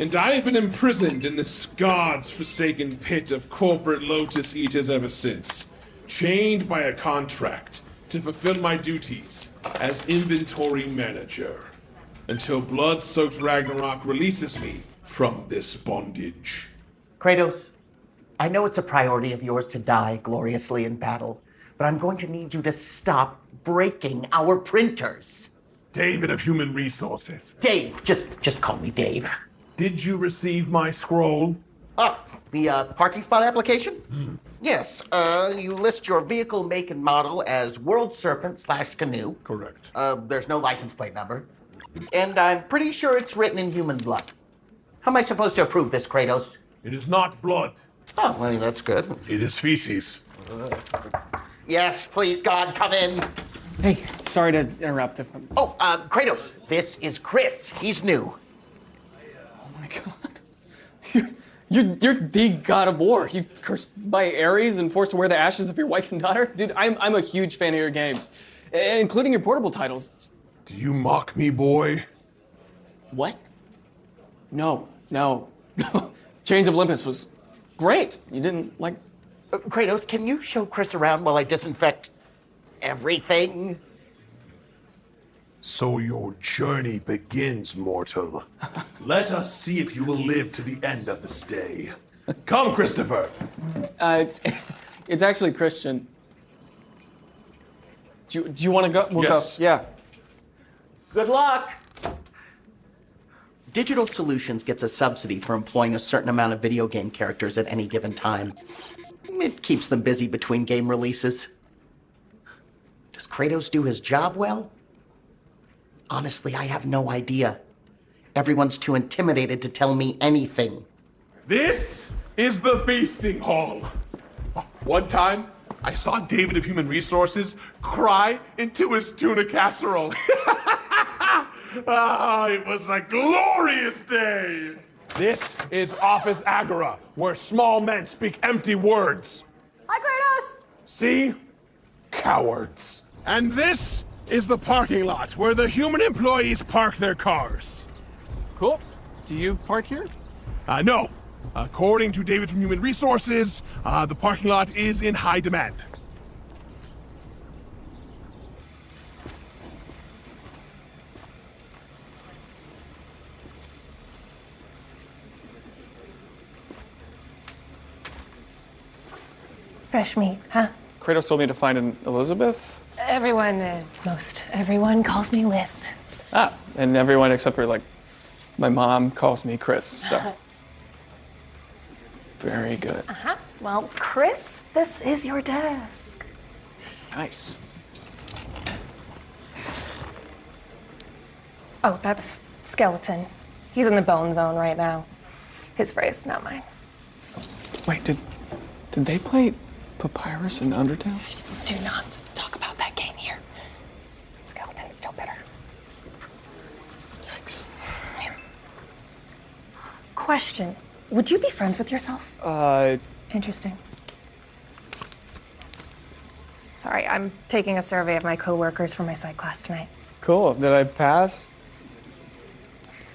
And I have been imprisoned in this god's forsaken pit of corporate lotus eaters ever since, chained by a contract to fulfill my duties as inventory manager, until blood-soaked Ragnarok releases me from this bondage. Kratos, I know it's a priority of yours to die gloriously in battle, but I'm going to need you to stop breaking our printers. David of Human Resources. Dave, just call me Dave. Did you receive my scroll? The parking spot application? Yes, you list your vehicle make and model as World Serpent / Canoe. Correct. There's no license plate number. And I'm pretty sure it's written in human blood. How am I supposed to approve this, Kratos? It is not blood. Oh, well, that's good. It is feces. Yes, please, God, come in. Hey, sorry to interrupt. Oh, Kratos, this is Chris. He's new. Oh my God. You're the god of war. You cursed by Ares and forced to wear the ashes of your wife and daughter? Dude, I'm a huge fan of your games, including your portable titles. Do you mock me, boy? What? No. Chains of Olympus was great. You didn't like... Kratos, can you show Chris around while I disinfect everything? So your journey begins, mortal. Let us see if you will live to the end of this day. Come, Christopher. It's actually Christian. Do you want to go? We'll Yes. go. Yeah. Good luck. Digital Solutions gets a subsidy for employing a certain amount of video game characters at any given time. It keeps them busy between game releases. Does Kratos do his job well? Honestly, I have no idea. Everyone's too intimidated to tell me anything. This is the feasting hall. One time, I saw David of Human Resources cry into his tuna casserole. It was a glorious day. This is Office Agora, where small men speak empty words. Hi, Kratos! See? Cowards. And this is the parking lot where the human employees park their cars. Cool. Do you park here? No. According to David from Human Resources, the parking lot is in high demand. Fresh meat, huh? Kratos told me to find an Elizabeth. Everyone, most everyone calls me Liz. Ah, and everyone except for, like, my mom calls me Chris, so. Very good. Uh-huh. Well, Chris, this is your desk. Nice. Oh, that's Skeleton. He's in the bone zone right now. His phrase, not mine. Wait, did they play Papyrus in Undertale? Do not talk about that game here. Skeleton's still bitter. Yikes. Question. Would you be friends with yourself? Interesting. Sorry, I'm taking a survey of my coworkers for my psych class tonight. Cool. Did I pass?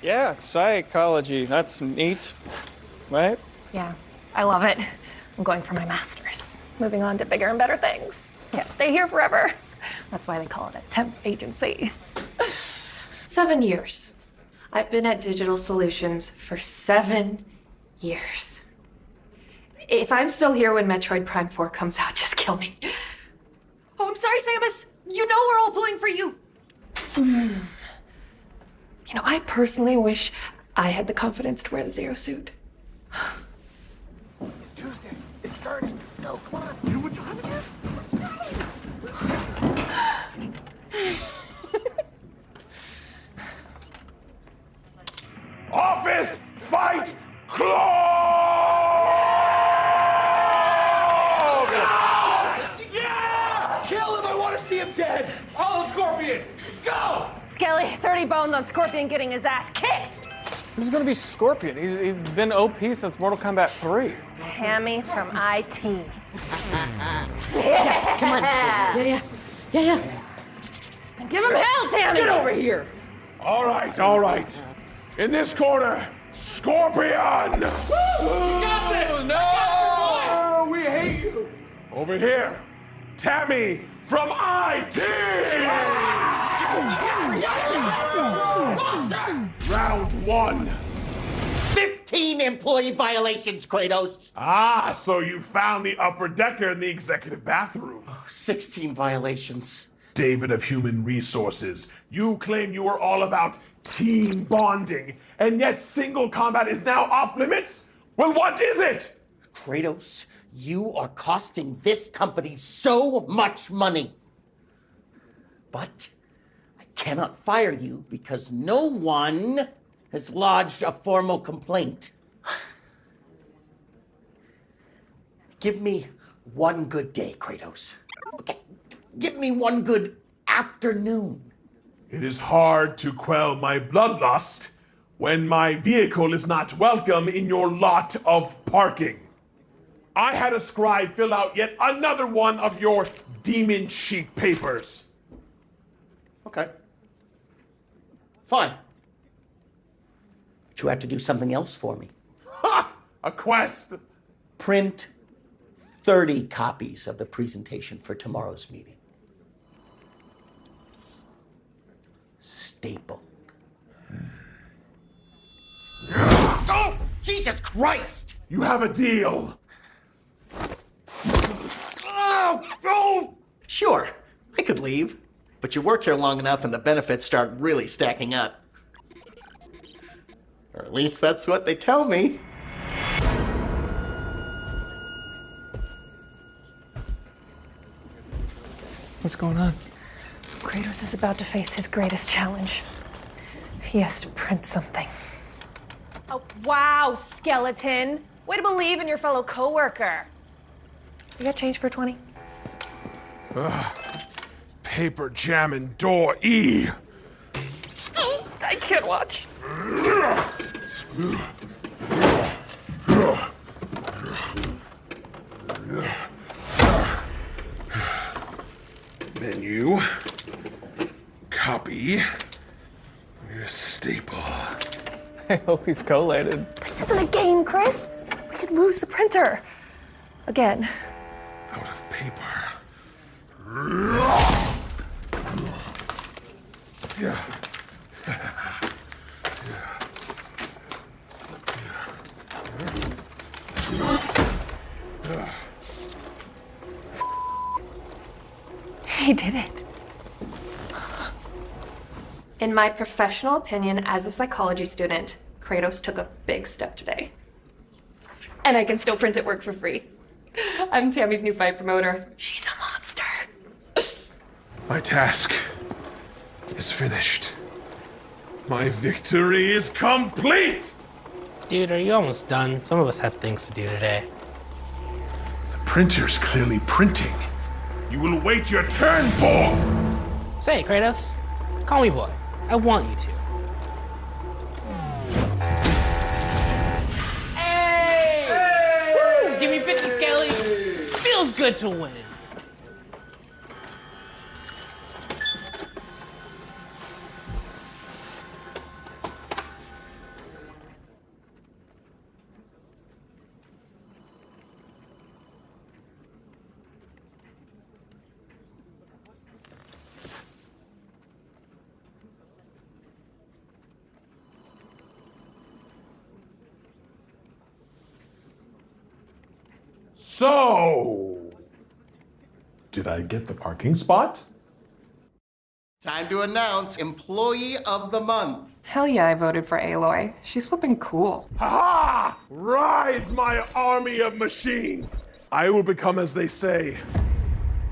Yeah, psychology. That's neat, right? Yeah, I love it. I'm going for my master's. Moving on to bigger and better things. Can't stay here forever. That's why they call it a temp agency. 7 years. I've been at Digital Solutions for 7 years. If I'm still here when Metroid Prime 4 comes out, just kill me. Oh, I'm sorry, Samus. You know we're all pulling for you. You know, I personally wish I had the confidence to wear the Zero suit. It's Tuesday. It's starting. Let's go. Come on. You know what time it is? Office fight closed! Yeah! Kill him! I want to see him dead! All Scorpion! Go! Skelly, 30 bones on Scorpion getting his ass kicked! Who's gonna be Scorpion? He's been OP since Mortal Kombat 3. Tammy from IT. Yeah, come on. Yeah. Give him hell, Tammy! Get over here! All right. In this corner, Scorpion! You got this! No! We hate you! Over here, Tammy from IT! Round 1. 15 employee violations, Kratos. Ah, so you found the upper decker in the executive bathroom. 16 violations. David of Human Resources, you claim you were all about team bonding, and yet single combat is now off limits? Well, what is it? Kratos, you are costing this company so much money. But I cannot fire you because no one has lodged a formal complaint. Give me one good day, Kratos. Okay. Give me one good afternoon. It is hard to quell my bloodlust when my vehicle is not welcome in your lot of parking. I had a scribe fill out yet another one of your demon sheet papers. Okay. Fine. But you have to do something else for me. Ha! A quest. Print 30 copies of the presentation for tomorrow's meeting. Staple. Oh, Jesus Christ! You have a deal. Oh! Sure, I could leave. But you work here long enough and the benefits start really stacking up. Or at least that's what they tell me. What's going on? Kratos is about to face his greatest challenge. He has to print something. Oh, wow, Skeleton. Way to believe in your fellow coworker. You got change for 20? Paper jamming door E. I can't watch. Menu. copy. Your staple. I hope he's collated. This isn't a game, Chris. We could lose the printer. Again. Out of paper. Yeah. He did it. In my professional opinion as a psychology student, Kratos took a big step today. And I can still print at work for free. I'm Tammy's new fight promoter. She's a monster. My task is finished. My victory is complete! Dude, are you almost done? Some of us have things to do today. The printer's clearly printing. You will wait your turn for... Say, Kratos, call me boy. I want you to. Hey! Woo! Give me 50, Skelly. Feels good to win. So, did I get the parking spot? Time to announce Employee of the Month. Hell yeah, I voted for Aloy. She's flipping cool. Ha-ha! Rise, my army of machines! I will become, as they say,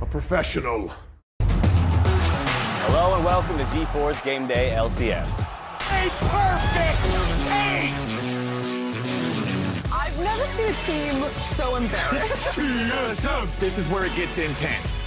a professional. Hello and welcome to GeForce Game Day LCS. A perfect ace! I've never seen a team so embarrassed. So, this is where it gets intense.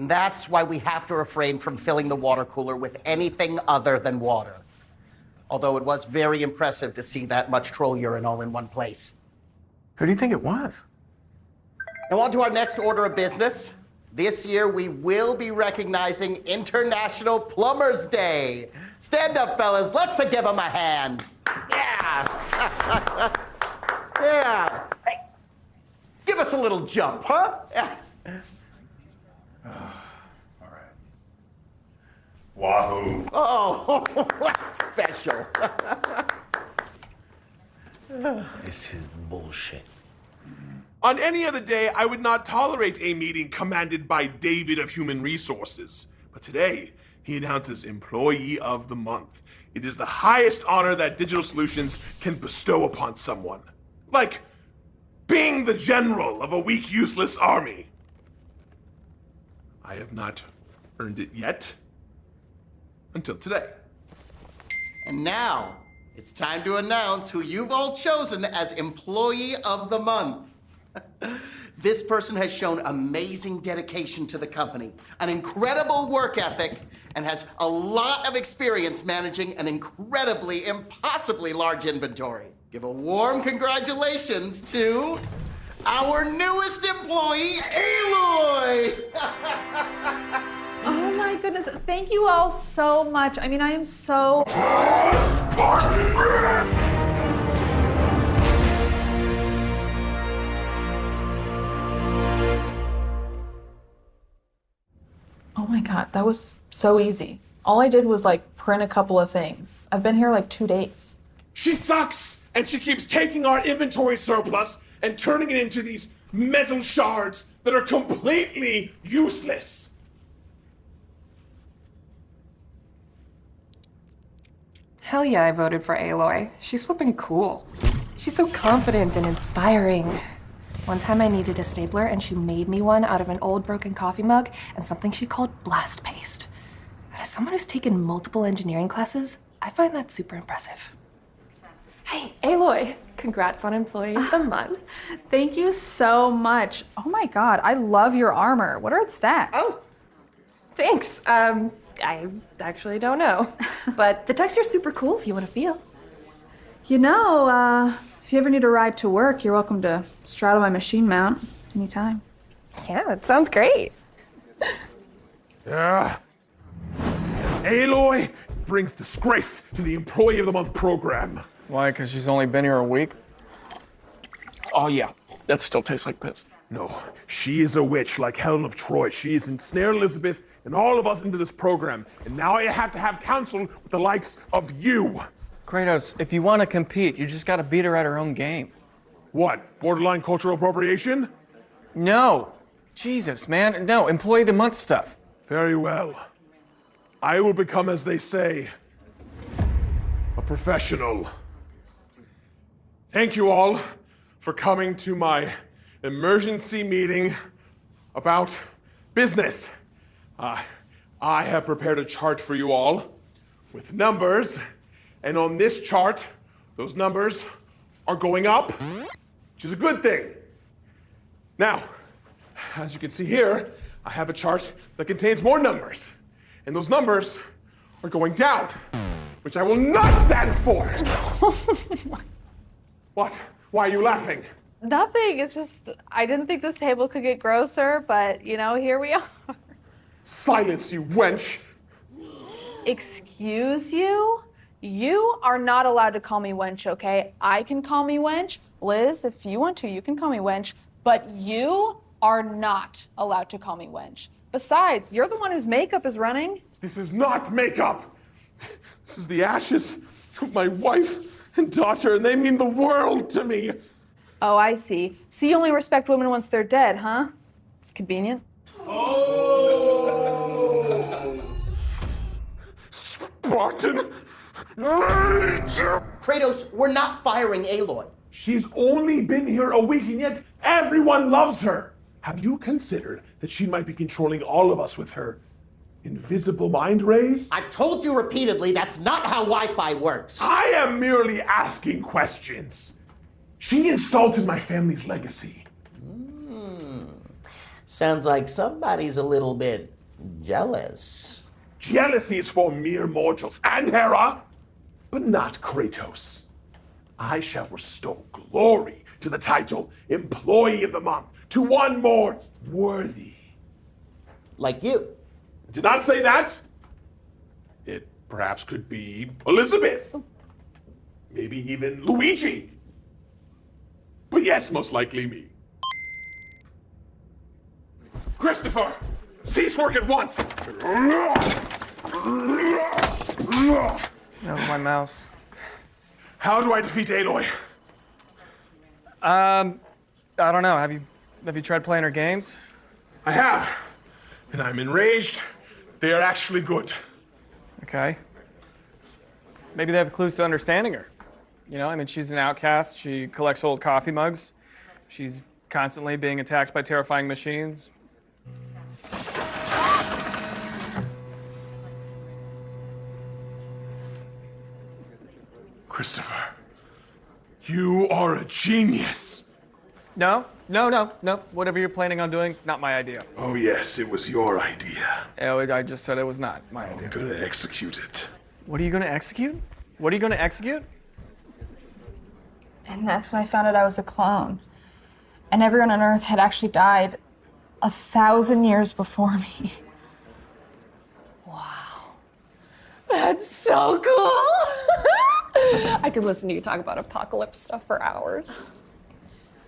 And that's why we have to refrain from filling the water cooler with anything other than water. Although it was very impressive to see that much troll urine all in one place. Who do you think it was? Now on to our next order of business. This year we will be recognizing International Plumbers Day. Stand up, fellas. Let's give them a hand. Yeah. Yeah. Hey, give us a little jump, huh? Yeah. Wahoo. Oh, that's special. This is bullshit. On any other day, I would not tolerate a meeting commanded by David of Human Resources. But today, he announces Employee of the Month. It is the highest honor that Digital Solutions can bestow upon someone. Like being the general of a weak, useless army. I have not earned it yet. Until today. And now, it's time to announce who you've all chosen as Employee of the Month. This person has shown amazing dedication to the company, an incredible work ethic, and has a lot of experience managing an incredibly, impossibly large inventory. Give a warm congratulations to our newest employee, Aloy! Oh my goodness, thank you all so much. I mean, I am so... Oh my God, that was so easy. All I did was like print a couple of things. I've been here like 2 days. She sucks! And she keeps taking our inventory surplus and turning it into these metal shards that are completely useless. Hell yeah, I voted for Aloy. She's flipping cool. She's so confident and inspiring. One time I needed a stapler and she made me one out of an old broken coffee mug and something she called blast paste. And as someone who's taken multiple engineering classes, I find that super impressive. Hey, Aloy, congrats on Employee of the Month. Thank you so much. Oh my God, I love your armor. What are its stats? Oh, thanks. I actually don't know. But the texture's super cool if you want to feel. You know, if you ever need a ride to work, you're welcome to straddle my machine mount anytime. Yeah, that sounds great. Yeah. Aloy brings disgrace to the Employee of the Month program. Why? Because she's only been here a week? Oh yeah, that still tastes like piss. No, she is a witch like Helen of Troy. She has ensnared Elizabeth and all of us into this program. And now I have to have counsel with the likes of you. Kratos, if you want to compete, you just got to beat her at her own game. What? Borderline cultural appropriation? No. Jesus, man. No, Employee of the Month stuff. Very well. I will become, as they say, a professional. Thank you all for coming to my emergency meeting about business. I have prepared a chart for you all with numbers, and on this chart, those numbers are going up, which is a good thing. Now, as you can see here, I have a chart that contains more numbers, and those numbers are going down, which I will not stand for. What? Why are you laughing? Nothing, it's just, I didn't think this table could get grosser, but you know, here we are. Silence, you wench! Excuse you? You are not allowed to call me wench, okay? I can call me wench. Liz, if you want to, you can call me wench. But you are not allowed to call me wench. Besides, you're the one whose makeup is running. This is not makeup! This is the ashes of my wife and daughter, and they mean the world to me! Oh, I see. So you only respect women once they're dead, huh? It's convenient. Spartan! Kratos, we're not firing Aloy. She's only been here a week, and yet everyone loves her. Have you considered that she might be controlling all of us with her invisible mind rays? I've told you repeatedly that's not how Wi-Fi works. I am merely asking questions. She insulted my family's legacy. Sounds like somebody's a little bit jealous. Jealousy is for mere mortals and Hera, but not Kratos. I shall restore glory to the title Employee of the Month to one more worthy. Like you. Did not say that. It perhaps could be Elizabeth. Maybe even Luigi. But yes, most likely me. Christopher, cease work at once. That was my mouse. How do I defeat Aloy? I don't know. Have you tried playing her games? I have, and I'm enraged. They are actually good. Okay. Maybe they have clues to understanding her. You know, I mean, she's an outcast. She collects old coffee mugs. She's constantly being attacked by terrifying machines. Christopher, you are a genius. No. Whatever you're planning on doing, not my idea. Oh yes, it was your idea. Oh, I just said it was not my idea. I'm gonna execute it. What are you gonna execute? What are you gonna execute? And that's when I found out I was a clone. And everyone on Earth had actually died 1,000 years before me. Wow. That's so cool. I could listen to you talk about apocalypse stuff for hours.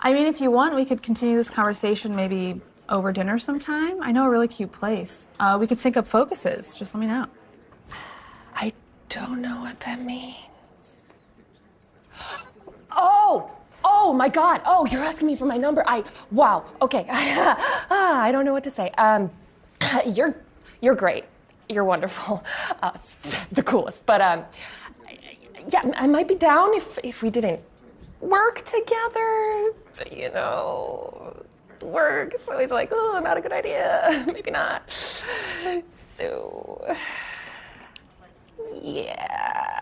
I mean, if you want, we could continue this conversation maybe over dinner sometime. I know a really cute place. We could sync up focuses. Just let me know. I don't know what that means. Oh my God. Oh, you're asking me for my number. Wow. Okay. I don't know what to say. You're great. You're wonderful. The coolest. But yeah, I might be down if we didn't work together. You know, work. It's always like, oh, not a good idea. Maybe not. So, yeah.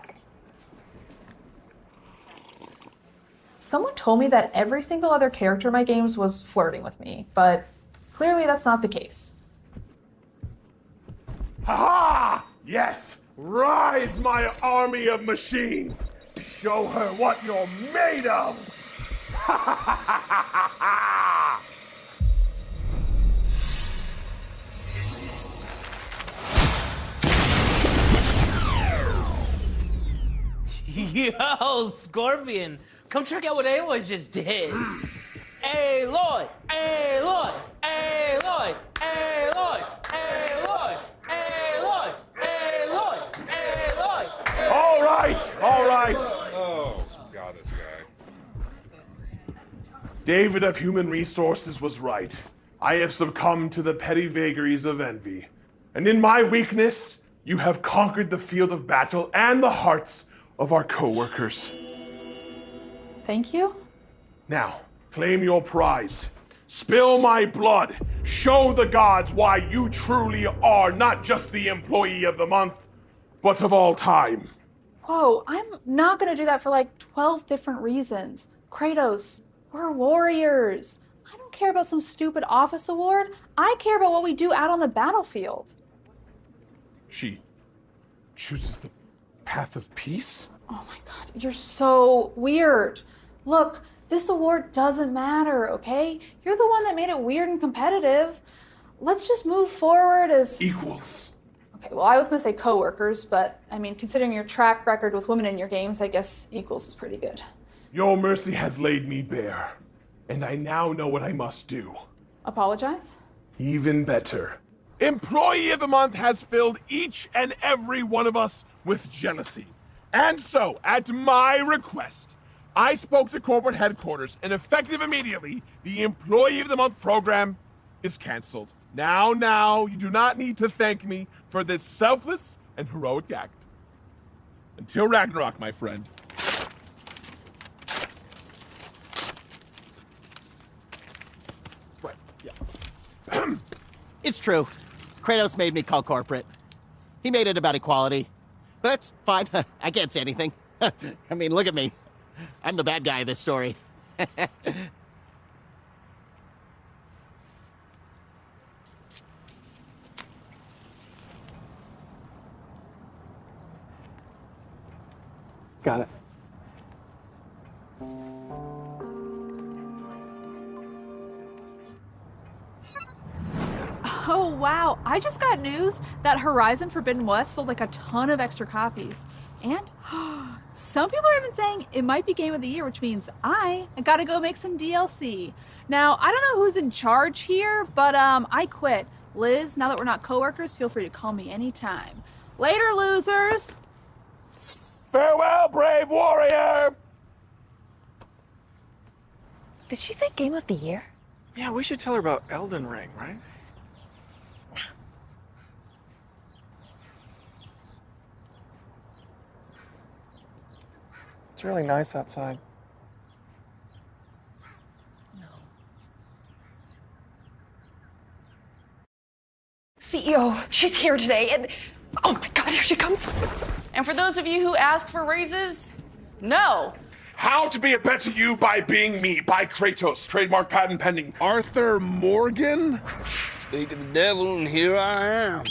Someone told me that every single other character in my games was flirting with me, but clearly that's not the case. Ha-ha! Yes! Rise, my army of machines! Show her what you're made of! Ha ha ha ha ha ha! Yo, Scorpion, come check out what Aloy just did. Aloy! Aloy! Aloy! Aloy! Aloy! Aloy! Aloy! Aloy! All right! Oh, God, this guy. David of Human Resources was right. I have succumbed to the petty vagaries of envy. And in my weakness, you have conquered the field of battle and the hearts of our co-workers. Thank you. Now, claim your prize. Spill my blood. Show the gods why you truly are not just the employee of the month, but of all time. Whoa, I'm not gonna do that for like 12 different reasons. Kratos, we're warriors. I don't care about some stupid office award. I care about what we do out on the battlefield. She chooses the path of peace? Oh my God, you're so weird. Look, this award doesn't matter, okay? You're the one that made it weird and competitive. Let's just move forward as equals. Okay, well, I was gonna say co-workers, but I mean, considering your track record with women in your games, I guess equals is pretty good. Your mercy has laid me bare, and I now know what I must do. Apologize? Even better. Employee of the Month has filled each and every one of us with jealousy. And so, at my request, I spoke to corporate headquarters, and effective immediately, the Employee of the Month program is canceled. Now, you do not need to thank me for this selfless and heroic act. Until Ragnarok, my friend. Right, yeah. It's true. Kratos made me call corporate. He made it about equality. But that's fine. I can't say anything. I mean, look at me. I'm the bad guy of this story. Got it. Oh, wow. I just got news that Horizon Forbidden West sold like a ton of extra copies. And some people are even saying it might be Game of the Year, which means I gotta go make some DLC. Now, I don't know who's in charge here, but I quit. Liz, now that we're not coworkers, feel free to call me anytime. Later, losers! Farewell, brave warrior! Did she say Game of the Year? Yeah, we should tell her about Elden Ring, right? It's really nice outside. CEO, she's here today, and oh my God, here she comes. And for those of you who asked for raises, no. How to be a better you by being me, by Kratos, trademark patent pending. Arthur Morgan? Speak of the devil, and here I am.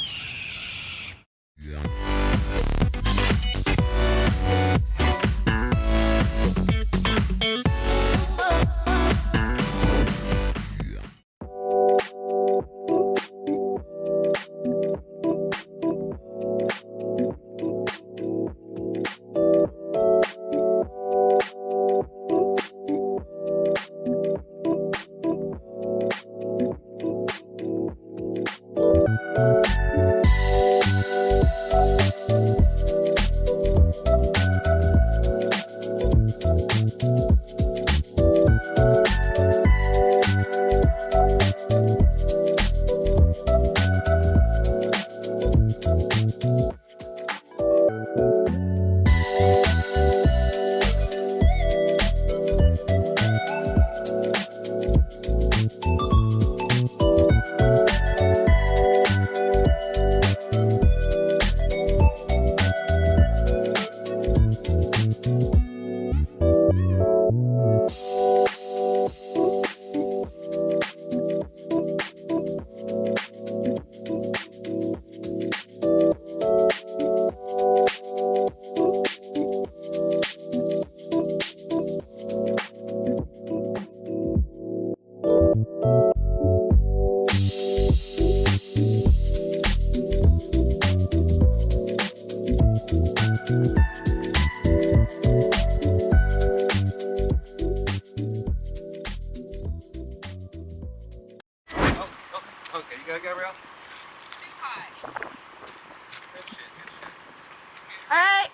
Alright.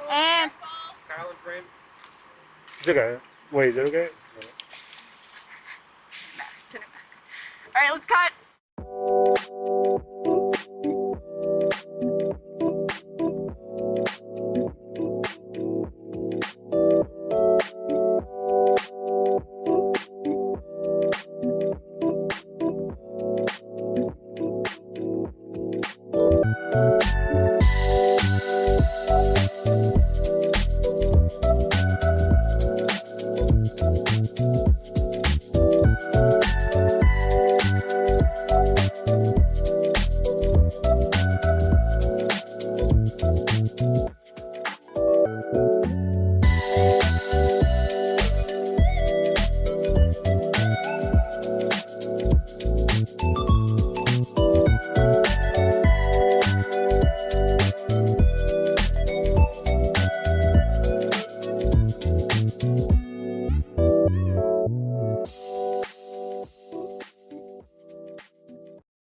And It's okay. Wait, is it okay? alright, let's cut.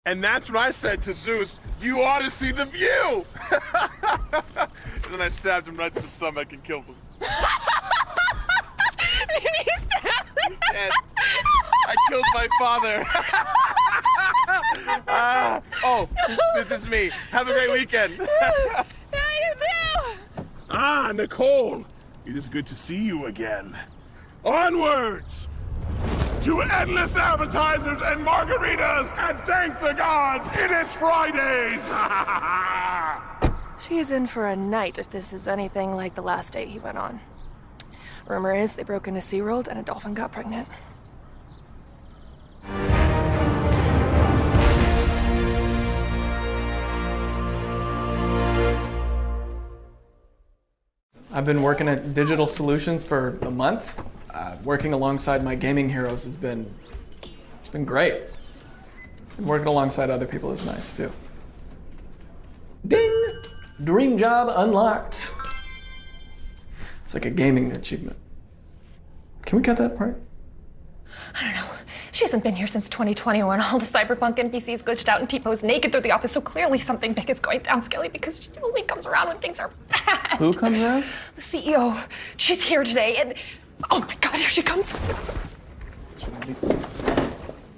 And that's when I said to Zeus, you ought to see the view! And then I stabbed him right to the stomach and killed him. He's dead. I killed my father. Oh, this is me. Have a great weekend. Yeah, you too! Ah, Nicole. It is good to see you again. Onwards! To endless appetizers and margaritas, and thank the gods, it is Fridays! She's in for a night if this is anything like the last date he went on. Rumor is they broke into SeaWorld and a dolphin got pregnant. I've been working at Digital Solutions for a month. Working alongside my gaming heroes it's been great. And working alongside other people is nice too. Ding! Dream job unlocked. It's like a gaming achievement. Can we cut that part? I don't know. She hasn't been here since 2021. All the cyberpunk NPCs glitched out and T-posed naked through the office, so clearly something big is going down, Skelly, because she only comes around when things are bad. Who comes around? The CEO. She's here today, and oh my God, here she comes.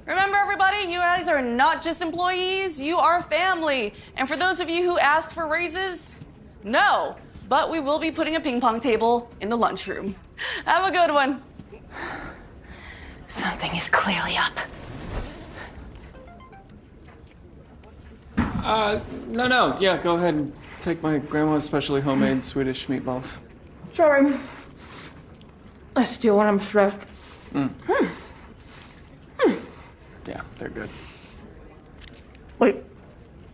Remember, everybody, you guys are not just employees, you are family. And for those of you who asked for raises, no. But we will be putting a ping pong table in the lunchroom. Have a good one. Something is clearly up. No. Yeah, go ahead and take my grandma's specially homemade Swedish meatballs. Sorry. I steal when I'm stressed. Yeah, they're good. Wait,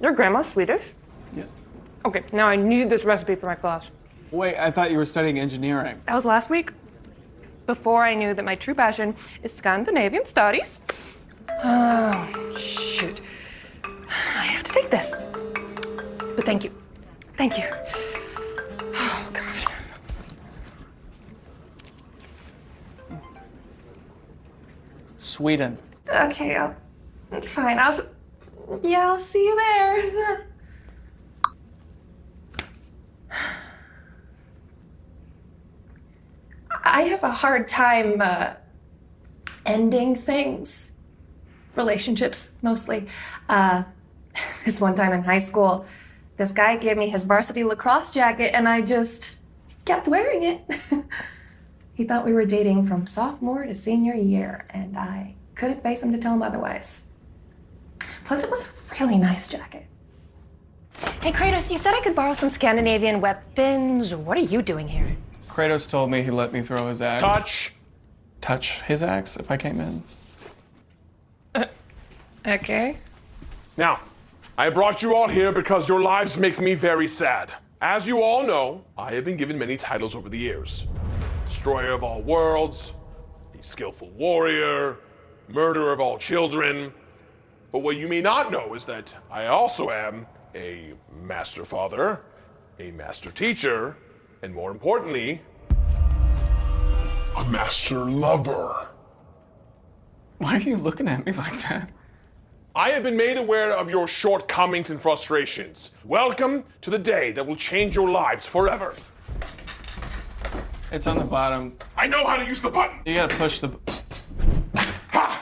your grandma's Swedish? Yeah. Okay, now I need this recipe for my class. Wait, I thought you were studying engineering. That was last week. Before I knew that my true passion is Scandinavian studies. Oh, shoot. I have to take this. But thank you. Thank you. Oh, God. Sweden. Okay, fine. I'll see you there. I have a hard time ending things. Relationships, mostly. This one time in high school, this guy gave me his varsity lacrosse jacket and I just kept wearing it. He thought we were dating from sophomore to senior year and I couldn't face him to tell him otherwise. Plus, it was a really nice jacket. Hey, Kratos, you said I could borrow some Scandinavian weapons. What are you doing here? Kratos told me he let me throw his axe. Touch his axe if I came in. Okay. Now, I brought you all here because your lives make me very sad. As you all know, I have been given many titles over the years. Destroyer of all worlds, a skillful warrior, murderer of all children. But what you may not know is that I also am a master father, a master teacher, and more importantly, a master lover. Why are you looking at me like that? I have been made aware of your shortcomings and frustrations. Welcome to the day that will change your lives forever. It's on the bottom. I know how to use the button. You gotta push the... Ha!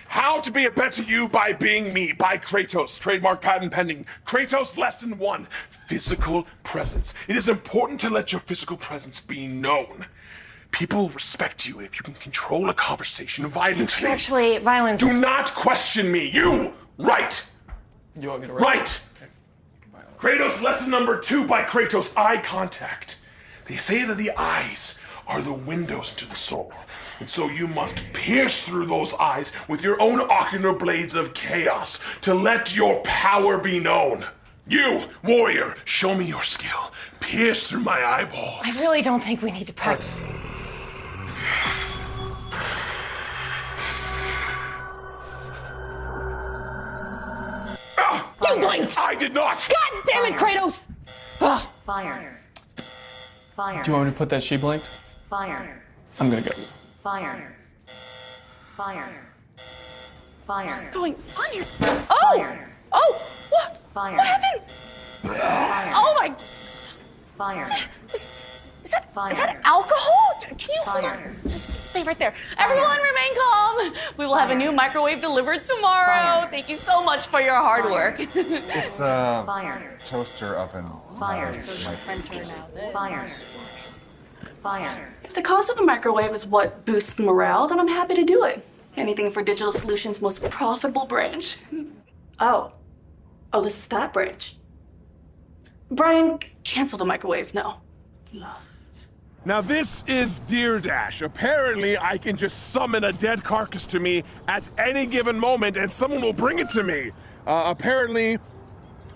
How to be a better you by being me, by Kratos. Trademark patent pending. Kratos lesson 1, physical presence. It is important to let your physical presence be known. People respect you if you can control a conversation violently. Actually, violence... Do not question me. You, right. You want me to write? Right. Kratos lesson number 2 by Kratos, eye contact. They say that the eyes are the windows to the soul. And so you must pierce through those eyes with your own ocular blades of chaos to let your power be known. You, warrior, show me your skill. Pierce through my eyeballs. I really don't think we need to practice. You blinked! I did not! God damn it, Kratos! Fire. Fire. Do you want me to put that she blinked? Fire. I'm gonna go. Fire. Fire. Fire. What's going on here? Oh! Fire. Oh! What? Fire. What happened? Fire. Oh my... Fire. Is that alcohol? Can you hold on? Just stay right there. Everyone remain calm. We will have a new microwave delivered tomorrow. Fire. Thank you so much for your hard work. It's a toaster oven. Fire. Fire. Fire. If the cost of a microwave is what boosts morale, then I'm happy to do it. Anything for Digital Solutions' most profitable branch. Oh, this is that branch. Brian, cancel the microwave, no. Now this is Deer Dash. Apparently I can just summon a dead carcass to me at any given moment and someone will bring it to me. Apparently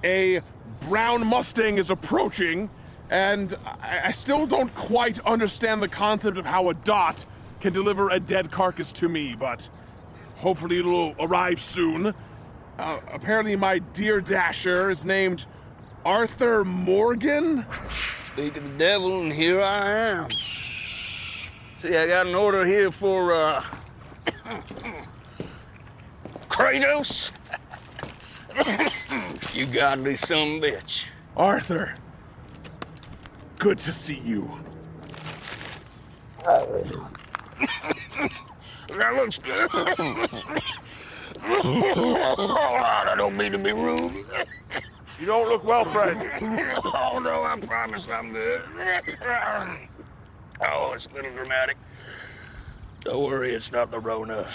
a brown Mustang is approaching And I still don't quite understand the concept of how a dot can deliver a dead carcass to me, but hopefully it'll arrive soon. Apparently my dear Dasher is named Arthur Morgan? Speak of the devil, and here I am. See, I got an order here for, Kratos. You godly son of a bitch. Arthur, good to see you. That looks good. I don't mean to be rude. You don't look well, friend. Oh, no, I promise I'm good. Oh, it's a little dramatic. Don't worry, it's not the Rona.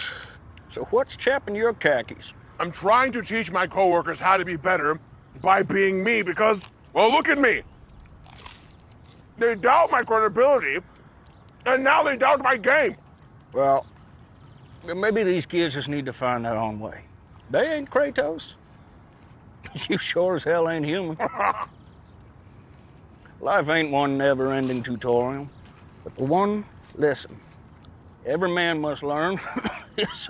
So what's chapping your khakis? I'm trying to teach my coworkers how to be better by being me because, well, look at me. They doubt my credibility, and now they doubt my game. Well, maybe these kids just need to find their own way. They ain't Kratos. You sure as hell ain't human. Life ain't one never-ending tutorial, but the one lesson every man must learn is,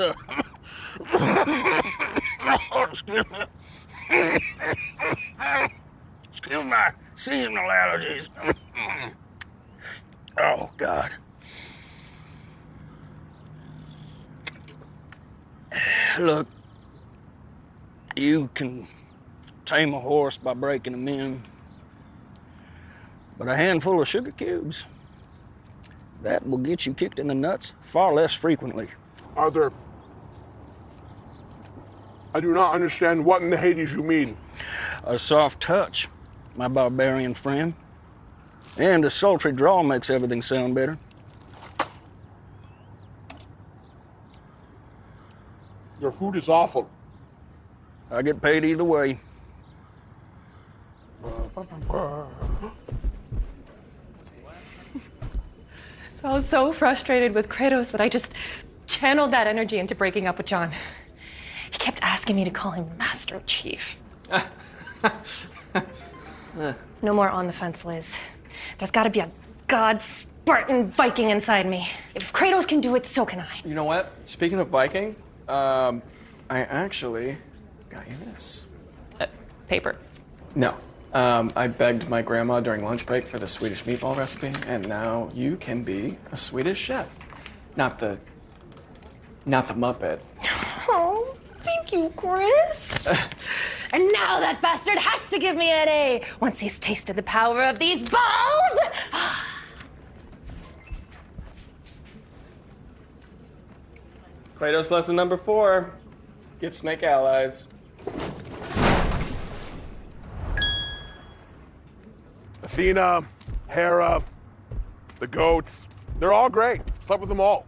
excuse my seasonal allergies. Oh, God. Look, you can tame a horse by breaking him in, but a handful of sugar cubes, that will get you kicked in the nuts far less frequently. Arthur, I do not understand what in the Hades you mean. A soft touch, my barbarian friend. And a sultry drawl makes everything sound better. Your food is awful. I get paid either way. So I was so frustrated with Kratos that I just channeled that energy into breaking up with John. He kept asking me to call him Master Chief. No more on the fence, Liz. There's gotta be a god Spartan Viking inside me. If Kratos can do it, so can I. You know what? Speaking of Viking, I actually got you this. Paper. No. I begged my grandma during lunch break for the Swedish meatball recipe, and now you can be a Swedish chef. Not the Muppet. Oh, thank you, Chris. And now that bastard has to give me an A once he's tasted the power of these balls. Kratos lesson number 4. Gifts make allies. Athena, Hera, the goats, they're all great. Slept with them all.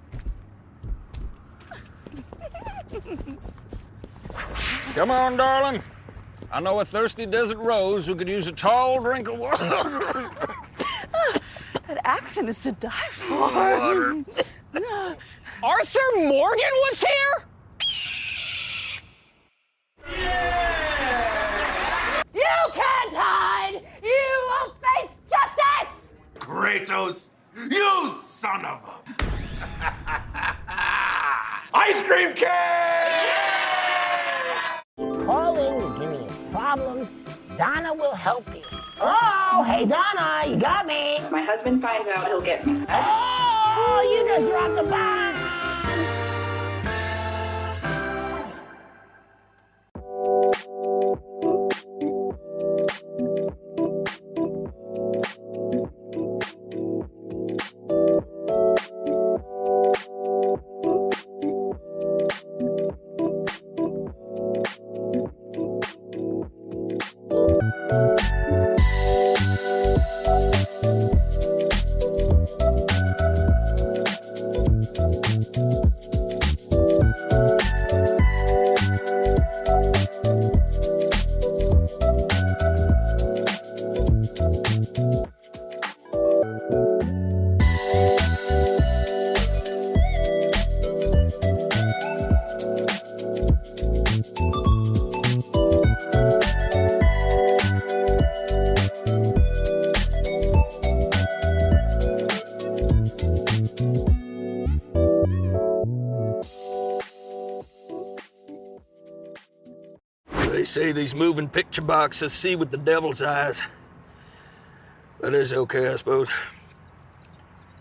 Come on, darling. I know a thirsty desert rose who could use a tall drink of water. That accent is to die for. Water. Arthur Morgan was here? You can't hide! You will face justice! Kratos, you son of a... Ice cream cake! Call in to give me your problems. Donna will help you. Oh, hey, Donna, you got me. If my husband finds out, he'll get me. Oh, you just dropped the bomb. They say these moving picture boxes see with the devil's eyes. But it's okay, I suppose.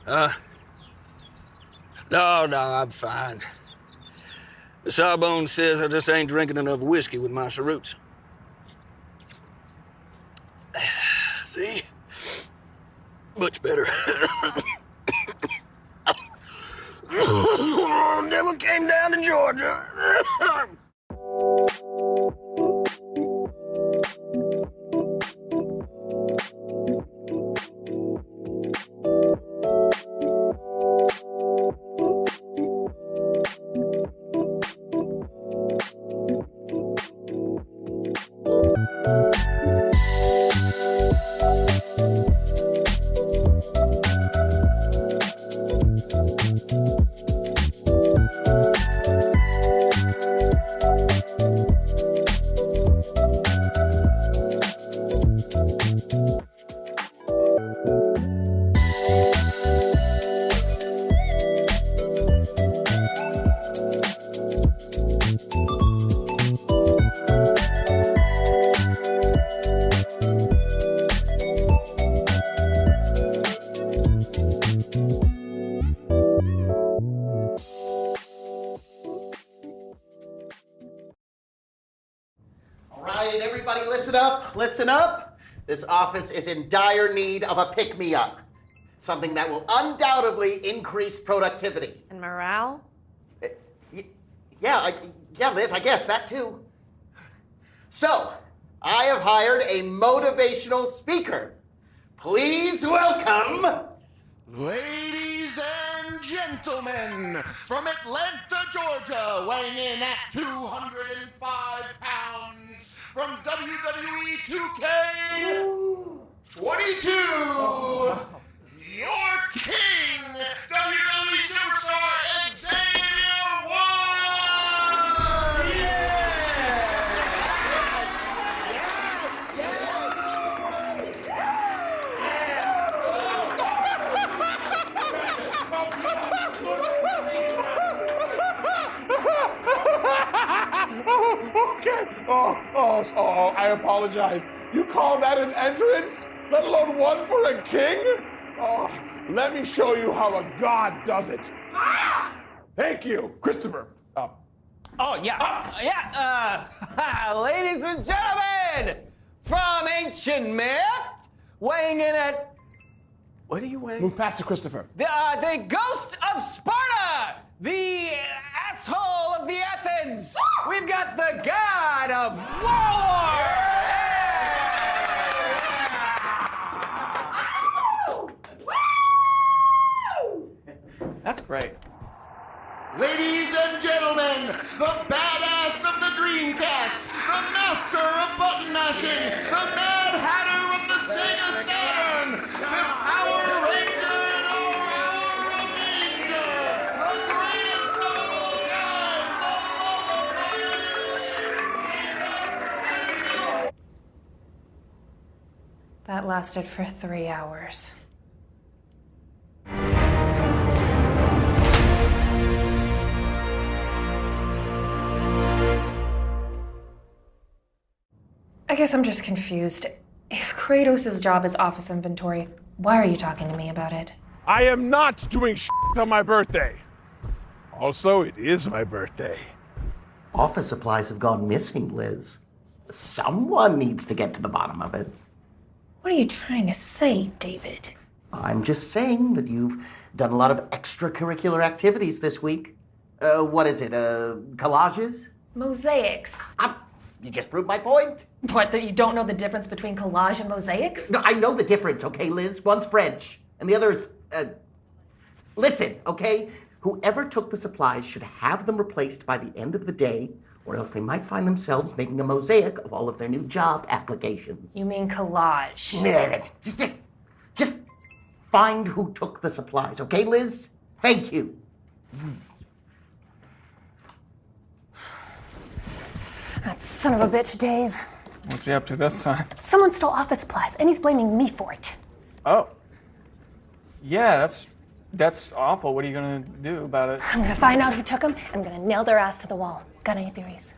No, I'm fine. The Sawbones says I just ain't drinking enough whiskey with my cheroots. See? Much better. Never came down to Georgia. Everybody listen up, listen up. This office is in dire need of a pick-me-up. Something that will undoubtedly increase productivity. And morale? Yeah, Liz, I guess that too. So, I have hired a motivational speaker. Please welcome... Ladies and gentlemen, from Atlanta, Georgia, weighing in at 205 pounds, from WWE 2K22, your king, WWE Superstar Xavier Woods! Okay. Oh, I apologize. You call that an entrance? Let alone one for a king? Oh, let me show you how a god does it. Thank you, Christopher. Ladies and gentlemen, from ancient myth, weighing in at... What are you weighing? Move past to Christopher. The ghost of Sparta! The asshole of the Athens! We've got the god of war! That's great. Ladies and gentlemen, the badass of the Dreamcast, the master of button mashing, the Mad Hatter of the Sega Saturn, the Power Ranger in our hour of danger, the greatest of all time, the That lasted for 3 hours. I guess I'm just confused. If Kratos' job is office inventory, why are you talking to me about it? I am not doing shit on my birthday. Also, it is my birthday. Office supplies have gone missing, Liz. Someone needs to get to the bottom of it. What are you trying to say, David? I'm just saying that you've done a lot of extracurricular activities this week. What is it, collages? Mosaics. You just proved my point. What, that you don't know the difference between collage and mosaics? No, I know the difference, okay, Liz? One's French, and the other's, listen, okay? Whoever took the supplies should have them replaced by the end of the day, or else they might find themselves making a mosaic of all of their new job applications. You mean collage? Just find who took the supplies, okay, Liz? Thank you. That son of a bitch, Dave. What's he up to this time? Someone stole office supplies, and he's blaming me for it. Oh. Yeah, that's awful. What are you gonna do about it? I'm gonna find out who took them, and I'm gonna nail their ass to the wall. Got any theories?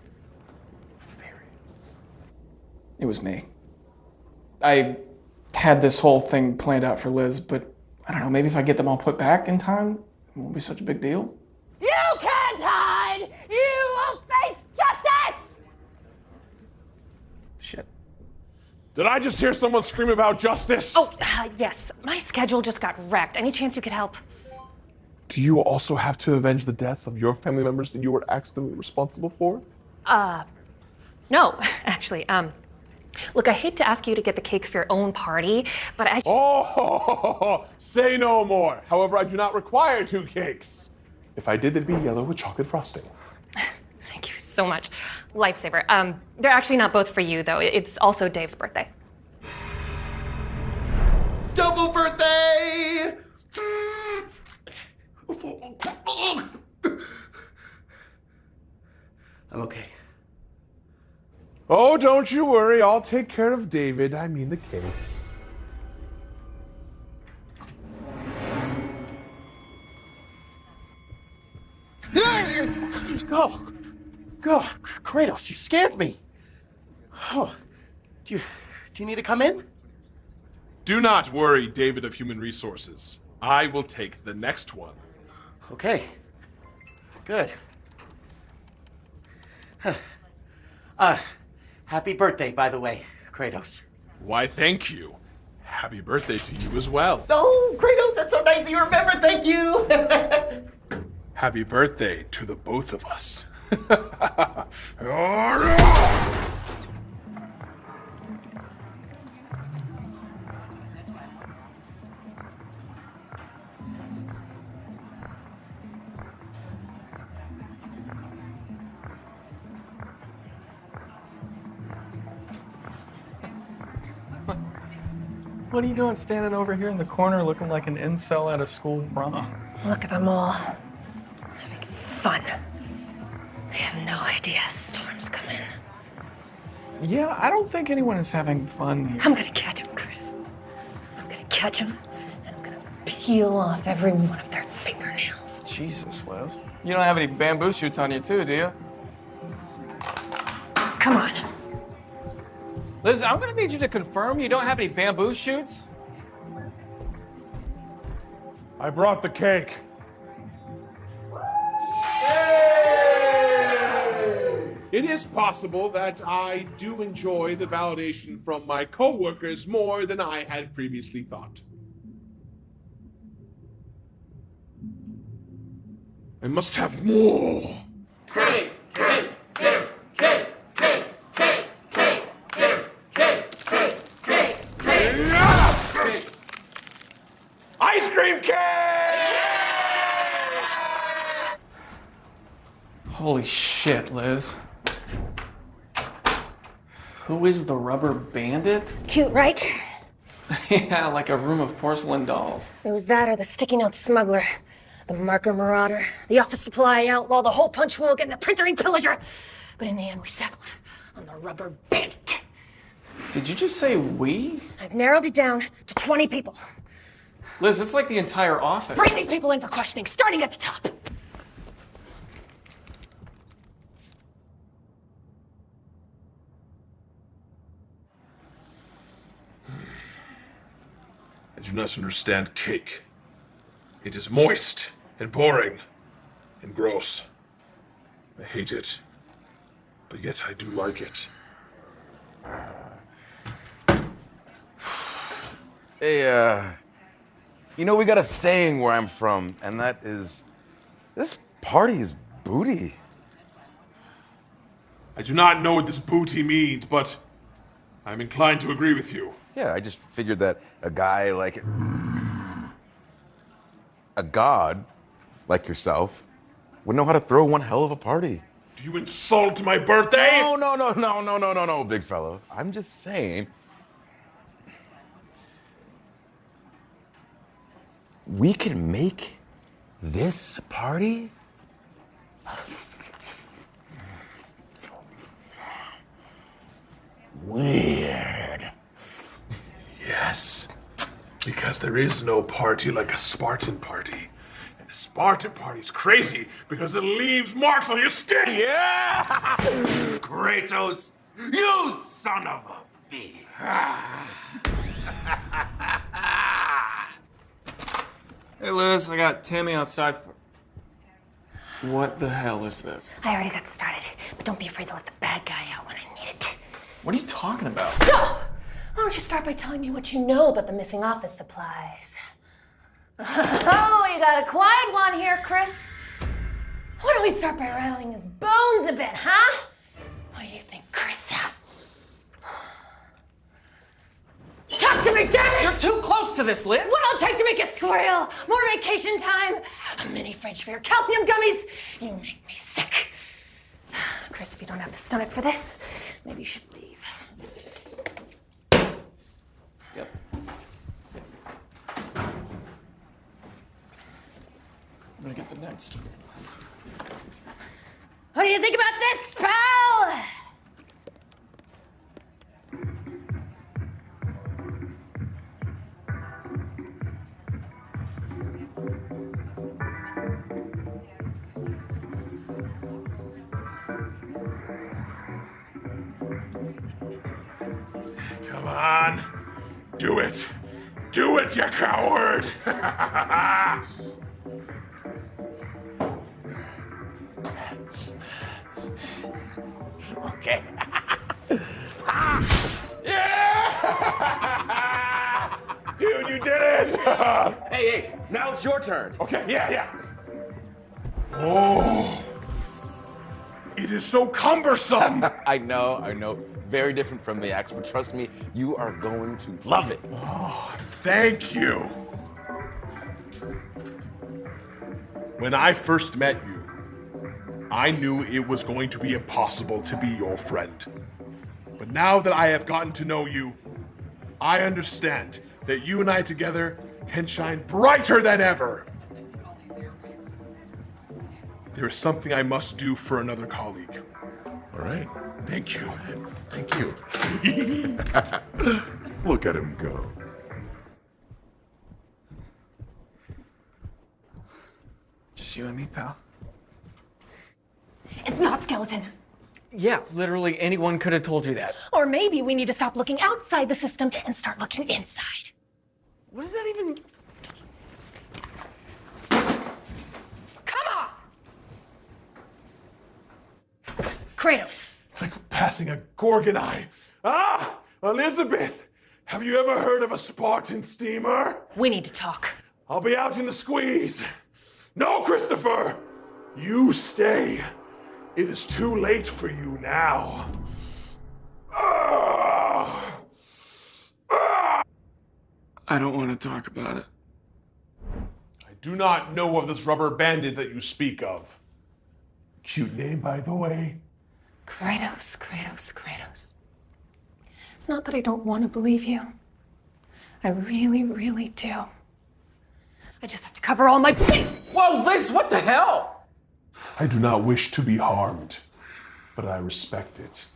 It was me. I had this whole thing planned out for Liz, but I don't know, maybe if I get them all put back in time, it won't be such a big deal. You can't hide! You will face justice! Shit. Did I just hear someone scream about justice? Oh, yes. My schedule just got wrecked. Any chance you could help? Do you also have to avenge the deaths of your family members that you were accidentally responsible for? No, actually. Look, I hate to ask you to get the cakes for your own party, but I... Oh, say no more. However, I do not require 2 cakes. If I did, they'd be yellow with chocolate frosting. Thank you so much. Lifesaver. They're actually not both for you, though. It's also Dave's birthday. Double birthday! I'm okay. Oh, don't you worry. I'll take care of David. I mean the cakes. Go. Go. Kratos, you scared me. Oh, do you need to come in? Do not worry, David of Human Resources. I will take the next one. Okay. Good. Happy birthday, by the way, Kratos. Why, thank you. Happy birthday to you as well. Oh, Kratos, that's so nice that you remember. Thank you. Happy birthday to the both of us. What are you doing standing over here in the corner looking like an incel at a school prom? Look at them all. Having fun. They have no idea storm's coming. Yeah, I don't think anyone is having fun here. I'm gonna catch him, Chris. I'm gonna catch him, and I'm gonna peel off every one of their fingernails. Jesus, Liz. You don't have any bamboo shoots on you too, do you? Come on. Liz, I'm gonna need you to confirm you don't have any bamboo shoots. I brought the cake. It is possible that I do enjoy the validation from my coworkers more than I had previously thought. I must have more. Cake, cake, cake, cake, cake, cake, cake, cake, cake, cake, cake, cake. Ice cream cake! Holy shit, Liz. Who is the rubber bandit? Cute, right? Yeah, like a room of porcelain dolls. It was that or the sticky note smuggler, the marker marauder, the office supply outlaw, the hole punch rogue, and the printer ink pillager. But in the end, we settled on the rubber bandit. Did you just say we? I've narrowed it down to 20 people. Liz, it's like the entire office. Bring these people in for questioning, starting at the top. I do not understand cake. It is moist and boring and gross. I hate it, but yet I do like it. Hey, you know, we got a saying where I'm from, and that is, this party is booty. I do not know what this booty means, but I'm inclined to agree with you. Yeah, I just figured that a guy like a god like yourself would know how to throw one hell of a party. Do you insult my birthday? No, big fellow. I'm just saying, we can make this party weird. Yes, because there is no party like a Spartan party. And a Spartan party's crazy because it leaves marks on your skin. Yeah! Kratos, You son of a bitch! Hey, Liz, I got Tammy outside for... What the hell is this? I already got started, but don't be afraid to let the bad guy out when I need it. What are you talking about? No! Why don't you start by telling me what you know about the missing office supplies? Oh, you got a quiet one here, Chris. Why don't we start by rattling his bones a bit, huh? What do you think, Chris? Talk to me, damn it! You're too close to this, Liz. What'll it take to make you squeal? More vacation time? A mini fridge for your calcium gummies? You make me sick. Chris, if you don't have the stomach for this, maybe you should leave. Yep. I'm gonna get the next. What do you think about this, pal? Come on. Do it. Do it, you coward! Okay. Yeah! Dude, you did it! Hey, now it's your turn. Okay, yeah. Oh. It is so cumbersome! I know. Very different from the axe, but trust me, you are going to love it. Oh, thank you. When I first met you, I knew it was going to be impossible to be your friend. But now that I have gotten to know you, I understand that you and I together can shine brighter than ever. There is something I must do for another colleague. All right. Thank you. Thank you. Look at him go. Just you and me, pal. It's not Skeleton. Yeah, literally anyone could have told you that. Or maybe we need to stop looking outside the system and start looking inside. What does that even... Come on! Kratos. It's like passing a Gorgon eye. Ah! Elizabeth! Have you ever heard of a Spartan steamer? We need to talk. I'll be out in the squeeze. No, Christopher! You stay. It is too late for you now. I don't want to talk about it. I do not know of this rubber bandit that you speak of. Cute name, by the way. Kratos. It's not that I don't want to believe you. I really, really do. I just have to cover all my bases. Whoa, Liz, what the hell? I do not wish to be harmed, but I respect it.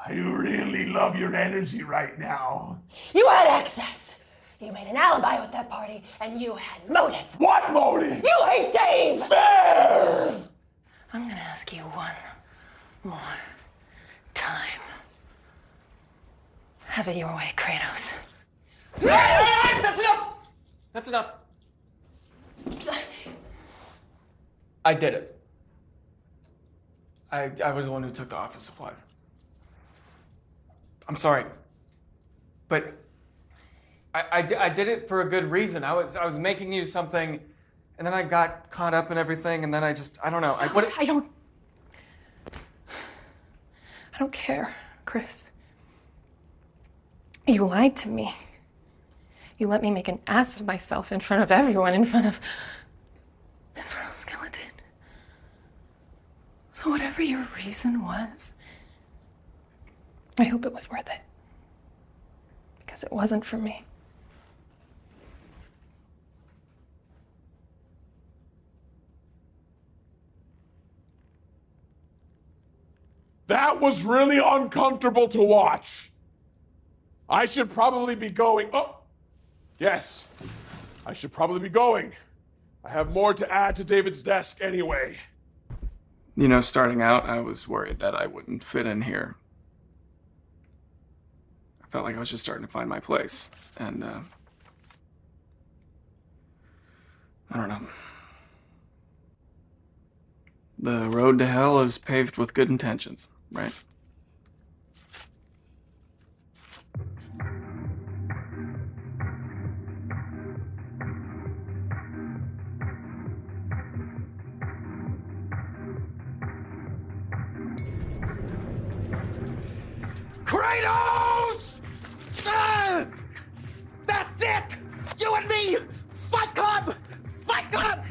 I really love your energy right now. You had access. You made an alibi with that party, and you had motive. What motive? You hate Dave! Fair! I'm gonna ask you one more time. Have it your way, Kratos. That's enough! That's enough. I did it. I was the one who took the office supplies. I'm sorry, but I did it for a good reason. I was making you something, and then I got caught up in everything, and then I don't know. I don't care, Chris. You lied to me. You let me make an ass of myself in front of everyone, in front of Skeleton. So whatever your reason was, I hope it was worth it. Because it wasn't for me. That was really uncomfortable to watch. I should probably be going. Oh, yes. I should probably be going. I have more to add to David's desk anyway. You know, starting out, I was worried that I wouldn't fit in here. felt like I was just starting to find my place. And, I don't know. The road to hell is paved with good intentions, right? Kratos! That's it! You and me! Fight Club! Fight Club!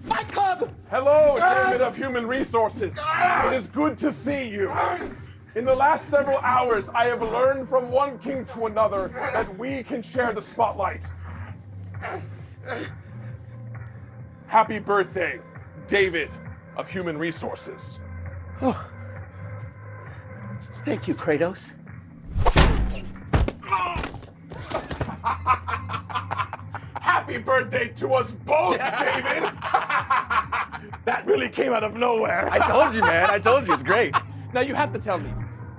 Fight Club! Hello, David of Human Resources. It is good to see you. In the last several hours, I have learned from one king to another that we can share the spotlight. Happy birthday, David of Human Resources. Oh. Thank you, Kratos. Happy birthday to us both, David! That really came out of nowhere. I told you, man. I told you. It's great. Now you have to tell me,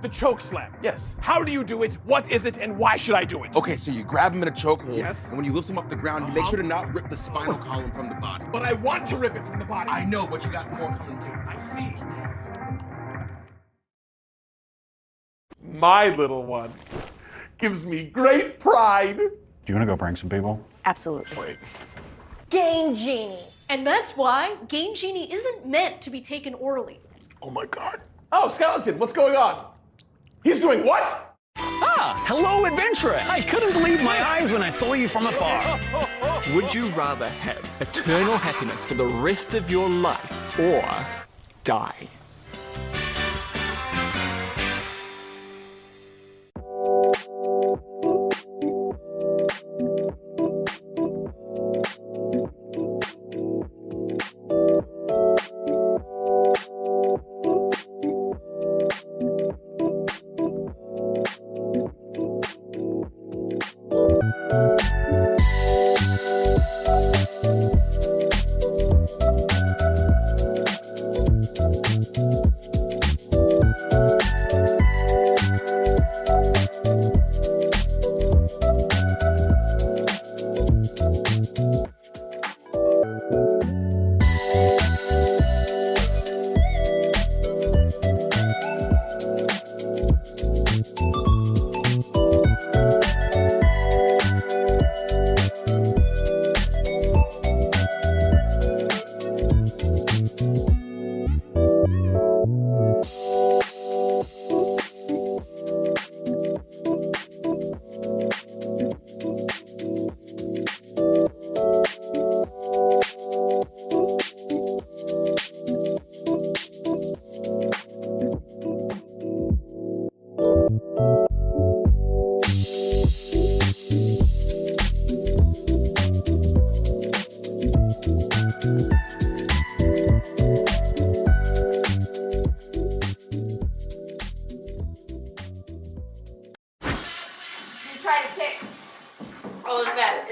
the choke slam. Yes. How do you do it? What is it? And why should I do it? Okay, so you grab him in a chokehold. Yes. And when you lift him off the ground, you make sure to not rip the spinal column from the body. But I want to rip it from the body. I know, but you got more coming through. I see. My little one gives me great pride. Do you want to go prank some people? Absolutely. Game Genie. And that's why Game Genie isn't meant to be taken orally. Oh my God. Oh, Skeleton, what's going on? He's doing what? Ah, hello, adventurer! I couldn't believe my eyes when I saw you from afar. Would you rather have eternal happiness for the rest of your life or die?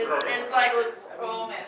It's like, oh man.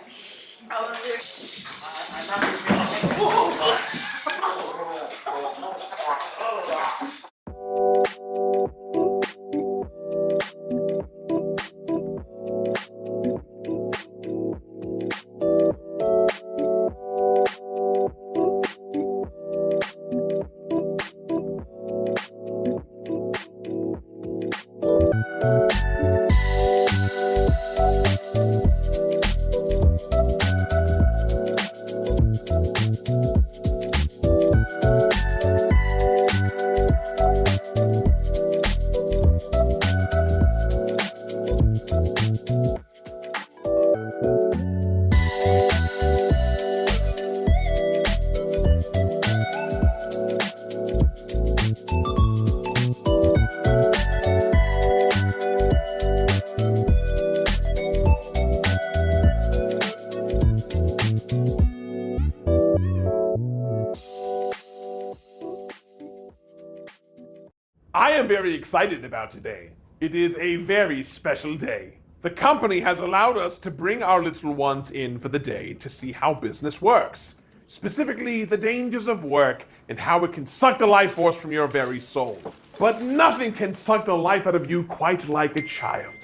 I am very excited about today. It is a very special day. The company has allowed us to bring our little ones in for the day to see how business works. Specifically, the dangers of work and how it can suck the life force from your very soul. But nothing can suck the life out of you quite like a child.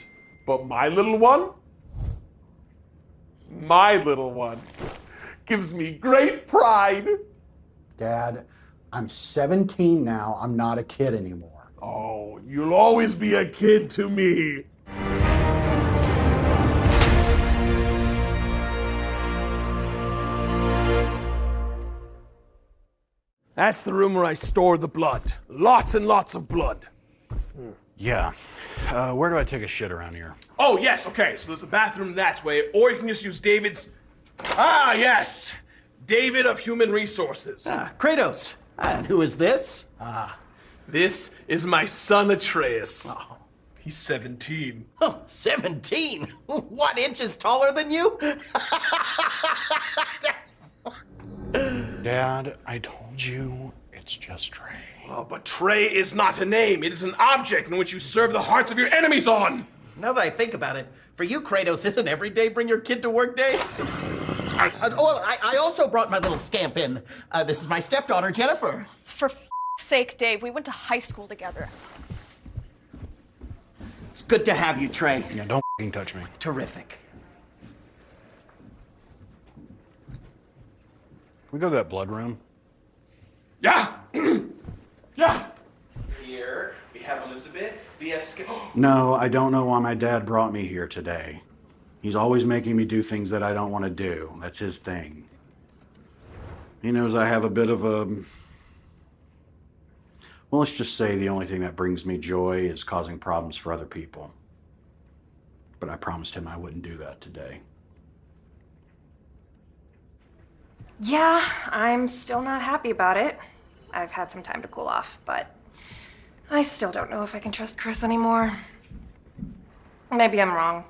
But my little one, gives me great pride. Dad, I'm 17 now. I'm not a kid anymore. Oh, you'll always be a kid to me. That's the room where I store the blood. Lots and lots of blood. Yeah. Where do I take a shit around here? Oh, yes, okay. So there's a bathroom that way, or you can just use David's. Ah, yes. David of Human Resources. Kratos. And who is this? This is my son Atreus. He's 17. Oh, 17? What, inches taller than you? Dad, I told you it's just Trey. Oh, but Trey is not a name. It is an object in which you serve the hearts of your enemies on. Now that I think about it, for you, Kratos, isn't every day bring your kid to work day? I also brought my little scamp in. This is my stepdaughter, Jennifer. For f***'s sake, Dave, we went to high school together. It's good to have you, Trey. Yeah, don't f***ing touch me. Terrific. We go to that blood room? Yeah. Yeah. Here, we have Elizabeth. We have No, I don't know why my dad brought me here today. He's always making me do things that I don't want to do. That's his thing. He knows I have a bit of a... Well, let's just say the only thing that brings me joy is causing problems for other people. But I promised him I wouldn't do that today. Yeah, I'm still not happy about it. I've had some time to cool off, but I still don't know if I can trust Chris anymore. Maybe I'm wrong.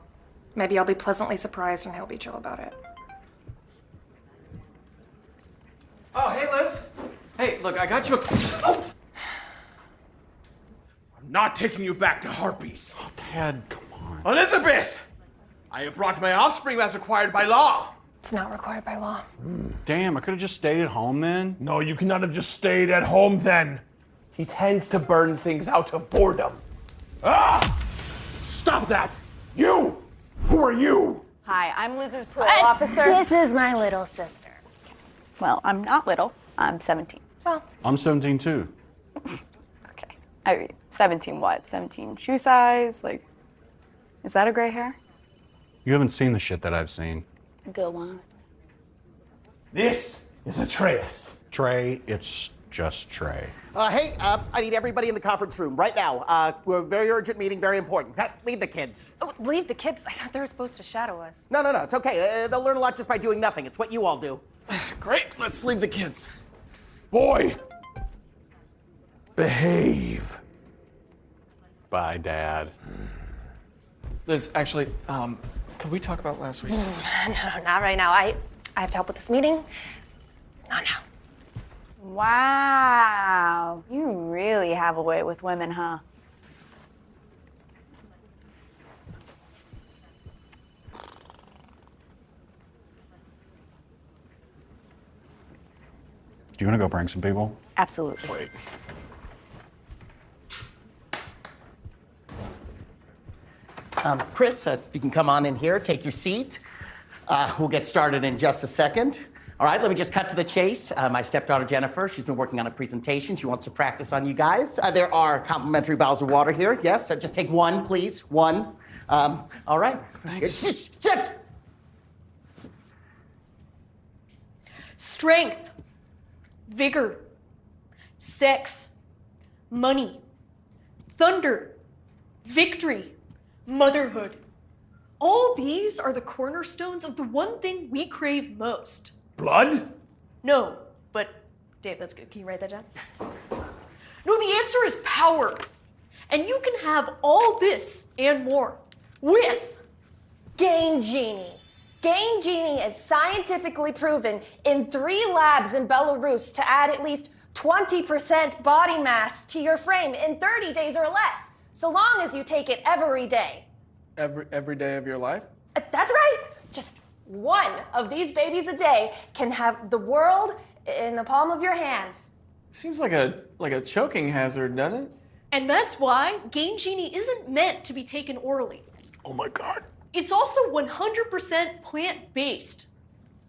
Maybe I'll be pleasantly surprised and he'll be chill about it. Oh, hey, Liz. Hey, look, I got you a... Oh! I'm not taking you back to Harpies. Oh, Dad, come on. Elizabeth! I have brought my offspring as required by law. It's not required by law. Damn, I could have just stayed at home then. No, you cannot have just stayed at home then. He tends to burn things out of boredom. Ah! Stop that! You! Who are you? Hi, I'm Liz's parole officer. This is my little sister. Well, I'm not little. I'm 17. Well, I'm 17 too. Okay. I mean, 17 what? 17 shoe size? Like, is that a gray hair? You haven't seen the shit that I've seen. Go on. This is Atreus. Trey, it's just Trey. Hey, I need everybody in the conference room right now. We're a very urgent meeting, very important. Leave the kids. Oh, leave the kids? I thought they were supposed to shadow us. No, it's okay. They'll learn a lot just by doing nothing. It's what you all do. Great, let's leave the kids. Boy, behave. Bye, Dad. Liz, actually, can we talk about last week? No, not right now. I have to help with this meeting. Not now. Wow. You really have a way with women, huh? Do you want to go prank some people? Absolutely. Sweet. Chris, if you can come on in here, take your seat. We'll get started in just a second. All right, let me just cut to the chase. My stepdaughter, Jennifer, she's been working on a presentation. She wants to practice on you guys. There are complimentary bottles of water here. Yes, just take one, please. One. All right. Thanks. Sit. Strength, vigor, sex, money, thunder, victory, motherhood. All these are the cornerstones of the one thing we crave most. Blood? No, but Dave, that's good. Can you write that down? No, the answer is power. And you can have all this and more with Game Genie. Game Genie is scientifically proven in 3 labs in Belarus to add at least 20% body mass to your frame in 30 days or less, so long as you take it every day. Every day of your life? That's right. Just one of these babies a day can have the world in the palm of your hand. Seems like a choking hazard, doesn't it? And that's why Game Genie isn't meant to be taken orally. Oh my God. It's also 100% plant-based.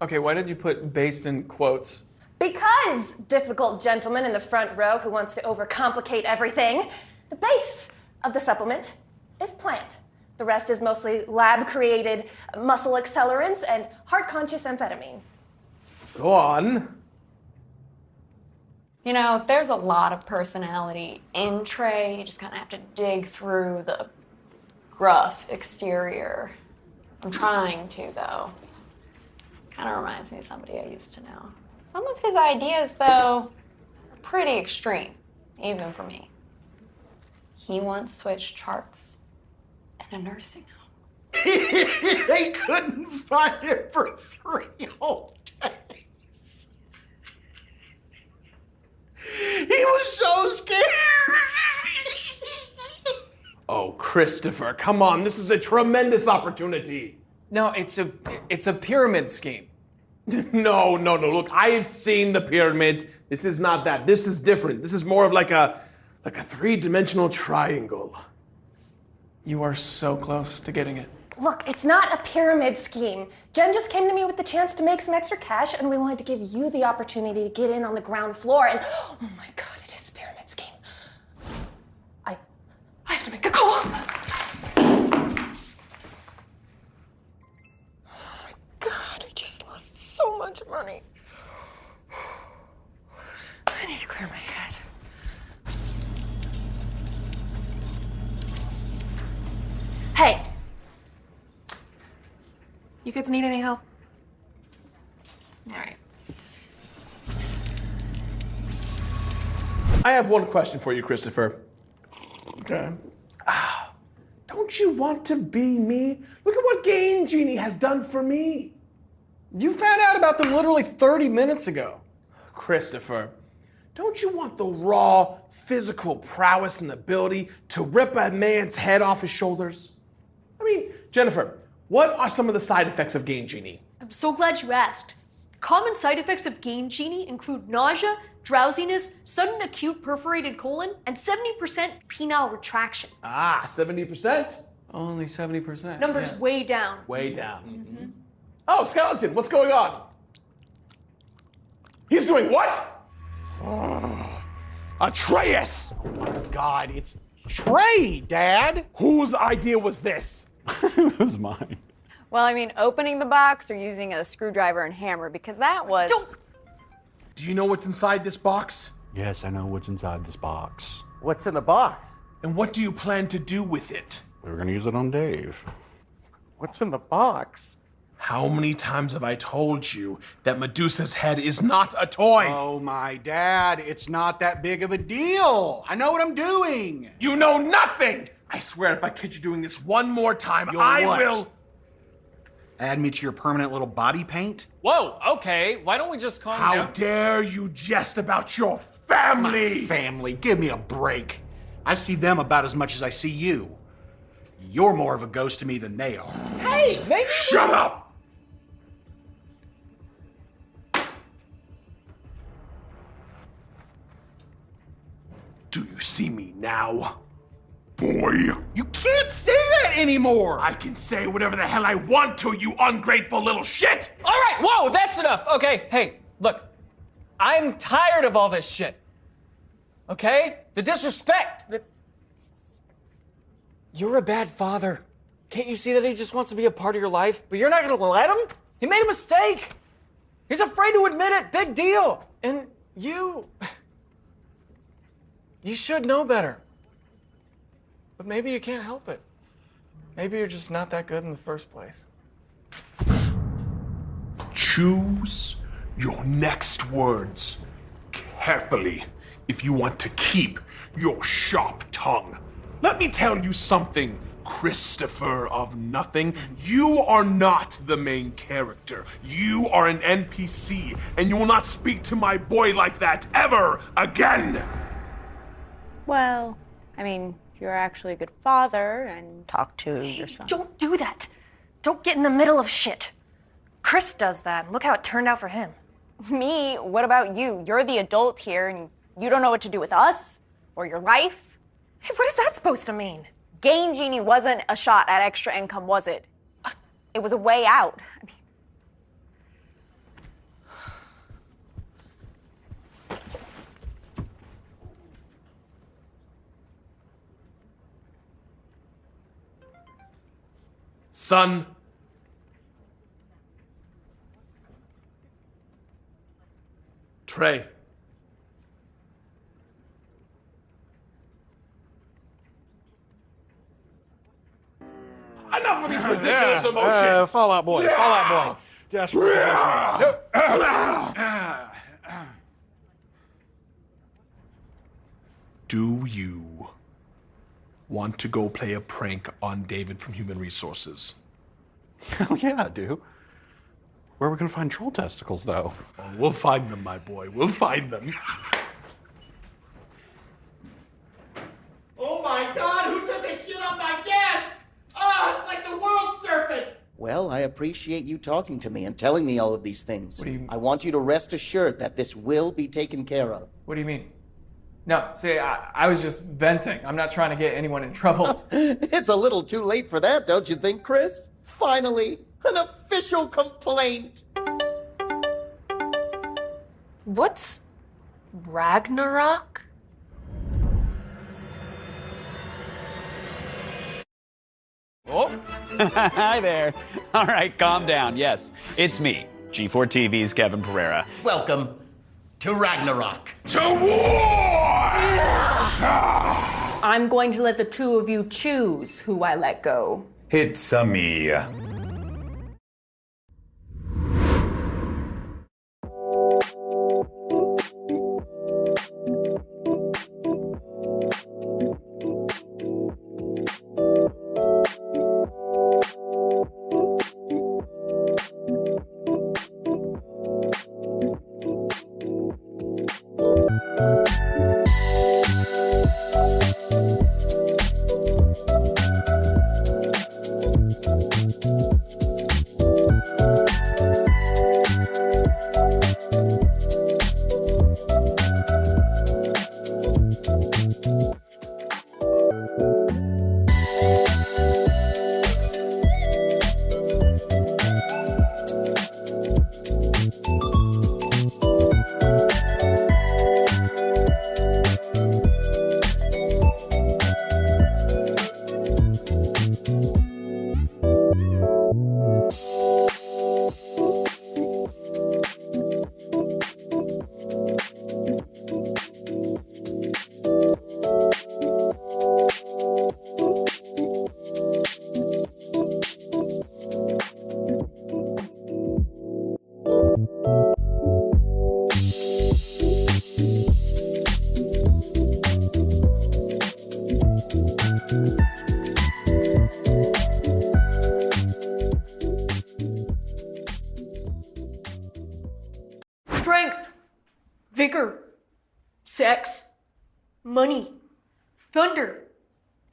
Okay, why did you put based in quotes? Because, difficult gentleman in the front row who wants to overcomplicate everything, the base of the supplement is plant. The rest is mostly lab-created muscle accelerants and heart-conscious amphetamine. Go on. You know, there's a lot of personality in Trey. You just kind of have to dig through the gruff exterior. I'm trying to, though. Kind of reminds me of somebody I used to know. Some of his ideas, though, are pretty extreme, even for me. He once switched charts in a nursing home. They couldn't find it for 3 whole days. He was so scared. Oh, Christopher, come on. This is a tremendous opportunity. No, it's a pyramid scheme. No. Look, I've seen the pyramids. This is not that. This is different. This is more of like a 3-dimensional triangle. You are so close to getting it. Look, it's not a pyramid scheme. Jen just came to me with the chance to make some extra cash, and we wanted to give you the opportunity to get in on the ground floor, and oh my God, it is a pyramid scheme. I have to make a call. God, I just lost so much money. I need to clear my head. Hey. You kids need any help? All right. I have one question for you, Christopher. Okay. Don't you want to be me? Look at what Game Genie has done for me. You found out about them literally 30 minutes ago. Christopher, don't you want the raw physical prowess and ability to rip a man's head off his shoulders? I mean, Jennifer, what are some of the side effects of Game Genie? I'm so glad you asked. Common side effects of Game Genie include nausea, drowsiness, sudden acute perforated colon, and 70% penile retraction. 70%? Only 70%. Numbers way down. Way down. Mm-hmm. Oh, Skeleton, what's going on? He's doing what? Atreus! Oh my God, it's Trey, Dad! Whose idea was this? It was mine. Well, I mean, opening the box or using a screwdriver and hammer, because that was... Do you know what's inside this box? Yes, I know what's inside this box. What's in the box? And what do you plan to do with it? We were gonna use it on Dave. What's in the box? How many times have I told you that Medusa's head is not a toy? Oh my Dad, it's not that big of a deal. I know what I'm doing. You know nothing! I swear if I catch you doing this one more time, You'll I what? will... Add me to your permanent little body paint? Whoa, okay. Why don't we just calm down? How dare you jest about your family? My family, give me a break. I see them about as much as I see you. You're more of a ghost to me than they are. Hey, maybe... Shut up! Do you see me now? Boy. You can't say that anymore! I can say whatever the hell I want to, you ungrateful little shit! All right, whoa, that's enough. Okay, hey, look. I'm tired of all this shit. Okay? The disrespect. You're a bad father. Can't you see that he just wants to be a part of your life? But you're not gonna let him? He made a mistake. He's afraid to admit it. Big deal. And you should know better. But maybe you can't help it. Maybe you're just not that good in the first place. Choose your next words carefully if you want to keep your sharp tongue. Let me tell you something, Christopher of Nothing. You are not the main character. You are an NPC, and you will not speak to my boy like that ever again. Well, I mean, if you're actually a good father and talk to your son. Don't do that. Don't get in the middle of shit. Chris does that, and look how it turned out for him. Me? What about you? You're the adult here, and you don't know what to do with us or your life. Hey, what is that supposed to mean? Gain Genie wasn't a shot at extra income, was it? It was a way out. I mean, Son. Trey. Enough of these ridiculous emotions. Fallout Boy. Fallout Boy. Just Do you want to go play a prank on David from Human Resources? Oh, yeah, I do. Where are we going to find troll testicles, though? Oh, we'll find them, my boy. We'll find them. Oh my God, who took a shit on my desk? Oh, it's like the world serpent. Well, I appreciate you talking to me and telling me all of these things. I want you to rest assured that this will be taken care of. What do you mean? No, see, I was just venting. I'm not trying to get anyone in trouble. It's a little too late for that, don't you think, Chris? Finally, an official complaint. What's Ragnarok? Oh, hi there. All right, calm down. Yes, it's me, G4 TV's Kevin Pereira. Welcome to Ragnarok. To war! I'm going to let the two of you choose who I let go. It's me. Strength, vigor, sex, money, thunder,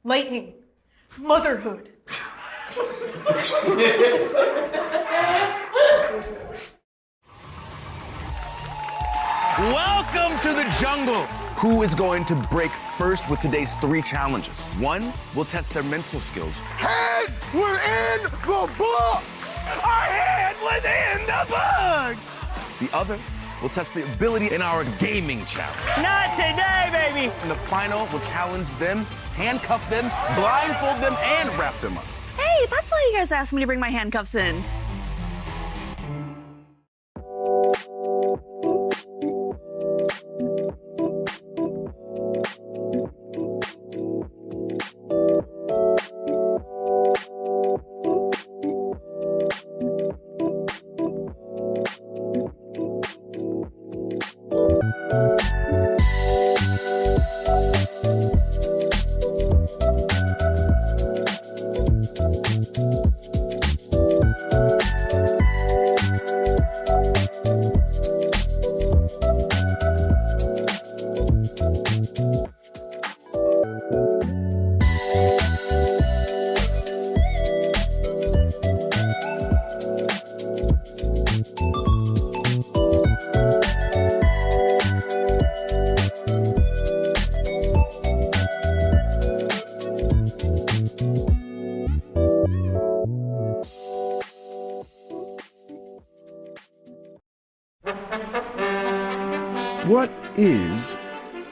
lightning, motherhood. Welcome to the jungle. Who is going to break first with today's 3 challenges? 1, we'll test their mental skills. Heads were in the books. Our hand was in the books. The other, we'll test the ability in our gaming challenge. Not today, baby. And the final, we'll challenge them, handcuff them, blindfold them, and wrap them up. Hey, that's why you guys asked me to bring my handcuffs in.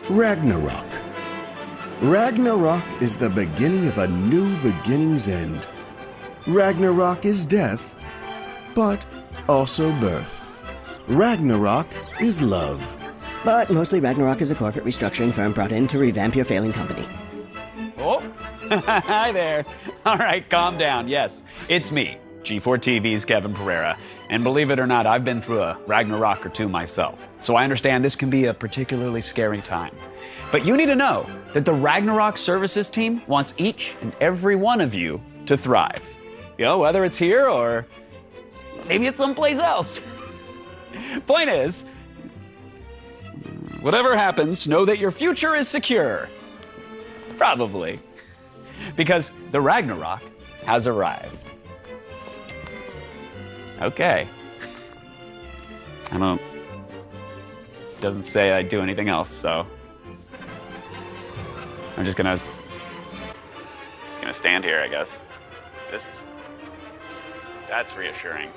Ragnarok. Ragnarok is the beginning of a new beginning's end. Ragnarok is death, but also birth. Ragnarok is love. But mostly Ragnarok is a corporate restructuring firm brought in to revamp your failing company. Oh, hi there. All right, calm down. Yes, it's me, G4 TV's Kevin Pereira. And believe it or not, I've been through a Ragnarok or two myself. So I understand this can be a particularly scary time. But you need to know that the Ragnarok Services team wants each and every one of you to thrive. You know, whether it's here or maybe it's someplace else. Point is, whatever happens, know that your future is secure. Probably. Because the Ragnarok has arrived. Okay. Doesn't say I do anything else, so I'm just gonna stand here, I guess. That's reassuring.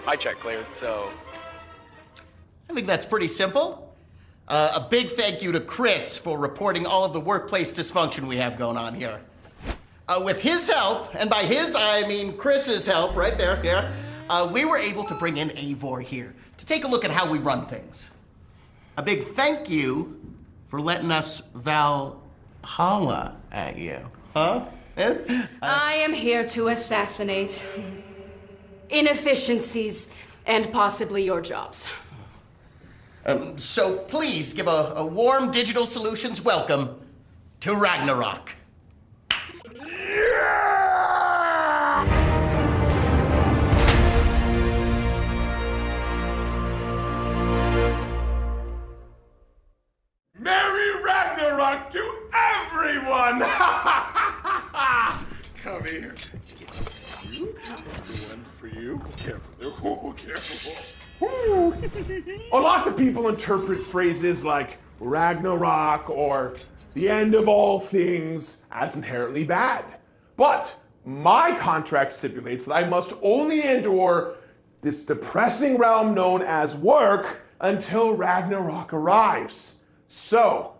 My check cleared, so. I think that's pretty simple. A big thank you to Chris for reporting all of the workplace dysfunction we have going on here. With his help, and by his I mean Chris's help, right there, yeah, we were able to bring in Eivor here to take a look at how we run things. A big thank you for letting us Valhalla at you, huh? I am here to assassinate inefficiencies and possibly your jobs. So please give a warm Digital Solutions welcome to Ragnarok. Merry Ragnarok to everyone! Come here. One for you. Careful. Careful. A lot of people interpret phrases like Ragnarok or the end of all things as inherently bad. But my contract stipulates that I must only endure this depressing realm known as work until Ragnarok arrives. So,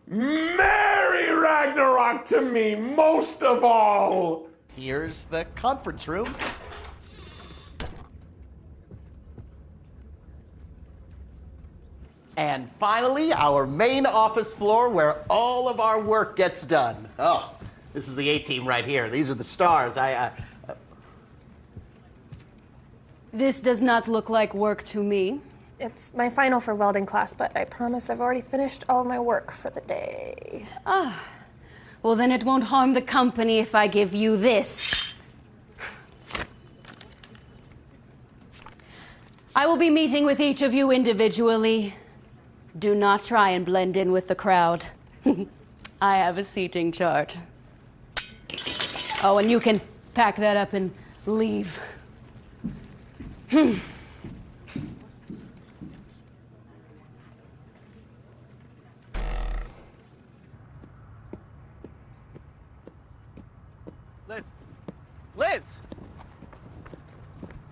Merry Ragnarok to me most of all! Here's the conference room. And finally, our main office floor where all of our work gets done. Oh, this is the A-team right here. These are the stars. This does not look like work to me. It's my final for welding class, but I promise I've already finished all of my work for the day. Ah, well then it won't harm the company if I give you this. I will be meeting with each of you individually. Do not try and blend in with the crowd. I have a seating chart. Oh, and you can pack that up and leave.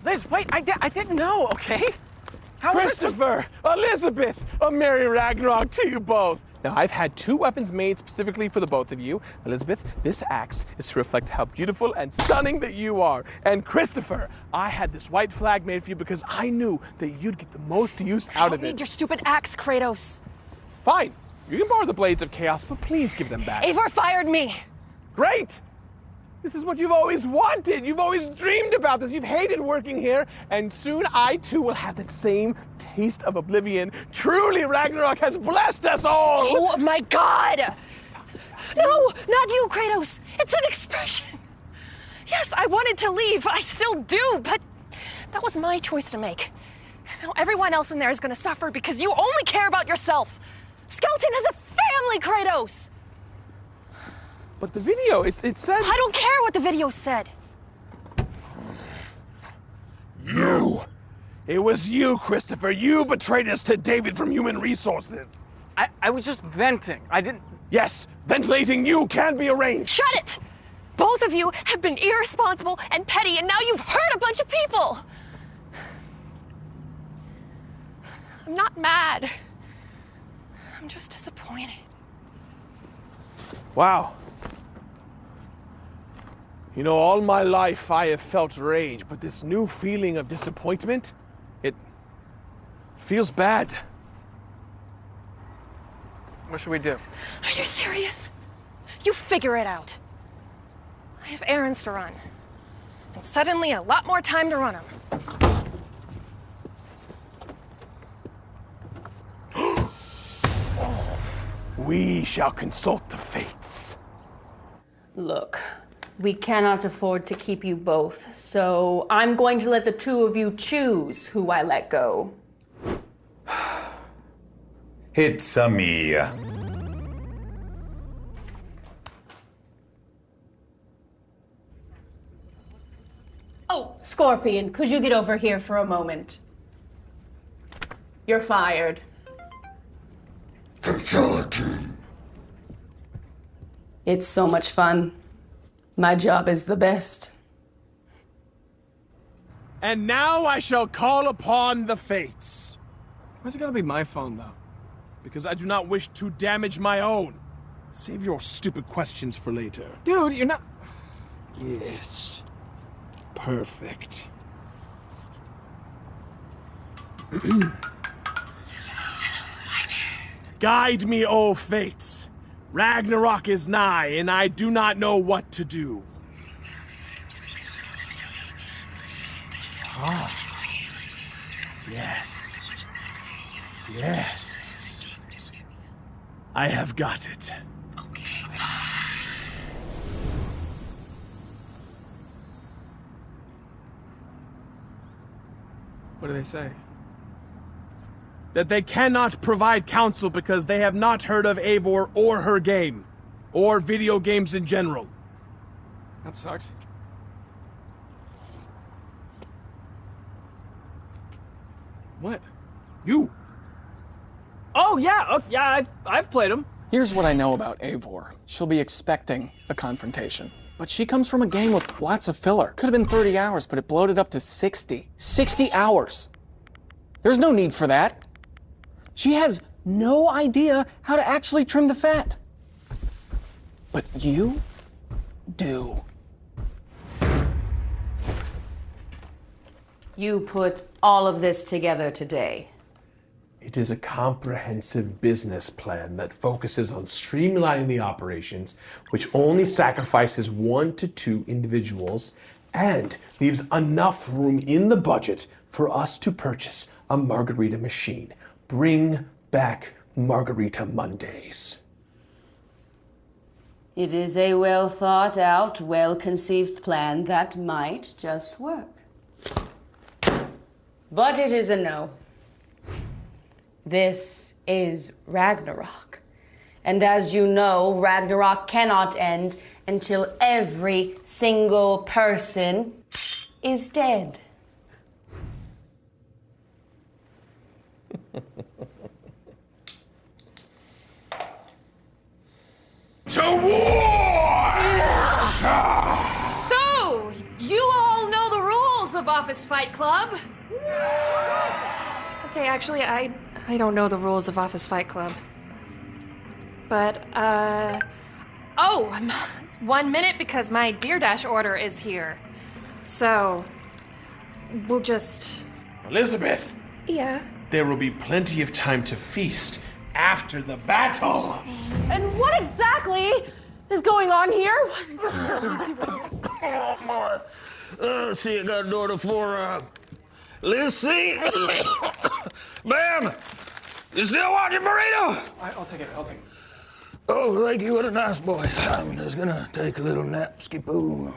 Liz, wait, I didn't know, okay? How Christopher, Elizabeth, a Merry Ragnarok to you both. Now, I've had 2 weapons made specifically for the both of you. Elizabeth, this axe is to reflect how beautiful and stunning that you are. And Christopher, I had this white flag made for you because I knew that you'd get the most use out of it. I don't need your stupid axe, Kratos. Fine, you can borrow the Blades of Chaos, but please give them back. Eivor fired me. Great! This is what you've always wanted. You've always dreamed about this. You've hated working here, and soon I too will have that same taste of oblivion. Truly, Ragnarok has blessed us all. Oh my God! No, not you, Kratos. It's an expression. Yes, I wanted to leave. I still do, but that was my choice to make. Now everyone else in there is going to suffer because you only care about yourself. Skeleton has a family, Kratos. But the video, it said... I don't care what the video said. You. It was you, Christopher. You betrayed us to David from Human Resources. I was just venting. I didn't... Yes, ventilating you can be arranged. Shut it! Both of you have been irresponsible and petty, and now you've hurt a bunch of people. I'm not mad. I'm just disappointed. Wow. You know, all my life I have felt rage, but this new feeling of disappointment, it feels bad. What should we do? Are you serious? You figure it out. I have errands to run. And suddenly a lot more time to run them. We shall consult the fates. Look, we cannot afford to keep you both, so I'm going to let the two of you choose who I let go. It's me. Oh, Scorpion, could you get over here for a moment? You're fired. Fatality. It's so much fun. My job is the best. And now I shall call upon the fates. Why's it gotta be my phone, though? Because I do not wish to damage my own. Save your stupid questions for later. Dude, you're not... Yes. Perfect. Guide me, O fates. Ragnarok is nigh, and I do not know what to do. Ah. Yes. Yes. I have got it. What do they say? That they cannot provide counsel because they have not heard of Eivor or her game, or video games in general. That sucks. What? You. Oh, yeah, I've played them. Here's what I know about Eivor. She'll be expecting a confrontation. But she comes from a game with lots of filler. Could have been 30 hours, but it bloated up to 60. 60 hours. There's no need for that. She has no idea how to actually trim the fat. But you do. You put all of this together today. It is a comprehensive business plan that focuses on streamlining the operations, which only sacrifices 1 to 2 individuals and leaves enough room in the budget for us to purchase a margarita machine. Bring back Margarita Mondays. It is a well thought out, well conceived plan that might just work. But it is a no. This is Ragnarok. And as you know, Ragnarok cannot end until every single person is dead. To war! So, you all know the rules of Office Fight Club? Okay, actually, I don't know the rules of Office Fight Club. But, oh, 1 minute because my Deer Dash order is here. So, we'll just... Elizabeth, Yeah. there will be plenty of time to feast after the battle. And what exactly is going on here? See, I got an order for, Lucy. Ma'am, you still want your burrito? I'll take it. Oh, thank you. What a nice boy. I'm just gonna take a little nap, skipoo.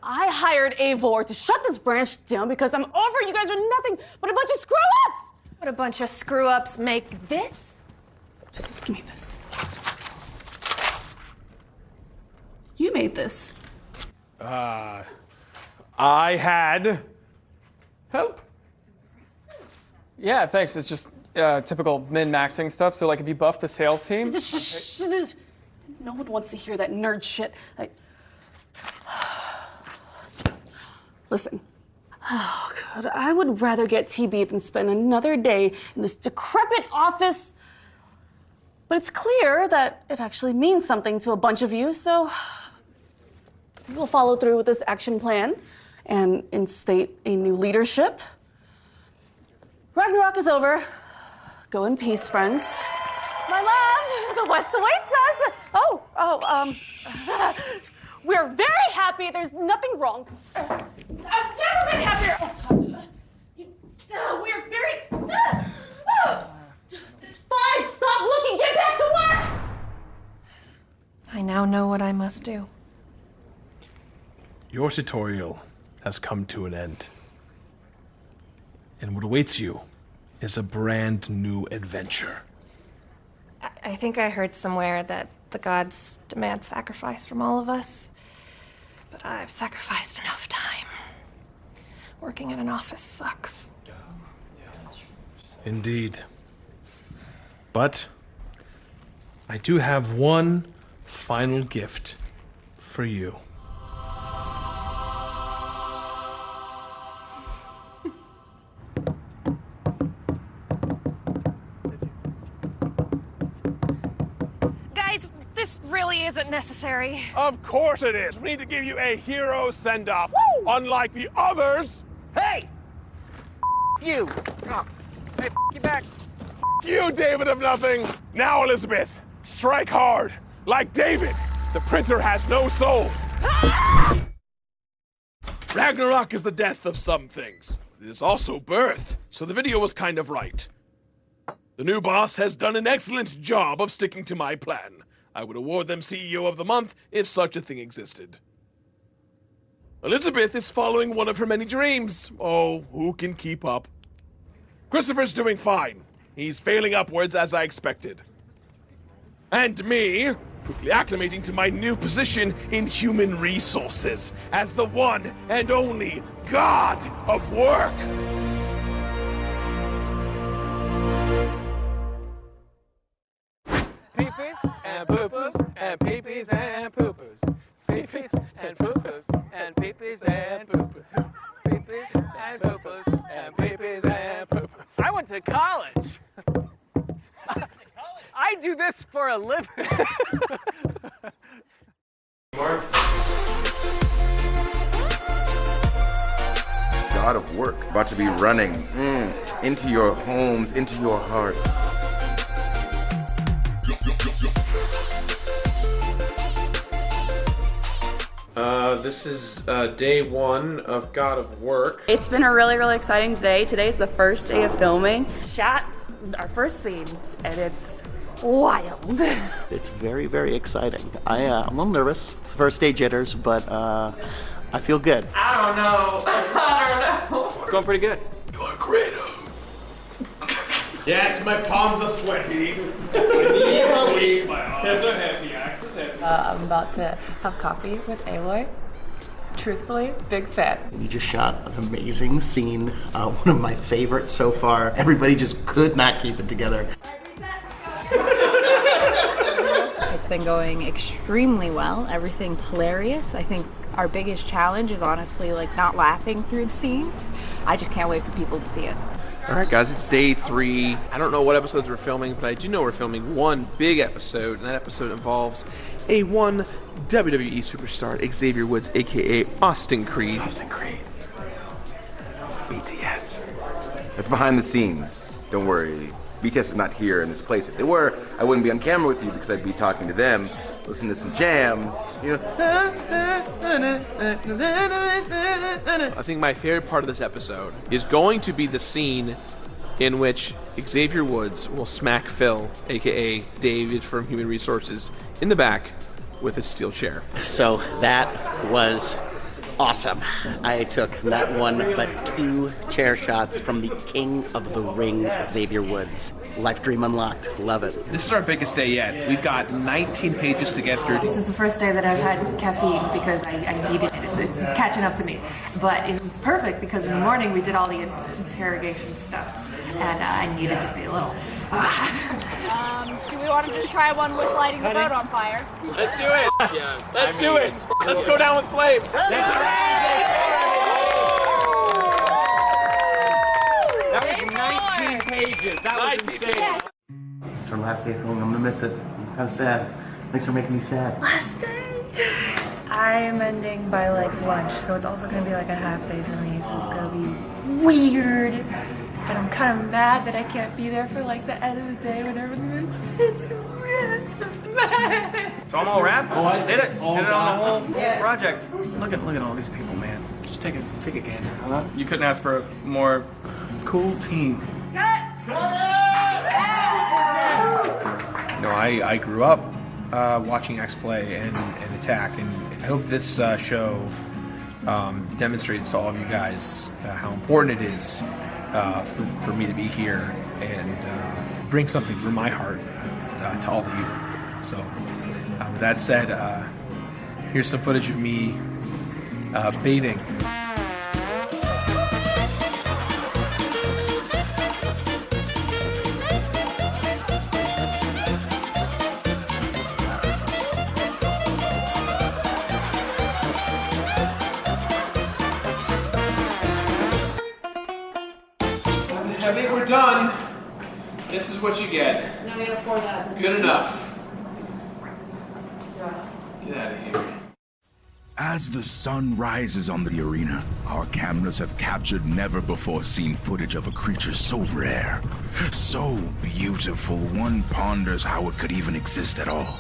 I hired Eivor to shut this branch down because I'm over. You guys are nothing but a bunch of screw-ups. What a bunch of screw-ups make this? Just give me this. You made this. I had help. Yeah, thanks. It's just typical min-maxing stuff. So, like, if you buff the sales team... No one wants to hear that nerd shit. Listen. Oh, God. I would rather get TB than spend another day in this decrepit office But it's clear that it actually means something to a bunch of you, so we'll follow through with this action plan and instate a new leadership. Ragnarok is over. Go in peace, friends. My love, the West awaits us. We're very happy. There's nothing wrong. I've never been happier. We're very... It's fine. Stop looking. Get back to work. I now know what I must do. Your tutorial has come to an end. And what awaits you is a brand new adventure. I think I heard somewhere that the gods demand sacrifice from all of us. But I've sacrificed enough time. Working in an office sucks. Indeed. But I do have one final gift for you. Guys, this really isn't necessary. Of course it is. We need to give you a hero send-off. Unlike the others. Hey! You! Oh. Hey, you back. You, David of nothing. Now, Elizabeth, strike hard. Like David, the printer has no soul. Ragnarok is the death of some things. It is also birth, so the video was kind of right. The new boss has done an excellent job of sticking to my plan. I would award them CEO of the Month if such a thing existed. Elizabeth is following one of her many dreams. Oh, who can keep up? Christopher's doing fine. He's failing upwards as I expected. And me, quickly acclimating to my new position in human resources as the one and only God of work. Pee-pees and poo-poos and pee-pees and poo-poos. Pee-pees and poo-poos and pee-pees and poo-poos. Pee-pees and poo-poos and pee-pees and poo-poos. I went to college. I do this for a living. God of work, about to be running into your homes, into your hearts. This is day one of God of Work. It's been a really, really exciting day. Today's the first day of filming. Shot our first scene, and it's wild. It's very, very exciting. I'm a little nervous. It's the first day jitters, but I feel good. I don't know. Going pretty good. You are Kratos. Yes, my palms are sweaty. I'm about to have coffee with Aloy. Truthfully, big fan. We just shot an amazing scene, one of my favorites so far. Everybody just could not keep it together. It's been going extremely well. Everything's hilarious. I think our biggest challenge is honestly like not laughing through the scenes. I just can't wait for people to see it. All right, guys, it's day 3. I don't know what episodes we're filming, but I do know we're filming one big episode, and that episode involves a one WWE superstar, Xavier Woods, aka Austin Creed. Austin Creed. BTS. That's behind the scenes. Don't worry. BTS is not here in this place. If they were, I wouldn't be on camera with you because I'd be talking to them, listening to some jams, you know. I think my favorite part of this episode is going to be the scene in which Xavier Woods will smack Phil, aka David from Human Resources, in the back with a steel chair. So that was awesome. I took not one but 2 chair shots from the King of the Ring, Xavier Woods. Life dream unlocked. Love it. This is our biggest day yet. We've got 19 pages to get through. This is the first day that I've had caffeine because I needed it. It's catching up to me. But it was perfect because in the morning we did all the interrogation stuff. And I needed to be a little... Do we want to just try one with lighting the boat on fire? Let's do it. Yeah, Let's do it. Let's go down with flames. That was 19 pages. That was insane. So our last day of filming. I'm gonna miss it. I'm kind of sad. Thanks for making me sad. Last day? I am ending by like lunch, so it's also gonna be like a half day for me, so it's gonna be weird. And I'm kind of mad that I can't be there for like the end of the day when everyone's gonna it's rip. So I'm all wrapped? Oh, I did it. all Did it on the whole Yeah. project. Look at all these people, man. Just take a gander, huh? You couldn't ask for a more cool team. No, I grew up watching X Play and Attack, and I hope this show demonstrates to all of you guys how important it is for me to be here and bring something from my heart to all of you. So, with that said, here's some footage of me bathing. I think we're done. This is what you get. Now we gotta pour that. Good enough. Get out of here. As the sun rises on the arena, our cameras have captured never-before-seen footage of a creature so rare, so beautiful, one ponders how it could even exist at all.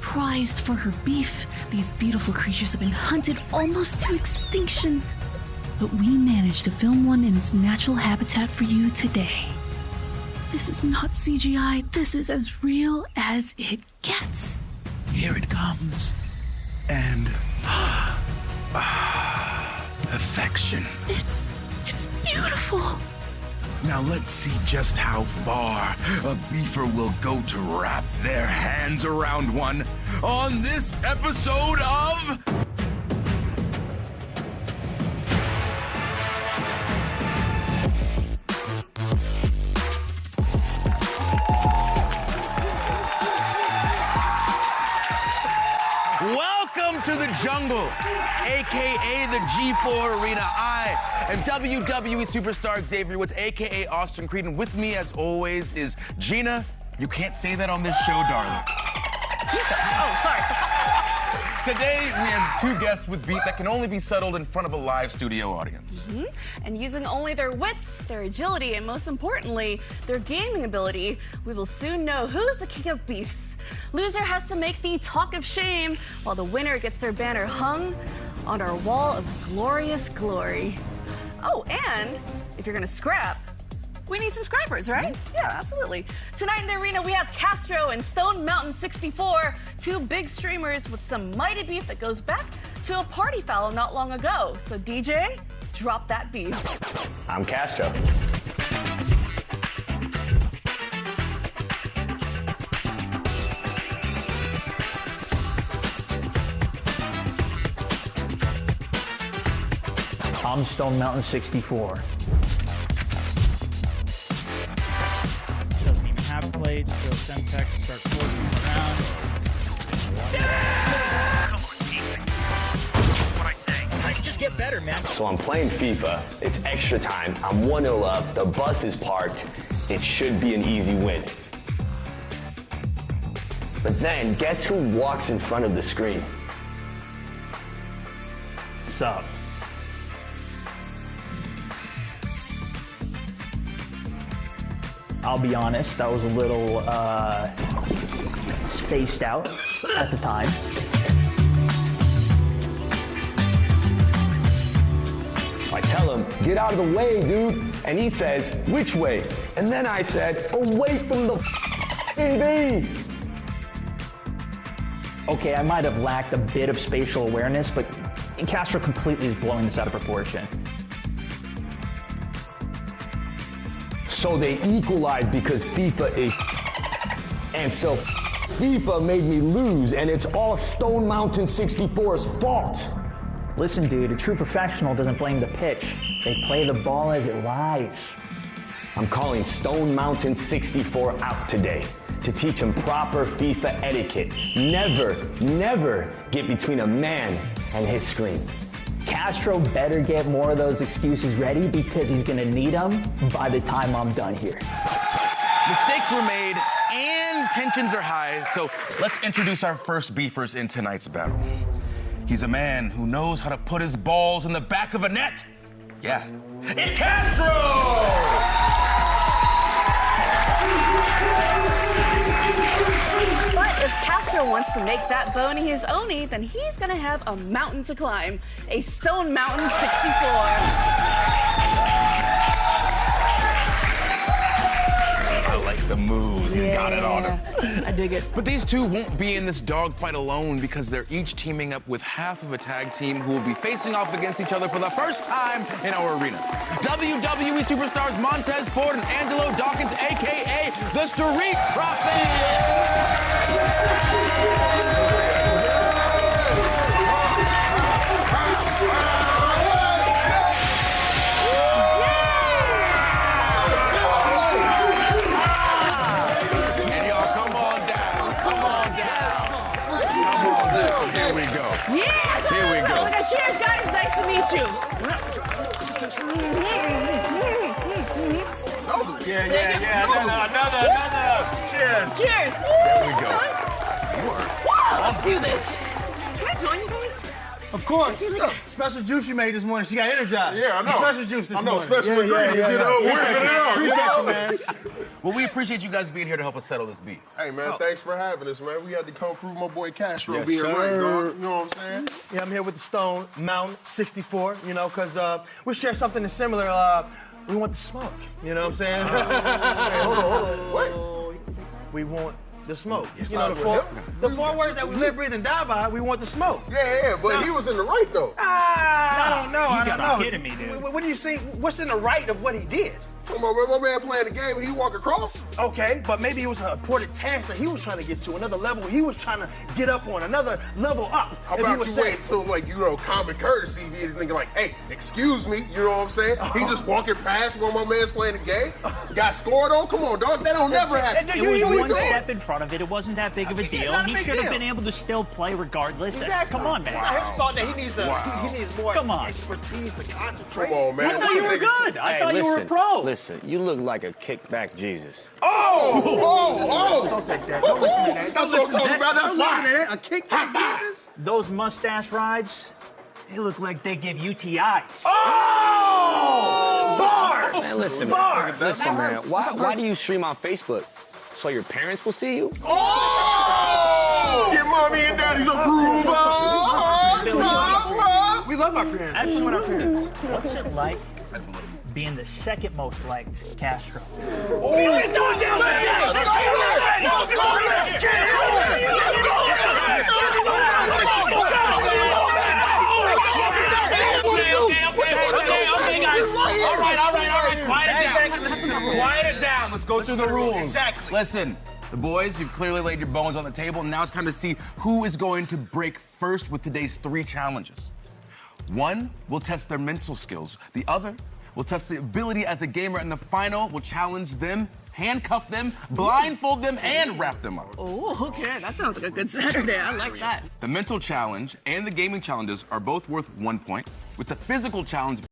Prized for her beef, these beautiful creatures have been hunted almost to extinction. But we managed to film one in its natural habitat for you today. This is not CGI, this is as real as it gets. Here it comes. And affection. It's beautiful. Now let's see just how far a beefer will go to wrap their hands around one on this episode of... Welcome to the jungle, aka the G4 Arena. I am WWE superstar Xavier Woods, aka Austin Creed, and with me, as always, is Gina. You can't say that on this show, darling. Oh, sorry. Today, we have two guests with beat that can only be settled in front of a live studio audience. And using only their wits, their agility, and most importantly, their gaming ability, we will soon know who's the king of beefs. Loser has to make the talk of shame, while the winner gets their banner hung on our wall of glorious glory. Oh, and if you're gonna scrap, we need some scrappers, right? Yeah, absolutely. Tonight in the arena, we have Castro and Stone Mountain 64, two big streamers with some mighty beef that goes back to a party foul not long ago. So DJ, drop that beef. I'm Castro. I'm Stone Mountain 64. Doesn't even have plates, so Semtex start forcing him around. What I say. I can just get better, man. So I'm playing FIFA. It's extra time. I'm 1-0 up. The bus is parked. It should be an easy win. But then, guess who walks in front of the screen? Sup? I'll be honest, I was a little spaced out at the time. I tell him, get out of the way, dude. And he says, which way? And then I said, away from the TV. Okay, I might have lacked a bit of spatial awareness, but Castro completely is blowing this out of proportion. So they equalized because FIFA is and so FIFA made me lose, and it's all Stone Mountain 64's fault. Listen, dude, a true professional doesn't blame the pitch. They play the ball as it lies. I'm calling Stone Mountain 64 out today to teach him proper FIFA etiquette. Never, never get between a man and his screen. Castro better get more of those excuses ready because he's gonna need them by the time I'm done here. Mistakes were made and tensions are high, so let's introduce our first beefers in tonight's battle. He's a man who knows how to put his balls in the back of a net. Yeah, it's Castro! But if Castro wants to make that bony his own, then he's gonna have a mountain to climb. A Stone Mountain 64. I like the moves. He's got it on him. I dig it. But these two won't be in this dogfight alone because they're each teaming up with half of a tag team who will be facing off against each other for the first time in our arena. WWE superstars Montez Ford and Angelo Dawkins, a.k.a. the Street Profits! Here we go. Yeah! Here we go. Cheers, guys. Nice to meet you. Another. Cheers. Cheers. There we go. Whoa, let's do this. Can I join you guys? Of course. Special juice you made this morning. She got energized. Yeah, I know. Special juice this morning. I know, special ingredients, you know, whipping it up. Appreciate you, man. Well, we appreciate you guys being here to help us settle this beef. Hey, man, thanks for having us, man. We had to come prove my boy Castro Yes, being sir. right, dog. You know what I'm saying? Yeah, I'm here with the Stone Mountain 64, you know, because we share something that's similar. We want the smoke, you know what I'm saying? Hey, hold on. What? We want the smoke. Yes, You know, sir. the four words that we live, breathe, and die by, we want the smoke. Yeah, but he was in the right, though. I don't know. You I don't gotta know. kidding me, dude. What do you see? What's in the right of what he did? Come on, my man playing the game and he walk across. Okay, but maybe it was an important task that he was trying to get to, another level he was trying to get up on, another level up. How about you wait until, like, you know, common courtesy, be thinking like, hey, excuse me, you know what I'm saying? He just walking past while my man's playing the game, got scored on. Come on, dog, that don't never happen. It was one step in front of it. It wasn't that big of a deal. not a He big should have deal. been able to still play regardless. Exactly. Come on, man. I just thought that he needs more Come on. expertise to concentrate. Come on, man. I thought you were good. I thought you were a pro. Listen, you look like a kickback Jesus. Don't take that. Don't listen to that. That's what I'm talking about. That's fine. A kickback Jesus? Those mustache rides, they look like they give UTIs. Bars! Man, listen, Bars! listen, man. Why do you stream on Facebook? So your parents will see you? Get mommy and daddy's approval. We love our parents. Actually, We love our parents. What's it like being the second most liked Castro? Okay, guys. All right. Quiet it down. Let's go through the rules. Exactly. Listen, the boys, you've clearly laid your bones on the table. Now it's time to see who is going to break first with today's 3 challenges. One will test their mental skills. The other will test the ability as a gamer. And the final will challenge them, handcuff them, blindfold them, and wrap them up. Oh, okay. That sounds like a good Saturday. I like that. The mental challenge and the gaming challenges are both worth 1 point, with the physical challenge